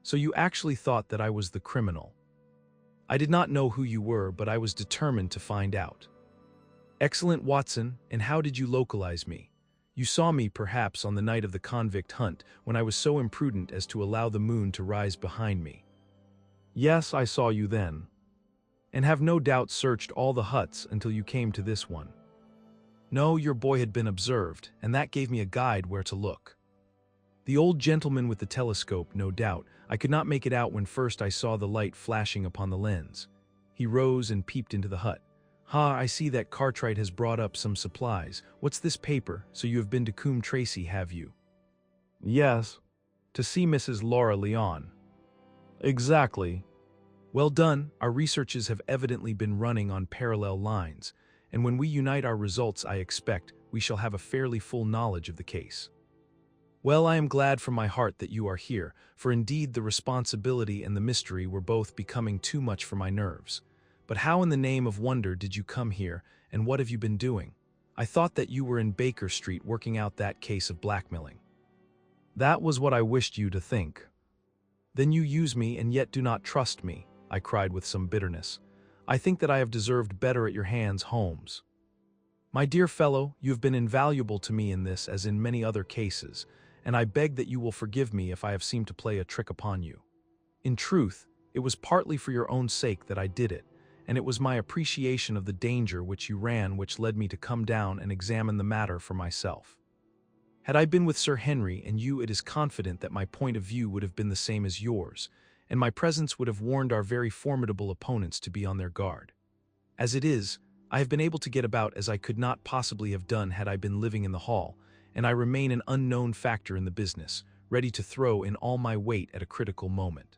Speaker 1: So you actually thought that I was the criminal. I did not know who you were, but I was determined to find out. Excellent, Watson, and how did you localize me? You saw me, perhaps, on the night of the convict hunt, when I was so imprudent as to allow the moon to rise behind me. Yes, I saw you then, and have no doubt searched all the huts until you came to this one. No, your boy had been observed, and that gave me a guide where to look. The old gentleman with the telescope, no doubt. I could not make it out when first I saw the light flashing upon the lens. He rose and peeped into the hut. Ha, I see that Cartwright has brought up some supplies. What's this paper? So you have been to Coombe Tracy, have you? Yes. To see Mrs. Laura Leon. Exactly. Well done. Our researches have evidently been running on parallel lines, and when we unite our results, I expect we shall have a fairly full knowledge of the case. Well, I am glad from my heart that you are here, for indeed the responsibility and the mystery were both becoming too much for my nerves. But how in the name of wonder did you come here, and what have you been doing? I thought that you were in Baker Street working out that case of blackmailing. That was what I wished you to think. Then you use me and yet do not trust me, I cried with some bitterness. I think that I have deserved better at your hands, Holmes. My dear fellow, you have been invaluable to me in this as in many other cases, and I beg that you will forgive me if I have seemed to play a trick upon you. In truth, it was partly for your own sake that I did it, and it was my appreciation of the danger which you ran which led me to come down and examine the matter for myself. Had I been with Sir Henry and you, it is confident that my point of view would have been the same as yours, and my presence would have warned our very formidable opponents to be on their guard. As it is, I have been able to get about as I could not possibly have done had I been living in the hall, and I remain an unknown factor in the business, ready to throw in all my weight at a critical moment.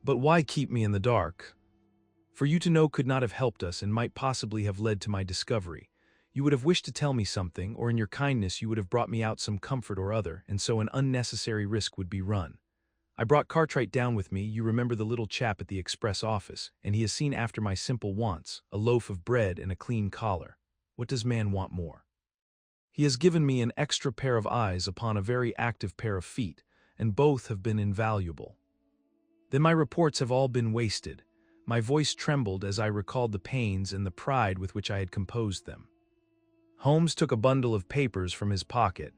Speaker 1: But why keep me in the dark? For you to know could not have helped us and might possibly have led to my discovery. You would have wished to tell me something, or in your kindness you would have brought me out some comfort or other, and so an unnecessary risk would be run. I brought Cartwright down with me, you remember the little chap at the express office, and he has seen after my simple wants, a loaf of bread and a clean collar. What does man want more? He has given me an extra pair of eyes upon a very active pair of feet, and both have been invaluable. Then my reports have all been wasted. My voice trembled as I recalled the pains and the pride with which I had composed them. Holmes took a bundle of papers from his pocket.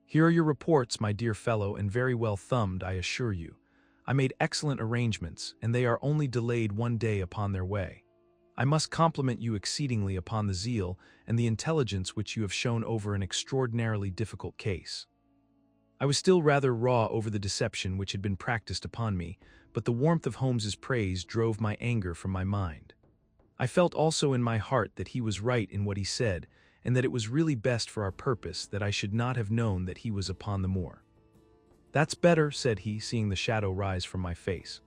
Speaker 1: Here are your reports, my dear fellow, and very well thumbed, I assure you. I made excellent arrangements, and they are only delayed 1 day upon their way. I must compliment you exceedingly upon the zeal and the intelligence which you have shown over an extraordinarily difficult case. I was still rather raw over the deception which had been practiced upon me, but the warmth of Holmes's praise drove my anger from my mind. I felt also in my heart that he was right in what he said, and that it was really best for our purpose that I should not have known that he was upon the moor. That's better, said he, seeing the shadow rise from my face.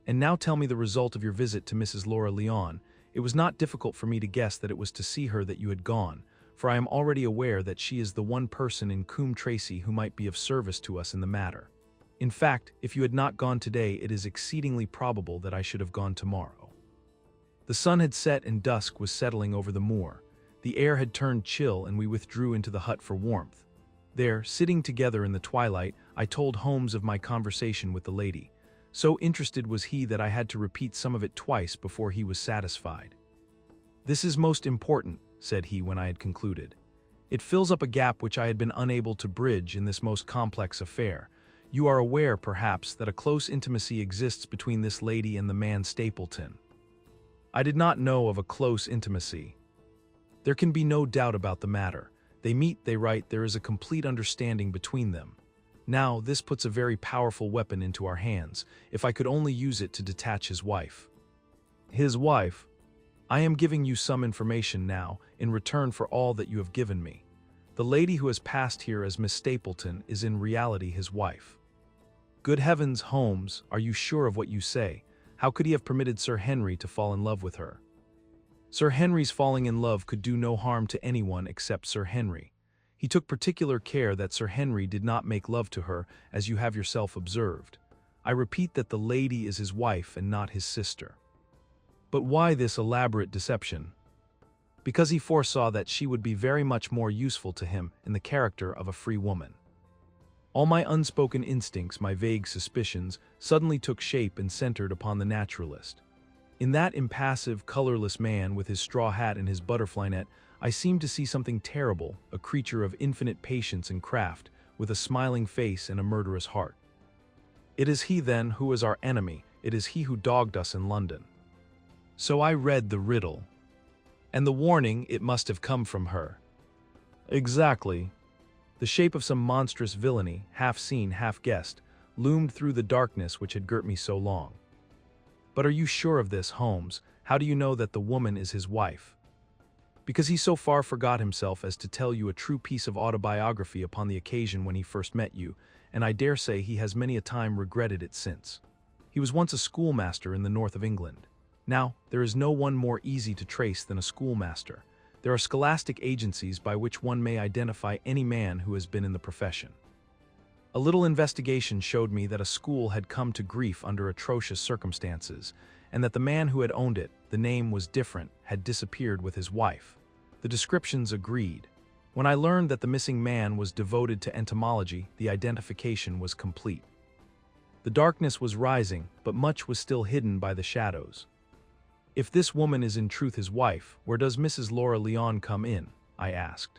Speaker 1: And now tell me the result of your visit to Mrs. Laura Leon. It was not difficult for me to guess that it was to see her that you had gone, for I am already aware that she is the one person in Coombe Tracy who might be of service to us in the matter. In fact, if you had not gone today, it is exceedingly probable that I should have gone tomorrow. The sun had set and dusk was settling over the moor. The air had turned chill and we withdrew into the hut for warmth. There, sitting together in the twilight, I told Holmes of my conversation with the lady. So interested was he that I had to repeat some of it twice before he was satisfied. This is most important, said he when I had concluded. It fills up a gap which I had been unable to bridge in this most complex affair. You are aware, perhaps, that a close intimacy exists between this lady and the man Stapleton. I did not know of a close intimacy. There can be no doubt about the matter. They meet, they write, there is a complete understanding between them. Now, this puts a very powerful weapon into our hands, if I could only use it to detach his wife. His wife. I am giving you some information now, in return for all that you have given me. The lady who has passed here as Miss Stapleton is in reality his wife. Good heavens, Holmes, are you sure of what you say? How could he have permitted Sir Henry to fall in love with her? Sir Henry's falling in love could do no harm to anyone except Sir Henry. He took particular care that Sir Henry did not make love to her, as you have yourself observed. I repeat that the lady is his wife and not his sister. But why this elaborate deception? Because he foresaw that she would be very much more useful to him in the character of a free woman. All my unspoken instincts, my vague suspicions, suddenly took shape and centered upon the naturalist. In that impassive, colorless man with his straw hat and his butterfly net, I seemed to see something terrible, a creature of infinite patience and craft, with a smiling face and a murderous heart. It is he, then, who is our enemy. It is he who dogged us in London. So I read the riddle. And the warning, it must have come from her. Exactly. The shape of some monstrous villainy, half seen, half guessed, loomed through the darkness which had girt me so long. But are you sure of this, Holmes? How do you know that the woman is his wife? Because he so far forgot himself as to tell you a true piece of autobiography upon the occasion when he first met you, and I dare say he has many a time regretted it since. He was once a schoolmaster in the north of England. Now, there is no one more easy to trace than a schoolmaster. There are scholastic agencies by which one may identify any man who has been in the profession. A little investigation showed me that a school had come to grief under atrocious circumstances, and that the man who had owned it, the name was different, had disappeared with his wife. The descriptions agreed. When I learned that the missing man was devoted to entomology, the identification was complete. The darkness was rising, but much was still hidden by the shadows. If this woman is in truth his wife, where does Mrs. Laura Leon come in? I asked.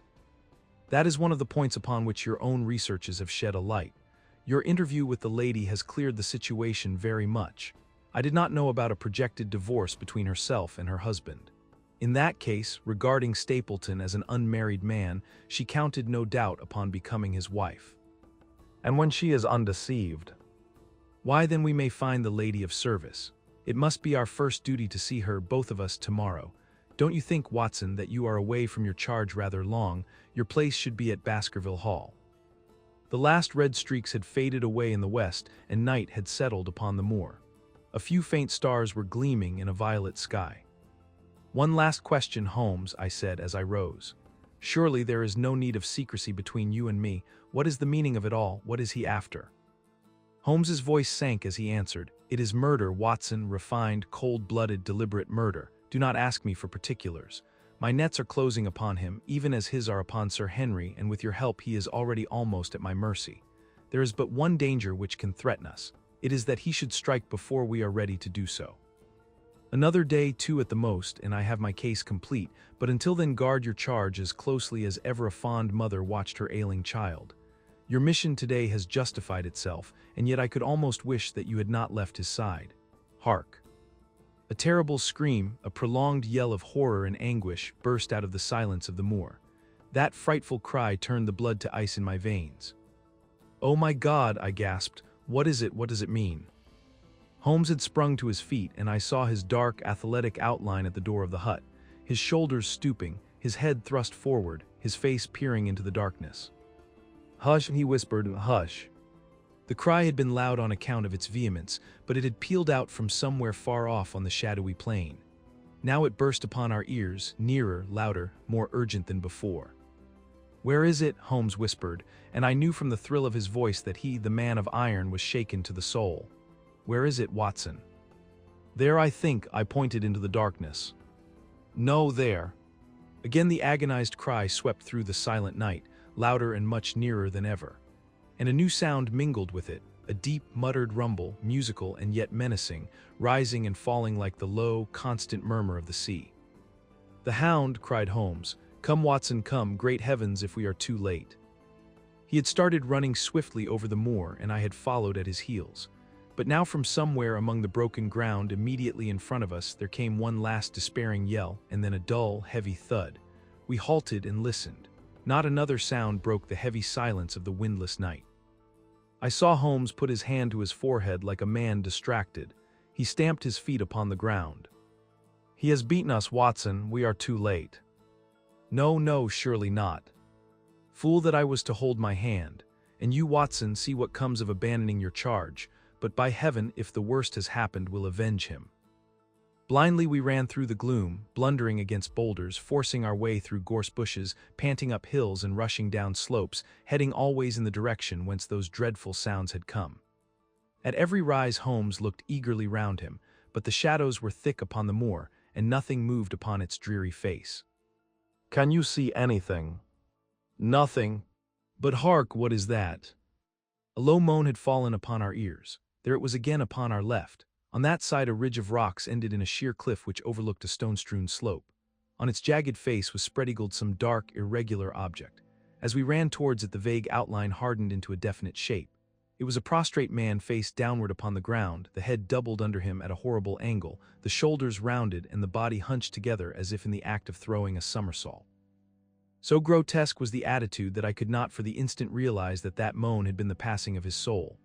Speaker 1: That is one of the points upon which your own researches have shed a light. Your interview with the lady has cleared the situation very much. I did not know about a projected divorce between herself and her husband. In that case, regarding Stapleton as an unmarried man, she counted no doubt upon becoming his wife. And when she is undeceived, why then we may find the lady of service. It must be our first duty to see her, both of us, tomorrow. Don't you think, Watson, that you are away from your charge rather long? Your place should be at Baskerville Hall. The last red streaks had faded away in the west, and night had settled upon the moor. A few faint stars were gleaming in a violet sky. One last question, Holmes, I said as I rose. Surely there is no need of secrecy between you and me. What is the meaning of it all? What is he after? Holmes's voice sank as he answered, It is murder, Watson, refined, cold-blooded, deliberate murder. Do not ask me for particulars. My nets are closing upon him, even as his are upon Sir Henry, and with your help he is already almost at my mercy. There is but one danger which can threaten us. It is that he should strike before we are ready to do so. Another day, two at the most, and I have my case complete, but until then guard your charge as closely as ever a fond mother watched her ailing child. Your mission today has justified itself, and yet I could almost wish that you had not left his side. Hark! A terrible scream, a prolonged yell of horror and anguish, burst out of the silence of the moor. That frightful cry turned the blood to ice in my veins. "Oh my God!" I gasped. "What is it? What does it mean?" Holmes had sprung to his feet, and I saw his dark, athletic outline at the door of the hut, his shoulders stooping, his head thrust forward, his face peering into the darkness. "Hush," he whispered, "hush." The cry had been loud on account of its vehemence, but it had pealed out from somewhere far off on the shadowy plain. Now it burst upon our ears, nearer, louder, more urgent than before. "Where is it?" Holmes whispered, and I knew from the thrill of his voice that he, the man of iron, was shaken to the soul. "Where is it, Watson?" "There, I think." I pointed into the darkness. "No, there." Again the agonized cry swept through the silent night, louder and much nearer than ever. And a new sound mingled with it, a deep, muttered rumble, musical and yet menacing, rising and falling like the low, constant murmur of the sea. "The Hound!" cried Holmes. "Come, Watson, come, great heavens, if we are too late." He had started running swiftly over the moor, and I had followed at his heels. But now from somewhere among the broken ground immediately in front of us there came one last despairing yell, and then a dull, heavy thud. We halted and listened. Not another sound broke the heavy silence of the windless night. I saw Holmes put his hand to his forehead like a man distracted. He stamped his feet upon the ground. He has beaten us, Watson, we are too late. No, no, surely not. Fool that I was to hold my hand, and you, Watson, see what comes of abandoning your charge, but by heaven, if the worst has happened, we'll avenge him. Blindly we ran through the gloom, blundering against boulders, forcing our way through gorse bushes, panting up hills and rushing down slopes, heading always in the direction whence those dreadful sounds had come. At every rise Holmes looked eagerly round him, but the shadows were thick upon the moor, and nothing moved upon its dreary face. "Can you see anything?" "Nothing. But hark, what is that?" A low moan had fallen upon our ears. There it was again upon our left. On that side a ridge of rocks ended in a sheer cliff which overlooked a stone-strewn slope. On its jagged face was spread-eagled some dark, irregular object. As we ran towards it, the vague outline hardened into a definite shape. It was a prostrate man face downward upon the ground, the head doubled under him at a horrible angle, the shoulders rounded and the body hunched together as if in the act of throwing a somersault. So grotesque was the attitude that I could not for the instant realize that that moan had been the passing of his soul.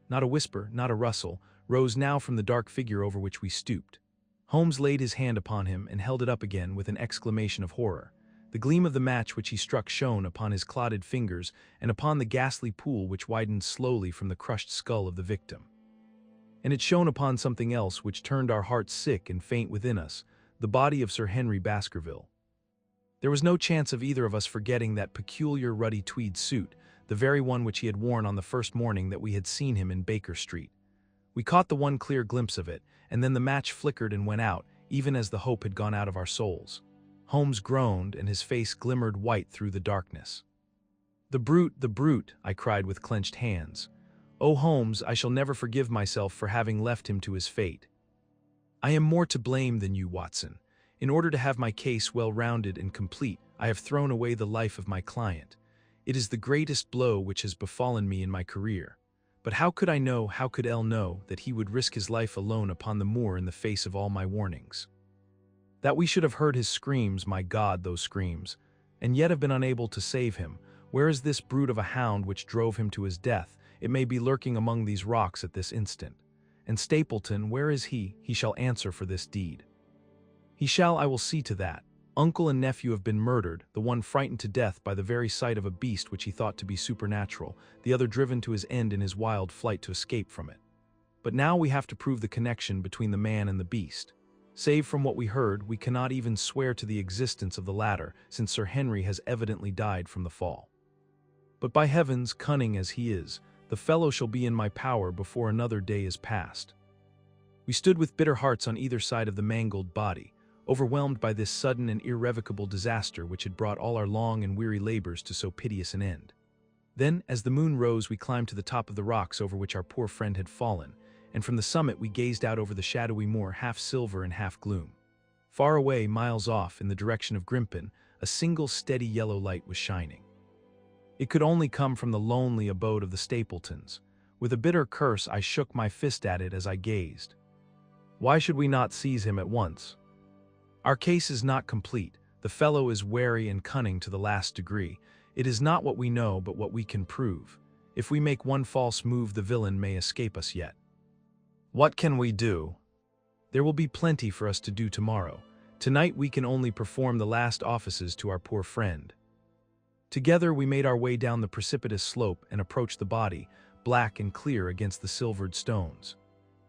Speaker 1: Not a whisper, not a rustle, rose now from the dark figure over which we stooped. Holmes laid his hand upon him and held it up again with an exclamation of horror. The gleam of the match which he struck shone upon his clotted fingers and upon the ghastly pool which widened slowly from the crushed skull of the victim. And it shone upon something else which turned our hearts sick and faint within us, the body of Sir Henry Baskerville. There was no chance of either of us forgetting that peculiar ruddy tweed suit, the very one which he had worn on the first morning that we had seen him in Baker Street. We caught the one clear glimpse of it, and then the match flickered and went out, even as the hope had gone out of our souls. Holmes groaned, and his face glimmered white through the darkness. The brute, I cried with clenched hands. Oh, Holmes, I shall never forgive myself for having left him to his fate. I am more to blame than you, Watson. In order to have my case well-rounded and complete, I have thrown away the life of my client. It is the greatest blow which has befallen me in my career. But how could I know, how could L know, that he would risk his life alone upon the moor in the face of all my warnings? That we should have heard his screams, my God, those screams, and yet have been unable to save him. Where is this brute of a hound which drove him to his death? It may be lurking among these rocks at this instant. And Stapleton, where is he? He shall answer for this deed. He shall, I will see to that. Uncle and nephew have been murdered, the one frightened to death by the very sight of a beast which he thought to be supernatural, the other driven to his end in his wild flight to escape from it. But now we have to prove the connection between the man and the beast. Save from what we heard, we cannot even swear to the existence of the latter, since Sir Henry has evidently died from the fall. But by heavens, cunning as he is, the fellow shall be in my power before another day is past. We stood with bitter hearts on either side of the mangled body, overwhelmed by this sudden and irrevocable disaster which had brought all our long and weary labors to so piteous an end. Then, as the moon rose, we climbed to the top of the rocks over which our poor friend had fallen, and from the summit we gazed out over the shadowy moor, half silver and half gloom. Far away, miles off, in the direction of Grimpen, a single steady yellow light was shining. It could only come from the lonely abode of the Stapletons. With a bitter curse, I shook my fist at it as I gazed. Why should we not seize him at once? Our case is not complete. The fellow is wary and cunning to the last degree. It is not what we know, but what we can prove. If we make one false move, the villain may escape us yet. What can we do? There will be plenty for us to do tomorrow. Tonight we can only perform the last offices to our poor friend. Together we made our way down the precipitous slope and approached the body, black and clear against the silvered stones.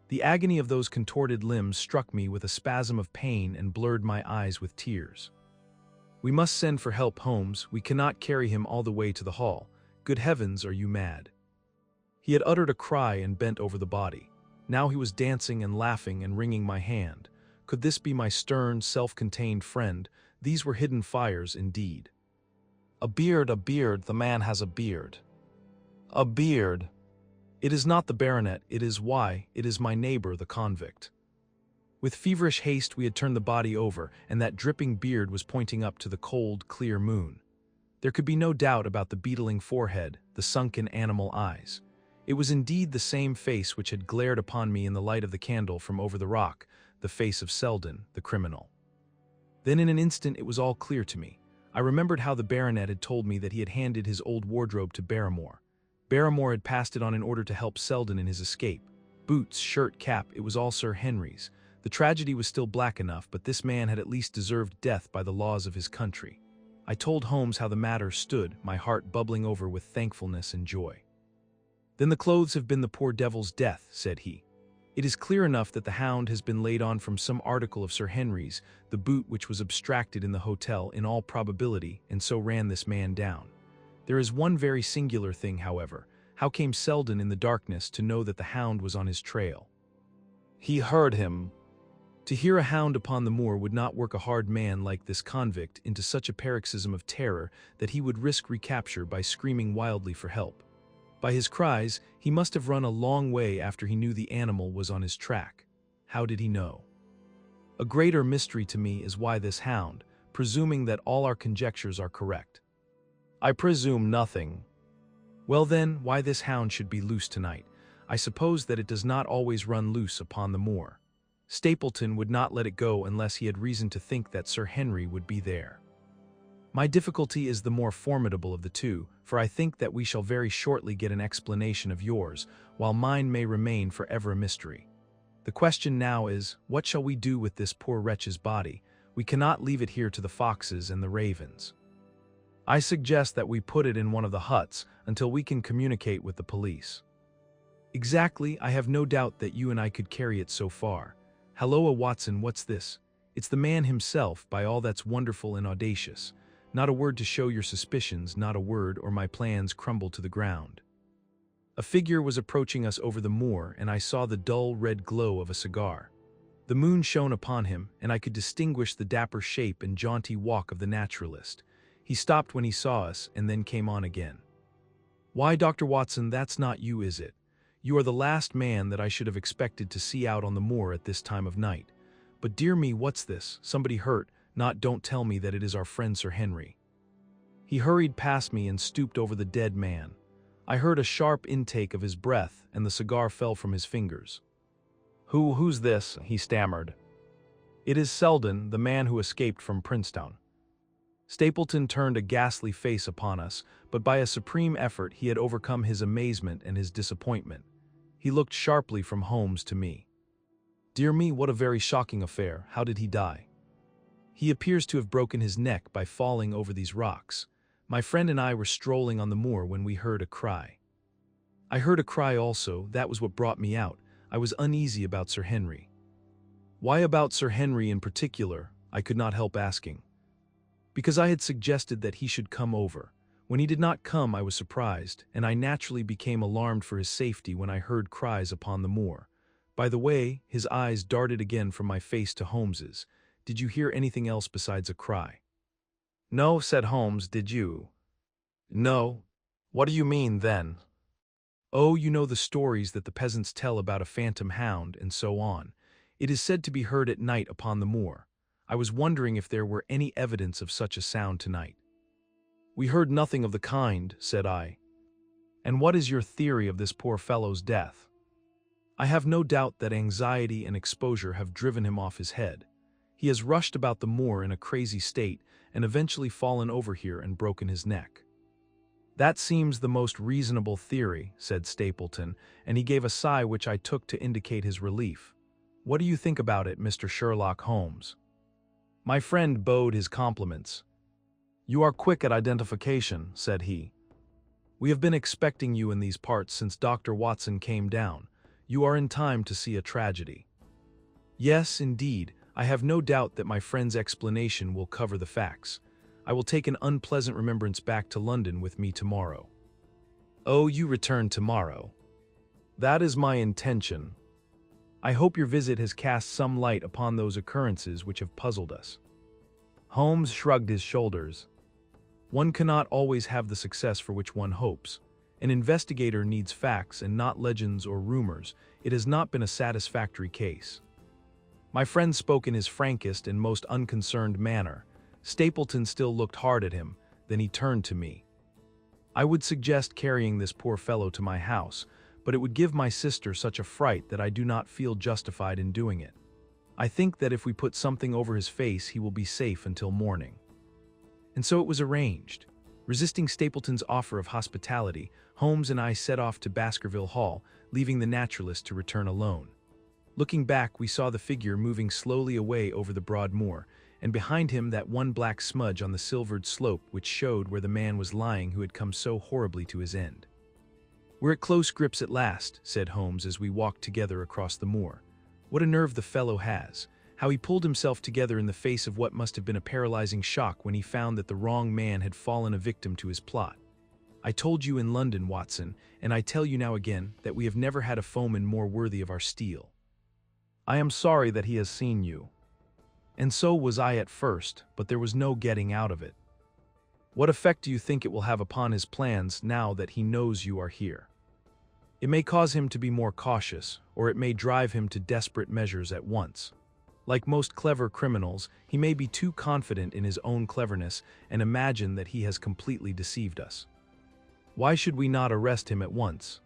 Speaker 1: The agony of those contorted limbs struck me with a spasm of pain and blurred my eyes with tears. We must send for help, Holmes. We cannot carry him all the way to the hall. Good heavens, are you mad? He had uttered a cry and bent over the body. Now he was dancing and laughing and wringing my hand. Could this be my stern, self-contained friend? These were hidden fires indeed. A beard, the man has a beard. A beard. It is not the baronet, it is my neighbor, the convict. With feverish haste we had turned the body over, and that dripping beard was pointing up to the cold, clear moon. There could be no doubt about the beetling forehead, the sunken animal eyes. It was indeed the same face which had glared upon me in the light of the candle from over the rock, the face of Selden, the criminal. Then in an instant it was all clear to me. I remembered how the baronet had told me that he had handed his old wardrobe to Barrymore. Barrymore had passed it on in order to help Selden in his escape. Boots, shirt, cap, it was all Sir Henry's. The tragedy was still black enough, but this man had at least deserved death by the laws of his country. I told Holmes how the matter stood, my heart bubbling over with thankfulness and joy. "Then the clothes have been the poor devil's death," said he. "It is clear enough that the Hound has been laid on from some article of Sir Henry's, the boot which was abstracted in the hotel in all probability, and so ran this man down. There is one very singular thing, however. How came Selden in the darkness to know that the Hound was on his trail?" "He heard him." To hear a hound upon the moor would not work a hard man like this convict into such a paroxysm of terror that he would risk recapture by screaming wildly for help. By his cries, he must have run a long way after he knew the animal was on his track. How did he know? A greater mystery to me is why this hound, presuming that all our conjectures are correct. "I presume nothing." "Well then, why this hound should be loose tonight. I suppose that it does not always run loose upon the moor. Stapleton would not let it go unless he had reason to think that Sir Henry would be there. My difficulty is the more formidable of the two, for I think that we shall very shortly get an explanation of yours, while mine may remain forever a mystery. The question now is, what shall we do with this poor wretch's body? We cannot leave it here to the foxes and the ravens. I suggest that we put it in one of the huts until we can communicate with the police." "Exactly, I have no doubt that you and I could carry it so far. Halloa, Watson, what's this? It's the man himself, by all that's wonderful and audacious. Not a word to show your suspicions, not a word, or my plans crumble to the ground." A figure was approaching us over the moor, and I saw the dull red glow of a cigar. The moon shone upon him, and I could distinguish the dapper shape and jaunty walk of the naturalist. He stopped when he saw us, and then came on again. "Why, Dr. Watson, that's not you, is it? You are the last man that I should have expected to see out on the moor at this time of night. But dear me, what's this? Somebody hurt? Don't tell me that it is our friend Sir Henry." He hurried past me and stooped over the dead man. I heard a sharp intake of his breath, and the cigar fell from his fingers. Who's this?" he stammered. "It is Selden, the man who escaped from Princetown." Stapleton turned a ghastly face upon us, but by a supreme effort he had overcome his amazement and his disappointment. He looked sharply from Holmes to me. "Dear me, what a very shocking affair. How did he die?" "He appears to have broken his neck by falling over these rocks. My friend and I were strolling on the moor when we heard a cry." "I heard a cry also. That was what brought me out. I was uneasy about Sir Henry." "Why about Sir Henry in particular?" I could not help asking. "Because I had suggested that he should come over. When he did not come, I was surprised, and I naturally became alarmed for his safety when I heard cries upon the moor. By the way," his eyes darted again from my face to Holmes's, "did you hear anything else besides a cry?" "No," said Holmes, "did you?" "No. What do you mean, then?" "Oh, you know the stories that the peasants tell about a phantom hound, and so on. It is said to be heard at night upon the moor. I was wondering if there were any evidence of such a sound tonight." "We heard nothing of the kind," said I. "And what is your theory of this poor fellow's death?" "I have no doubt that anxiety and exposure have driven him off his head. He has rushed about the moor in a crazy state and eventually fallen over here and broken his neck." "That seems the most reasonable theory," said Stapleton, and he gave a sigh which I took to indicate his relief. "What do you think about it, Mr. Sherlock Holmes?" My friend bowed his compliments. "You are quick at identification," said he. "We have been expecting you in these parts since Dr. Watson came down. You are in time to see a tragedy." "Yes, indeed. I have no doubt that my friend's explanation will cover the facts. I will take an unpleasant remembrance back to London with me tomorrow." "Oh, you return tomorrow?" "That is my intention." "I hope your visit has cast some light upon those occurrences which have puzzled us." Holmes shrugged his shoulders. "One cannot always have the success for which one hopes. An investigator needs facts and not legends or rumors. It has not been a satisfactory case." My friend spoke in his frankest and most unconcerned manner. Stapleton still looked hard at him, then he turned to me. "I would suggest carrying this poor fellow to my house, but it would give my sister such a fright that I do not feel justified in doing it. I think that if we put something over his face, he will be safe until morning." And so it was arranged. Resisting Stapleton's offer of hospitality, Holmes and I set off to Baskerville Hall, leaving the naturalist to return alone. Looking back, we saw the figure moving slowly away over the broad moor, and behind him that one black smudge on the silvered slope which showed where the man was lying who had come so horribly to his end. "We're at close grips at last," said Holmes as we walked together across the moor. "What a nerve the fellow has! How he pulled himself together in the face of what must have been a paralyzing shock when he found that the wrong man had fallen a victim to his plot. I told you in London, Watson, and I tell you now again, that we have never had a foeman more worthy of our steel. I am sorry that he has seen you. And so was I at first, but there was no getting out of it. What effect do you think it will have upon his plans now that he knows you are here? It may cause him to be more cautious, or it may drive him to desperate measures at once. Like most clever criminals, he may be too confident in his own cleverness and imagine that he has completely deceived us. Why should we not arrest him at once?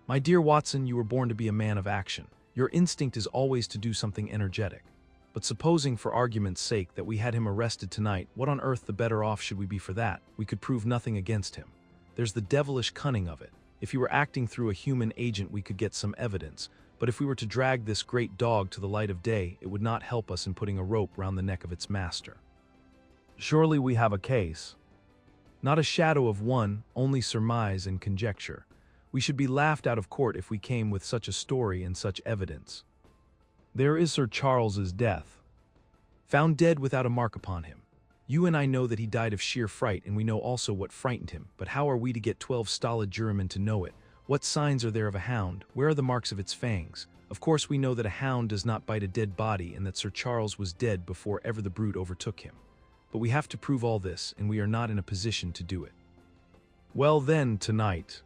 Speaker 1: My dear Watson, you were born to be a man of action. Your instinct is always to do something energetic. But supposing, for argument's sake, that we had him arrested tonight, what on earth the better off should we be for that? We could prove nothing against him. There's the devilish cunning of it. If he were acting through a human agent, we could get some evidence. But if we were to drag this great dog to the light of day, it would not help us in putting a rope round the neck of its master. Surely we have a case. Not a shadow of one, only surmise and conjecture. We should be laughed out of court if we came with such a story and such evidence. There is Sir Charles's death. Found dead without a mark upon him. You and I know that he died of sheer fright, and we know also what frightened him, but how are we to get 12 stolid jurymen to know it? What signs are there of a hound? Where are the marks of its fangs? Of course we know that a hound does not bite a dead body and that Sir Charles was dead before ever the brute overtook him. But we have to prove all this, and we are not in a position to do it. Well then, tonight.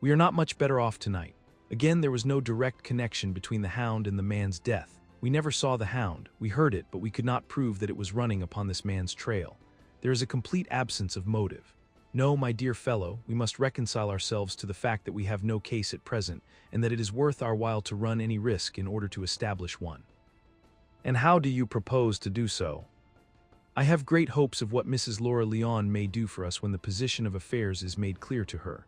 Speaker 1: We are not much better off tonight. Again, there was no direct connection between the hound and the man's death. We never saw the hound. We heard it, but we could not prove that it was running upon this man's trail. There is a complete absence of motive. No, my dear fellow, we must reconcile ourselves to the fact that we have no case at present, and that it is worth our while to run any risk in order to establish one. And how do you propose to do so? I have great hopes of what Mrs. Laura Leon may do for us when the position of affairs is made clear to her.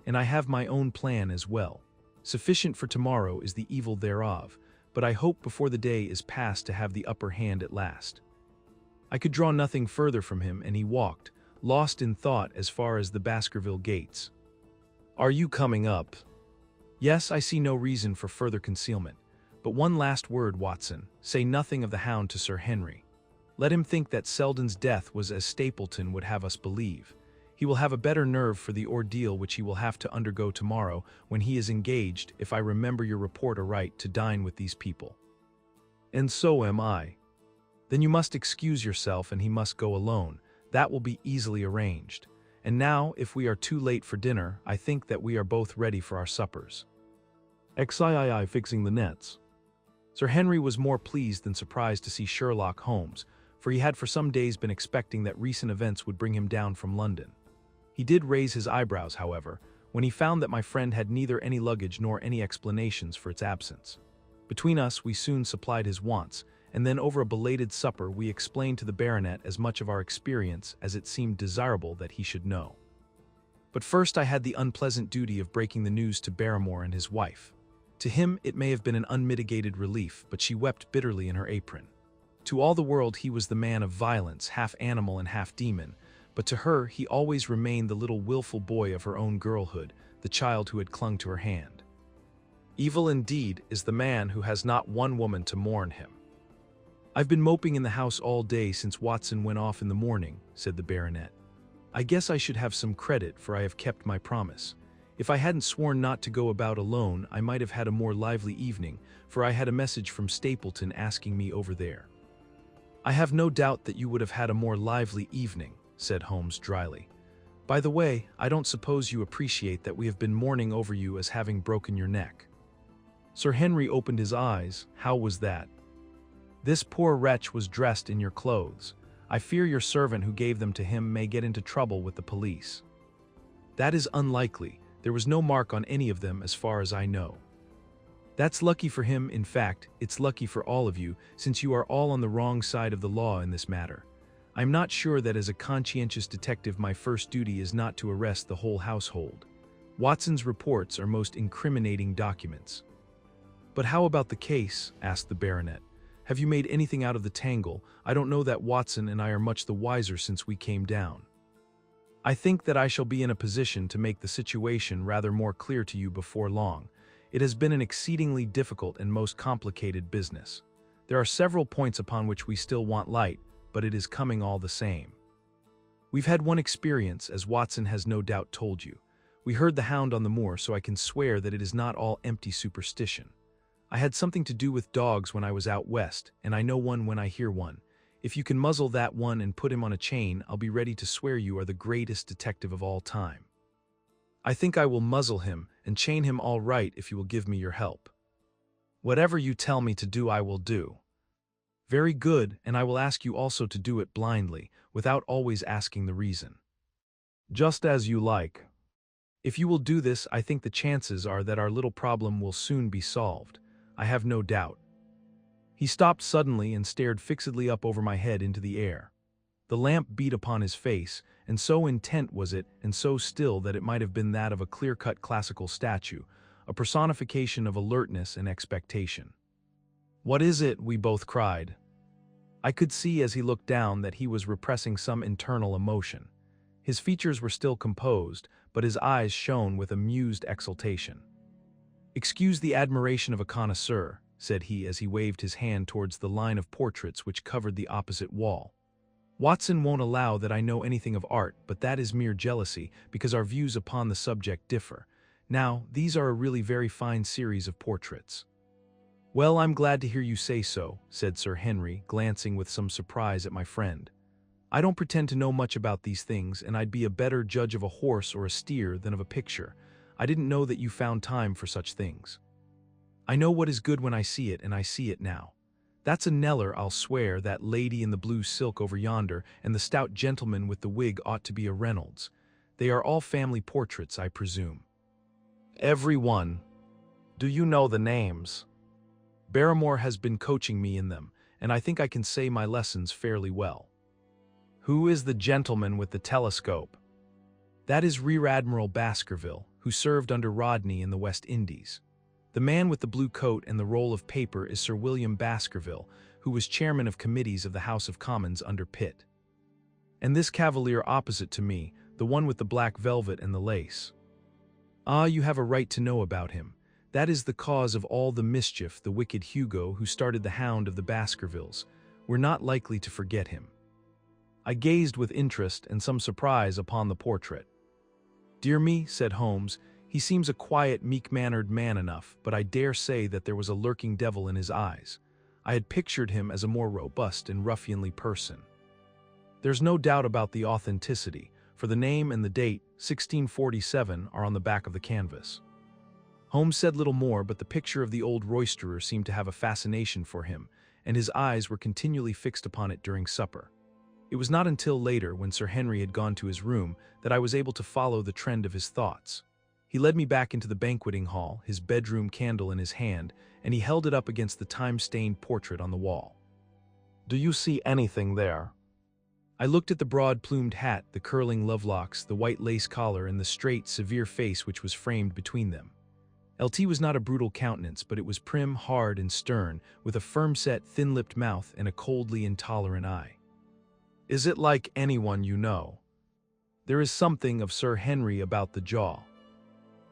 Speaker 1: And I have my own plan as well. Sufficient for tomorrow is the evil thereof, but I hope before the day is past to have the upper hand at last. I could draw nothing further from him, and he walked, lost in thought, as far as the Baskerville gates. Are you coming up? Yes, I see no reason for further concealment. But one last word, Watson. Say nothing of the hound to Sir Henry. Let him think that Selden's death was as Stapleton would have us believe. He will have a better nerve for the ordeal which he will have to undergo tomorrow when he is engaged, if I remember your report aright, to dine with these people. And so am I. Then you must excuse yourself and he must go alone. That will be easily arranged. And now, if we are too late for dinner, I think that we are both ready for our suppers. XIII fixing the nets. Sir Henry was more pleased than surprised to see Sherlock Holmes, for he had for some days been expecting that recent events would bring him down from London. He did raise his eyebrows, however, when he found that my friend had neither any luggage nor any explanations for its absence. Between us, we soon supplied his wants, and then over a belated supper we explained to the baronet as much of our experience as it seemed desirable that he should know. But first I had the unpleasant duty of breaking the news to Barrymore and his wife. To him it may have been an unmitigated relief, but she wept bitterly in her apron. To all the world he was the man of violence, half animal and half demon, but to her he always remained the little willful boy of her own girlhood, the child who had clung to her hand. Evil indeed is the man who has not one woman to mourn him. I've been moping in the house all day since Watson went off in the morning, said the baronet. I guess I should have some credit, for I have kept my promise. If I hadn't sworn not to go about alone, I might have had a more lively evening, for I had a message from Stapleton asking me over there. I have no doubt that you would have had a more lively evening, said Holmes dryly. By the way, I don't suppose you appreciate that we have been mourning over you as having broken your neck. Sir Henry opened his eyes. How was that? This poor wretch was dressed in your clothes. I fear your servant who gave them to him may get into trouble with the police. That is unlikely. There was no mark on any of them as far as I know. That's lucky for him. In fact, it's lucky for all of you, since you are all on the wrong side of the law in this matter. I'm not sure that as a conscientious detective my first duty is not to arrest the whole household. Watson's reports are most incriminating documents. "But how about the case?" asked the baronet. "Have you made anything out of the tangle? I don't know that Watson and I are much the wiser since we came down." "I think that I shall be in a position to make the situation rather more clear to you before long. It has been an exceedingly difficult and most complicated business. There are several points upon which we still want light, but it is coming all the same. We've had one experience, as Watson has no doubt told you. We heard the hound on the moor, so I can swear that it is not all empty superstition. I had something to do with dogs when I was out west, and I know one when I hear one. If you can muzzle that one and put him on a chain, I'll be ready to swear you are the greatest detective of all time. I think I will muzzle him and chain him all right if you will give me your help." "Whatever you tell me to do, I will do." "Very good, and I will ask you also to do it blindly, without always asking the reason." "Just as you like." "If you will do this, I think the chances are that our little problem will soon be solved. I have no doubt." He stopped suddenly and stared fixedly up over my head into the air. The lamp beat upon his face, and so intent was it and so still that it might have been that of a clear-cut classical statue, a personification of alertness and expectation. "What is it?" we both cried. I could see as he looked down that he was repressing some internal emotion. His features were still composed, but his eyes shone with amused exultation. "Excuse the admiration of a connoisseur," said he as he waved his hand towards the line of portraits which covered the opposite wall. "Watson won't allow that I know anything of art, but that is mere jealousy, because our views upon the subject differ. Now, these are a really very fine series of portraits." "Well, I'm glad to hear you say so," said Sir Henry, glancing with some surprise at my friend. "I don't pretend to know much about these things, and I'd be a better judge of a horse or a steer than of a picture. I didn't know that you found time for such things." "I know what is good when I see it, and I see it now. That's a Kneller, I'll swear. That lady in the blue silk over yonder, and the stout gentleman with the wig ought to be a Reynolds. They are all family portraits, I presume." "Every one." "Do you know the names?" "Barrymore has been coaching me in them, and I think I can say my lessons fairly well." "Who is the gentleman with the telescope?" "That is Rear Admiral Baskerville, who served under Rodney in the West Indies. The man with the blue coat and the roll of paper is Sir William Baskerville, who was chairman of committees of the House of Commons under Pitt. And this cavalier opposite to me, the one with the black velvet and the lace. Ah, you have a right to know about him. That is the cause of all the mischief, the wicked Hugo who started the Hound of the Baskervilles. We're not likely to forget him." I gazed with interest and some surprise upon the portrait. "Dear me," said Holmes, "he seems a quiet, meek-mannered man enough, but I dare say that there was a lurking devil in his eyes. I had pictured him as a more robust and ruffianly person." "There's no doubt about the authenticity, for the name and the date, 1647, are on the back of the canvas." Holmes said little more, but the picture of the old roisterer seemed to have a fascination for him, and his eyes were continually fixed upon it during supper. It was not until later, when Sir Henry had gone to his room, that I was able to follow the trend of his thoughts. He led me back into the banqueting hall, his bedroom candle in his hand, and he held it up against the time-stained portrait on the wall. "Do you see anything there?" I looked at the broad-plumed hat, the curling lovelocks, the white lace collar, and the straight, severe face which was framed between them. LT was not a brutal countenance, but it was prim, hard, and stern, with a firm-set, thin-lipped mouth and a coldly intolerant eye. "Is it like anyone you know?" "There is something of Sir Henry about the jaw."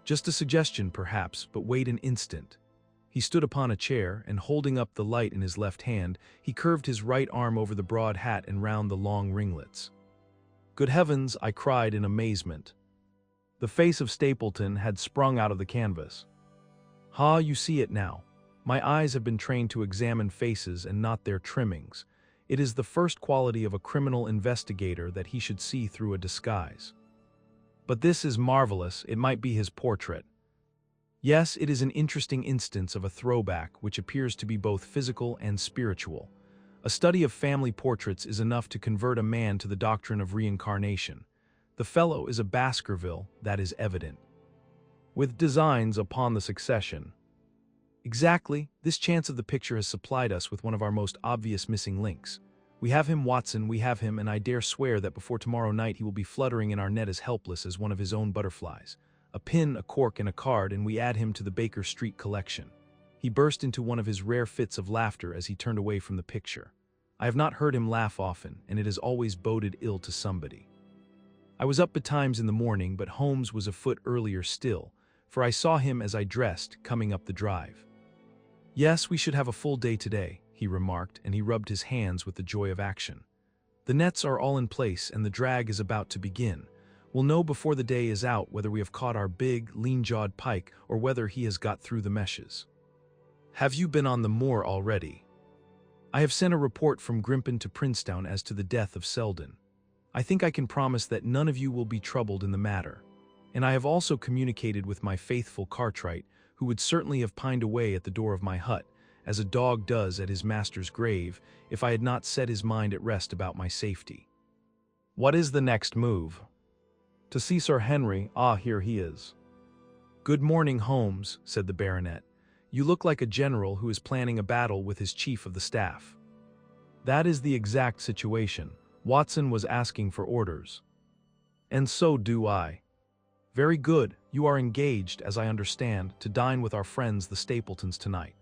Speaker 1: "Just a suggestion, perhaps, but wait an instant." He stood upon a chair, and holding up the light in his left hand, he curved his right arm over the broad hat and round the long ringlets. "Good heavens!" I cried in amazement. The face of Stapleton had sprung out of the canvas. "Ha, you see it now. My eyes have been trained to examine faces and not their trimmings. It is the first quality of a criminal investigator that he should see through a disguise. But this is marvelous. It might be his portrait. Yes, it is an interesting instance of a throwback which appears to be both physical and spiritual. A study of family portraits is enough to convert a man to the doctrine of reincarnation. The fellow is a Baskerville, that is evident." "With designs upon the succession." "Exactly. This chance of the picture has supplied us with one of our most obvious missing links. We have him, Watson, we have him, and I dare swear that before tomorrow night he will be fluttering in our net as helpless as one of his own butterflies. A pin, a cork, and a card, and we add him to the Baker Street collection. He burst into one of his rare fits of laughter as he turned away from the picture. I have not heard him laugh often, and it has always boded ill to somebody. I was up betimes in the morning, but Holmes was afoot earlier still, for I saw him as I dressed, coming up the drive. "Yes, we should have a full day today," he remarked, and he rubbed his hands with the joy of action. "The nets are all in place, and the drag is about to begin. We'll know before the day is out whether we have caught our big, lean-jawed pike or whether he has got through the meshes." "Have you been on the moor already?" "I have sent a report from Grimpen to Princetown as to the death of Selden. I think I can promise that none of you will be troubled in the matter, and I have also communicated with my faithful Cartwright, who would certainly have pined away at the door of my hut, as a dog does at his master's grave, if I had not set his mind at rest about my safety." "What is the next move?" "To see Sir Henry. Ah, here he is." "Good morning, Holmes," said the baronet. "You look like a general who is planning a battle with his chief of the staff." "That is the exact situation. Watson was asking for orders." "And so do I." "Very good. You are engaged, as I understand, to dine with our friends the Stapletons tonight.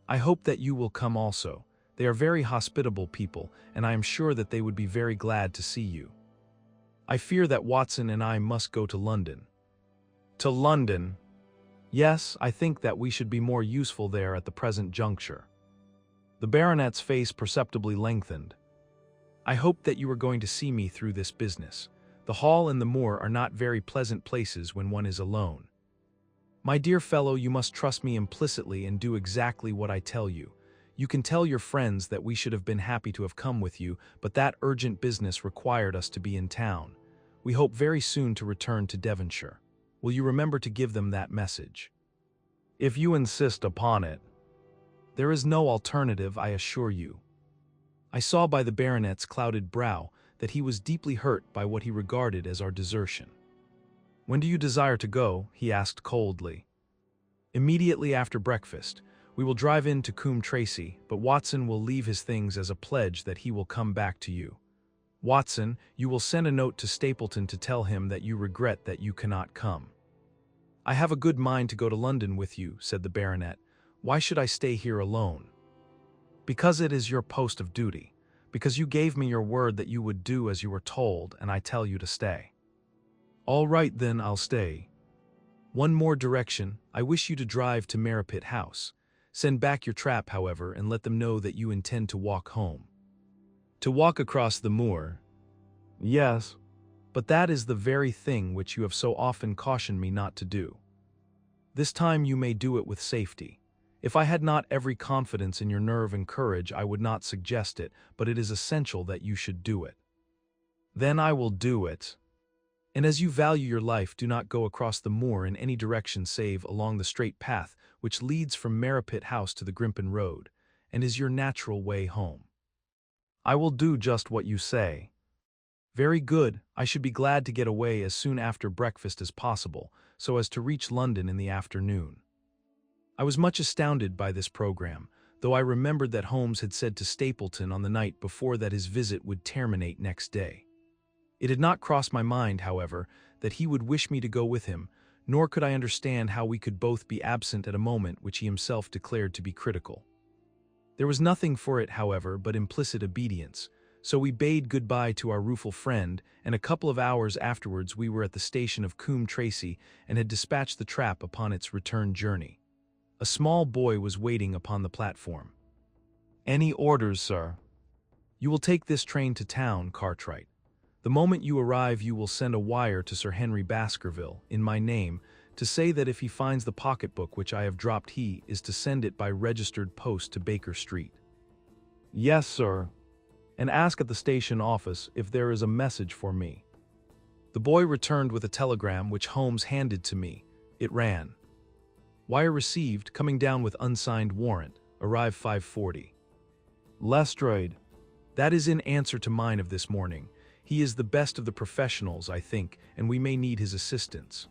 Speaker 1: I hope that you will come also. They are very hospitable people, and I am sure that they would be very glad to see you. I fear that Watson and I must go to London." "To London?" "Yes, I think that we should be more useful there at the present juncture." The baronet's face perceptibly lengthened. "I hope that you are going to see me through this business. The hall and the moor are not very pleasant places when one is alone. My dear fellow, you must trust me implicitly and do exactly what I tell you. You can tell your friends that we should have been happy to have come with you, but that urgent business required us to be in town. We hope very soon to return to Devonshire. Will you remember to give them that message?" "If you insist upon it." "There is no alternative, I assure you." I saw by the baronet's clouded brow that he was deeply hurt by what he regarded as our desertion. "When do you desire to go?" he asked coldly. "Immediately after breakfast. We will drive in to Coombe Tracey, but Watson will leave his things as a pledge that he will come back to you. Watson, you will send a note to Stapleton to tell him that you regret that you cannot come." "I have a good mind to go to London with you," said the baronet. "Why should I stay here alone?" "Because it is your post of duty. Because you gave me your word that you would do as you were told, and I tell you to stay." "All right, then, I'll stay. One more direction. I wish you to drive to Merripit House. Send back your trap, however, and let them know that you intend to walk home." "To walk across the moor?" "Yes. But that is the very thing which you have so often cautioned me not to do. This time you may do it with safety. If I had not every confidence in your nerve and courage, I would not suggest it, but it is essential that you should do it." "Then I will do it. And as you value your life, do not go across the moor in any direction save along the straight path which leads from Merripit House to the Grimpen Road, and is your natural way home." "I will do just what you say." "Very good. I should be glad to get away as soon after breakfast as possible, so as to reach London in the afternoon." I was much astounded by this program, though I remembered that Holmes had said to Stapleton on the night before that his visit would terminate next day. It had not crossed my mind, however, that he would wish me to go with him, nor could I understand how we could both be absent at a moment which he himself declared to be critical. There was nothing for it, however, but implicit obedience, so we bade goodbye to our rueful friend, and a couple of hours afterwards we were at the station of Coombe Tracey and had dispatched the trap upon its return journey. A small boy was waiting upon the platform. "Any orders, sir?" "You will take this train to town, Cartwright. The moment you arrive you will send a wire to Sir Henry Baskerville, in my name, to say that if he finds the pocketbook which I have dropped he is to send it by registered post to Baker Street." "Yes, sir." "And ask at the station office if there is a message for me." The boy returned with a telegram which Holmes handed to me. It ran: "Wire received, coming down with unsigned warrant. Arrive 5:40. Lestrade. That is in answer to mine of this morning. He is the best of the professionals, I think, and we may need his assistance.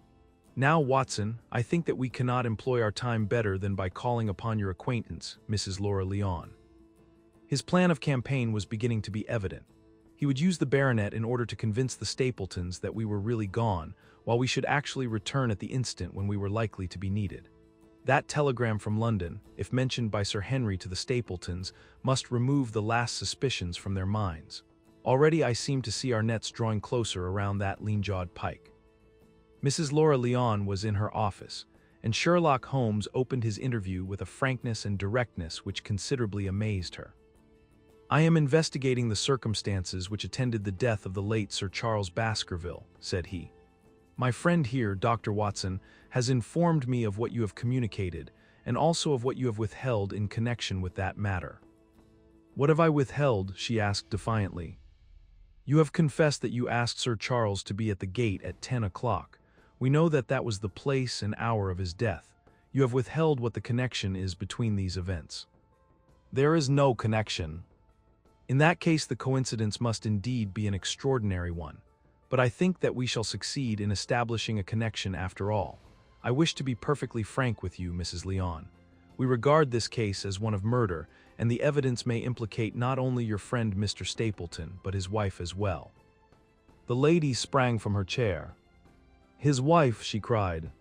Speaker 1: Now, Watson, I think that we cannot employ our time better than by calling upon your acquaintance, Mrs. Laura Leon." His plan of campaign was beginning to be evident. He would use the baronet in order to convince the Stapletons that we were really gone, while we should actually return at the instant when we were likely to be needed. That telegram from London, if mentioned by Sir Henry to the Stapletons, must remove the last suspicions from their minds. Already I seem to see our nets drawing closer around that lean-jawed pike. Mrs. Laura Leon was in her office, and Sherlock Holmes opened his interview with a frankness and directness which considerably amazed her. "I am investigating the circumstances which attended the death of the late Sir Charles Baskerville," said he. "My friend here, Dr. Watson, has informed me of what you have communicated, and also of what you have withheld in connection with that matter." "What have I withheld?" she asked defiantly. "You have confessed that you asked Sir Charles to be at the gate at 10 o'clock. We know that that was the place and hour of his death. You have withheld what the connection is between these events." "There is no connection." "In that case, the coincidence must indeed be an extraordinary one. But I think that we shall succeed in establishing a connection after all. I wish to be perfectly frank with you, Mrs. Leon. We regard this case as one of murder, and the evidence may implicate not only your friend Mr. Stapleton, but his wife as well." The lady sprang from her chair. "His wife," she cried.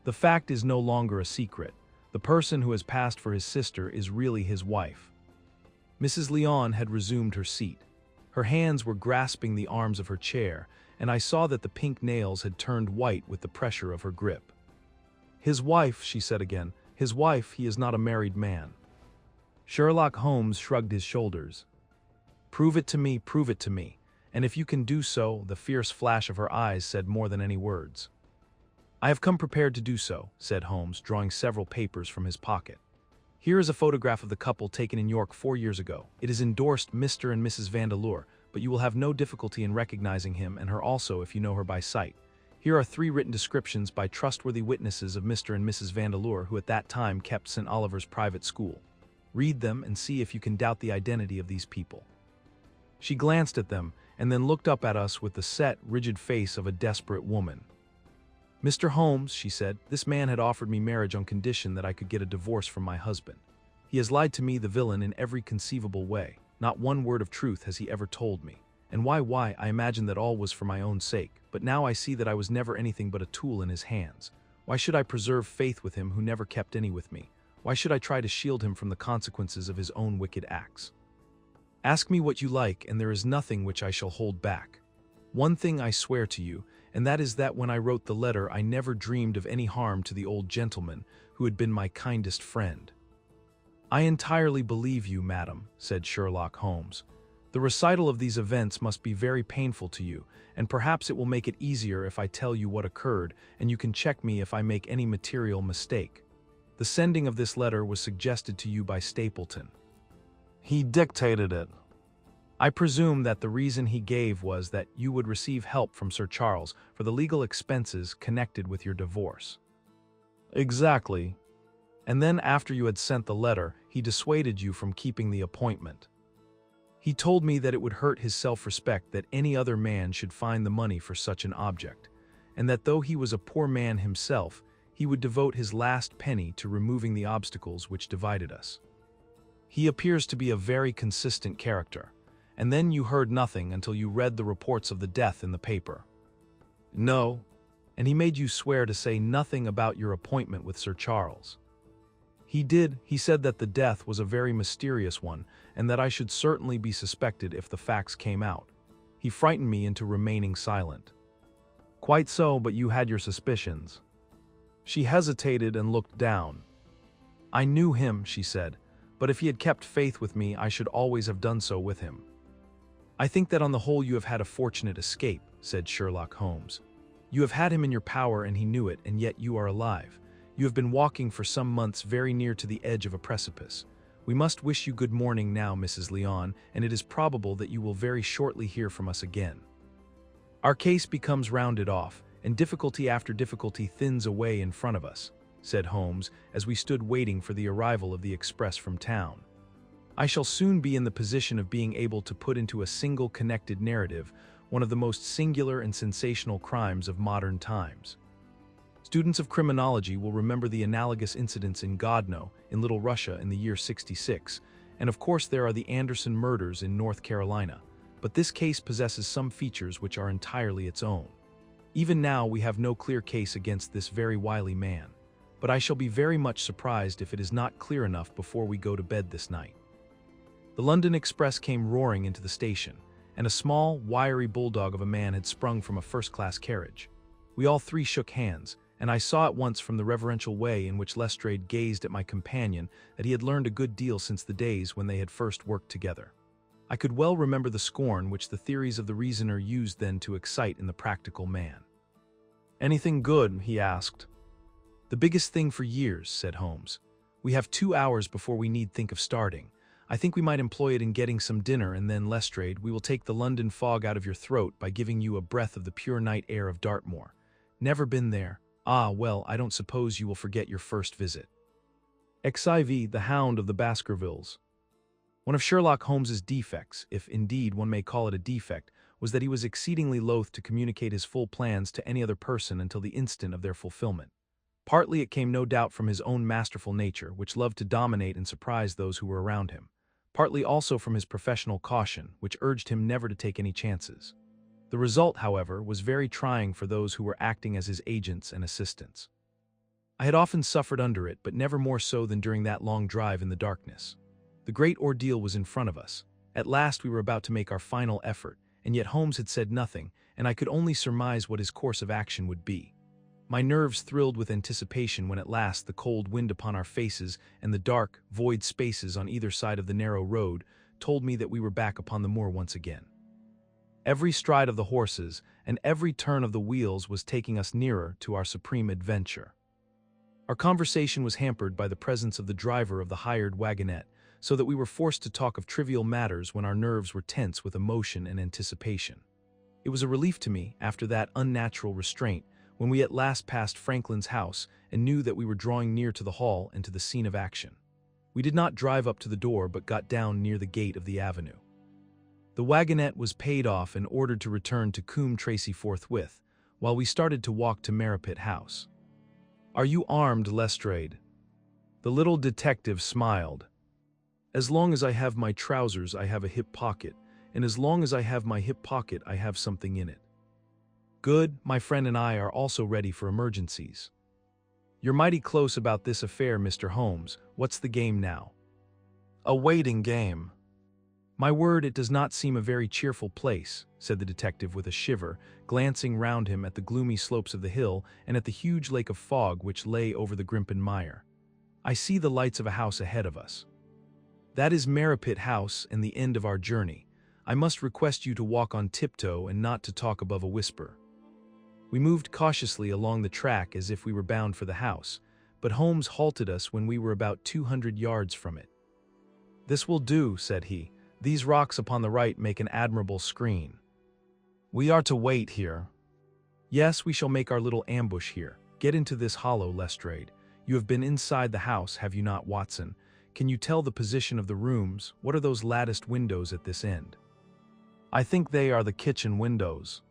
Speaker 1: "The fact is no longer a secret. The person who has passed for his sister is really his wife." Mrs. Leon had resumed her seat. Her hands were grasping the arms of her chair, and I saw that the pink nails had turned white with the pressure of her grip. "His wife," she said again. "His wife, he is not a married man." Sherlock Holmes shrugged his shoulders. "Prove it to me, prove it to me. And if you can do so," the fierce flash of her eyes said more than any words. "I have come prepared to do so," said Holmes, drawing several papers from his pocket. "Here is a photograph of the couple taken in York 4 years ago. It is endorsed Mr. and Mrs. Vandeleur, but you will have no difficulty in recognizing him and her also if you know her by sight. Here are 3 written descriptions by trustworthy witnesses of Mr. and Mrs. Vandeleur, who at that time kept St. Oliver's private school. Read them and see if you can doubt the identity of these people." She glanced at them, and then looked up at us with the set, rigid face of a desperate woman. "Mr. Holmes," she said, "this man had offered me marriage on condition that I could get a divorce from my husband. He has lied to me, the villain, in every conceivable way. Not one word of truth has he ever told me. And why, I imagined that all was for my own sake, but now I see that I was never anything but a tool in his hands. Why should I preserve faith with him who never kept any with me? Why should I try to shield him from the consequences of his own wicked acts? Ask me what you like, and there is nothing which I shall hold back. One thing I swear to you, and that is that when I wrote the letter I never dreamed of any harm to the old gentleman who had been my kindest friend." "I entirely believe you, madam," said Sherlock Holmes. "The recital of these events must be very painful to you, and perhaps it will make it easier if I tell you what occurred, and you can check me if I make any material mistake. The sending of this letter was suggested to you by Stapleton. He dictated it. I presume that the reason he gave was that you would receive help from Sir Charles for the legal expenses connected with your divorce." "Exactly. And then after you had sent the letter, he dissuaded you from keeping the appointment. He told me that it would hurt his self-respect that any other man should find the money for such an object, and that though he was a poor man himself, he would devote his last penny to removing the obstacles which divided us. He appears to be a very consistent character. And then you heard nothing until you read the reports of the death in the paper." "No. And he made you swear to say nothing about your appointment with Sir Charles." "He did. He said that the death was a very mysterious one, and that I should certainly be suspected if the facts came out. He frightened me into remaining silent." "Quite so, but you had your suspicions." She hesitated and looked down. "I knew him," she said, "but if he had kept faith with me, I should always have done so with him." "I think that on the whole you have had a fortunate escape," said Sherlock Holmes. "You have had him in your power and he knew it, and yet you are alive. You have been walking for some months very near to the edge of a precipice. We must wish you good morning now, Mrs. Leon, and it is probable that you will very shortly hear from us again. Our case becomes rounded off, and difficulty after difficulty thins away in front of us," said Holmes, as we stood waiting for the arrival of the express from town. "I shall soon be in the position of being able to put into a single connected narrative one of the most singular and sensational crimes of modern times. Students of criminology will remember the analogous incidents in Godno, in Little Russia in the year 66, and of course there are the Anderson murders in North Carolina, but this case possesses some features which are entirely its own. Even now we have no clear case against this very wily man, but I shall be very much surprised if it is not clear enough before we go to bed this night." The London Express came roaring into the station, and a small, wiry bulldog of a man had sprung from a first-class carriage. We all three shook hands, and I saw at once from the reverential way in which Lestrade gazed at my companion that he had learned a good deal since the days when they had first worked together. I could well remember the scorn which the theories of the reasoner used then to excite in the practical man. "Anything good?" he asked. "The biggest thing for years," said Holmes. "We have 2 hours before we need think of starting. I think we might employ it in getting some dinner, and then, Lestrade, we will take the London fog out of your throat by giving you a breath of the pure night air of Dartmoor. Never been there? Ah, well, I don't suppose you will forget your first visit." XIV, the Hound of the Baskervilles. One of Sherlock Holmes's defects, if indeed one may call it a defect, was that he was exceedingly loath to communicate his full plans to any other person until the instant of their fulfillment. Partly it came no doubt from his own masterful nature, which loved to dominate and surprise those who were around him. Partly also from his professional caution, which urged him never to take any chances. The result, however, was very trying for those who were acting as his agents and assistants. I had often suffered under it, but never more so than during that long drive in the darkness. The great ordeal was in front of us. At last we were about to make our final effort, and yet Holmes had said nothing, and I could only surmise what his course of action would be. My nerves thrilled with anticipation when at last the cold wind upon our faces and the dark, void spaces on either side of the narrow road told me that we were back upon the moor once again. Every stride of the horses and every turn of the wheels was taking us nearer to our supreme adventure. Our conversation was hampered by the presence of the driver of the hired wagonette, so that we were forced to talk of trivial matters when our nerves were tense with emotion and anticipation. It was a relief to me, after that unnatural restraint, when we at last passed Franklin's house and knew that we were drawing near to the hall and to the scene of action. We did not drive up to the door but got down near the gate of the avenue. The wagonette was paid off and ordered to return to Coombe Tracy forthwith, while we started to walk to Merripit House. "Are you armed, Lestrade?" The little detective smiled. "As long as I have my trousers, I have a hip pocket, and as long as I have my hip pocket, I have something in it." "Good, my friend and I are also ready for emergencies." "You're mighty close about this affair, Mr. Holmes. What's the game now?" "A waiting game." "My word, it does not seem a very cheerful place," said the detective with a shiver, glancing round him at the gloomy slopes of the hill and at the huge lake of fog which lay over the Grimpen Mire. "I see the lights of a house ahead of us." "That is Merripit House and the end of our journey. I must request you to walk on tiptoe and not to talk above a whisper." We moved cautiously along the track as if we were bound for the house, but Holmes halted us when we were about 200 yards from it. "This will do," said he. "These rocks upon the right make an admirable screen." "We are to wait here." "Yes, we shall make our little ambush here. Get into this hollow, Lestrade. You have been inside the house, have you not, Watson? Can you tell the position of the rooms? What are those latticed windows at this end?" "I think they are the kitchen windows."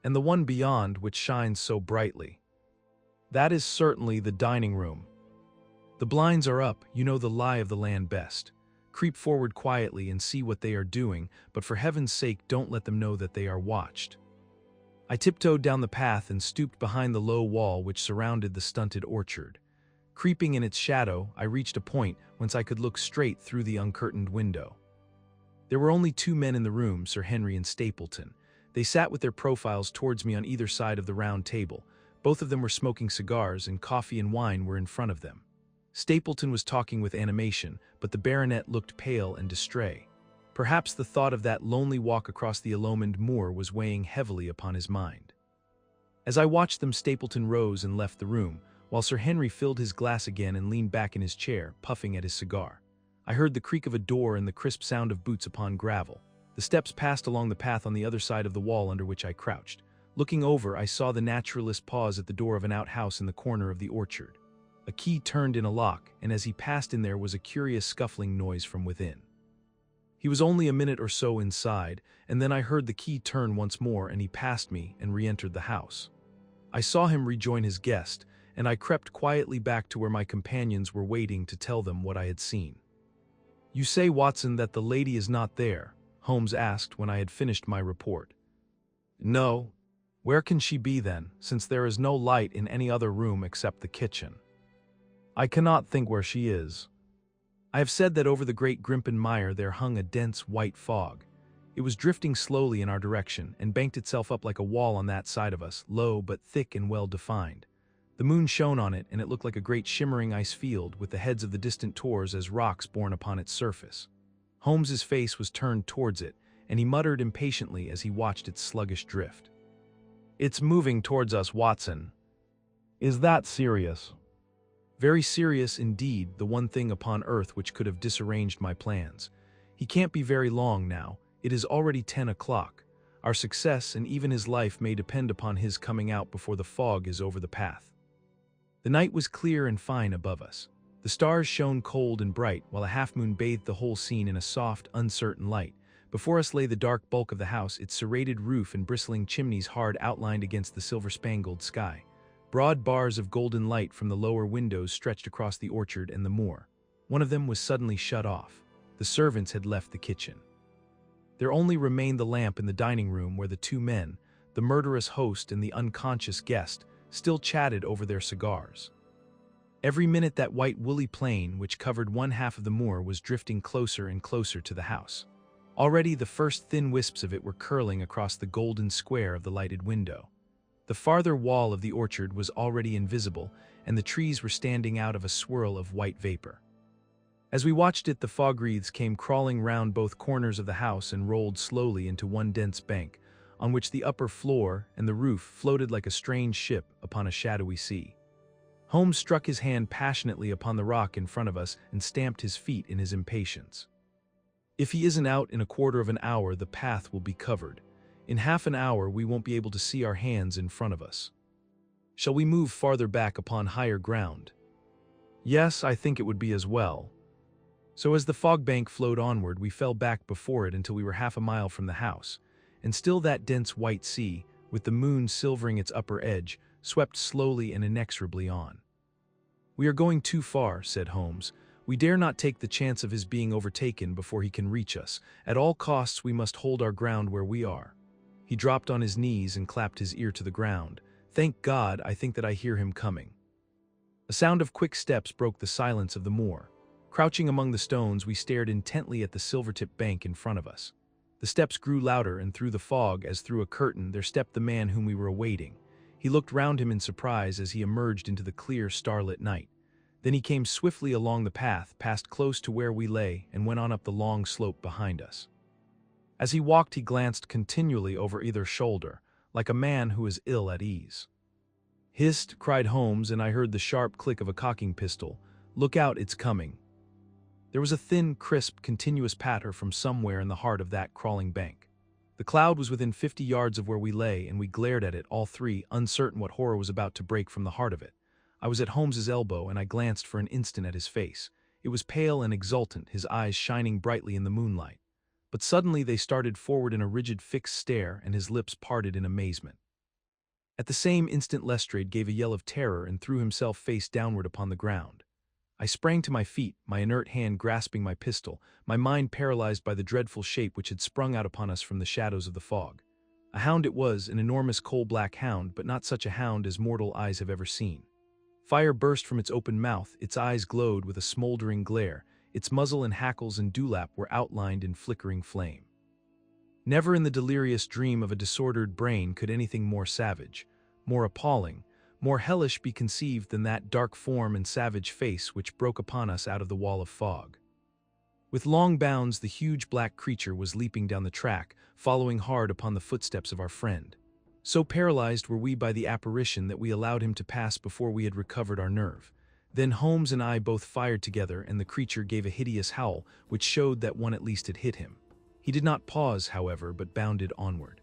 Speaker 1: "And the one beyond, which shines so brightly?" "That is certainly the dining room." "The blinds are up. You know the lie of the land best. Creep forward quietly and see what they are doing, but for heaven's sake don't let them know that they are watched." I tiptoed down the path and stooped behind the low wall which surrounded the stunted orchard. Creeping in its shadow, I reached a point whence I could look straight through the uncurtained window. There were only 2 men in the room, Sir Henry and Stapleton. They sat with their profiles towards me on either side of the round table. Both of them were smoking cigars, and coffee and wine were in front of them. Stapleton was talking with animation, but the baronet looked pale and distrait. Perhaps the thought of that lonely walk across the illumined moor was weighing heavily upon his mind. As I watched them, Stapleton rose and left the room, while Sir Henry filled his glass again and leaned back in his chair, puffing at his cigar. I heard the creak of a door and the crisp sound of boots upon gravel. The steps passed along the path on the other side of the wall under which I crouched. Looking over, I saw the naturalist pause at the door of an outhouse in the corner of the orchard. A key turned in a lock, and as he passed in there was a curious scuffling noise from within. He was only a minute or so inside, and then I heard the key turn once more and he passed me and re-entered the house. I saw him rejoin his guest, and I crept quietly back to where my companions were waiting to tell them what I had seen. "You say, Watson, that the lady is not there?" Holmes asked when I had finished my report. "No. Where can she be then, since there is no light in any other room except the kitchen?" I cannot think where she is. I have said that over the great Grimpen Mire there hung a dense white fog. It was drifting slowly in our direction and banked itself up like a wall on that side of us, low but thick and well-defined. The moon shone on it, and it looked like a great shimmering ice field with the heads of the distant tors as rocks borne upon its surface. Holmes's face was turned towards it, and he muttered impatiently as he watched its sluggish drift. "It's moving towards us, Watson." "Is that serious?" "Very serious indeed, the one thing upon earth which could have disarranged my plans. He can't be very long now. It is already 10 o'clock. Our success and even his life may depend upon his coming out before the fog is over the path." The night was clear and fine above us. The stars shone cold and bright, while a half-moon bathed the whole scene in a soft, uncertain light. Before us lay the dark bulk of the house, its serrated roof and bristling chimneys hard outlined against the silver-spangled sky. Broad bars of golden light from the lower windows stretched across the orchard and the moor. One of them was suddenly shut off. The servants had left the kitchen. There only remained the lamp in the dining room where the two men, the murderous host and the unconscious guest, still chatted over their cigars. Every minute that white woolly plain, which covered one half of the moor, was drifting closer and closer to the house. Already the first thin wisps of it were curling across the golden square of the lighted window. The farther wall of the orchard was already invisible, and the trees were standing out of a swirl of white vapor. As we watched it, the fog wreaths came crawling round both corners of the house and rolled slowly into one dense bank, on which the upper floor and the roof floated like a strange ship upon a shadowy sea. Holmes struck his hand passionately upon the rock in front of us and stamped his feet in his impatience. "If he isn't out in a quarter of an hour, the path will be covered. In half an hour we won't be able to see our hands in front of us. Shall we move farther back upon higher ground?" "Yes, I think it would be as well." So as the fog bank flowed onward, we fell back before it until we were half a mile from the house, and still that dense white sea, with the moon silvering its upper edge, swept slowly and inexorably on. "We are going too far," said Holmes. "We dare not take the chance of his being overtaken before he can reach us. At all costs we must hold our ground where we are." He dropped on his knees and clapped his ear to the ground. "Thank God, I think that I hear him coming." A sound of quick steps broke the silence of the moor. Crouching among the stones, we stared intently at the silver-tipped bank in front of us. The steps grew louder, and through the fog, as through a curtain, there stepped the man whom we were awaiting. He looked round him in surprise as he emerged into the clear, starlit night. Then he came swiftly along the path, passed close to where we lay, and went on up the long slope behind us. As he walked, he glanced continually over either shoulder, like a man who is ill at ease. "Hist!" cried Holmes, and I heard the sharp click of a cocking pistol. "Look out, it's coming." There was a thin, crisp, continuous patter from somewhere in the heart of that crawling bank. The cloud was within 50 yards of where we lay, and we glared at it, all three, uncertain what horror was about to break from the heart of it. I was at Holmes's elbow, and I glanced for an instant at his face. It was pale and exultant, his eyes shining brightly in the moonlight. But suddenly they started forward in a rigid, fixed stare, and his lips parted in amazement. At the same instant Lestrade gave a yell of terror and threw himself face downward upon the ground. I sprang to my feet, my inert hand grasping my pistol, my mind paralyzed by the dreadful shape which had sprung out upon us from the shadows of the fog. A hound it was, an enormous coal-black hound, but not such a hound as mortal eyes have ever seen. Fire burst from its open mouth, its eyes glowed with a smoldering glare, its muzzle and hackles and dewlap were outlined in flickering flame. Never in the delirious dream of a disordered brain could anything more savage, more appalling, more hellish be conceived than that dark form and savage face which broke upon us out of the wall of fog. With long bounds the huge black creature was leaping down the track, following hard upon the footsteps of our friend. So paralyzed were we by the apparition that we allowed him to pass before we had recovered our nerve. Then Holmes and I both fired together, and the creature gave a hideous howl, which showed that one at least had hit him. He did not pause, however, but bounded onward.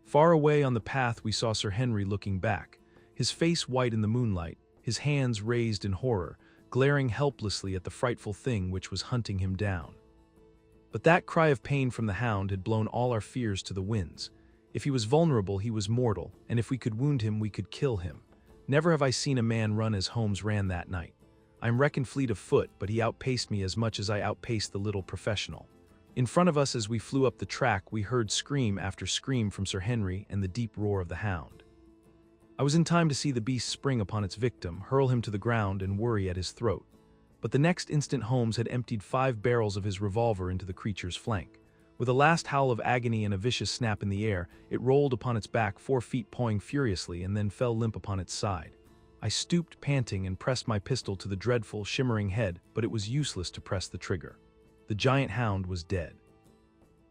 Speaker 1: Far away on the path we saw Sir Henry looking back, his face white in the moonlight, his hands raised in horror, glaring helplessly at the frightful thing which was hunting him down. But that cry of pain from the hound had blown all our fears to the winds. If he was vulnerable, he was mortal, and if we could wound him, we could kill him. Never have I seen a man run as Holmes ran that night. I am reckoned fleet of foot, but he outpaced me as much as I outpaced the little professional. In front of us as we flew up the track, we heard scream after scream from Sir Henry and the deep roar of the hound. I was in time to see the beast spring upon its victim, hurl him to the ground, and worry at his throat. But the next instant Holmes had emptied 5 barrels of his revolver into the creature's flank. With a last howl of agony and a vicious snap in the air, it rolled upon its back 4 feet, pawing furiously, and then fell limp upon its side. I stooped, panting, and pressed my pistol to the dreadful, shimmering head, but it was useless to press the trigger. The giant hound was dead.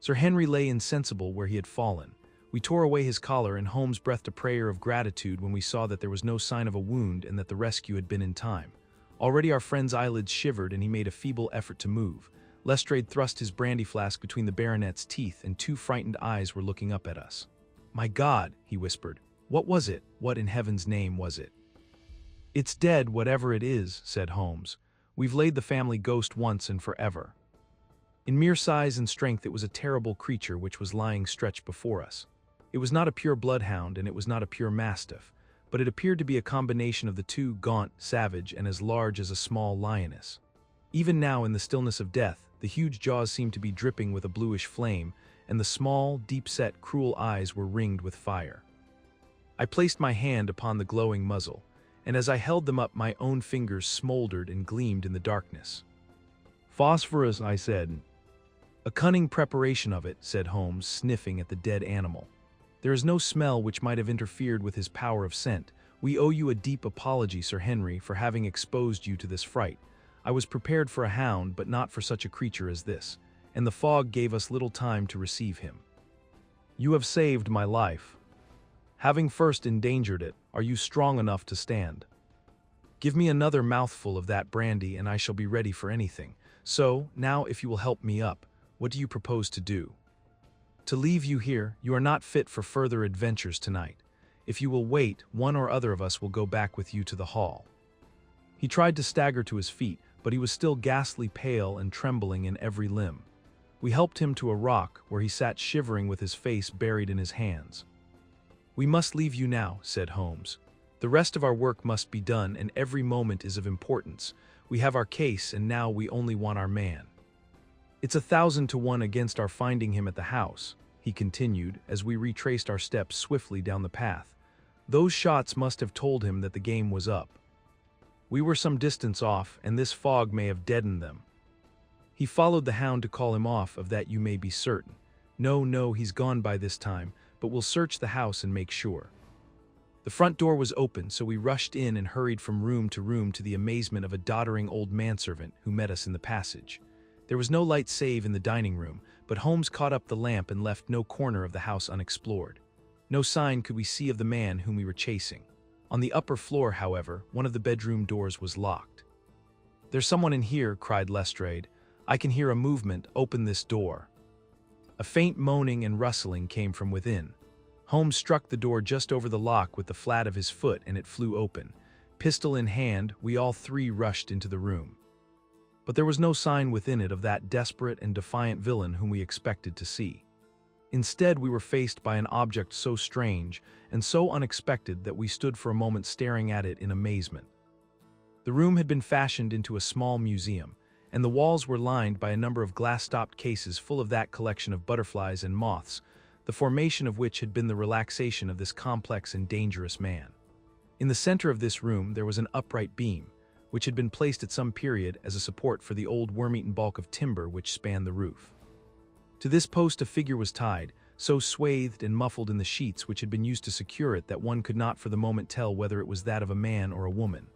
Speaker 1: Sir Henry lay insensible where he had fallen. We tore away his collar, and Holmes breathed a prayer of gratitude when we saw that there was no sign of a wound and that the rescue had been in time. Already our friend's eyelids shivered, and he made a feeble effort to move. Lestrade thrust his brandy flask between the baronet's teeth, and 2 frightened eyes were looking up at us. "My God," he whispered. "What was it? What in heaven's name was it?" "It's dead, whatever it is," said Holmes. "We've laid the family ghost once and forever." In mere size and strength it was a terrible creature which was lying stretched before us. It was not a pure bloodhound, and it was not a pure mastiff, but it appeared to be a combination of the two, gaunt, savage, and as large as a small lioness. Even now, in the stillness of death, the huge jaws seemed to be dripping with a bluish flame, and the small, deep-set, cruel eyes were ringed with fire. I placed my hand upon the glowing muzzle, and as I held them up, my own fingers smoldered and gleamed in the darkness. "Phosphorus," I said. "A cunning preparation of it," said Holmes, sniffing at the dead animal. "There is no smell which might have interfered with his power of scent. We owe you a deep apology, Sir Henry, for having exposed you to this fright. I was prepared for a hound, but not for such a creature as this, and the fog gave us little time to receive him. You have saved my life. Having first endangered it, are you strong enough to stand? Give me another mouthful of that brandy, and I shall be ready for anything. So, now if you will help me up, what do you propose to do? To leave you here, you are not fit for further adventures tonight. If you will wait, one or other of us will go back with you to the hall." He tried to stagger to his feet, but he was still ghastly pale and trembling in every limb. We helped him to a rock, where he sat shivering with his face buried in his hands. "We must leave you now," said Holmes. "The rest of our work must be done, and every moment is of importance. We have our case, and now we only want our man. It's 1,000 to 1 against our finding him at the house," he continued, as we retraced our steps swiftly down the path. "Those shots must have told him that the game was up. We were some distance off, and this fog may have deadened them. He followed the hound to call him off, of that you may be certain. No, he's gone by this time, but we'll search the house and make sure." The front door was open, so we rushed in and hurried from room to room, to the amazement of a doddering old manservant who met us in the passage. There was no light save in the dining room, but Holmes caught up the lamp and left no corner of the house unexplored. No sign could we see of the man whom we were chasing. On the upper floor, however, one of the bedroom doors was locked. "There's someone in here," cried Lestrade. "I can hear a movement. Open this door." A faint moaning and rustling came from within. Holmes struck the door just over the lock with the flat of his foot, and it flew open. Pistol in hand, we all 3 rushed into the room. But there was no sign within it of that desperate and defiant villain whom we expected to see. Instead, we were faced by an object so strange and so unexpected that we stood for a moment staring at it in amazement. The room had been fashioned into a small museum, and the walls were lined by a number of glass-topped cases full of that collection of butterflies and moths, the formation of which had been the relaxation of this complex and dangerous man. In the center of this room there was an upright beam, which had been placed at some period as a support for the old worm-eaten bulk of timber which spanned the roof. To this post a figure was tied, so swathed and muffled in the sheets which had been used to secure it that one could not for the moment tell whether it was that of a man or a woman.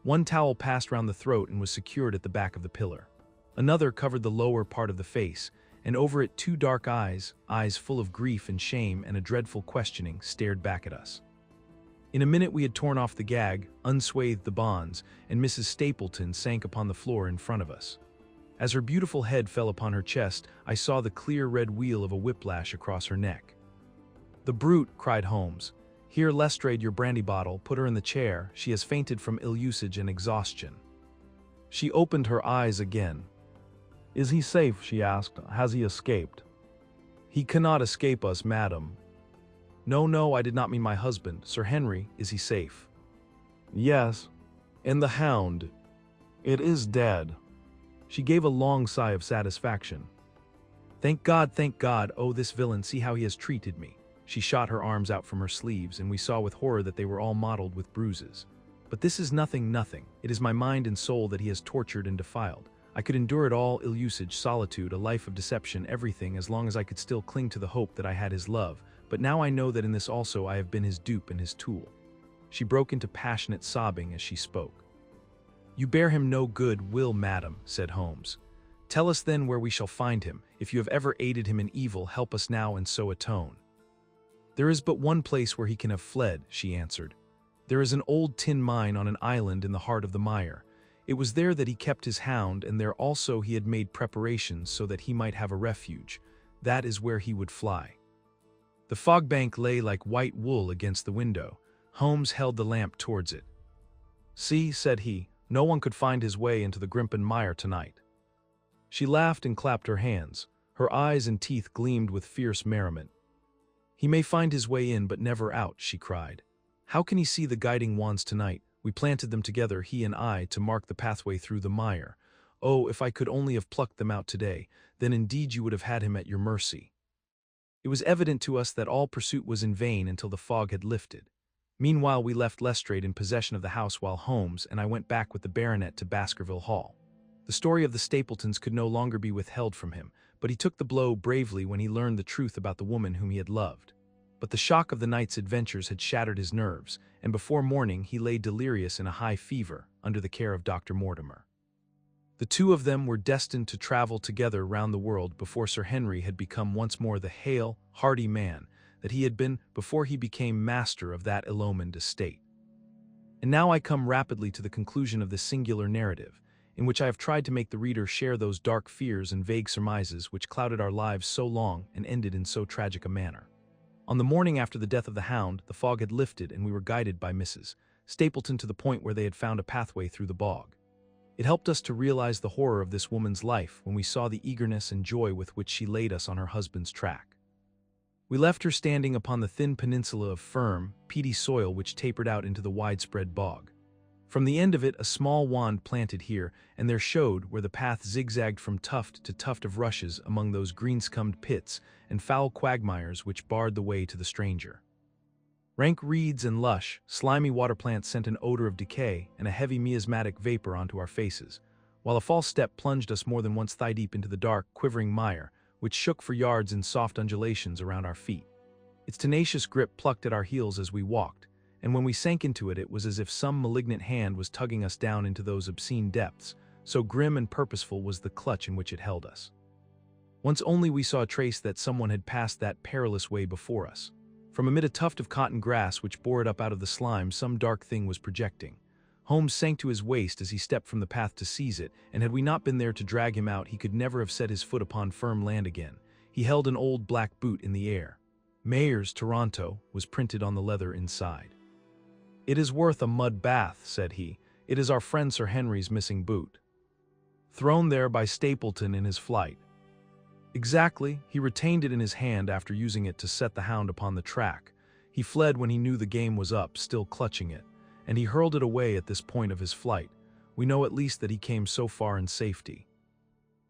Speaker 1: One towel passed round the throat and was secured at the back of the pillar. Another covered the lower part of the face, and over it 2 dark eyes, eyes full of grief and shame and a dreadful questioning, stared back at us. In a minute we had torn off the gag, unswathed the bonds, and Mrs. Stapleton sank upon the floor in front of us. As her beautiful head fell upon her chest, I saw the clear red wheal of a whiplash across her neck. "The brute!" cried Holmes. "Here, Lestrade, your brandy bottle. Put her in the chair. She has fainted from ill usage and exhaustion." She opened her eyes again. "Is he safe?" she asked. "Has he escaped?" "He cannot escape us, madam." No, I did not mean my husband. Sir Henry, is he safe?" "Yes. And the hound? It is dead." She gave a long sigh of satisfaction. Thank God, thank God. Oh, this villain, see how he has treated me." She shot her arms out from her sleeves, and we saw with horror that they were all mottled with bruises. "But this is nothing. It is my mind and soul that he has tortured and defiled. I could endure it all, ill usage, solitude, a life of deception, everything, as long as I could still cling to the hope that I had his love. But now I know that in this also I have been his dupe and his tool." She broke into passionate sobbing as she spoke. "You bear him no good will, madam," said Holmes. "Tell us then where we shall find him. If you have ever aided him in evil, help us now and so atone." "There is but one place where he can have fled," she answered. "There is an old tin mine on an island in the heart of the mire. It was there that he kept his hound, and there also he had made preparations so that he might have a refuge. That is where he would fly." The fog bank lay like white wool against the window. Holmes held the lamp towards it. "See," said he, "no one could find his way into the Grimpen mire tonight." She laughed and clapped her hands. Her eyes and teeth gleamed with fierce merriment. "He may find his way in, but never out," she cried. "How can he see the guiding wands tonight? We planted them together, he and I, to mark the pathway through the mire. Oh, if I could only have plucked them out today, then indeed you would have had him at your mercy." It was evident to us that all pursuit was in vain until the fog had lifted. Meanwhile we left Lestrade in possession of the house while Holmes and I went back with the baronet to Baskerville Hall. The story of the Stapletons could no longer be withheld from him, but he took the blow bravely when he learned the truth about the woman whom he had loved. But the shock of the night's adventures had shattered his nerves, and before morning he lay delirious in a high fever, under the care of Dr. Mortimer. The two of them were destined to travel together round the world before Sir Henry had become once more the hale, hearty man that he had been before he became master of that ill-omened estate. And now I come rapidly to the conclusion of this singular narrative, in which I have tried to make the reader share those dark fears and vague surmises which clouded our lives so long and ended in so tragic a manner. On the morning after the death of the Hound, the fog had lifted and we were guided by Mrs. Stapleton to the point where they had found a pathway through the bog. It helped us to realize the horror of this woman's life when we saw the eagerness and joy with which she laid us on her husband's track. We left her standing upon the thin peninsula of firm, peaty soil which tapered out into the widespread bog. From the end of it a small wand planted here and there showed where the path zigzagged from tuft to tuft of rushes among those green-scummed pits and foul quagmires which barred the way to the stranger. Rank reeds and lush, slimy water plants sent an odor of decay and a heavy miasmatic vapor onto our faces, while a false step plunged us more than once thigh-deep into the dark, quivering mire, which shook for yards in soft undulations around our feet. Its tenacious grip plucked at our heels as we walked, and when we sank into it, it was as if some malignant hand was tugging us down into those obscene depths, so grim and purposeful was the clutch in which it held us. Once only we saw a trace that someone had passed that perilous way before us. From amid a tuft of cotton grass which bore it up out of the slime, some dark thing was projecting. Holmes sank to his waist as he stepped from the path to seize it, and had we not been there to drag him out, he could never have set his foot upon firm land again. He held an old black boot in the air. Mayer's Toronto was printed on the leather inside. "It is worth a mud bath," said he. "It is our friend Sir Henry's missing boot. Thrown there by Stapleton in his flight." "Exactly. He retained it in his hand after using it to set the Hound upon the track. He fled when he knew the game was up, still clutching it, and he hurled it away at this point of his flight. We know at least that he came so far in safety.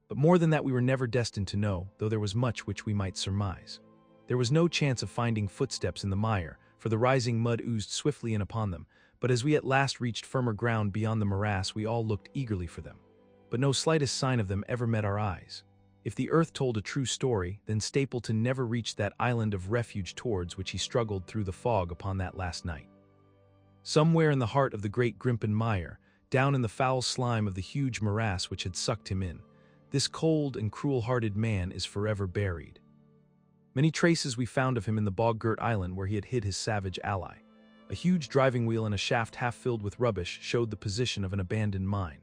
Speaker 1: But more than that we were never destined to know, though there was much which we might surmise. There was no chance of finding footsteps in the mire, for the rising mud oozed swiftly in upon them, but as we at last reached firmer ground beyond the morass we all looked eagerly for them. But no slightest sign of them ever met our eyes. If the earth told a true story, then Stapleton never reached that island of refuge towards which he struggled through the fog upon that last night. Somewhere in the heart of the great Grimpen mire, down in the foul slime of the huge morass which had sucked him in, this cold and cruel-hearted man is forever buried. Many traces we found of him in the bog-girt island where he had hid his savage ally. A huge driving wheel and a shaft half filled with rubbish showed the position of an abandoned mine.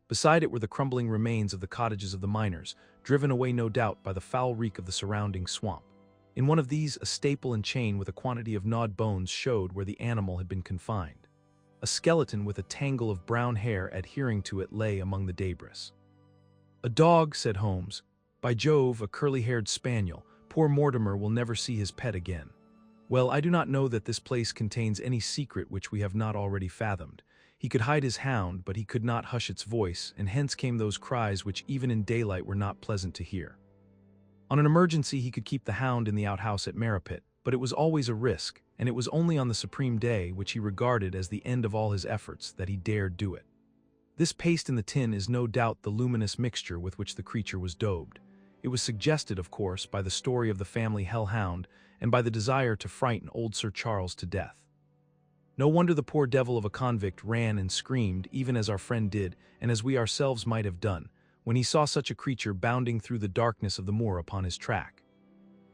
Speaker 1: Beside it were the crumbling remains of the cottages of the miners, driven away no doubt by the foul reek of the surrounding swamp. In one of these, a staple and chain with a quantity of gnawed bones showed where the animal had been confined. A skeleton with a tangle of brown hair adhering to it lay among the debris. "A dog," said Holmes. "By Jove, a curly-haired spaniel. Poor Mortimer will never see his pet again. Well, I do not know that this place contains any secret which we have not already fathomed. He could hide his hound, but he could not hush its voice, and hence came those cries which even in daylight were not pleasant to hear. On an emergency he could keep the Hound in the outhouse at Merripit, but it was always a risk, and it was only on the supreme day, which he regarded as the end of all his efforts, that he dared do it. This paste in the tin is no doubt the luminous mixture with which the creature was daubed. It was suggested, of course, by the story of the family hellhound and by the desire to frighten old Sir Charles to death. No wonder the poor devil of a convict ran and screamed, even as our friend did, and as we ourselves might have done, when he saw such a creature bounding through the darkness of the moor upon his track.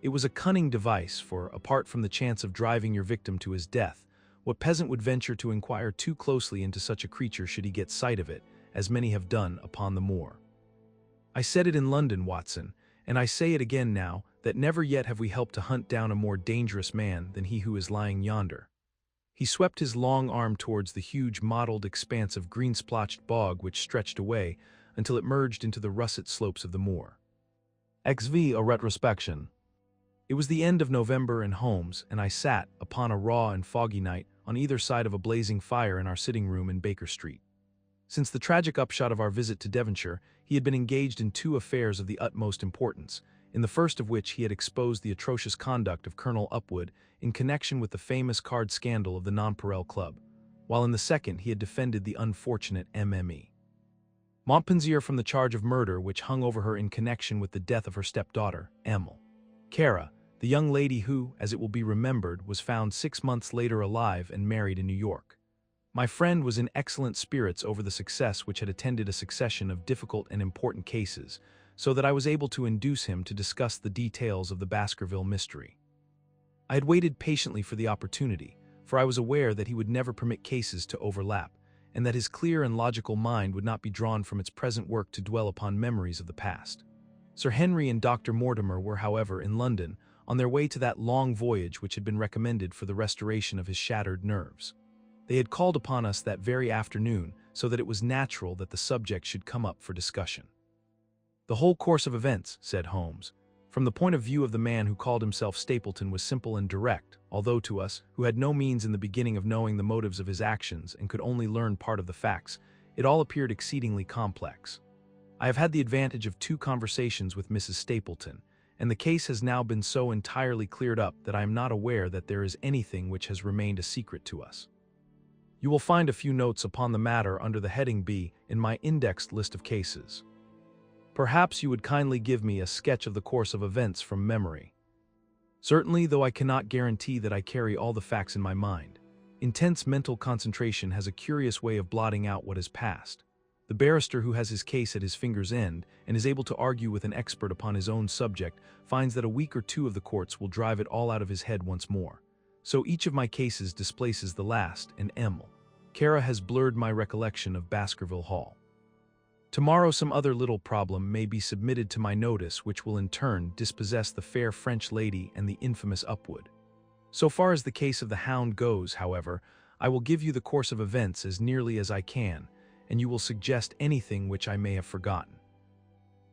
Speaker 1: It was a cunning device, for, apart from the chance of driving your victim to his death, what peasant would venture to inquire too closely into such a creature should he get sight of it, as many have done upon the moor? I said it in London, Watson, and I say it again now, that never yet have we helped to hunt down a more dangerous man than he who is lying yonder. He swept his long arm towards the huge mottled expanse of green-splotched bog which stretched away until it merged into the russet slopes of the moor. XV a retrospection. It was the end of November in Holmes, and I sat, upon a raw and foggy night, on either side of a blazing fire in our sitting room in Baker Street. Since the tragic upshot of our visit to Devonshire, he had been engaged in two affairs of the utmost importance, in the first of which he had exposed the atrocious conduct of Colonel Upwood in connection with the famous card scandal of the Nonpareil Club, while in the second he had defended the unfortunate MME Montpensier from the charge of murder which hung over her in connection with the death of her stepdaughter, Emil Kara, the young lady who, as it will be remembered, was found 6 months later alive and married in New York. My friend was in excellent spirits over the success which had attended a succession of difficult and important cases, so that I was able to induce him to discuss the details of the Baskerville mystery. I had waited patiently for the opportunity, for I was aware that he would never permit cases to overlap, and that his clear and logical mind would not be drawn from its present work to dwell upon memories of the past. Sir Henry and Dr. Mortimer were, however, in London, on their way to that long voyage which had been recommended for the restoration of his shattered nerves. They had called upon us that very afternoon, so that it was natural that the subject should come up for discussion. The whole course of events, said Holmes, from the point of view of the man who called himself Stapleton, was simple and direct, although to us, who had no means in the beginning of knowing the motives of his actions and could only learn part of the facts, it all appeared exceedingly complex. I have had the advantage of 2 conversations with Mrs. Stapleton, and the case has now been so entirely cleared up that I am not aware that there is anything which has remained a secret to us. You will find a few notes upon the matter under the heading B in my indexed list of cases. Perhaps you would kindly give me a sketch of the course of events from memory. Certainly, though I cannot guarantee that I carry all the facts in my mind. Intense mental concentration has a curious way of blotting out what is past. The barrister who has his case at his finger's end and is able to argue with an expert upon his own subject finds that a week or 2 of the courts will drive it all out of his head once more. So each of my cases displaces the last, and Emil Kara has blurred my recollection of Baskerville Hall. Tomorrow some other little problem may be submitted to my notice which will in turn dispossess the fair French lady and the infamous Upwood. So far as the case of the Hound goes, however, I will give you the course of events as nearly as I can, and you will suggest anything which I may have forgotten.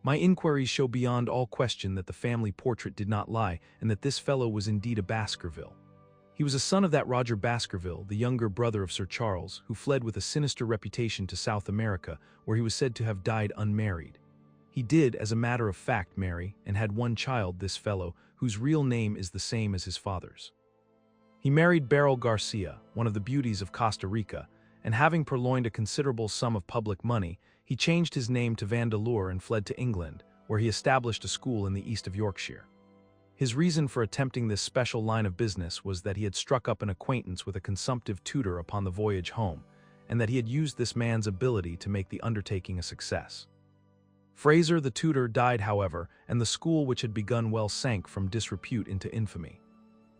Speaker 1: My inquiries show beyond all question that the family portrait did not lie, and that this fellow was indeed a Baskerville. He was a son of that Roger Baskerville, the younger brother of Sir Charles, who fled with a sinister reputation to South America, where he was said to have died unmarried. He did, as a matter of fact, marry, and had 1 child, this fellow, whose real name is the same as his father's. He married Beryl Garcia, one of the beauties of Costa Rica, and having purloined a considerable sum of public money, he changed his name to Vandeleur and fled to England, where he established a school in the east of Yorkshire. His reason for attempting this special line of business was that he had struck up an acquaintance with a consumptive tutor upon the voyage home, and that he had used this man's ability to make the undertaking a success. Fraser, the tutor, died, however, and the school which had begun well sank from disrepute into infamy.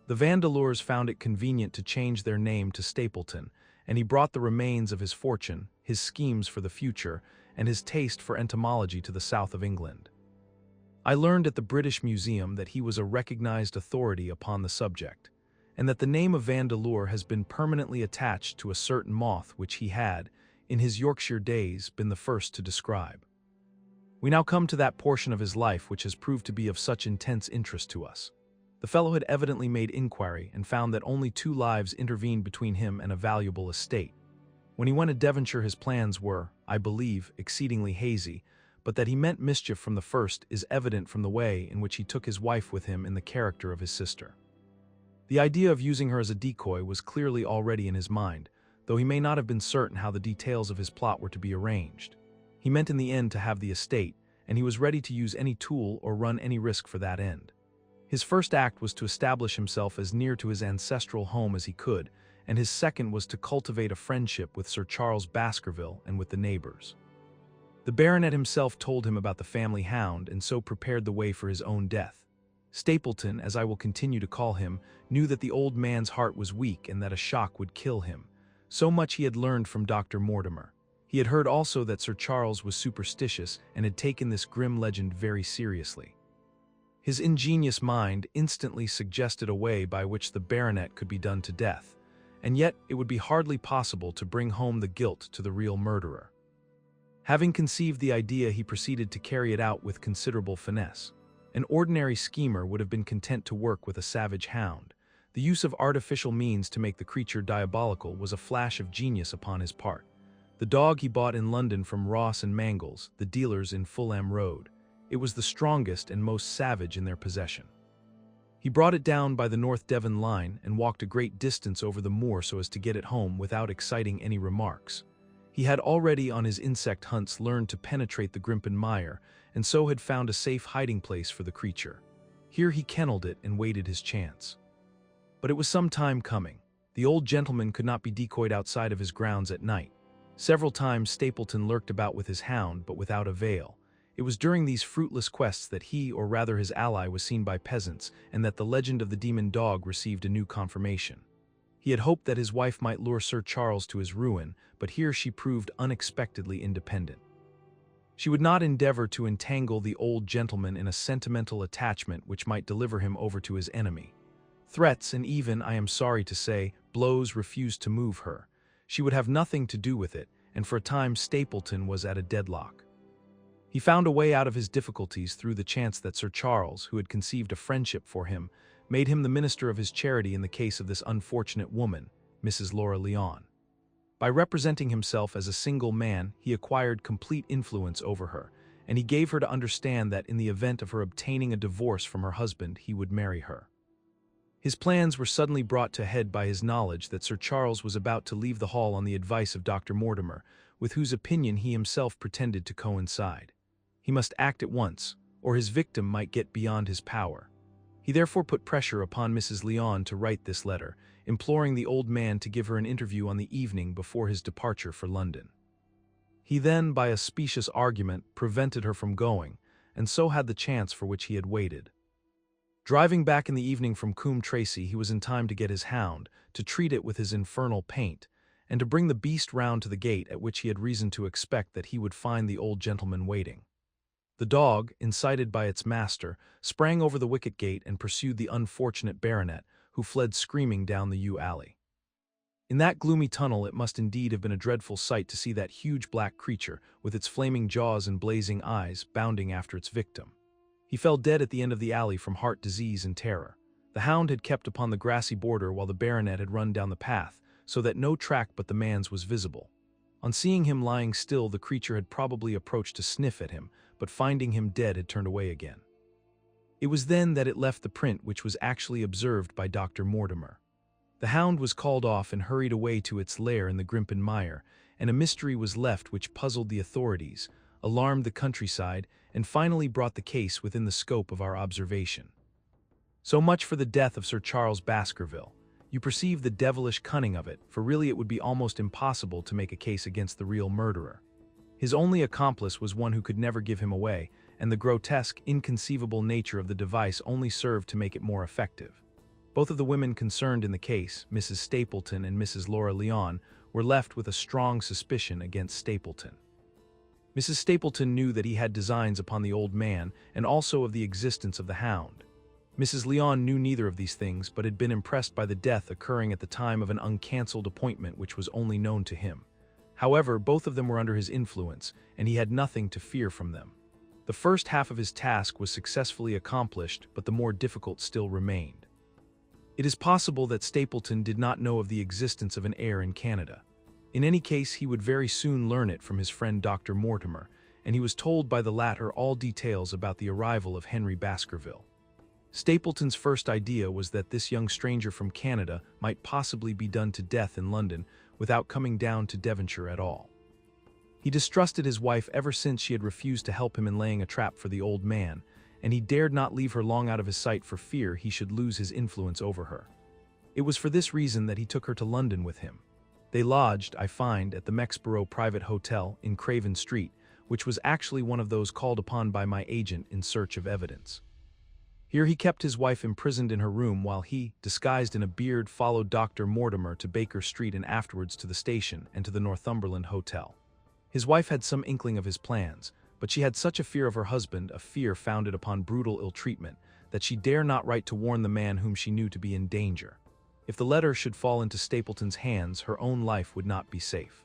Speaker 1: The Vandeleurs found it convenient to change their name to Stapleton, and he brought the remains of his fortune, his schemes for the future, and his taste for entomology to the south of England. I learned at the British Museum that he was a recognized authority upon the subject, and that the name of Vandeleur has been permanently attached to a certain moth which he had, in his Yorkshire days, been the first to describe. We now come to that portion of his life which has proved to be of such intense interest to us. The fellow had evidently made inquiry and found that only 2 lives intervened between him and a valuable estate. When he went to Devonshire his plans were, I believe, exceedingly hazy, but that he meant mischief from the first is evident from the way in which he took his wife with him in the character of his sister. The idea of using her as a decoy was clearly already in his mind, though he may not have been certain how the details of his plot were to be arranged. He meant in the end to have the estate, and he was ready to use any tool or run any risk for that end. His first act was to establish himself as near to his ancestral home as he could, and his second was to cultivate a friendship with Sir Charles Baskerville and with the neighbors. The baronet himself told him about the family hound and so prepared the way for his own death. Stapleton, as I will continue to call him, knew that the old man's heart was weak and that a shock would kill him. So much he had learned from Dr. Mortimer. He had heard also that Sir Charles was superstitious and had taken this grim legend very seriously. His ingenious mind instantly suggested a way by which the baronet could be done to death, and yet it would be hardly possible to bring home the guilt to the real murderer. Having conceived the idea, he proceeded to carry it out with considerable finesse. An ordinary schemer would have been content to work with a savage hound. The use of artificial means to make the creature diabolical was a flash of genius upon his part. The dog he bought in London from Ross and Mangles, the dealers in Fulham Road. It was the strongest and most savage in their possession. He brought it down by the North Devon line and walked a great distance over the moor so as to get it home without exciting any remarks. He had already on his insect hunts learned to penetrate the Grimpen mire, and so had found a safe hiding place for the creature. Here he kennelled it and waited his chance. But it was some time coming. The old gentleman could not be decoyed outside of his grounds at night. Several times Stapleton lurked about with his hound, but without avail. It was during these fruitless quests that he, or rather his ally, was seen by peasants, and that the legend of the demon dog received a new confirmation. He had hoped that his wife might lure Sir Charles to his ruin, but here she proved unexpectedly independent. She would not endeavor to entangle the old gentleman in a sentimental attachment which might deliver him over to his enemy. Threats, and even, I am sorry to say, blows refused to move her. She would have nothing to do with it, and for a time Stapleton was at a deadlock. He found a way out of his difficulties through the chance that Sir Charles, who had conceived a friendship for him, made him the minister of his charity in the case of this unfortunate woman, Mrs. Laura Leon. By representing himself as a single man, he acquired complete influence over her, and he gave her to understand that in the event of her obtaining a divorce from her husband, he would marry her. His plans were suddenly brought to head by his knowledge that Sir Charles was about to leave the hall on the advice of Dr. Mortimer, with whose opinion he himself pretended to coincide. He must act at once, or his victim might get beyond his power. He therefore put pressure upon Mrs. Leon to write this letter, imploring the old man to give her an interview on the evening before his departure for London. He then, by a specious argument, prevented her from going, and so had the chance for which he had waited. Driving back in the evening from Coombe Tracey, he was in time to get his hound, to treat it with his infernal paint, and to bring the beast round to the gate at which he had reason to expect that he would find the old gentleman waiting. The dog, incited by its master, sprang over the wicket gate and pursued the unfortunate baronet, who fled screaming down the yew alley. In that gloomy tunnel it must indeed have been a dreadful sight to see that huge black creature, with its flaming jaws and blazing eyes, bounding after its victim. He fell dead at the end of the alley from heart disease and terror. The hound had kept upon the grassy border while the baronet had run down the path, so that no track but the man's was visible. On seeing him lying still, the creature had probably approached to sniff at him, but finding him dead had turned away again. It was then that it left the print which was actually observed by Dr. Mortimer. The hound was called off and hurried away to its lair in the Grimpen mire, and a mystery was left which puzzled the authorities, alarmed the countryside, and finally brought the case within the scope of our observation. So much for the death of Sir Charles Baskerville. You perceive the devilish cunning of it, for really it would be almost impossible to make a case against the real murderer. His only accomplice was one who could never give him away, and the grotesque, inconceivable nature of the device only served to make it more effective. Both of the women concerned in the case, Mrs. Stapleton and Mrs. Laura Leon, were left with a strong suspicion against Stapleton. Mrs. Stapleton knew that he had designs upon the old man, and also of the existence of the hound. Mrs. Leon knew neither of these things, but had been impressed by the death occurring at the time of an uncancelled appointment which was only known to him. However, both of them were under his influence, and he had nothing to fear from them. The first half of his task was successfully accomplished, but the more difficult still remained. It is possible that Stapleton did not know of the existence of an heir in Canada. In any case, he would very soon learn it from his friend Dr. Mortimer, and he was told by the latter all details about the arrival of Henry Baskerville. Stapleton's first idea was that this young stranger from Canada might possibly be done to death in London without coming down to Devonshire at all. He distrusted his wife ever since she had refused to help him in laying a trap for the old man, and he dared not leave her long out of his sight for fear he should lose his influence over her. It was for this reason that he took her to London with him. They lodged, I find, at the Mexborough Private Hotel in Craven Street, which was actually one of those called upon by my agent in search of evidence. Here he kept his wife imprisoned in her room while he, disguised in a beard, followed Dr. Mortimer to Baker Street and afterwards to the station and to the Northumberland Hotel. His wife had some inkling of his plans, but she had such a fear of her husband, a fear founded upon brutal ill-treatment, that she dare not write to warn the man whom she knew to be in danger. If the letter should fall into Stapleton's hands, her own life would not be safe.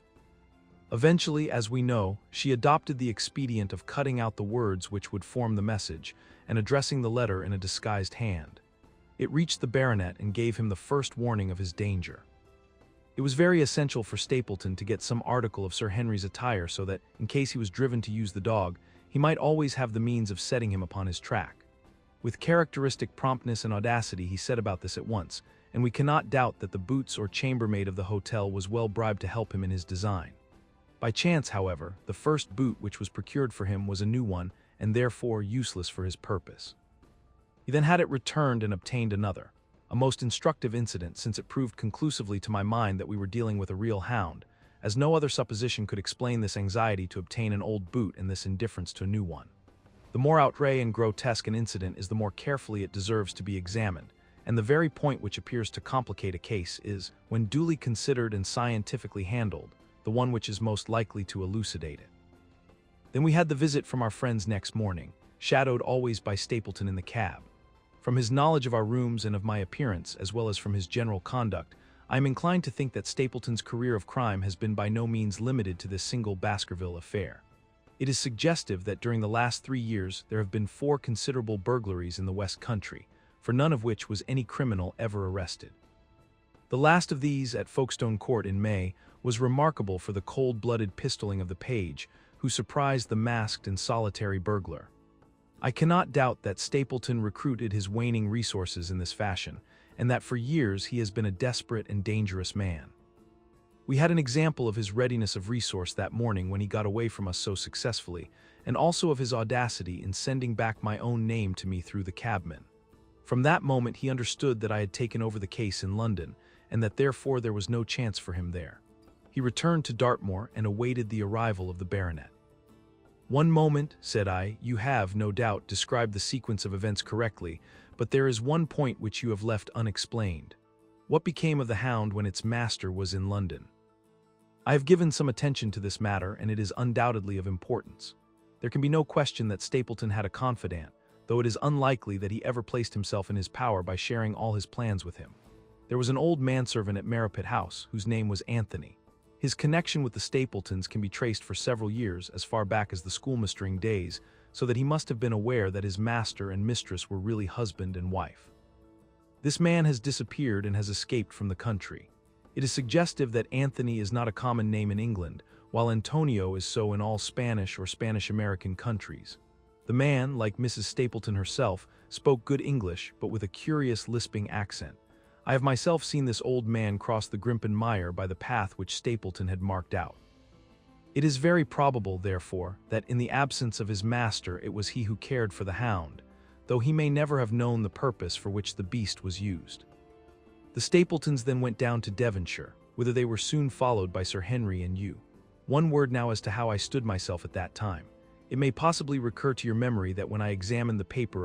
Speaker 1: Eventually, as we know, she adopted the expedient of cutting out the words which would form the message and addressing the letter in a disguised hand. It reached the baronet and gave him the first warning of his danger. It was very essential for Stapleton to get some article of Sir Henry's attire so that, in case he was driven to use the dog, he might always have the means of setting him upon his track. With characteristic promptness and audacity he set about this at once, and we cannot doubt that the boots or chambermaid of the hotel was well bribed to help him in his design. By chance, however, the first boot which was procured for him was a new one, and therefore useless for his purpose. He then had it returned and obtained another, a most instructive incident since it proved conclusively to my mind that we were dealing with a real hound, as no other supposition could explain this anxiety to obtain an old boot and this indifference to a new one. The more outre and grotesque an incident is, the more carefully it deserves to be examined, and the very point which appears to complicate a case is, when duly considered and scientifically handled, the one which is most likely to elucidate it. Then we had the visit from our friends next morning, shadowed always by Stapleton in the cab. From his knowledge of our rooms and of my appearance, as well as from his general conduct, I am inclined to think that Stapleton's career of crime has been by no means limited to this single Baskerville affair. It is suggestive that during the last 3 years there have been 4 considerable burglaries in the West Country, for none of which was any criminal ever arrested. The last of these, at Folkestone Court in May, was remarkable for the cold-blooded pistoling of the page, who surprised the masked and solitary burglar. I cannot doubt that Stapleton recruited his waning resources in this fashion, and that for years he has been a desperate and dangerous man. We had an example of his readiness of resource that morning when he got away from us so successfully, and also of his audacity in sending back my own name to me through the cabman. From that moment he understood that I had taken over the case in London, and that therefore there was no chance for him there. He returned to Dartmoor and awaited the arrival of the baronet. "One moment," said I, "you have, no doubt, described the sequence of events correctly, but there is one point which you have left unexplained. What became of the hound when its master was in London?" I have given some attention to this matter, and it is undoubtedly of importance. There can be no question that Stapleton had a confidant, though it is unlikely that he ever placed himself in his power by sharing all his plans with him. There was an old manservant at Merripit House, whose name was Anthony. His connection with the Stapletons can be traced for several years, as far back as the schoolmastering days, so that he must have been aware that his master and mistress were really husband and wife. This man has disappeared and has escaped from the country. It is suggestive that Anthony is not a common name in England, while Antonio is so in all Spanish or Spanish-American countries. The man, like Mrs. Stapleton herself, spoke good English, but with a curious lisping accent. I have myself seen this old man cross the Grimpen Mire by the path which Stapleton had marked out. It is very probable, therefore, that in the absence of his master it was he who cared for the hound, though he may never have known the purpose for which the beast was used. The Stapletons then went down to Devonshire, whither they were soon followed by Sir Henry and you. One word now as to how I stood myself at that time. It may possibly recur to your memory that when I examined the paper